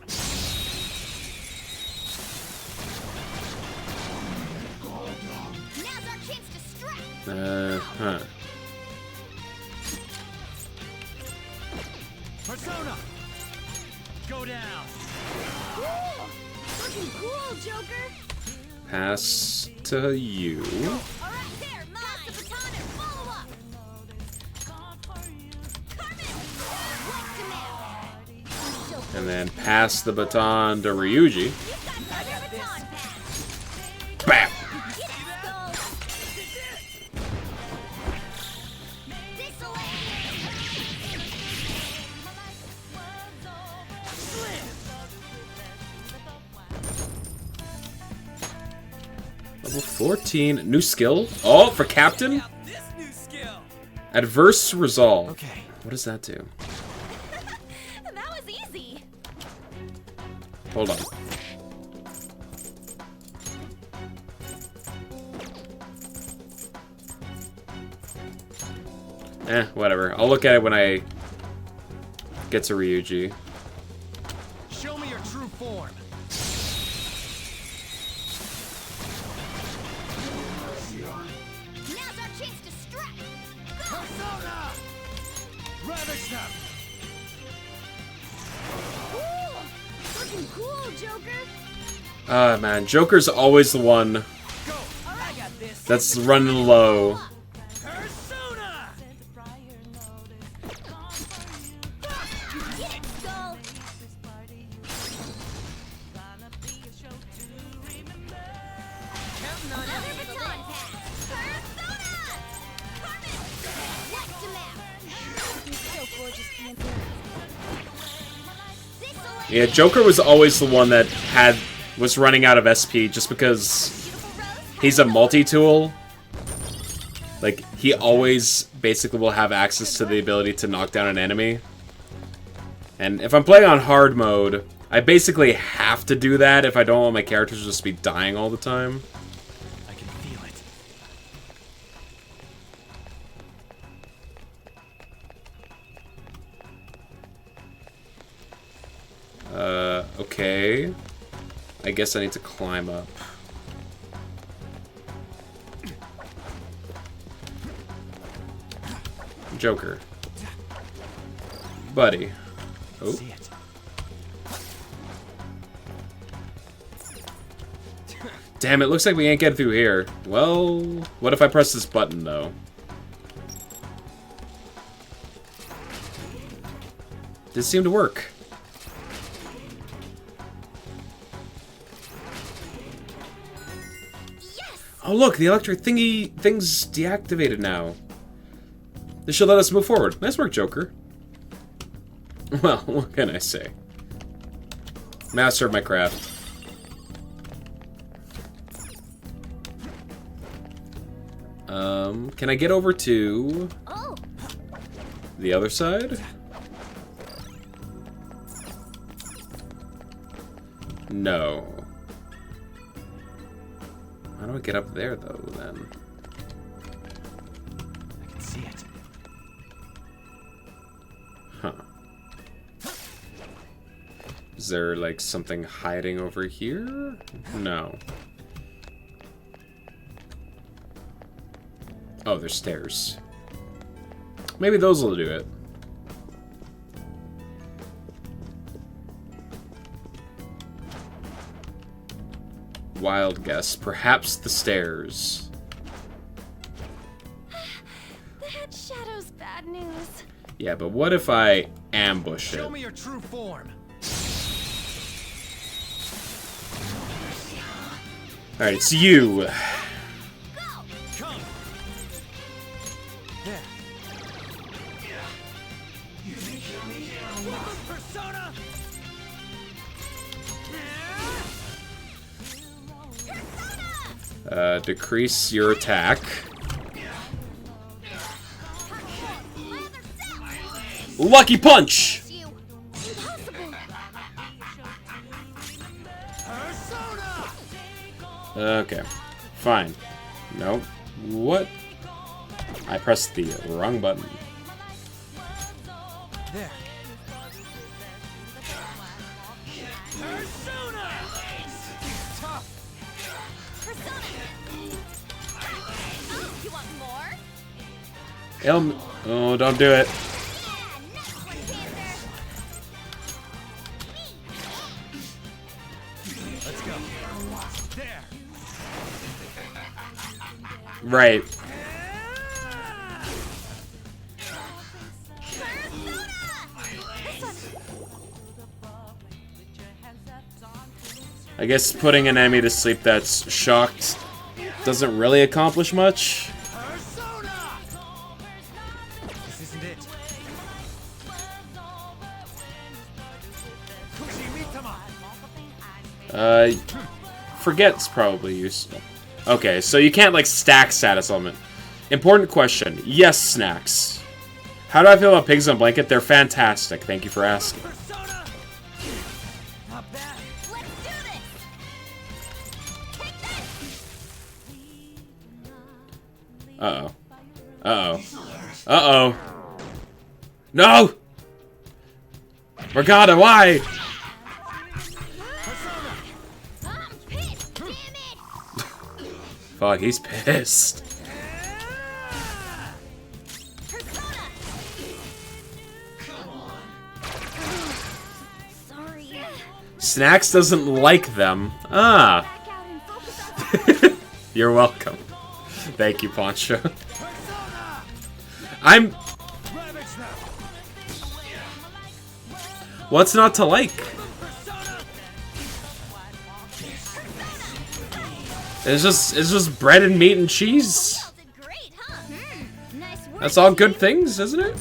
Now's our chance to strike. Huh. Persona, go down. Looking cool, Joker. Pass to you. All right, there, pass the baton and follow up. Carmen, And then pass the baton to Ryuji. Bam! Level 14. New skill? Oh, for Captain? Adverse Resolve. Okay. What does that do? That was easy. Hold on. Whatever. I'll look at it when I get to Ryuji. Show me your true form. now's our chance to strike. Persona, ravage them. Looking cool, Joker. Ah, man. Joker's always the one that's running low. Persona. Get it, Skull. Another baton pass. Persona. Carmen. Knocked him out. He's so gorgeous, Panther. Yeah, Joker was always the one that was running out of SP just because he's a multi-tool. Like, he always basically will have access to the ability to knock down an enemy. And if I'm playing on hard mode, I basically have to do that if I don't want my characters to just be dying all the time. I can feel it. Okay. I guess I need to climb up. Joker. Buddy. Oh. See it. Damn, it looks like we ain't getting through here. Well, what if I press this button, though? This seemed to work. Oh look, the electric thing's deactivated now. This should let us move forward. Nice work, Joker. Well, what can I say? Master of my craft. Can I get over to the other side? No. How do I get up there, though, then? I can see it. Huh. Is there, like, something hiding over here? No. Oh, there's stairs. Maybe those will do it. Wild guess. Perhaps the stairs. That shadow's bad news. Yeah, but what if I ambush it? Show me your true form. Alright, it's you. Come. There. Persona. Decrease your attack. Lucky punch! Okay, fine. Nope. What? I pressed the wrong button. There. Persona. Tough. Oh, you want more? Oh, don't do it. Let's go. There. Right. I guess putting an enemy to sleep that's shocked doesn't really accomplish much. This isn't it. Forget's probably useful. Okay, so you can't, like, stack status element. Important question. Yes, Snacks. How do I feel about pigs on blanket? They're fantastic. Thank you for asking. Uh-oh. Uh-oh. Uh-oh. No! Morgana, why? Fuck, he's pissed. Snacks doesn't like them. Ah. You're welcome. Thank you, Poncho. I'm... What's not to like? It's just bread and meat and cheese. That's all good things, isn't it?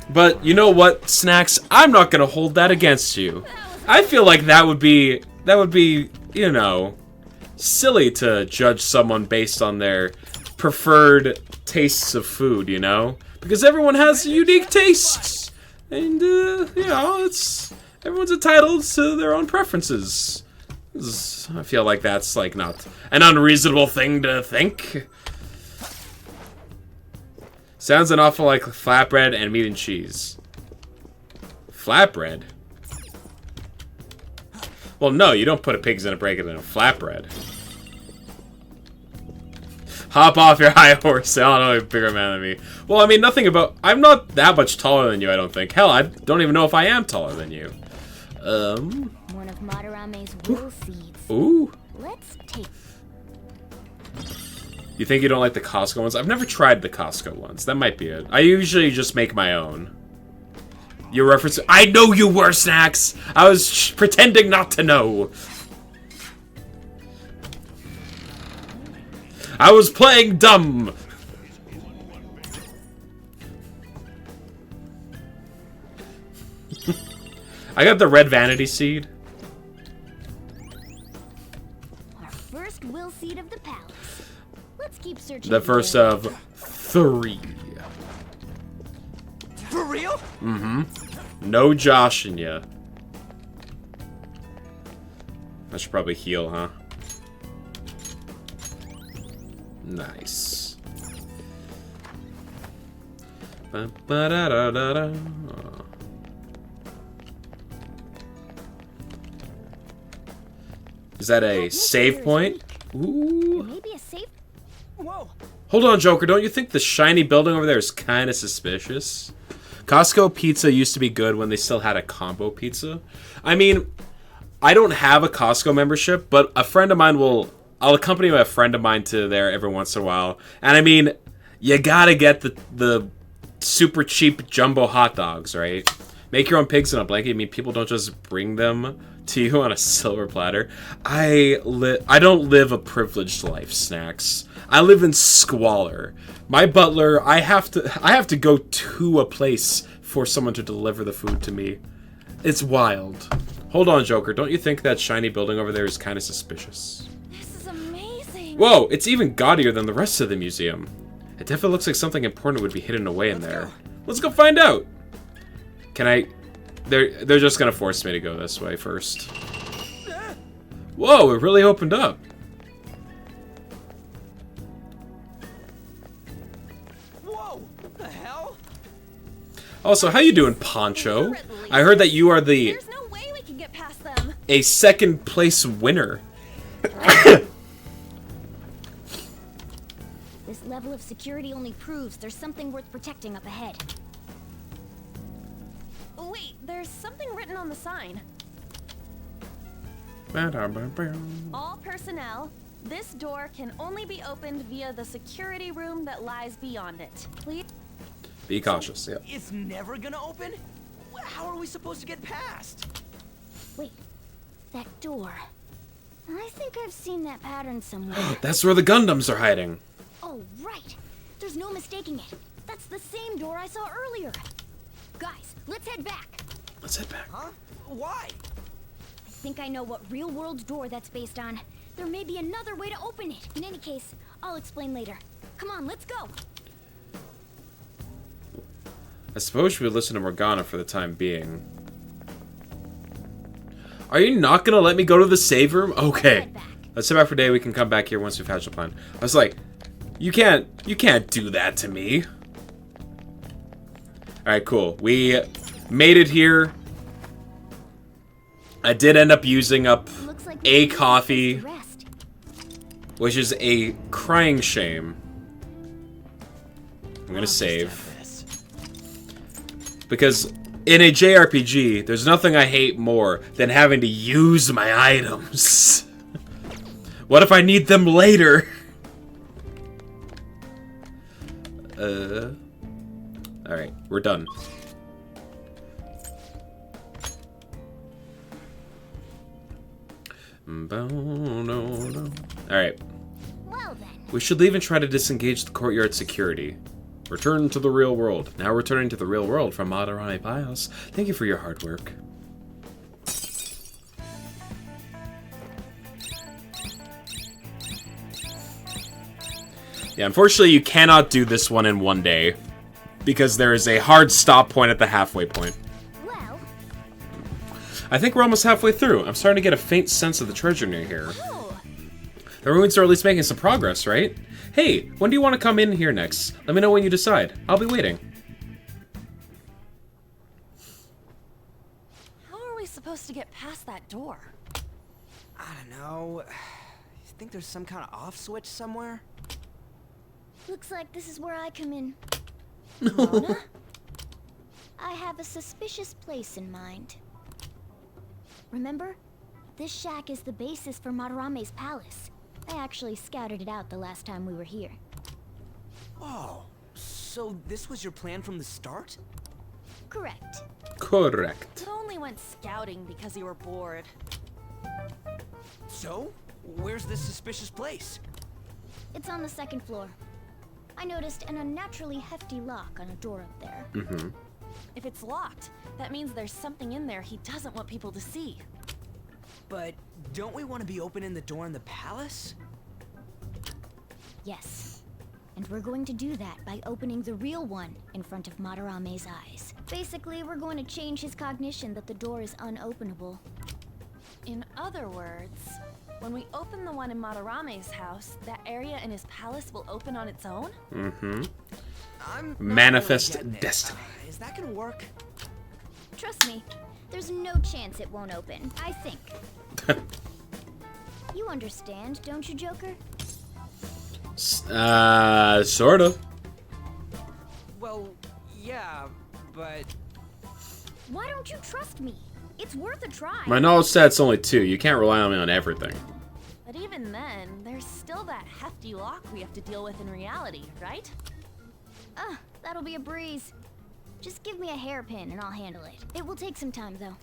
But you know what, Snacks? I'm not gonna hold that against you. I feel like that would be, you know, silly to judge someone based on their preferred tastes of food, you know? Because everyone has unique tastes. And, you know, everyone's entitled to their own preferences. I feel like that's, like, not an unreasonable thing to think. Sounds an awful like flatbread and meat and cheese. Flatbread? Well, no, you don't put a pigs in a blanket in a flatbread. Hop off your high horse. I don't know, you're a bigger man than me. Well, I mean, nothing about... I'm not that much taller than you, I don't think. Hell, I don't even know if I am taller than you. One of Madarame's will seeds. Ooh. Let's take... You think you don't like the Costco ones? I've never tried the Costco ones. That might be it. I usually just make my own. Your reference... I know you were, Snacks! I was pretending not to know. I was playing dumb. I got the red vanity seed. Our first will seed of the palace. Let's keep searching. The first of 3. For real? Mm-hmm. No joshing ya. I should probably heal, huh? Nice. Ba-da-da-da-da. Is that a save point? Ooh. Maybe a safe. Whoa. Hold on, Joker. Don't you think the shiny building over there is kind of suspicious? Costco pizza used to be good when they still had a combo pizza. I mean, I don't have a Costco membership, but a friend of mine I'll accompany a friend of mine to there every once in a while. And I mean, you gotta get the super cheap jumbo hot dogs, right? Make your own pigs in a blanket. I mean, people don't just bring them to you on a silver platter. I don't live a privileged life, Snacks. I live in squalor. My butler, I have to go to a place for someone to deliver the food to me. It's wild. Hold on, Joker. Don't you think that shiny building over there is kind of suspicious? This is amazing. Whoa, it's even gaudier than the rest of the museum. It definitely looks like something important would be hidden away in there. Let's go find out. Can I... They're just gonna force me to go this way first. Whoa, it really opened up. Whoa! The hell? Also, how you doing, Poncho? I heard that you are There's no way we can get past them. a second place winner. This level of security only proves there's something worth protecting up ahead. Wait, there's something written on the sign. All personnel, this door can only be opened via the security room that lies beyond it. Please. Be cautious, yeah. It's never gonna open? How are we supposed to get past? Wait, that door. I think I've seen that pattern somewhere. That's where the Gundams are hiding. Oh, right. There's no mistaking it. That's the same door I saw earlier. Guys, let's head back. Let's head back. Huh? Why? I think I know what real-world door that's based on. There may be another way to open it. In any case, I'll explain later. Come on, let's go. I suppose we would listen to Morgana for the time being. Are you not gonna let me go to the save room? Okay. Let's sit back for a day. We can come back here once we've hatched a plan. I was like, you can't do that to me. Alright, cool. We made it here. I did end up using up a coffee, which is a crying shame. I'm gonna save. Because in a JRPG, there's nothing I hate more than having to use my items. What if I need them later? Alright, we're done. Alright. Well then. We should leave and try to disengage the courtyard security. Return to the real world. Now returning to the real world from Madarame Bios. Thank you for your hard work. Yeah, unfortunately you cannot do this one in one day. Because there is a hard stop point at the halfway point. Well, I think we're almost halfway through. I'm starting to get a faint sense of the treasure near here. The ruins are at least making some progress, right? Hey, when do you want to come in here next? Let me know when you decide. I'll be waiting. How are we supposed to get past that door? I don't know. You think there's some kind of off switch somewhere? looks like this is where I come in. Mona? I have a suspicious place in mind. Remember? This shack is the basis for Madarame's palace. I actually scouted it out the last time we were here. Oh, so this was your plan from the start? Correct. Correct. You only went scouting because you were bored. So, where's this suspicious place? It's on the second floor. I noticed an unnaturally hefty lock on a door up there. Mm-hmm. If it's locked, that means there's something in there he doesn't want people to see. But don't we want to be opening the door in the palace? Yes. And we're going to do that by opening the real one in front of Madarame's eyes. Basically, we're going to change his cognition that the door is unopenable. In other words, when we open the one in Madarame's house, that area in his palace will open on its own? Mm-hmm. I'm not Manifest really getting it. destiny. Is that gonna work? Trust me, there's no chance it won't open, I think. You understand, don't you, Joker? Sort of. Well, yeah, but... Why don't you trust me? It's worth a try. My knowledge stat's only 2. You can't rely on me on everything. But even then, there's still that hefty lock we have to deal with in reality, right? That'll be a breeze. Just give me a hairpin and I'll handle it. It will take some time, though.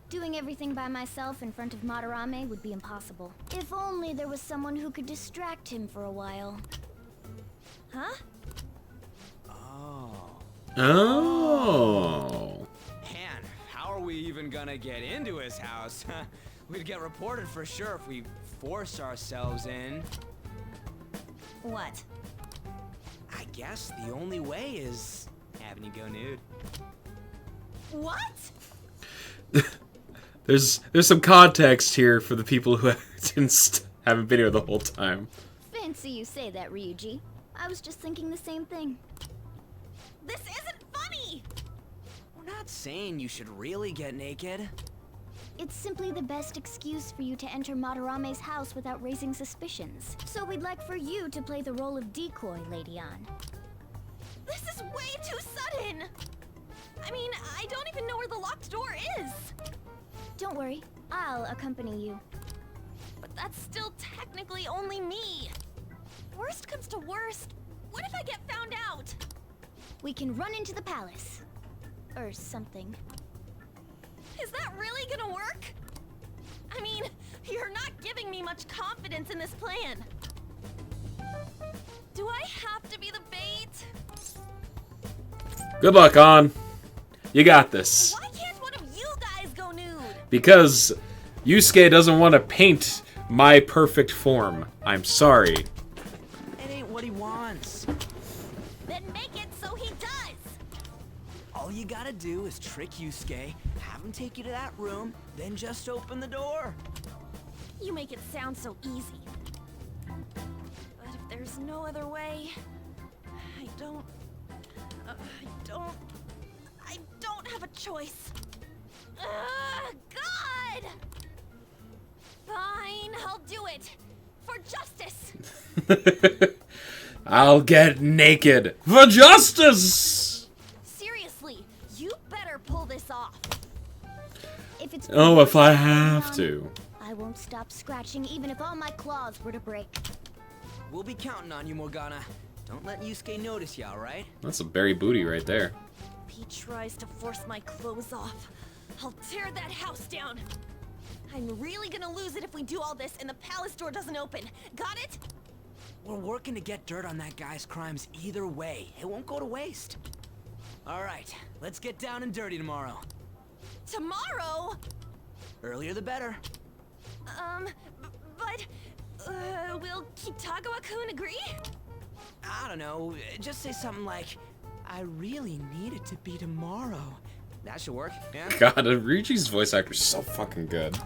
Doing everything by myself in front of Madarame would be impossible. If only there was someone who could distract him for a while. Huh? Oh. Man, how are we even gonna get into his house? We'd get reported for sure if we forced ourselves in. What? I guess the only way is having you go nude. What? There's some context here for the people who haven't been here the whole time. Fancy you say that, Ryuji. I was just thinking the same thing. This isn't funny! We're not saying you should really get naked. It's simply the best excuse for you to enter Madarame's house without raising suspicions. So we'd like for you to play the role of decoy, Lady Ann. This is way too sudden! I mean, I don't even know where the locked door is! Don't worry, I'll accompany you. But that's still technically only me! Worst comes to worst, what if I get found out? We can run into the palace. Or something. Is that really gonna work? I mean, you're not giving me much confidence in this plan. Do I have to be the bait? Good luck, On. You got this. Why can't one of you guys go nude? Because Yusuke doesn't want to paint my perfect form. I'm sorry. It ain't what he wants. Then make it so he does! All you gotta do is trick Yusuke, have him take you to that room, then just open the door. You make it sound so easy. But if there's no other way, I don't have a choice. God! Fine, I'll do it. For justice. I'll get naked for justice. Seriously, you better pull this off. If it's If I have to. I won't stop scratching even if all my claws were to break. We'll be counting on you, Morgana. Don't let Yusuke notice you, alright? That's a berry booty right there. If he tries to force my clothes off, I'll tear that house down. I'm really gonna lose it if we do all this and the palace door doesn't open. Got it? We're working to get dirt on that guy's crimes either way. It won't go to waste. Alright, let's get down and dirty tomorrow. Tomorrow? Earlier the better. Will Kitagawa-kun agree? I don't know, just say something like, I really need it to be tomorrow. That should work, yeah? God, Ryuji's voice actor is so fucking good.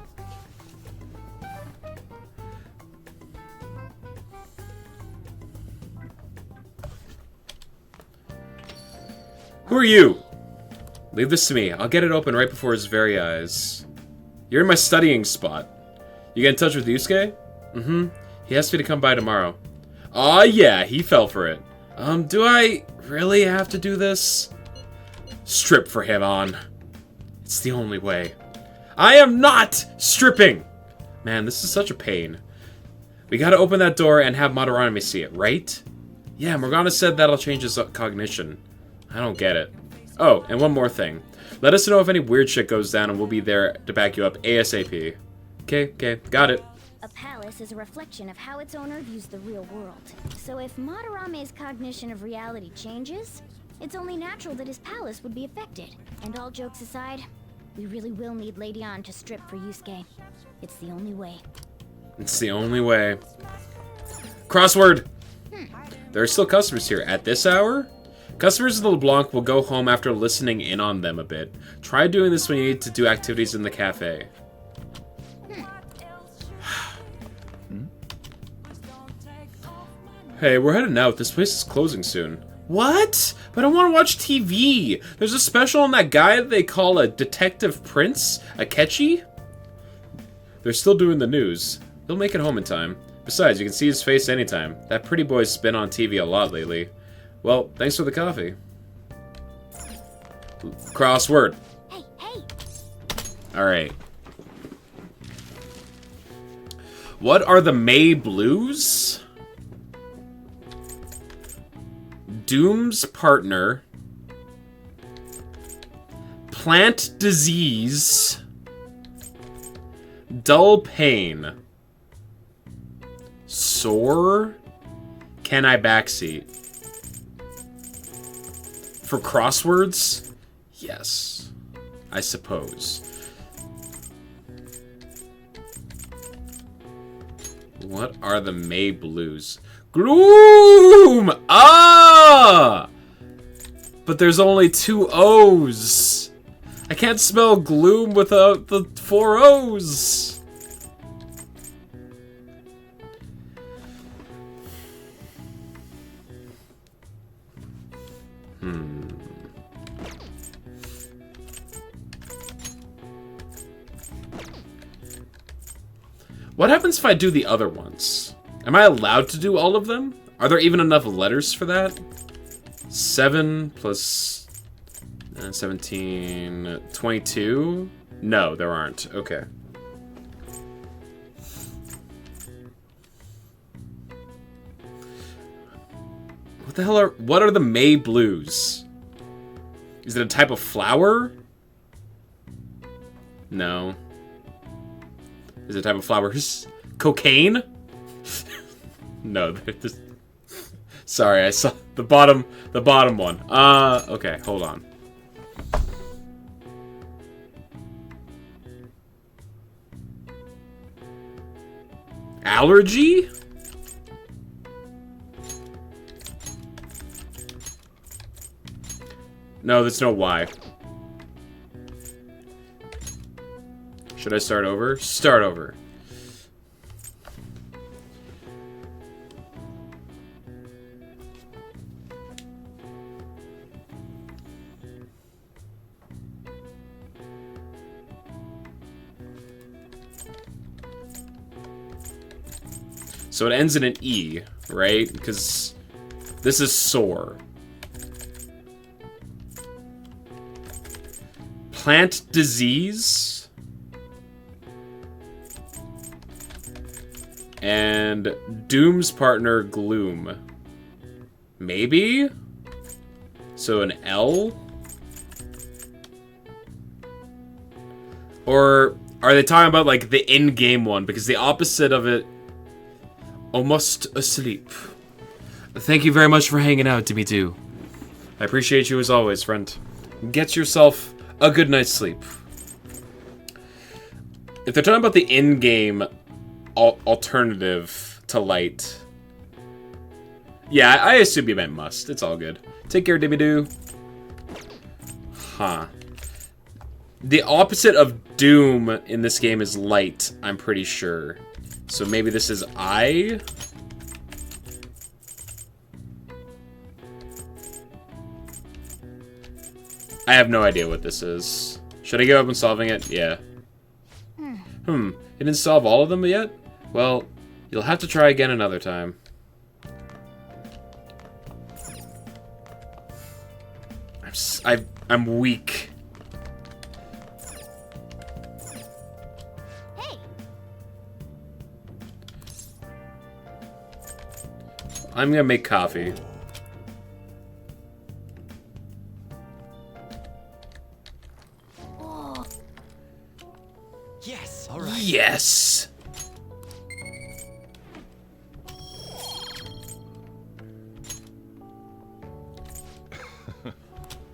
Who are you? Leave this to me. I'll get it open right before his very eyes. You're in my studying spot. You get in touch with Yusuke? Mm-hmm. He asked me to come by tomorrow. Aw, yeah, he fell for it. Do I really have to do this? Strip for him, On. It's the only way. I am not stripping! Man, this is such a pain. We gotta open that door and have Madarame see it, right? Yeah, Morgana said that'll change his cognition. I don't get it. Oh, and one more thing. Let us know if any weird shit goes down and we'll be there to back you up ASAP. Okay, got it. A palace is a reflection of how its owner views the real world. So if Madarame's cognition of reality changes, It's only natural that his palace would be affected. And all jokes aside, we really will need Lady Ann to strip for Yusuke. It's the only way. It's the only way. Crossword! There are still customers here. At this hour? Customers of the LeBlanc will go home after listening in on them a bit. Try doing this when you need to do activities in the cafe. Hey, we're heading out. This place is closing soon. What? But I want to watch TV. There's a special on that guy they call a Detective Prince, Akechi. They're still doing the news. He'll make it home in time. Besides, you can see his face anytime. That pretty boy's been on TV a lot lately. Well, thanks for the coffee. Crossword. Hey, hey. Alright. What are the May Blues? Doom's partner. Plant disease. Dull pain. Sore. Can I backseat? For crosswords? Yes. I suppose. What are the May Blues? Gloom! Ah! But there's only 2 O's. I can't spell gloom without the 4 O's. What happens if I do the other ones? Am I allowed to do all of them? Are there even enough letters for that? 7 plus 17, 22? No, there aren't. Okay. What are the May Blues? Is it a type of flower? No. Is it a type of flowers? Cocaine? No, sorry, I saw the bottom one. Okay, hold on. Allergy? No, there's no Y. Should I start over? Start over. So it ends in an E, right? Because this is sore. Plant disease. And Doom's partner, Gloom. Maybe? So an L? Or are they talking about, like, the in-game one? Because the opposite of it... Almost asleep. Thank you very much for hanging out, Timmy 2. I appreciate you as always, friend. Get yourself a good night's sleep. If they're talking about the in-game alternative to light... Yeah, I assume you meant must. It's all good. Take care, Timmy 2. Huh. The opposite of Doom in this game is light, I'm pretty sure. So maybe this is I? I have no idea what this is. Should I give up on solving it? Yeah. You didn't solve all of them yet? Well, you'll have to try again another time. I'm weak. I'm gonna make coffee. Oh. Yes, all right. Yes.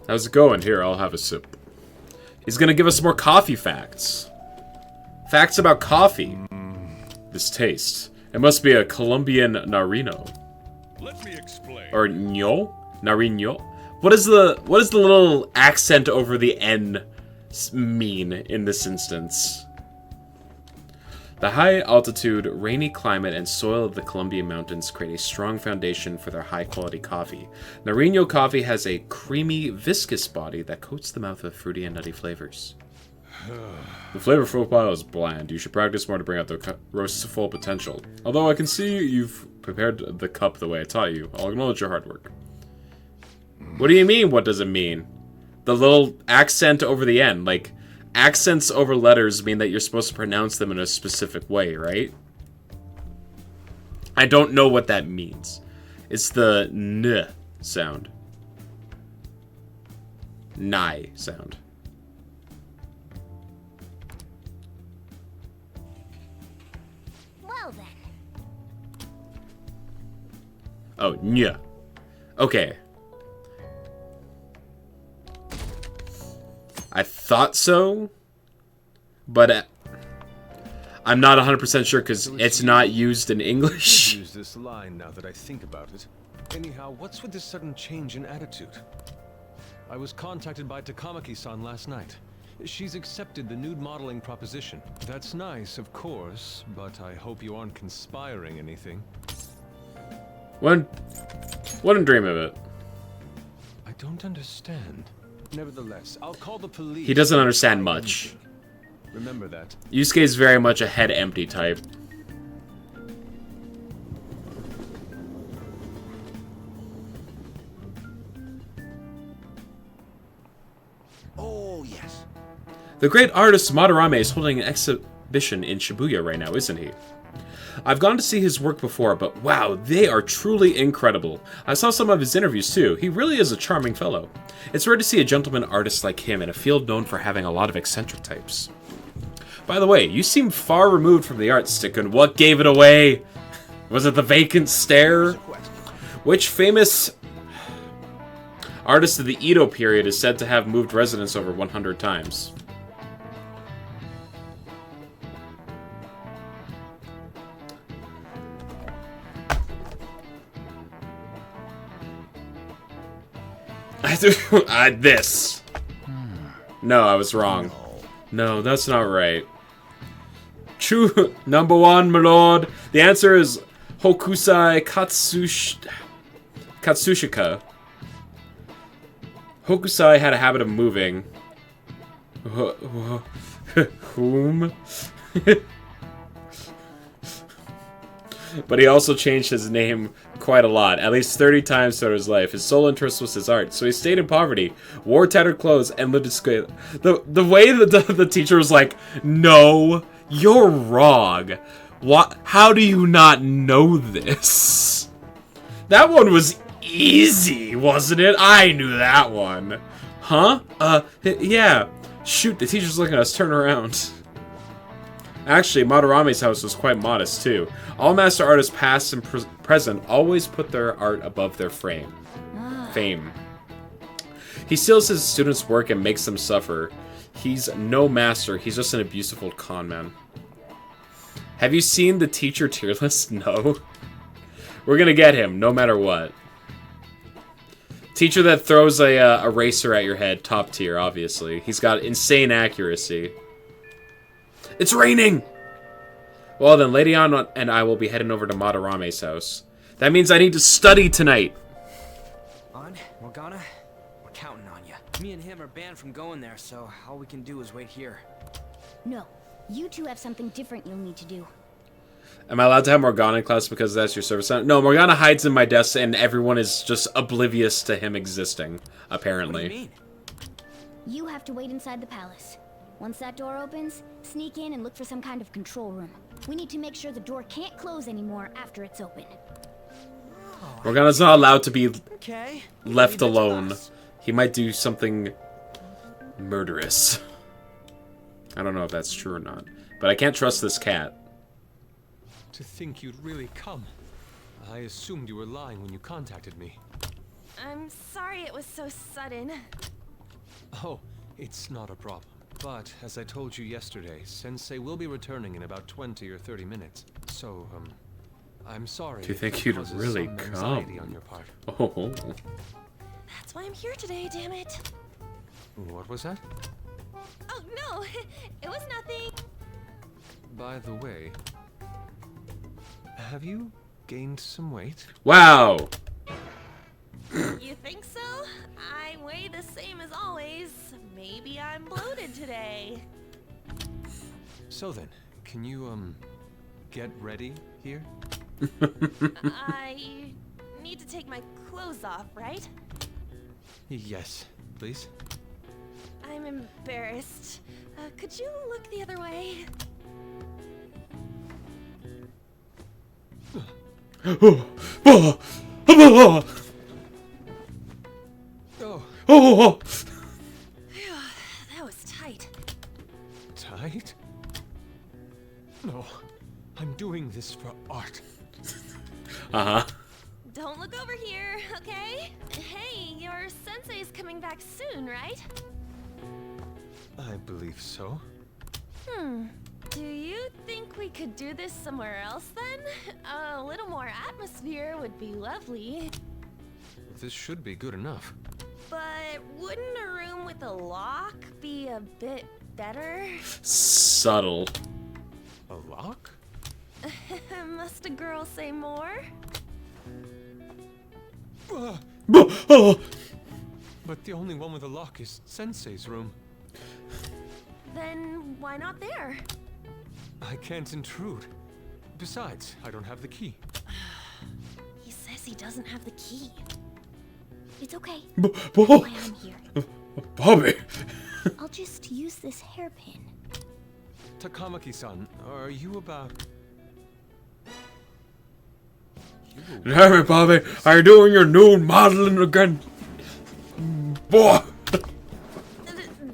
How's it going? Here, I'll have a sip. He's gonna give us more coffee facts. Facts about coffee. This taste. It must be a Colombian Narino. Let me explain. Or ño? Narino? What is the little accent over the N mean in this instance? The high altitude, rainy climate, and soil of the Colombian mountains create a strong foundation for their high quality coffee. Nariño coffee has a creamy, viscous body that coats the mouth with fruity and nutty flavors. The flavor profile is bland. You should practice more to bring out the roast's full potential. Although I can see you've prepared the cup the way I taught you, I'll acknowledge your hard work. What do you mean, what does it mean? The little accent over the end, like... Accents over letters mean that you're supposed to pronounce them in a specific way, right? I don't know what that means. It's the N sound. Nai sound. Well then. Oh, nya. Okay. I thought so, but I'm not 100% sure because it's not used in English. Use this line now that I think about it. Anyhow, what's with this sudden change in attitude? I was contacted by Takamaki-san last night. She's accepted the nude modeling proposition. That's nice, of course, but I hope you aren't conspiring anything. Wouldn't dream of it. I don't understand. Nevertheless, I'll call the police. He doesn't understand much. Remember that. Yusuke is very much a head empty type. Oh, yes. The great artist Madarame is holding an exhibition in Shibuya right now, isn't he? I've gone to see his work before, but wow, they are truly incredible. I saw some of his interviews too. He really is a charming fellow. It's rare to see a gentleman artist like him in a field known for having a lot of eccentric types. By the way, you seem far removed from the art stick, and what gave it away? Was it the vacant stare? Which famous artist of the Edo period is said to have moved residence over 100 times? This. No, I was wrong. No, that's not right. True number one, my lord. The answer is Hokusai Katsushika. Hokusai had a habit of moving. Whom? But he also changed his name quite a lot, at least 30 times throughout his life. His sole interest was his art, so he stayed in poverty, wore tattered clothes, and lived discreetly. The way that the teacher was like, no, you're wrong. What? How do you not know this? That one was easy, wasn't it? I knew that one. Huh? Yeah. Shoot, the teacher's looking at us. Turn around. Actually, Madarame's house was quite modest, too. All master artists, past and present, always put their art above their fame. He steals his students' work and makes them suffer. He's no master, he's just an abusive old con man. Have you seen the teacher tier list? No. We're gonna get him, no matter what. Teacher that throws a eraser at your head, top tier, obviously. He's got insane accuracy. It's raining! Well then, Lady Ann and I will be heading over to Madarame's house. That means I need to study tonight! On, Morgana, we're counting on you. Me and him are banned from going there, so all we can do is wait here. No, you two have something different you'll need to do. Am I allowed to have Morgana in class because that's your service time? No, Morgana hides in my desk and everyone is just oblivious to him existing, apparently. What do you mean? You have to wait inside the palace. Once that door opens, sneak in and look for some kind of control room. We need to make sure the door can't close anymore after it's open. Morgana's not allowed to be Okay. left alone. He might do something murderous. I don't know if that's true or not. But I can't trust this cat. To think you'd really come. I assumed you were lying when you contacted me. I'm sorry it was so sudden. Oh, it's not a problem. But, as I told you yesterday, Sensei will be returning in about 20 or 30 minutes. So, I'm sorry. Do you think if it he'd causes really some come? anxiety on your part. Oh. That's why I'm here today, damn it. What was that? Oh, no, it was nothing. By the way, have you gained some weight? Wow. You think so? I weigh the same as always. Maybe I'm bloated today. So then, can you, get ready here? I need to take my clothes off, right? Yes, please. I'm embarrassed. Could you look the other way? Oh. Phew, that was tight. Tight? No, I'm doing this for art. Uh-huh. Don't look over here, okay? Hey, your sensei's coming back soon, right? I believe so. Do you think we could do this somewhere else then? A little more atmosphere would be lovely. This should be good enough. But wouldn't a room with a lock be a bit better? Subtle. A lock? Must a girl say more? But the only one with a lock is Sensei's room. Then why not there? I can't intrude. Besides, I don't have the key. He says he doesn't have the key. It's okay. That's why I'm here. Bobby. I'll just use this hairpin. Takamaki-san, are you about... Damn it, Bobby. Are you doing your nude modeling again? Boy.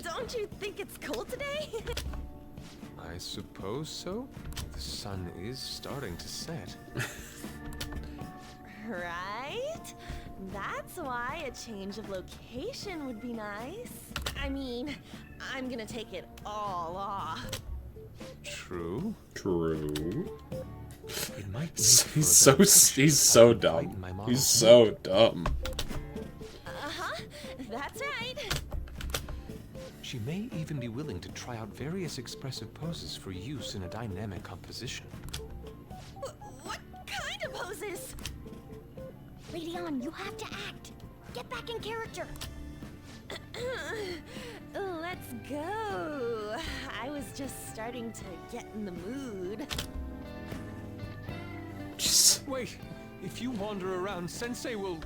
Don't you think it's cold today? I suppose so. The sun is starting to set. Right? That's why a change of location would be nice. I mean, I'm gonna take it all off. True. True. It might be He's so dumb. He's so dumb. Uh-huh. That's right. She may even be willing to try out various expressive poses for use in a dynamic composition. What kind of poses? Radeon, you have to act. Get back in character. Let's go. I was just starting to get in the mood. Wait, if you wander around, Sensei will...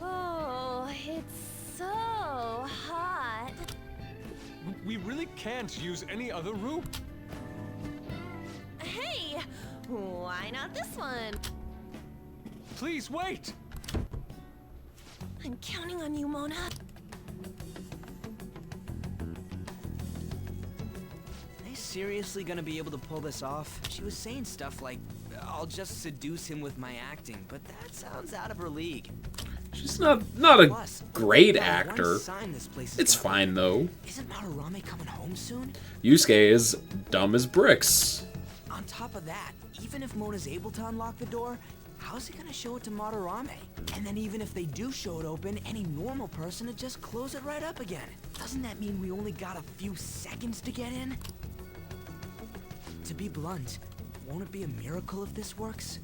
Oh, it's so hot. We really can't use any other room. Hey, why not this one? Please wait. I'm counting on you, Mona. Are they seriously gonna be able to pull this off? She was saying stuff like, I'll just seduce him with my acting, but that sounds out of her league. She's not a great actor. It's fine though. Isn't Madarame coming home soon? Yusuke is dumb as bricks. On top of that, even if Mona's able to unlock the door, how's he gonna show it to Madarame? And then even if they do show it open, any normal person would just close it right up again. Doesn't that mean we only got a few seconds to get in? To be blunt, won't it be a miracle if this works?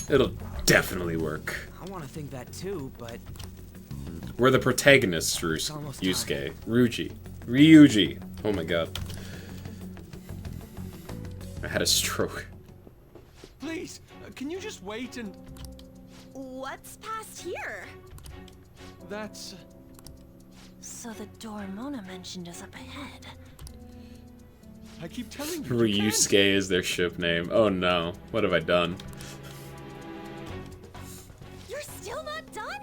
It'll definitely work. I want to think that too, but... We're the protagonists, Yusuke. Ryuji. Oh my god. I had a stroke. Please, can you just wait and... What's past here? That's... So the door Mona mentioned is up ahead. I keep telling you. Ryusuke is their ship name. Oh no. What have I done? You're still not done?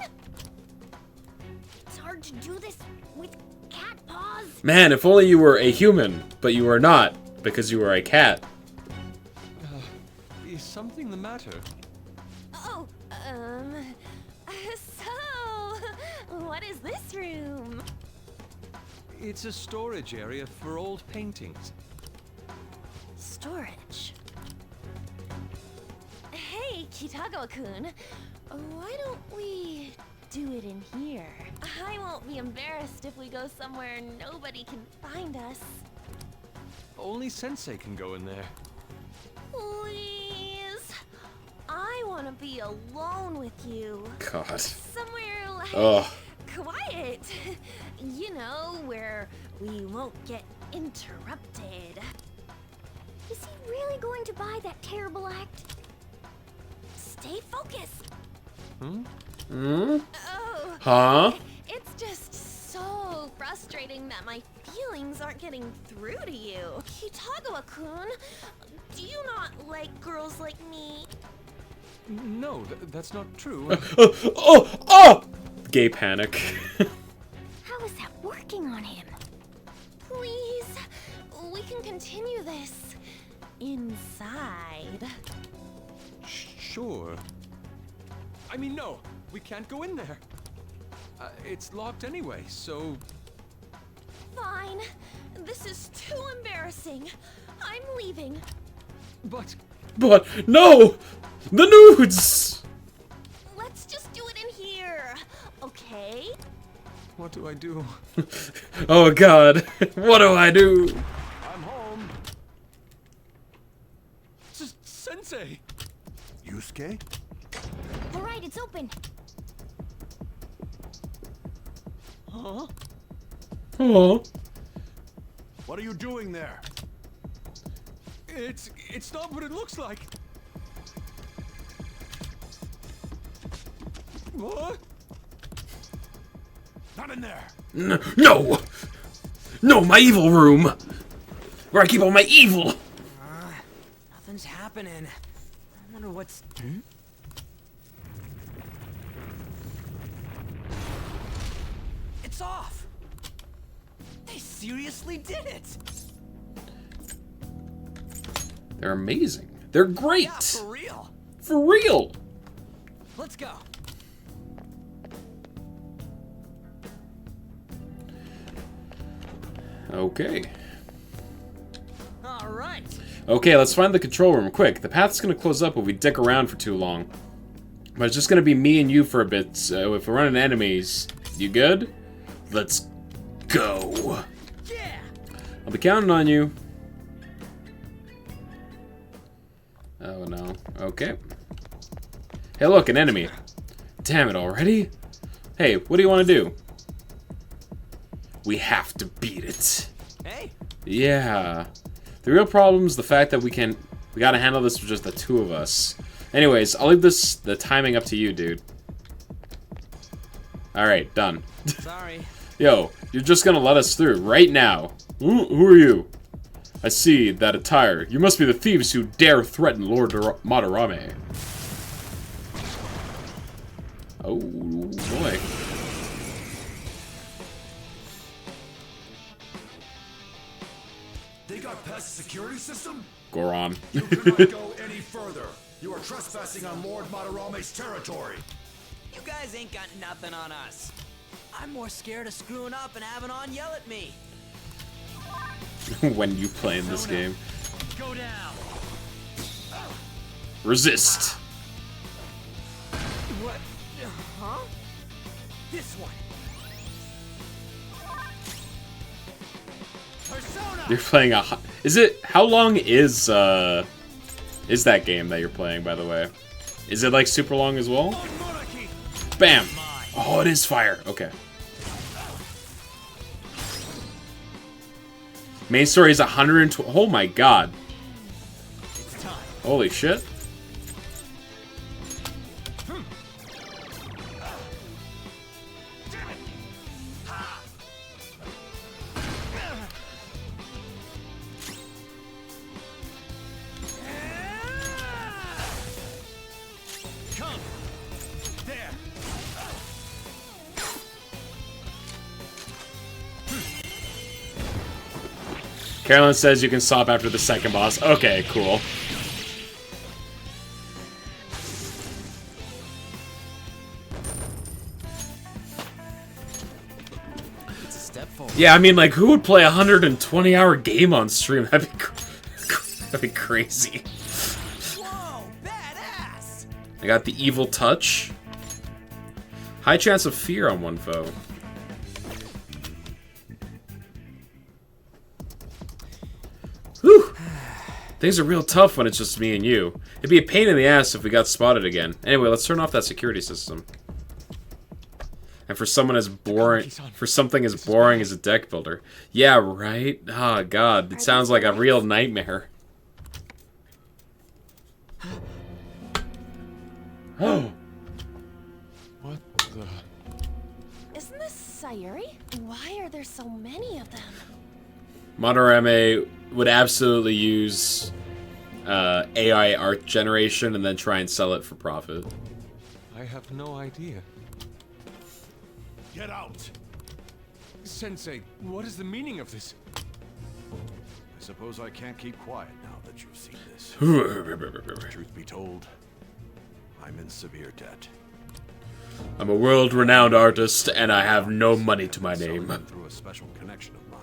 It's hard to do this with cat paws. Man, if only you were a human, but you are not, because you are a cat. Is something the matter? Oh, so what is this room? It's a storage area for old paintings. Storage. Hey, Kitagawa-kun. Why don't we do it in here? I won't be embarrassed if we go somewhere nobody can find us. Only Sensei can go in there. Please. I want to be alone with you. God. Somewhere like Ugh. quiet. You know, where we won't get interrupted. Is he really going to buy that terrible act? Stay focused. Hmm? Oh. Huh? It's just so frustrating that my feelings aren't getting through to you. Kitagawa-kun, do you not like girls like me? No, that's not true. Oh! Gay panic. How is that working on him? Please, we can continue this inside. Sure. I mean, no, we can't go in there. It's locked anyway, so... Fine. This is too embarrassing. I'm leaving. But no! The nudes! Let's just do it in here, okay? What do I do? Oh god, what do I do? I'm home. Sensei! Yusuke? All right, it's open. Huh? Oh. What are you doing there? It's not what it looks like. What? Not in there. No! No, my evil room! Where I keep all my evil! Nothing's happening. I wonder what's... It's off! They seriously did it! They're amazing. They're great! Yeah, for real! For real! Let's go! Okay. Alright! Okay, let's find the control room, quick. The path's gonna close up if we dick around for too long. But it's just gonna be me and you for a bit, so if we're running enemies, you good? Let's go. Yeah! I'll be counting on you. Oh no. Okay. Hey look, an enemy. Damn it already? Hey, what do you want to do? We have to beat it. Hey! Yeah. The real problem's the fact that we gotta handle this with just the two of us. Anyways, I'll leave the timing up to you, dude. Alright, done. Sorry. Yo, you're just gonna let us through right now. Who are you? I see that attire. You must be the thieves who dare threaten Lord Madarame. Oh, boy. They got past the security system? Goron. You cannot go any further. You are trespassing on Lord Madarame's territory. You guys ain't got nothing on us. I'm more scared of screwing up and having On yell at me. When you play in this game. Go down. Resist. What? Huh? This one. Persona. You're playing a... Is it... How long is that game that you're playing, by the way? Is it, like, super long as well? Bam! Oh, it is fire. Okay. Main story is 120... Oh my god. Holy shit. Come. There. Carolyn says you can stop after the second boss. Okay, cool. Step forward. Yeah, I mean, like, who would play a 120-hour game on stream? That'd be crazy. Whoa, badass! I got the evil touch. High chance of fear on one foe. Whew. Things are real tough when it's just me and you. It'd be a pain in the ass if we got spotted again. Anyway, let's turn off that security system. And for something as boring as a deck builder. Yeah, right? Oh god, it sounds like a real nightmare. Oh. What the? Isn't this Sayuri? Why are there so many of them? Madarame would absolutely use AI art generation and then try and sell it for profit. I have no idea. Get out! Sensei, what is the meaning of this? I suppose I can't keep quiet now that you've seen this. Truth be told, I'm in severe debt. I'm a world-renowned artist, and I have no money to my name. Through a special connection of mine.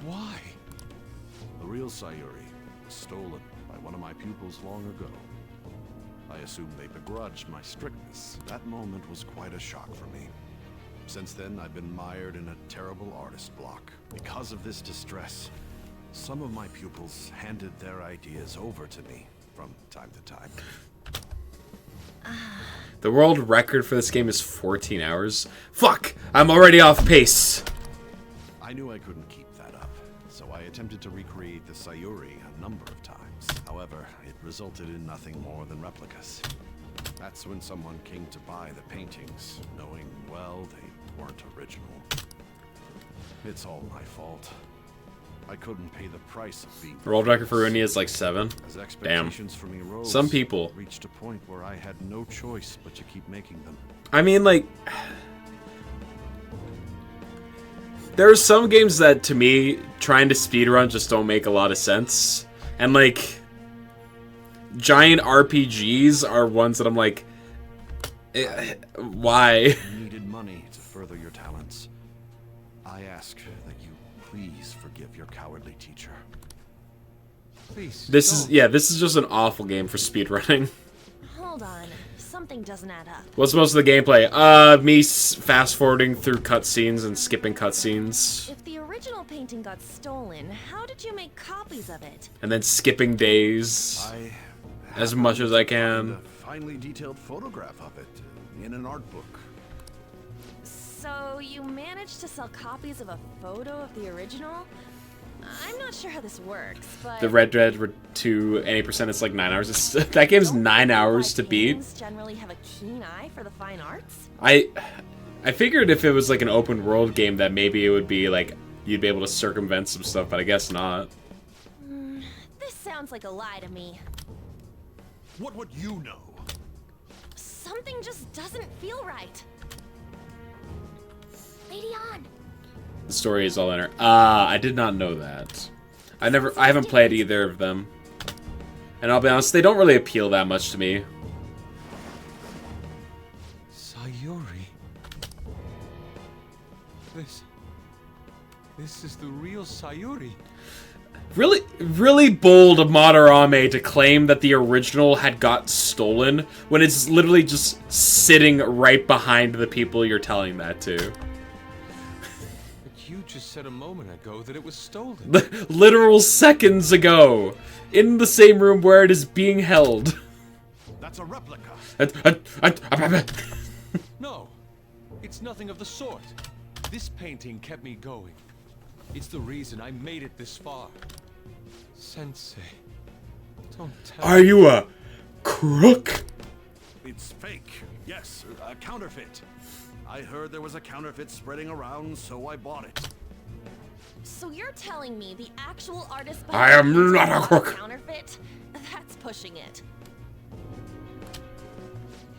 Why? The real Sayuri was stolen by one of my pupils long ago. I assume they begrudged my strictness. That moment was quite a shock for me. Since then, I've been mired in a terrible artist block. Because of this distress, some of my pupils handed their ideas over to me from time to time. The world record for this game is 14 hours. Fuck! I'm already off pace. I knew I couldn't keep that up, so I attempted to recreate the Sayuri a number of times. However, it resulted in nothing more than replicas. That's when someone came to buy the paintings, knowing, well, they weren't original. It's all my fault. I couldn't pay the price of being... The world record for Uni is like 7. As Damn. expectations for me rose, Some people. reached a point where I had no choice but to keep making them. I mean, like... There are some games that, to me, trying to speedrun just don't make a lot of sense. And, like... Giant RPGs are ones that I'm like... why? You needed money to further your talents. I ask that you please forgive your cowardly teacher. Please. This is just an awful game for speedrunning. Hold on. Something doesn't add up. What's most of the gameplay? Me fast forwarding through cutscenes and skipping cutscenes. If the original painting got stolen, how did you make copies of it? And then skipping days. As much as I can. A finely detailed photograph of it in an art book. So you managed to sell copies of a photo of the original? I'm not sure how this works, but... The Red Dead 2 80%, it's like 9 hours. That game's 9 hours to beat. Generally have a keen eye for the fine arts? I figured if it was like an open world game that maybe it would be like you'd be able to circumvent some stuff, but I guess not. This sounds like a lie to me. What would you know? Something just doesn't feel right. Lady On. The story is all in her. I did not know that. I haven't played either of them. And I'll be honest, they don't really appeal that much to me. Sayuri. This is the real Sayuri. Really, really bold of Madarame to claim that the original had got stolen when it's literally just sitting right behind the people you're telling that to. But you just said a moment ago that it was stolen. Literal seconds ago, in the same room where it is being held. That's a replica. No, it's nothing of the sort. This painting kept me going. It's the reason I made it this far. Sensei, don't tell Are you a crook? It's fake. Yes, a counterfeit. I heard there was a counterfeit spreading around, so I bought it. So you're telling me the actual artist I am not a crook. Counterfeit? That's pushing it.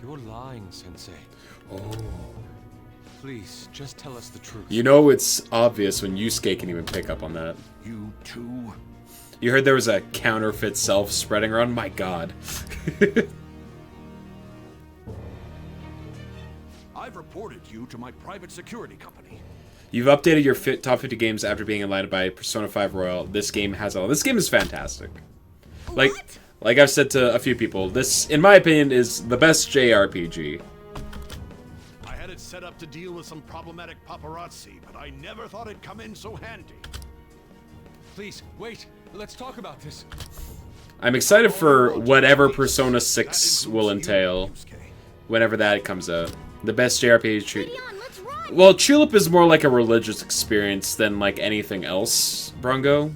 You're lying, Sensei. Oh. Please, just tell us the truth. You know it's obvious when Yusuke can even pick up on that. You too? You heard there was a counterfeit self spreading around? My god. I've reported you to my private security company. You've updated your top 50 games after being enlightened by Persona 5 Royal. This game has all. This game is fantastic. Like I've said to a few people, this, in my opinion, is the best JRPG. I had it set up to deal with some problematic paparazzi, but I never thought it'd come in so handy. Please, wait. Let's talk about this. I'm excited for whatever Persona 6 will entail, whenever that comes out. The best JRPG. Well, Tulip is more like a religious experience than like anything else, Brungo.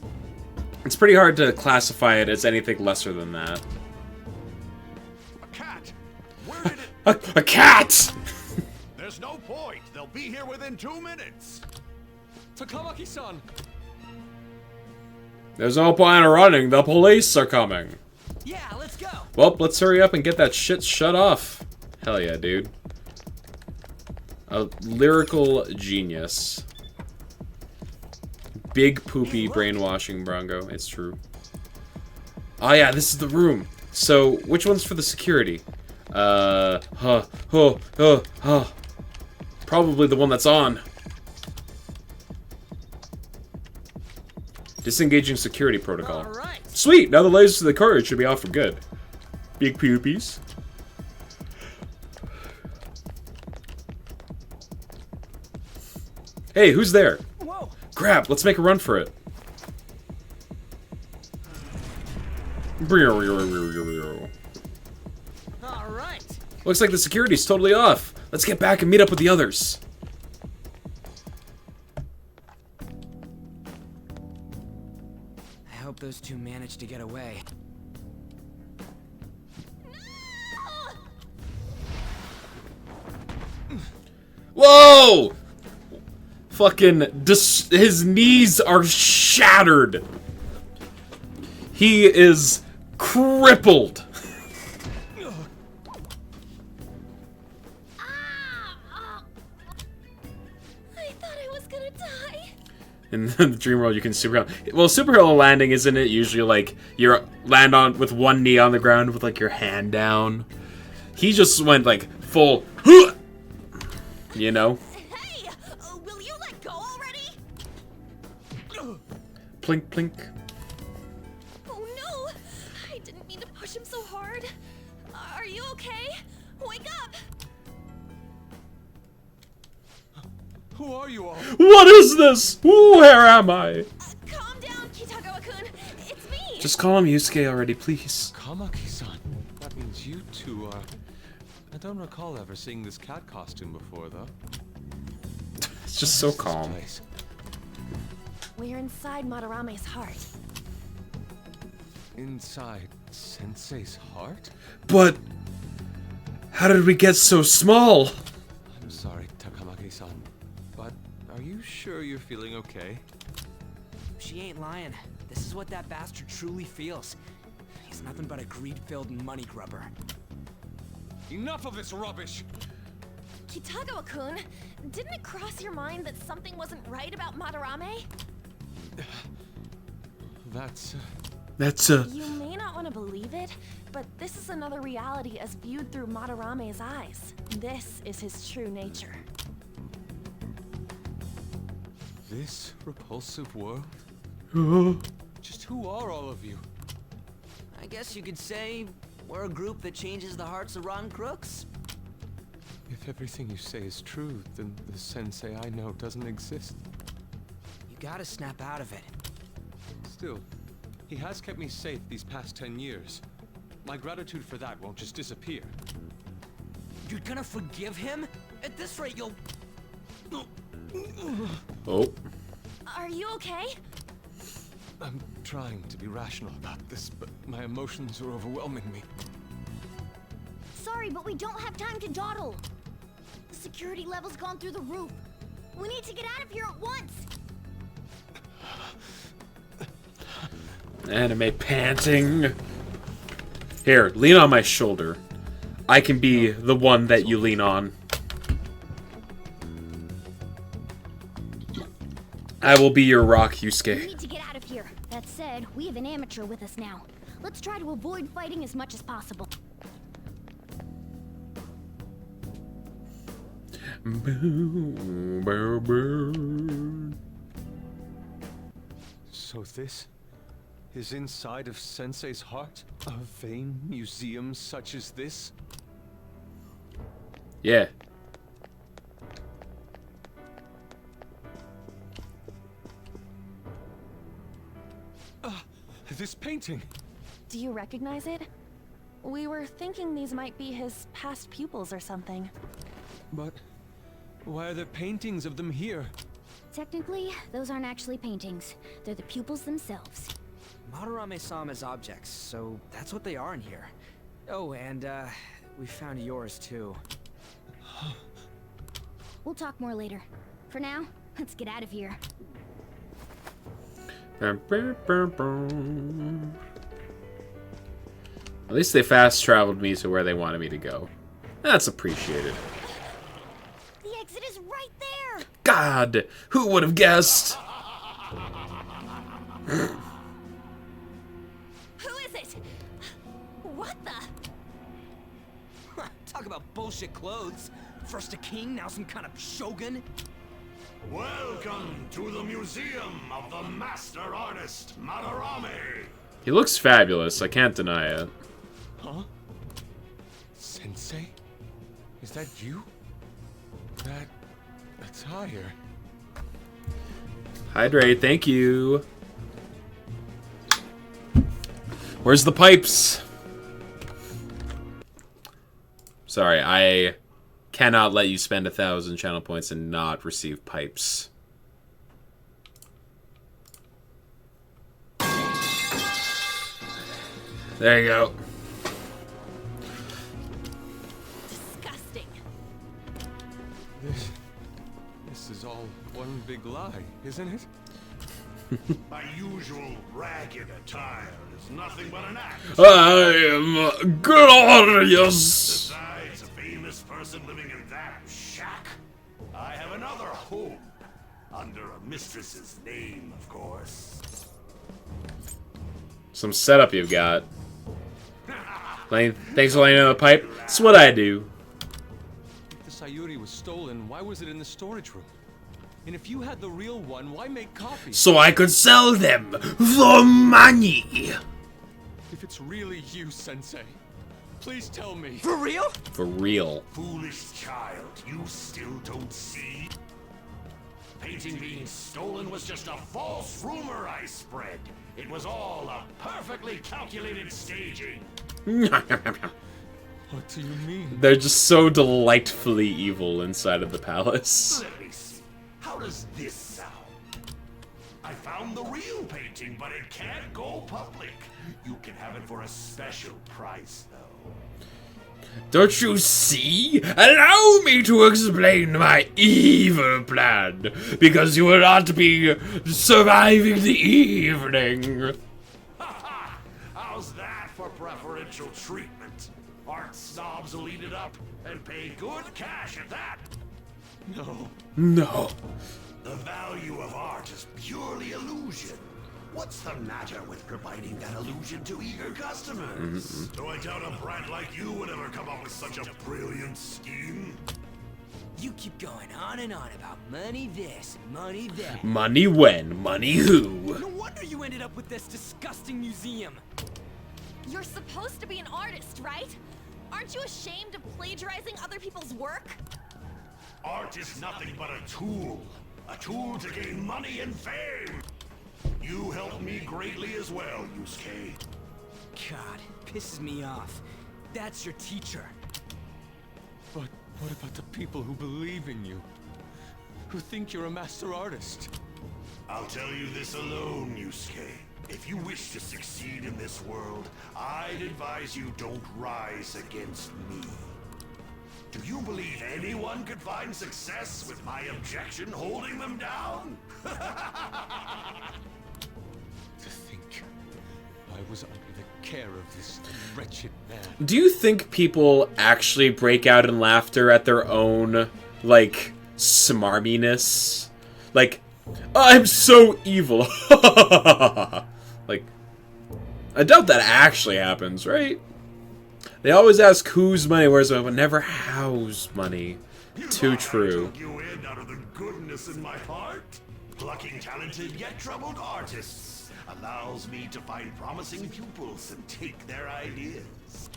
It's pretty hard to classify it as anything lesser than that. A cat! Where did it... A cat! There's no point. They'll be here within 2 minutes. Takamaki-san! There's no point in running. The police are coming. Yeah, let's go. Well, let's hurry up and get that shit shut off. Hell yeah, dude. A lyrical genius. Big poopy brainwashing, Brongo. It's true. Oh yeah, this is the room. So, which one's for the security? Probably the one that's on. Disengaging security protocol. Alright. Sweet! Now the lasers to the carriage should be off for good. Big poopies. Hey, who's there? Whoa. Crap, let's make a run for it. Alright. Looks like the security's totally off. Let's get back and meet up with the others. I hope those two managed to get away. Whoa! Fucking his knees are shattered. He is crippled. I thought I was gonna die. In the dream world, you can superhero. Well, superhero landing, isn't it usually like you land on with one knee on the ground with like your hand down? He just went like full, you know. Hey, will you let go already? Plink plink. Oh no! I didn't mean to push him so hard. Are you okay? Wake up! Who are you all? What is this? Where am I? Calm down, Kitagawa-kun. It's me. Just call him Yusuke already, please. Kamaki-san. That means you two are... I don't recall ever seeing this cat costume before, though. It's just so calm. We're inside Madarame's heart. Inside Sensei's heart? But how did we get so small? I'm sorry, Takamaki-san, but are you sure you're feeling okay? She ain't lying. This is what that bastard truly feels. He's nothing but a greed-filled money grubber. Enough of this rubbish! Kitagawa-kun, didn't it cross your mind that something wasn't right about Madarame? That's... You may not want to believe it, but this is another reality as viewed through Madarame's eyes. This is his true nature. This repulsive world? Just who are all of you? I guess you could say we're a group that changes the hearts of rotten crooks. If everything you say is true, then the sensei I know doesn't exist. You gotta snap out of it. Still, he has kept me safe these past 10 years. My gratitude for that won't just disappear. You're gonna forgive him? At this rate, you'll... Oh. Are you okay? I'm trying to be rational about this, but my emotions are overwhelming me. Sorry, but we don't have time to dawdle. The security level's gone through the roof. We need to get out of here at once. Anime panting. Here, lean on my shoulder. I can be the one that you lean on. I will be your rock, Yusuke. We need to get out of here. That said, we have an amateur with us now. Let's try to avoid fighting as much as possible. So this is inside of Sensei's heart? A vain museum such as this? Yeah. This painting! Do you recognize it? We were thinking these might be his past pupils or something. But why are there paintings of them here? Technically, those aren't actually paintings. They're the pupils themselves. Madarame saw them as objects, so that's what they are in here. Oh, and we found yours too. We'll talk more later. For now, let's get out of here. At least they fast traveled me to where they wanted me to go. That's appreciated. The exit is right there! God, who would have guessed? Who is it? What the? Talk about bullshit clothes. First a king, now some kind of shogun. Welcome to the Museum of the Master Artist, Madarame! He looks fabulous, I can't deny it. Huh? Sensei? Is that you? That attire? Hydrate, thank you. Where's the pipes? Sorry, I cannot let you spend 1,000 channel points and not receive pipes. There you go. Disgusting. This is all one big lie, isn't it? My usual ragged attire is nothing but an act. I am glorious. Besides, a famous person living in that shack. I have another home. Under a mistress's name, of course. Some setup you've got. Thanks for laying on the pipe. That's what I do. If the Sayuri was stolen, why was it in the storage room? And if you had the real one, why make copies? So I could sell them for money. If it's really you, Sensei, please tell me. For real? For real. Foolish child, you still don't see? Painting being stolen was just a false rumor I spread. It was all a perfectly calculated staging. What do you mean? They're just so delightfully evil inside of the palace. Let me see. How does this sound? I found the real painting, but it can't go public. You can have it for a special price, though. Don't you see? Allow me to explain my evil plan, because you will not be surviving the evening. How's that for preferential treatment? Art snobs will eat it up and pay good cash at that. No. No. The value of art is purely illusion. What's the matter with providing that illusion to eager customers? Though I doubt a brat like you would ever come up with such a brilliant scheme. You keep going on and on about money this and money that. Money when? Money who? No wonder you ended up with this disgusting museum. You're supposed to be an artist, right? Aren't you ashamed of plagiarizing other people's work? Art is nothing but a tool to gain money and fame. You helped me greatly as well, Yusuke. God, pisses me off. That's your teacher. But what about the people who believe in you? Who think you're a master artist? I'll tell you this alone, Yusuke. If you wish to succeed in this world, I'd advise you don't rise against me. Do you believe anyone could find success with my objection holding them down? To think I was under the care of this wretched man. Do you think people actually break out in laughter at their own, like, smarminess? Like, I'm so evil. Like, I doubt that actually happens, right? They always ask whose money, where's money, but never how's money. Too true. I took you in out of the goodness in my heart. Plucking talented yet troubled artists allows me to find promising pupils and take their ideas.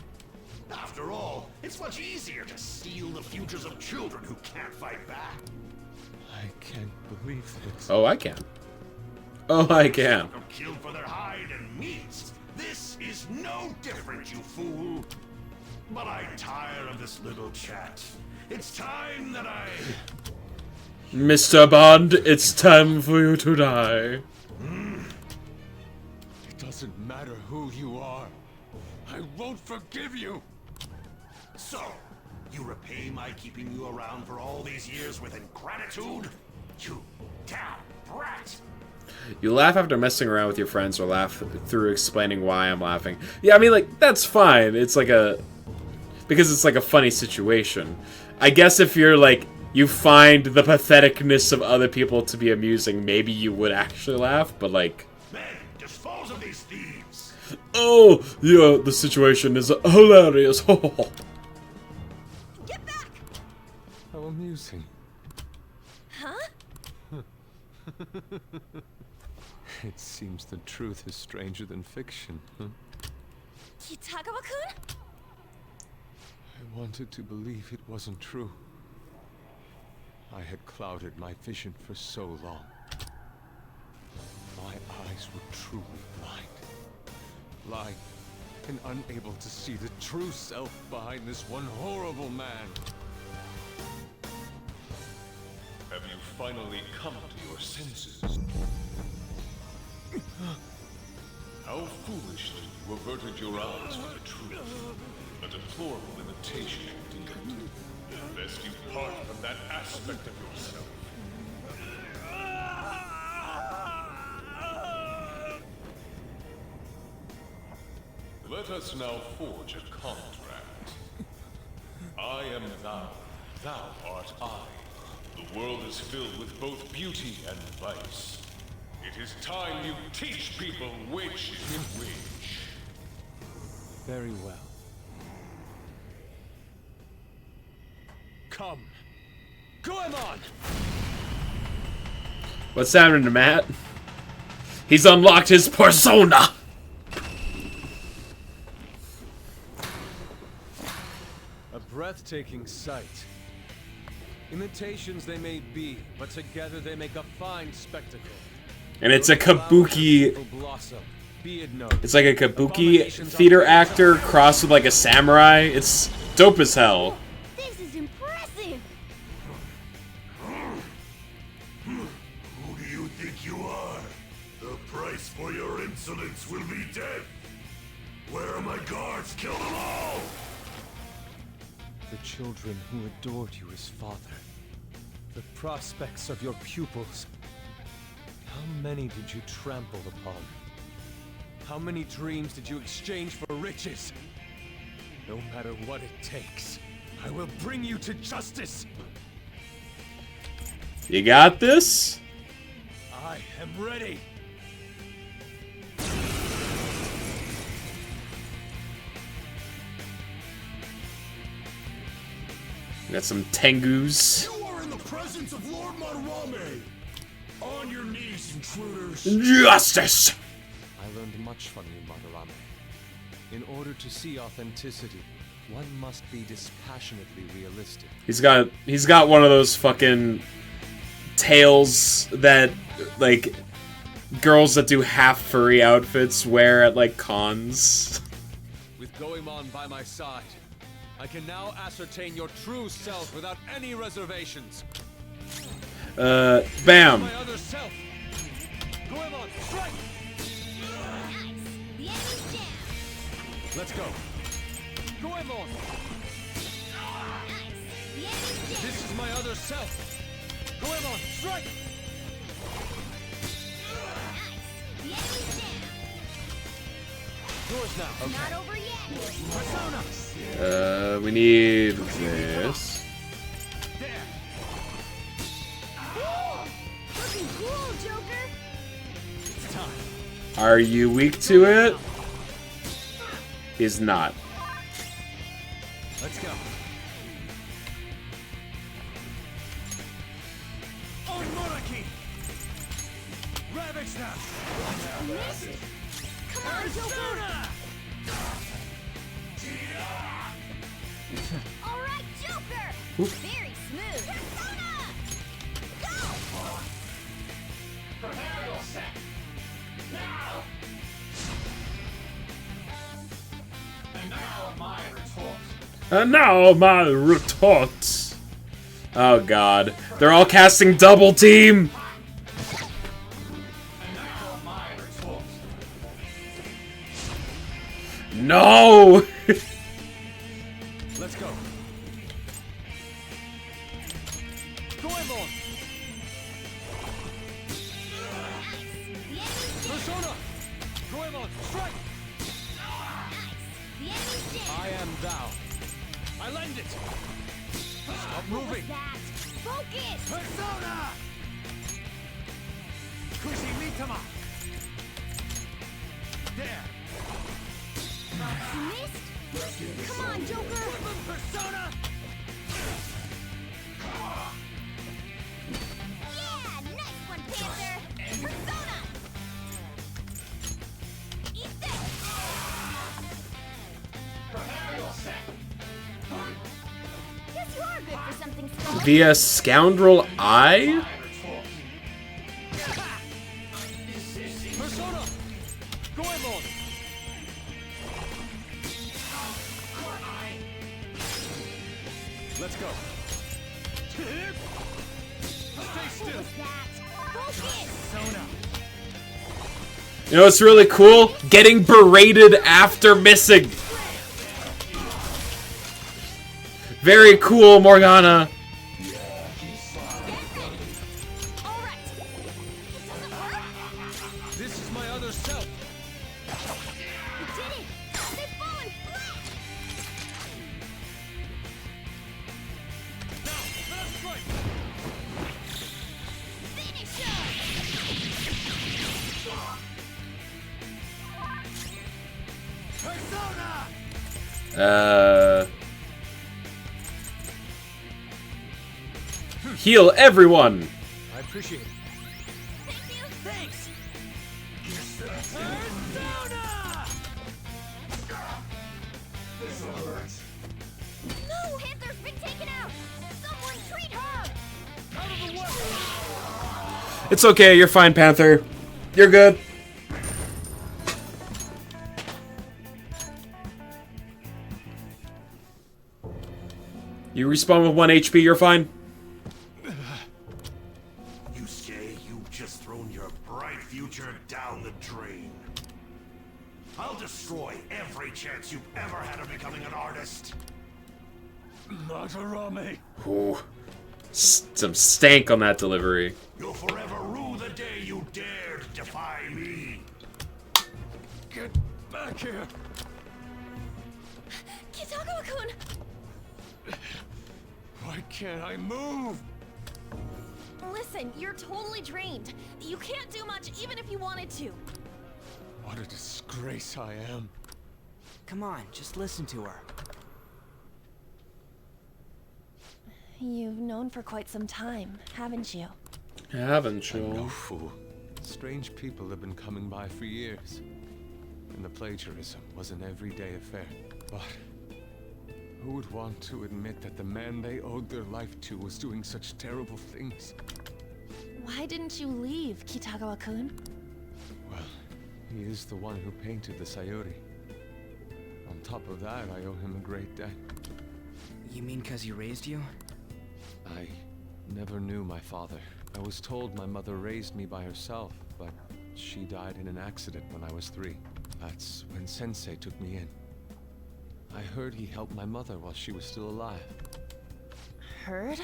After all, it's much easier to steal the futures of children who can't fight back. I can't believe this. Oh, I can. Oh, I can. Killed for their hide and meat. This is no different, you fool. But I'm tired of this little chat. It's time that I... Mr. Bond, it's time for you to die. It doesn't matter who you are. I won't forgive you. So, you repay my keeping you around for all these years with ingratitude? You damn brat! You laugh after messing around with your friends or laugh through explaining why I'm laughing. Yeah, I mean, like, that's fine. It's like because it's like a funny situation. I guess if you're like, you find the patheticness of other people to be amusing, maybe you would actually laugh, but like... Men, dispose of these thieves! Oh, yeah, the situation is hilarious. Get back! How amusing. Huh? It seems the truth is stranger than fiction, huh? Kitagawa-kun? I wanted to believe it wasn't true. I had clouded my vision for so long. My eyes were truly blind. Blind and unable to see the true self behind this one horrible man. Have you finally come to your senses? How foolish that you averted your eyes from the truth. A deplorable imitation indeed. Lest you part from that aspect of yourself. Let us now forge a contract. I am thou, thou art I. The world is filled with both beauty and vice. It is time you teach people which is which. Very well. Come. Goemon! What's happening to Matt? He's unlocked his persona! A breathtaking sight. Imitations they may be, but together they make a fine spectacle. And it's a kabuki... Blossom. Be it known. It's like a kabuki theater actor crossed with like a samurai. It's dope as hell. This is impressive. Who do you think you are? The price for your insolence will be death. Where are my guards? Kill them all! The children who adored you as father. The prospects of your pupils. How many did you trample upon? How many dreams did you exchange for riches? No matter what it takes, I will bring you to justice! You got this? I am ready! Got some Tengus. You are in the presence of Lord Madarame! On your knees, intruders! Justice! I learned much from you, Madarame. In order to see authenticity, one must be dispassionately realistic. He's got one of those fucking tails that like girls that do half furry outfits wear at like cons. With Goemon by my side, I can now ascertain your true self without any reservations. Bam. My other self. Goemon, strike! The enemy's down. Let's go. Goemon! The enemy's down. This is my other self. Goemon, strike! The enemy's down. Yours now. Not over yet. Persona! We need this. Looking cool, Joker. It's time. Are you weak to it? He's not. Let's go. Ravage them! Missed? Come on, Joker! All right, Joker! Very smooth. Persona! Go! Prepare yourself! Now! And now my retort. And now my retort. Oh god. They're all casting double team! No! Let's go. Goemon! Persona! Goemon, strike! I am thou. I lend it. Stop moving. Focus! Persona! Kushi Mitama! There. Missed? Come on, Joker! Persona! Yeah! Nice one, Panther! Persona! Eat this! Prepare yourself. Guess you are good for something strong. Via Scoundrel Eye? Persona! Goemon! Let's go. Stay still. Focus! Persona. You know what's really cool? Getting berated after missing. Very cool, Morgana. This is my other self. You did it! They've fallen flat! Now, let us strike. Finish him! Persona! Heal everyone. I appreciate it. Thank you! Thanks! No! Panther's been taken out! Someone treat her! Out of the way! It's okay, you're fine, Panther. You're good. You respawn with 1 HP, you're fine. Yusuke, you've just thrown your bright future down the drain. I'll destroy every chance you've ever had of becoming an artist. Madarame! Ooh. Some stank on that delivery. You'll forever rue the day you dared defy me. Get back here! Kitagawa-kun! Why can't I move? Listen, you're totally drained. You can't do much even if you wanted to. What a disgrace I am. Come on, just listen to her. You've known for quite some time, haven't you? Haven't you? I'm no fool. Strange people have been coming by for years. And the plagiarism was an everyday affair. But who would want to admit that the man they owed their life to was doing such terrible things? Why didn't you leave, Kitagawa-kun? Well, he is the one who painted the Sayuri. On top of that, I owe him a great debt. You mean 'cause he raised you? I never knew my father. I was told my mother raised me by herself, but she died in an accident when I was 3. That's when Sensei took me in. I heard he helped my mother while she was still alive. Heard?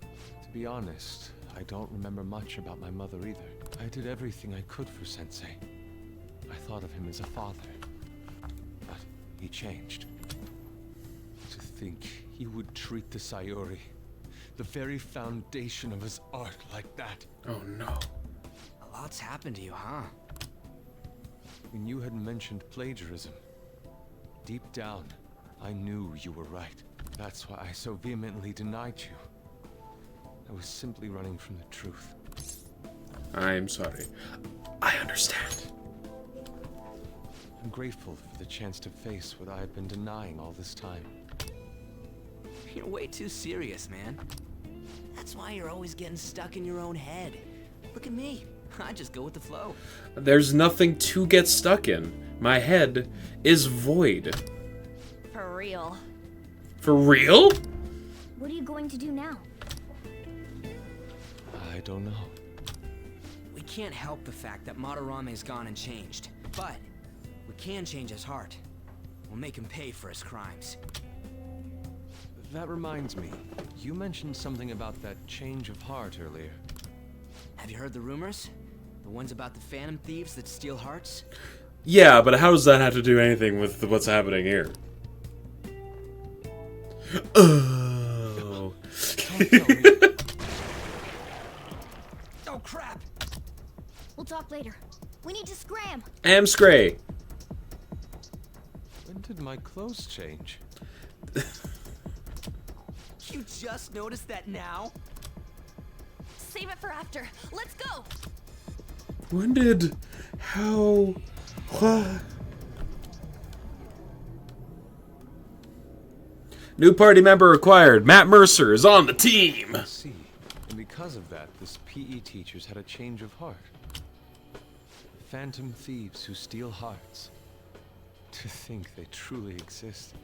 To be honest, I don't remember much about my mother either. I did everything I could for Sensei. I thought of him as a father. But he changed. To think he would treat the Sayuri, the very foundation of his art, like that. Oh no. A lot's happened to you, huh? When you had mentioned plagiarism, deep down, I knew you were right. That's why I so vehemently denied you. I was simply running from the truth. I'm sorry. I understand. I'm grateful for the chance to face what I have been denying all this time. You're way too serious, man. That's why you're always getting stuck in your own head. Look at me. I just go with the flow. There's nothing to get stuck in. My head is void. For real. For real? What are you going to do now? I don't know. We can't help the fact that Madarame's gone and changed, but we can change his heart. We'll make him pay for his crimes. That reminds me. You mentioned something about that change of heart earlier. Have you heard the rumors? The ones about the Phantom Thieves that steal hearts? Yeah, but how does that have to do anything with what's happening here? Oh. Oh crap! We'll talk later. We need to scram. Scray. When did my clothes change? You just noticed that now? Save it for after. Let's go. When did... How... What? New party member acquired. Matt Mercer is on the team. I see. And because of that, this PE teacher's had a change of heart. Phantom thieves who steal hearts. To think they truly exist.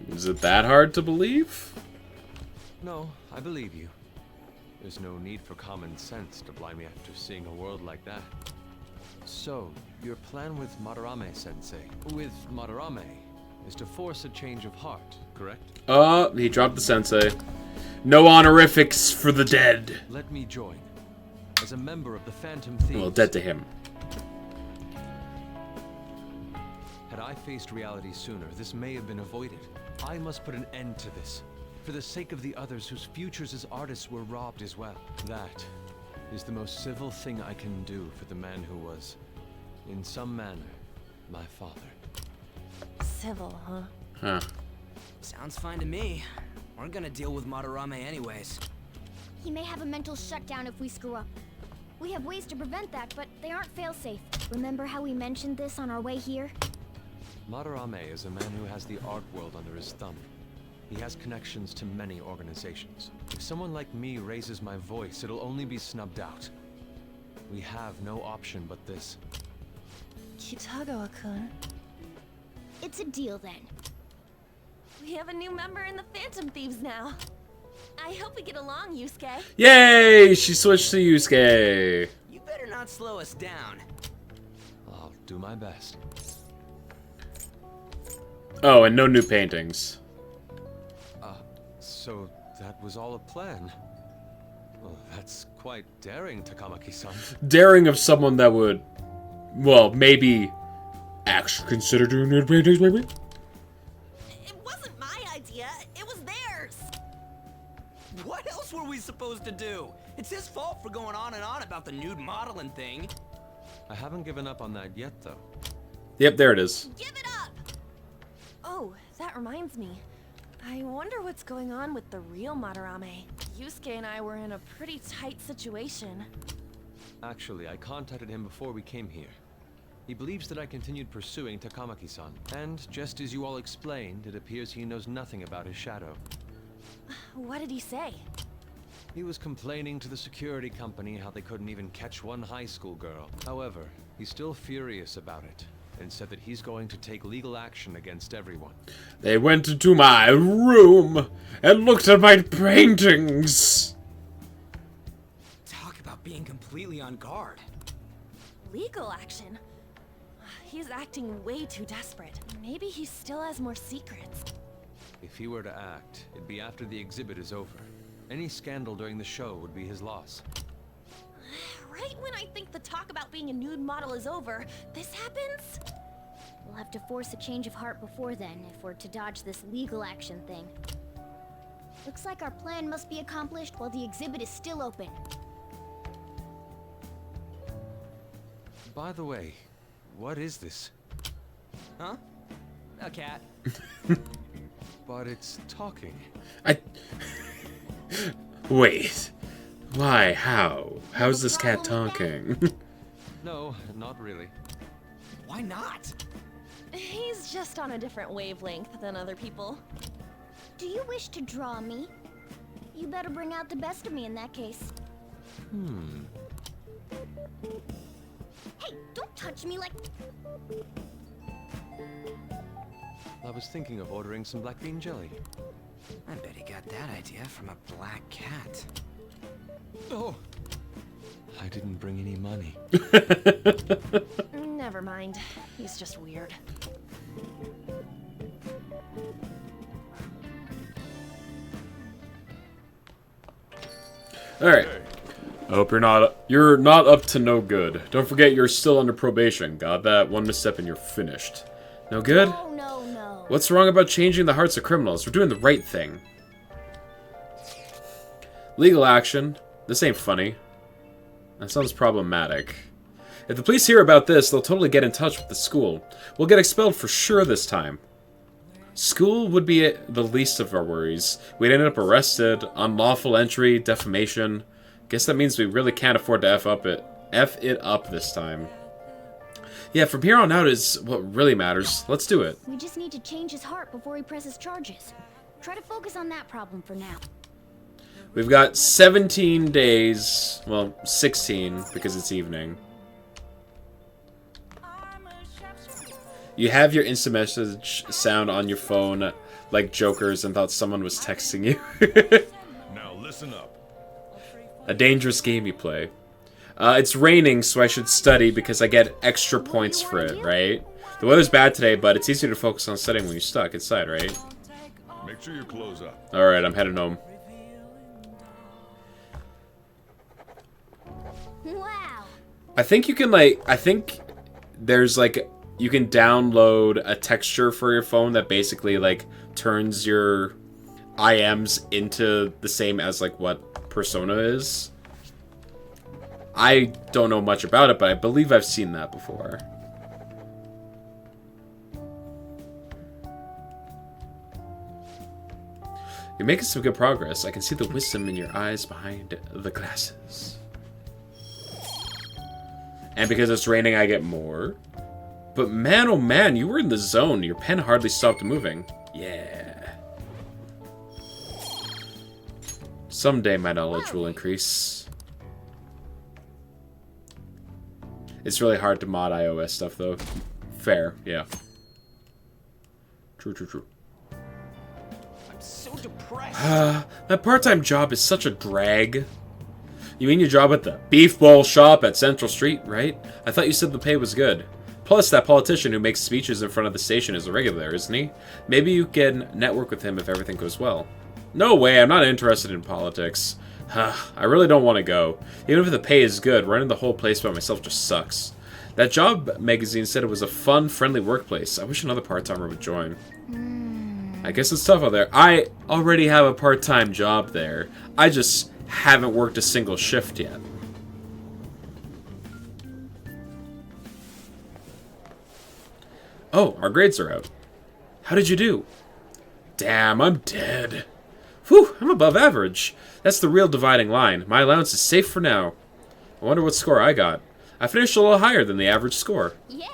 Is it that hard to believe? No, I believe you. There's no need for common sense to blind me after seeing a world like that. So, your plan with Madarame-sensei, is to force a change of heart, correct? He dropped the sensei. No honorifics for the dead. Let me join. As a member of the Phantom Thieves. Well, dead to him. Had I faced reality sooner, this may have been avoided. I must put an end to this. For the sake of the others whose futures as artists were robbed as well. That is the most civil thing I can do for the man who was, in some manner, my father. Civil, huh? Huh. Sounds fine to me. We're gonna deal with Madarame anyways. He may have a mental shutdown if we screw up. We have ways to prevent that, but they aren't fail-safe. Remember how we mentioned this on our way here? Madarame is a man who has the art world under his thumb. He has connections to many organizations. If someone like me raises my voice, it'll only be snubbed out. We have no option but this. Kitagawa-kun. It's a deal then. We have a new member in the Phantom Thieves now. I hope we get along, Yusuke. Yay! She switched to Yusuke. You better not slow us down. I'll do my best. Oh, and no new paintings. So that was all a plan. Well, that's quite daring, Takamaki-san. Daring of someone that would, well, maybe actually consider doing new paintings, maybe? It wasn't my idea. It was theirs. What else were we supposed to do? It's his fault for going on and on about the nude modeling thing. I haven't given up on that yet, though. Yep, there it is. Give it up! Oh, that reminds me. I wonder what's going on with the real Madarame. Yusuke and I were in a pretty tight situation. Actually, I contacted him before we came here. He believes that I continued pursuing Takamaki-san. And, just as you all explained, it appears he knows nothing about his shadow. What did he say? He was complaining to the security company how they couldn't even catch one high school girl. However, he's still furious about it, and said that he's going to take legal action against everyone. They went into my room and looked at my paintings. Talk about being completely on guard. Legal action? He's acting way too desperate. Maybe he still has more secrets. If he were to act, it'd be after the exhibit is over. Any scandal during the show would be his loss. Right when I think the talk about being a nude model is over, this happens? We'll have to force a change of heart before then, if we're to dodge this legal action thing. Looks like our plan must be accomplished while the exhibit is still open. By the way, what is this? Huh? A cat. But it's talking. Wait. Why? How? How's this cat talking? No, not really. Why not? He's just on a different wavelength than other people. Do you wish to draw me? You better bring out the best of me in that case. Hey, don't touch me like... I was thinking of ordering some black bean jelly. I bet he got that idea from a black cat. Oh! I didn't bring any money. Never mind. He's just weird. Alright. I hope you're not up to no good. Don't forget you're still under probation. Got that? One misstep and you're finished. No good? No. What's wrong about changing the hearts of criminals? We're doing the right thing. Legal action. This ain't funny. That sounds problematic. If the police hear about this, they'll totally get in touch with the school. We'll get expelled for sure this time. School would be the least of our worries. We'd end up arrested, unlawful entry, defamation. Guess that means we really can't afford to F it up this time. Yeah, from here on out is what really matters. Let's do it. We just need to change his heart before he presses charges. Try to focus on that problem for now. We've got 17 days. Well, 16 because it's evening. You have your instant message sound on your phone like jokers and thought someone was texting you. Now listen up. A dangerous game you play. It's raining, so I should study because I get extra points for it, right? The weather's bad today, but it's easier to focus on studying when you're stuck inside, right? Make sure you close up. Alright, I'm heading home. Wow. I think you can, there's, you can download a texture for your phone that basically, turns your IMs into the same as, what Persona is. I don't know much about it, but I believe I've seen that before. You're making some good progress. I can see the wisdom in your eyes behind the glasses. And because it's raining, I get more. But man, oh man, you were in the zone. Your pen hardly stopped moving. Yeah. Someday my knowledge will increase. It's really hard to mod iOS stuff, though. Fair, yeah. True. I'm so depressed. That part-time job is such a drag. You mean your job at the Beef Bowl shop at Central Street, right? I thought you said the pay was good. Plus, that politician who makes speeches in front of the station is a regular there, isn't he? Maybe you can network with him if everything goes well. No way, I'm not interested in politics. I really don't want to go. Even if the pay is good, running the whole place by myself just sucks. That job magazine said it was a fun, friendly workplace. I wish another part-timer would join. I guess it's tough out there. I already have a part-time job there. I just haven't worked a single shift yet. Oh, our grades are out. How did you do? Damn, I'm dead. Whew, I'm above average. That's the real dividing line. My allowance is safe for now. I wonder what score I got. I finished a little higher than the average score. Yeah.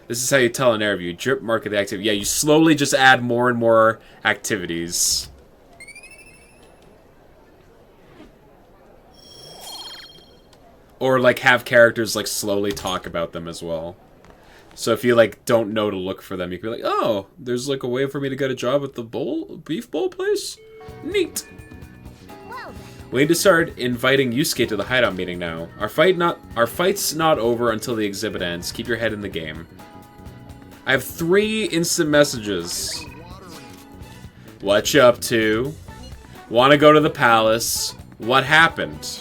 This is how you tell an interview. Drip market the activity. Yeah, you slowly just add more and more activities. Or, have characters, slowly talk about them as well. So if you, don't know to look for them, you can be like, oh, there's, a way for me to get a job at the beef bowl place? Neat. Well, We need to start inviting Yusuke to the hideout meeting now. Our fight's not over until the exhibit ends. Keep your head in the game. I have 3 instant messages. What you up to? Want to go to the palace? What happened?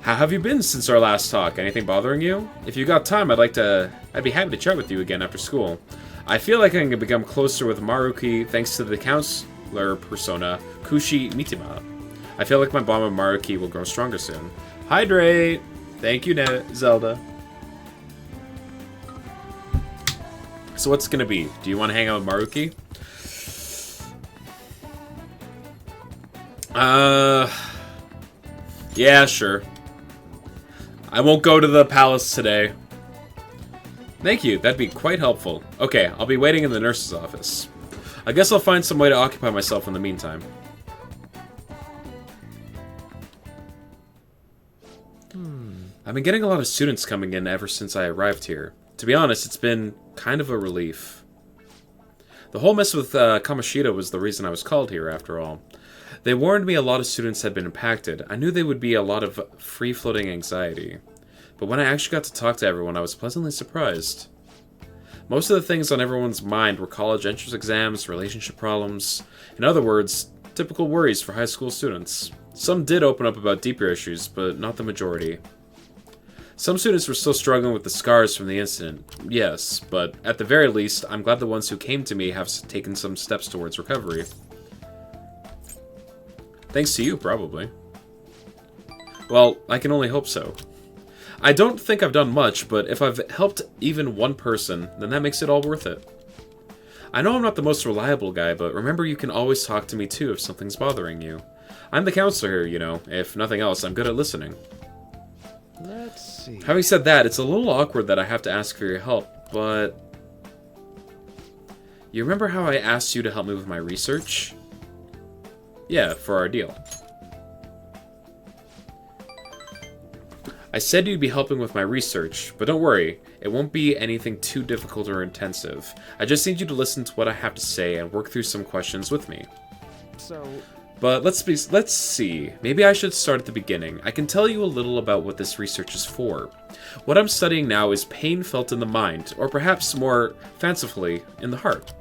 How have you been since our last talk? Anything bothering you? If you got time, I'd be happy to chat with you again after school. I feel like I can become closer with Maruki thanks to the counselor persona, Kushi Mitima. I feel like my bond with Maruki will grow stronger soon. Hydrate! Thank you, Zelda. So what's it gonna be? Do you want to hang out with Maruki? Yeah, sure. I won't go to the palace today. Thank you, that'd be quite helpful. Okay, I'll be waiting in the nurse's office. I guess I'll find some way to occupy myself in the meantime. I've been getting a lot of students coming in ever since I arrived here. To be honest, it's been kind of a relief. The whole mess with Kamoshida was the reason I was called here, after all. They warned me a lot of students had been impacted. I knew there would be a lot of free-floating anxiety. But when I actually got to talk to everyone, I was pleasantly surprised. Most of the things on everyone's mind were college entrance exams, relationship problems. In other words, typical worries for high school students. Some did open up about deeper issues, but not the majority. Some students were still struggling with the scars from the incident, yes, but at the very least, I'm glad the ones who came to me have taken some steps towards recovery. Thanks to you, probably. Well, I can only hope so. I don't think I've done much, but if I've helped even one person, then that makes it all worth it. I know I'm not the most reliable guy, but remember you can always talk to me too if something's bothering you. I'm the counselor here, you know. If nothing else, I'm good at listening. Let's see. Having said that, it's a little awkward that I have to ask for your help, but... You remember how I asked you to help me with my research? Yeah, for our deal. I said you'd be helping with my research, but don't worry, it won't be anything too difficult or intensive. I just need you to listen to what I have to say and work through some questions with me. So... But let's see. Maybe I should start at the beginning. I can tell you a little about what this research is for. What I'm studying now is pain felt in the mind, or perhaps more fancifully, in the heart.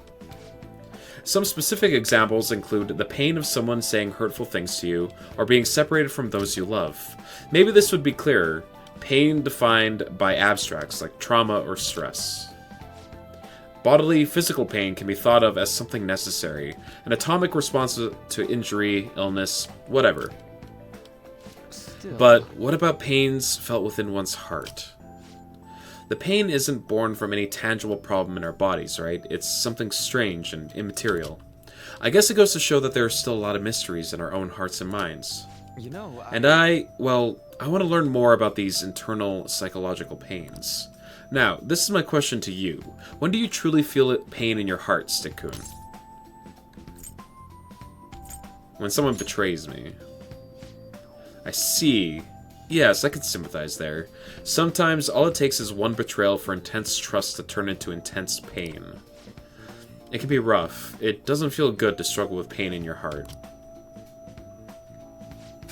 Some specific examples include the pain of someone saying hurtful things to you, or being separated from those you love. Maybe this would be clearer. Pain defined by abstracts like trauma or stress. Bodily, physical pain can be thought of as something necessary, an atomic response to injury, illness, whatever. But what about pains felt within one's heart? The pain isn't born from any tangible problem in our bodies, right? It's something strange and immaterial. I guess it goes to show that there are still a lot of mysteries in our own hearts and minds. You know, And I want to learn more about these internal psychological pains. Now, this is my question to you. When do you truly feel pain in your heart, Stick-kun? When someone betrays me. I see. Yes, I can sympathize there. Sometimes all it takes is one betrayal for intense trust to turn into intense pain. It can be rough. It doesn't feel good to struggle with pain in your heart.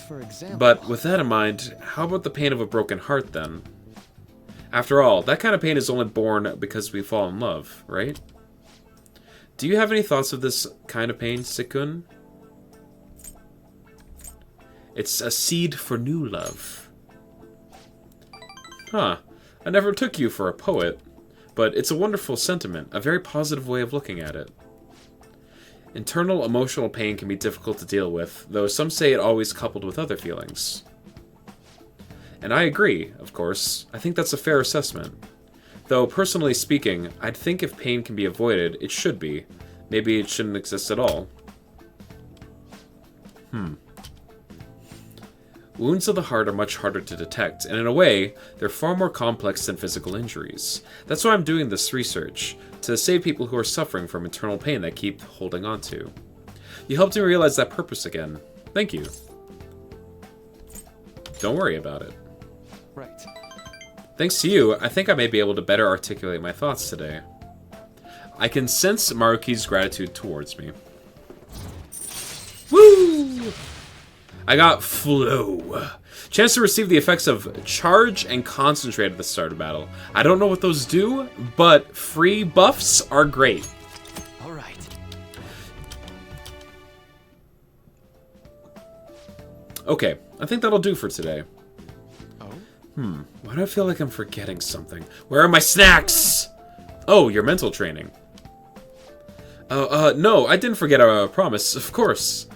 For example... But with that in mind, how about the pain of a broken heart then? After all, that kind of pain is only born because we fall in love, right? Do you have any thoughts of this kind of pain, Stick-kun? It's a seed for new love. Huh. I never took you for a poet, but it's a wonderful sentiment, a very positive way of looking at it. Internal emotional pain can be difficult to deal with, though some say it always coupled with other feelings. And I agree, of course. I think that's a fair assessment. Though, personally speaking, I'd think if pain can be avoided, it should be. Maybe it shouldn't exist at all. Wounds of the heart are much harder to detect, and in a way, they're far more complex than physical injuries. That's why I'm doing this research, to save people who are suffering from internal pain they keep holding on to. You helped me realize that purpose again. Thank you. Don't worry about it. Right. Thanks to you, I think I may be able to better articulate my thoughts today. I can sense Maruki's gratitude towards me. Woo! I got Flow. Chance to receive the effects of Charge and Concentrate at the start of battle. I don't know what those do, but free buffs are great. Alright. Okay, I think that'll do for today. Oh? Why do I feel like I'm forgetting something? Where are my snacks? Oh, your mental training. No, I didn't forget our promise, of course.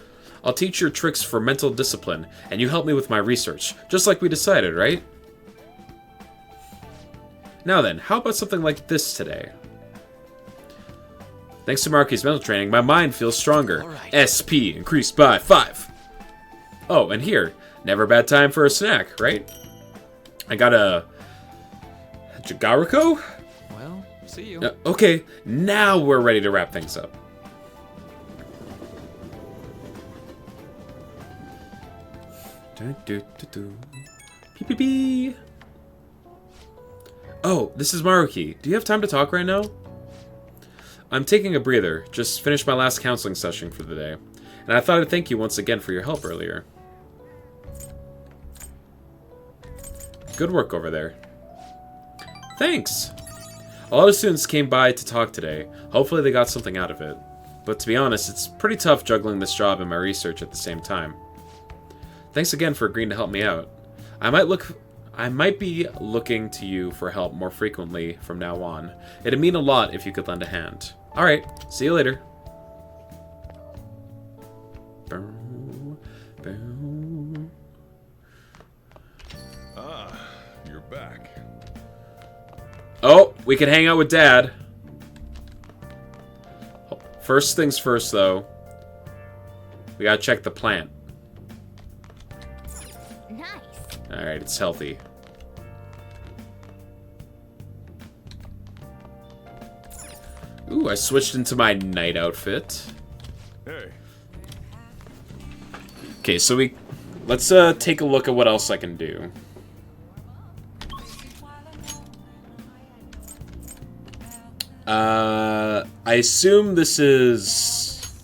I'll teach your tricks for mental discipline, and you help me with my research, just like we decided, right? Now then, how about something like this today? Thanks to Maruki's mental training, my mind feels stronger. All right. SP increased by 5. Oh, and here. Never a bad time for a snack, right? I got a Jagariko? Well, see you. Okay, now we're ready to wrap things up. Beep, beep, beep. Oh, this is Maruki. Do you have time to talk right now? I'm taking a breather. Just finished my last counseling session for the day. And I thought I'd thank you once again for your help earlier. Good work over there. Thanks! A lot of students came by to talk today. Hopefully they got something out of it. But to be honest, it's pretty tough juggling this job and my research at the same time. Thanks again for agreeing to help me out. I might be looking to you for help more frequently from now on. It'd mean a lot if you could lend a hand. Alright, see you later. Ah, you're back. Oh, we can hang out with Dad. First things first, though. We gotta check the plant. Nice. Alright, it's healthy. Ooh, I switched into my night outfit. Hey. Okay, so let's take a look at what else I can do. I assume this is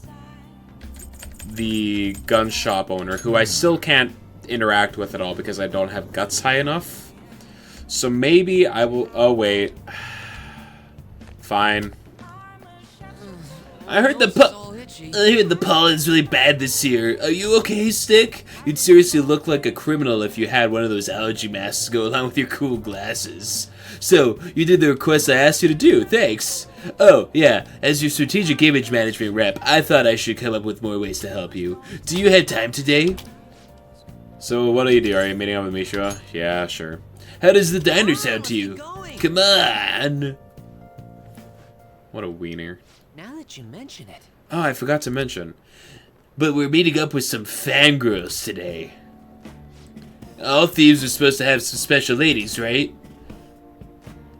the gun shop owner, who I still can't interact with at all because I don't have guts high enough. So maybe I will... Oh, wait. Fine. I heard the pollen's really bad this year. Are you okay, Stick? You'd seriously look like a criminal if you had one of those allergy masks go along with your cool glasses. So, you did the request I asked you to do, thanks. Oh, yeah, as your strategic image management rep, I thought I should come up with more ways to help you. Do you have time today? So, what do you do? Are you meeting up with Mishra? Yeah, sure. How does the diner sound to you? Come on! What a wiener. Now that you mention it. Oh, I forgot to mention. But we're meeting up with some fangirls today. All thieves are supposed to have some special ladies, right?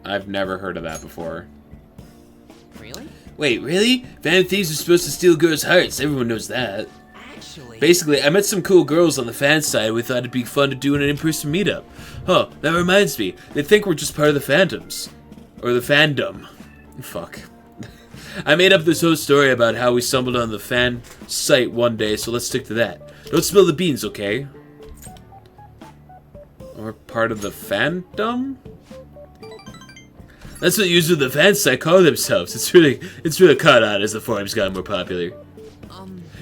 I've never heard of that before. Really? Wait, really? Fan thieves are supposed to steal girls' hearts. Everyone knows that. Actually... Basically, I met some cool girls on the fan side. We thought it'd be fun to do an in-person meetup. Huh, that reminds me. They think we're just part of the Phantoms. Or the fandom. Fuck. I made up this whole story about how we stumbled on the fan site one day, so let's stick to that. Don't spill the beans, okay? Or part of the fandom? That's what users of the fan site call themselves. It's really caught on as the forums got more popular.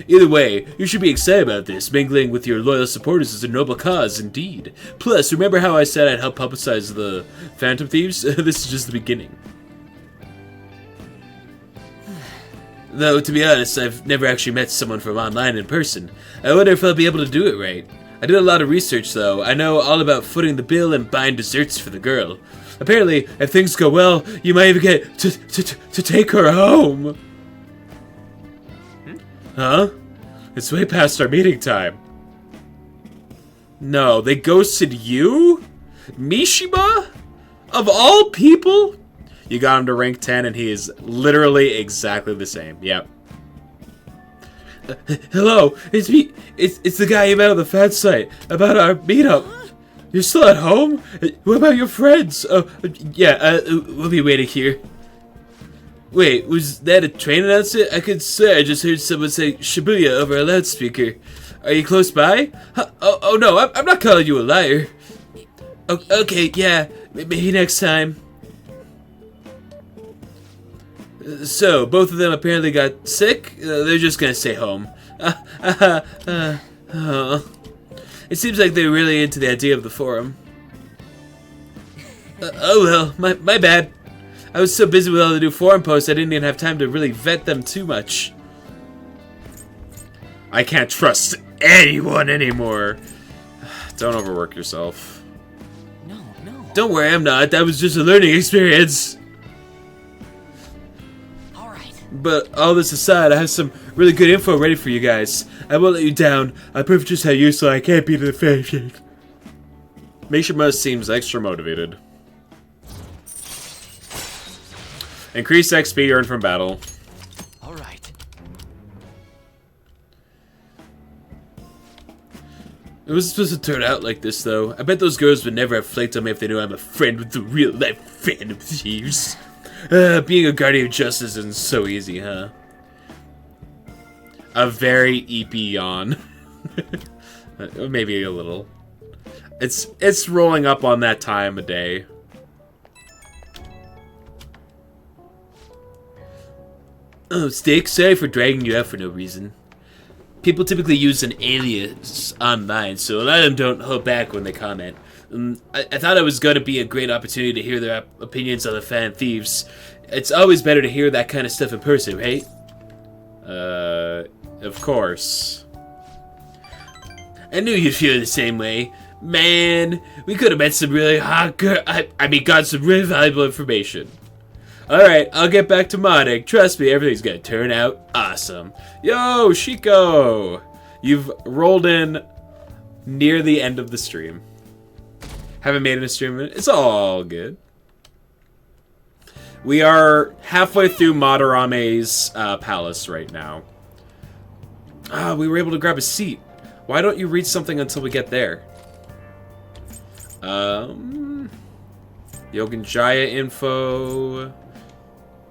Either way, you should be excited about this. Mingling with your loyal supporters is a noble cause, indeed. Plus, remember how I said I'd help publicize the Phantom Thieves? This is just the beginning. Though, to be honest, I've never actually met someone from online in person. I wonder if I'll be able to do it right. I did a lot of research, though. I know all about footing the bill and buying desserts for the girl. Apparently, if things go well, you might even get to take her home. Huh? It's way past our meeting time. No, they ghosted you? Mishima? Of all people? You got him to rank 10 and he is literally exactly the same. Yep. Hello, it's me. It's the guy you met on the fan site about our meetup. You're still at home? What about your friends? Yeah, we'll be waiting here. Wait, was that a train announcement? I could swear I just heard someone say Shibuya over a loudspeaker. Are you close by? Huh? Oh no, I'm not calling you a liar. Okay, yeah, maybe next time. So, both of them apparently got sick? They're just gonna stay home. It seems like they're really into the idea of the forum. Oh well, my bad. I was so busy with all the new forum posts I didn't even have time to really vet them too much. I can't trust anyone anymore. Don't overwork yourself. No. Don't worry, I'm not. That was just a learning experience. Alright. But all this aside, I have some really good info ready for you guys. I won't let you down. I proved just how useful I can be to the fan. Mishima seems extra motivated. Increase XP earned from battle. All right. It was supposed to turn out like this, though. I bet those girls would never have flaked on me if they knew I'm a friend with the real-life Phantom Thieves. Being a guardian of justice isn't so easy, huh? A very EP yawn. Maybe a little. It's rolling up on that time of day. Oh, Stick, sorry for dragging you out for no reason. People typically use an alias online, so a lot of them don't hold back when they comment. I thought it was going to be a great opportunity to hear their opinions on the Fan Thieves. It's always better to hear that kind of stuff in person, right? Of course. I knew you'd feel the same way. Man, we could have met some really hot got some really valuable information. Alright, I'll get back to modding. Trust me, everything's gonna turn out awesome. Yo, Shiko! You've rolled in near the end of the stream. Haven't made it a stream. It's all good. We are halfway through Madarame's palace right now. We were able to grab a seat. Why don't you read something until we get there? Yoganjaya info.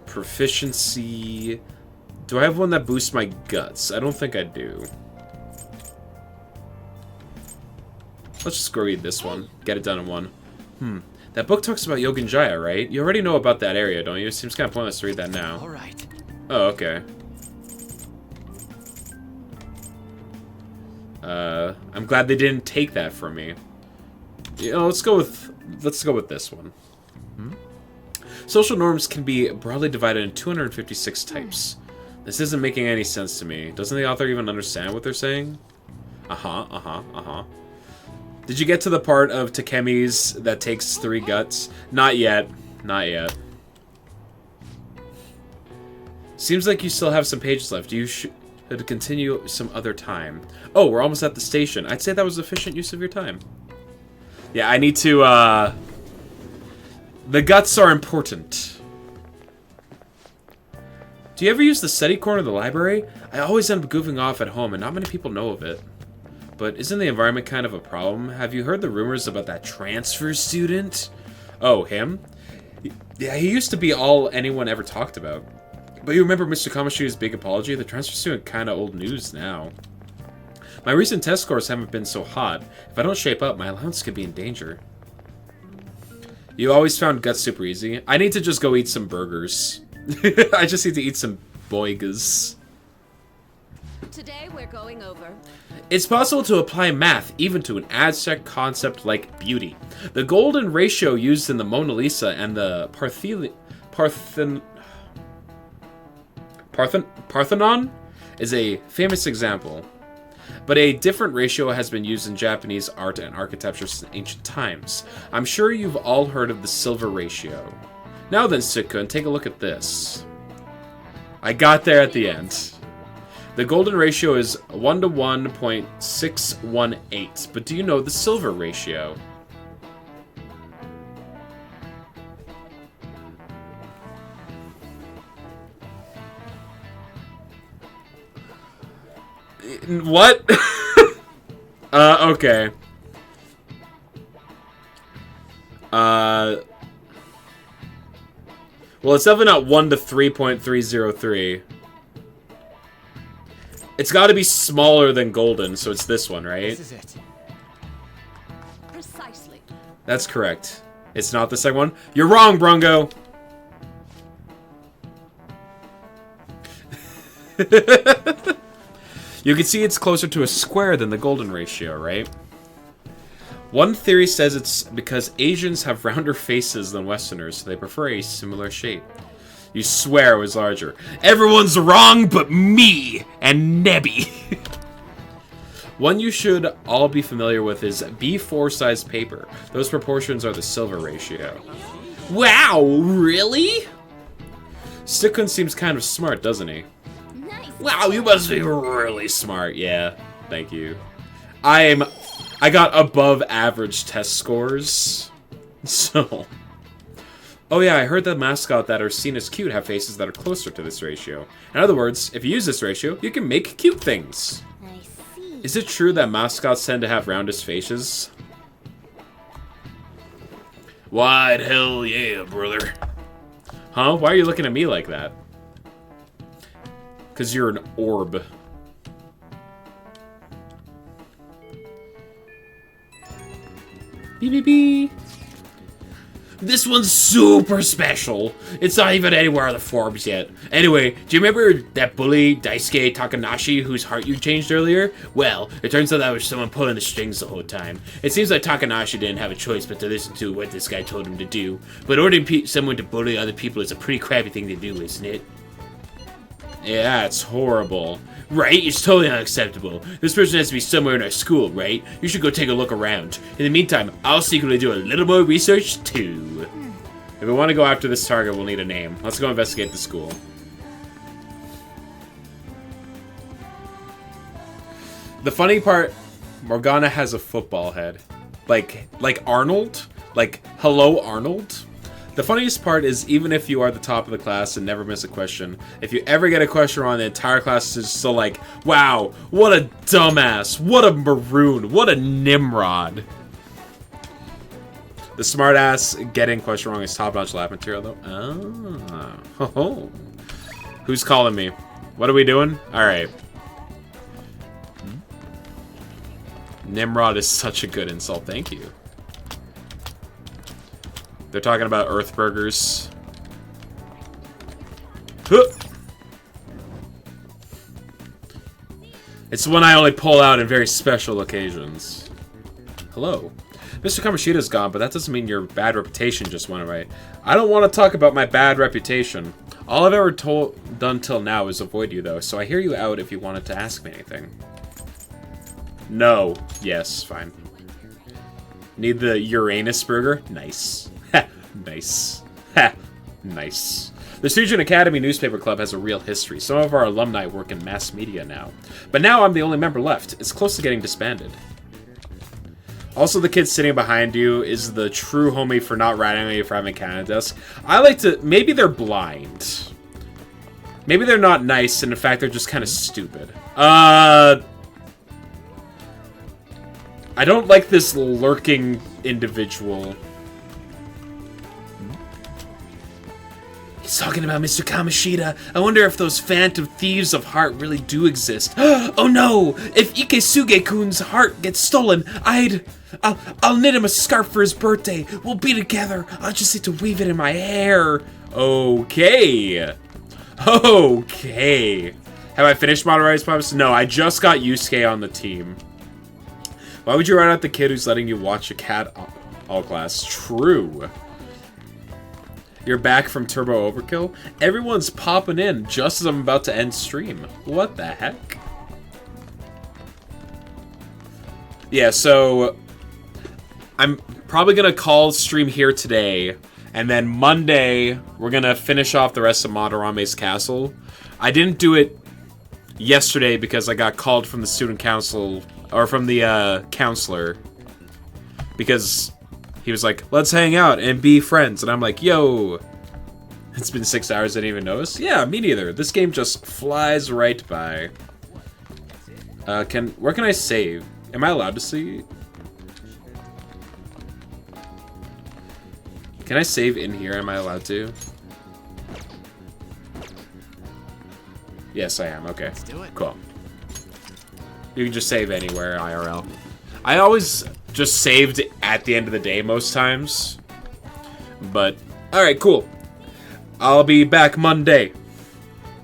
Proficiency. Do I have one that boosts my guts? I don't think I do. Let's just go read this one. Get it done in one. That book talks about Yoganjaya, right? You already know about that area, don't you? It seems kind of pointless to read that now. Alright. Oh, okay. I'm glad they didn't take that from me. You know, let's go with this one. Social norms can be broadly divided into 256 types. This isn't making any sense to me. Doesn't the author even understand what they're saying? Did you get to the part of Takemi's that takes 3 guts? Not yet. Not yet. Seems like you still have some pages left. You should continue some other time. Oh, we're almost at the station. I'd say that was efficient use of your time. Yeah, I need to, the guts are important. Do you ever use the study corner of the library? I always end up goofing off at home, and not many people know of it. But isn't the environment kind of a problem? Have you heard the rumors about that transfer student? Oh, him? Yeah, he used to be all anyone ever talked about. But you remember Mr. Kamoshi's big apology? The transfer student kind of old news now. My recent test scores haven't been so hot. If I don't shape up, my allowance could be in danger. You always found guts super easy. I need to just go eat some burgers. I just need to eat some boigas. Today we're going over. It's possible to apply math even to an abstract concept like beauty. The golden ratio used in the Mona Lisa and the Parthenon is a famous example. But a different ratio has been used in Japanese art and architecture since ancient times. I'm sure you've all heard of the silver ratio. Now then, Sukun, take a look at this. I got there at the end. The golden ratio is 1 to 1.618, but do you know the silver ratio? What? Okay. Well, it's definitely not 1 to 3.303. It's got to be smaller than golden, so it's this one, right? This is it. Precisely. That's correct. It's not the second one. You're wrong, Brungo! You can see it's closer to a square than the golden ratio, right? One theory says it's because Asians have rounder faces than Westerners, so they prefer a similar shape. You swear it was larger. Everyone's wrong but me and Nebby. One you should all be familiar with is B4 size paper. Those proportions are the silver ratio. Wow, really? Stickun seems kind of smart, doesn't he? Nice. Wow, you must be really smart. Yeah, thank you. I got above average test scores. So... Oh yeah, I heard that mascot that are seen as cute have faces that are closer to this ratio. In other words, if you use this ratio, you can make cute things. I see. Is it true that mascots tend to have roundest faces? Wide hell yeah, brother. Huh? Why are you looking at me like that? Because you're an orb. Beep beep beep. This one's super special. It's not even anywhere on the forums yet. Anyway, do you remember that bully, Daisuke Takanashi, whose heart you changed earlier? Well, it turns out that was someone pulling the strings the whole time. It seems like Takanashi didn't have a choice but to listen to what this guy told him to do. But ordering someone to bully other people is a pretty crappy thing to do, isn't it? Yeah, it's horrible. Right? It's totally unacceptable. This person has to be somewhere in our school, right? You should go take a look around. In the meantime, I'll secretly do a little more research, too. If we want to go after this target, we'll need a name. Let's go investigate the school. The funny part, Morgana has a football head. Like Arnold? Like, hello, Arnold? The funniest part is, even if you are the top of the class and never miss a question, if you ever get a question wrong, the entire class is still like, wow, what a dumbass, what a maroon, what a Nimrod. The smartass getting question wrong is top-notch lab material, though. Ah. Oh. Who's calling me? What are we doing? Alright. Nimrod is such a good insult, thank you. They're talking about Earth burgers. Huh. It's one I only pull out in very special occasions. Hello. Mr. Kamoshida's gone, but that doesn't mean your bad reputation just went away. I don't want to talk about my bad reputation. All I've ever done till now is avoid you, though, so I hear you out if you wanted to ask me anything. No. Yes, fine. Need the Uranus burger? Nice. Ha! Nice. Ha! Nice. The Student Academy Newspaper Club has a real history. Some of our alumni work in mass media now. But now I'm the only member left. It's close to getting disbanded. Also, the kid sitting behind you is the true homie for not ratting on you for having a Canada desk. I like to... Maybe they're blind. Maybe they're not nice, and in fact, they're just kind of stupid. I don't like this lurking individual. He's talking about Mr. Kamoshida. I wonder if those phantom thieves of heart really do exist. Oh no! If Ikesuge-kun's heart gets stolen, I'll knit him a scarf for his birthday. We'll be together. I'll just need to weave it in my hair. Okay. Okay. Have I finished Moderator's Promise? No, I just got Yusuke on the team. Why would you write out the kid who's letting you watch a cat all class? True. You're back from Turbo Overkill? Everyone's popping in just as I'm about to end stream. What the heck? Yeah, so I'm probably going to call stream here today, and then Monday we're going to finish off the rest of Madarame's Castle. I didn't do it yesterday because I got called from the student council, or from the counselor, because he was like, let's hang out and be friends. And I'm like, yo, it's been 6 hours, I didn't even notice. Yeah, me neither. This game just flies right by. Where can I save? Am I allowed to see? Can I save in here? Am I allowed to? Yes, I am. Okay. Let's do it. Cool. You can just save anywhere, IRL. I always just saved at the end of the day most times. But, alright, cool. I'll be back Monday.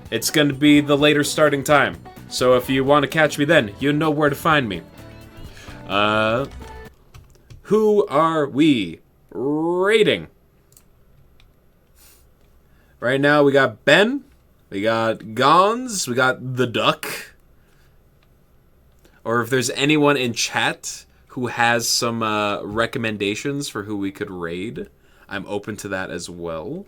It's gonna be the later starting time. So if you want to catch me then, you know where to find me. Who are we rating? Right now we got Ben, we got Gons, we got the Duck. Or if there's anyone in chat who has some recommendations for who we could raid, I'm open to that as well.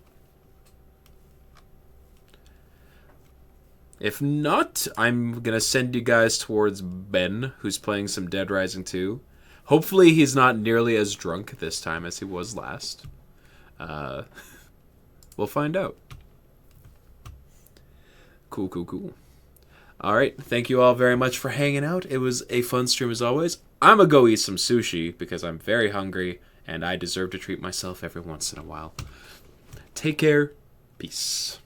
If not, I'm going to send you guys towards Ben, who's playing some Dead Rising 2. Hopefully he's not nearly as drunk this time as he was last. We'll find out. Cool, cool, cool. Alright, thank you all very much for hanging out. It was a fun stream as always. I'm going to go eat some sushi because I'm very hungry and I deserve to treat myself every once in a while. Take care. Peace.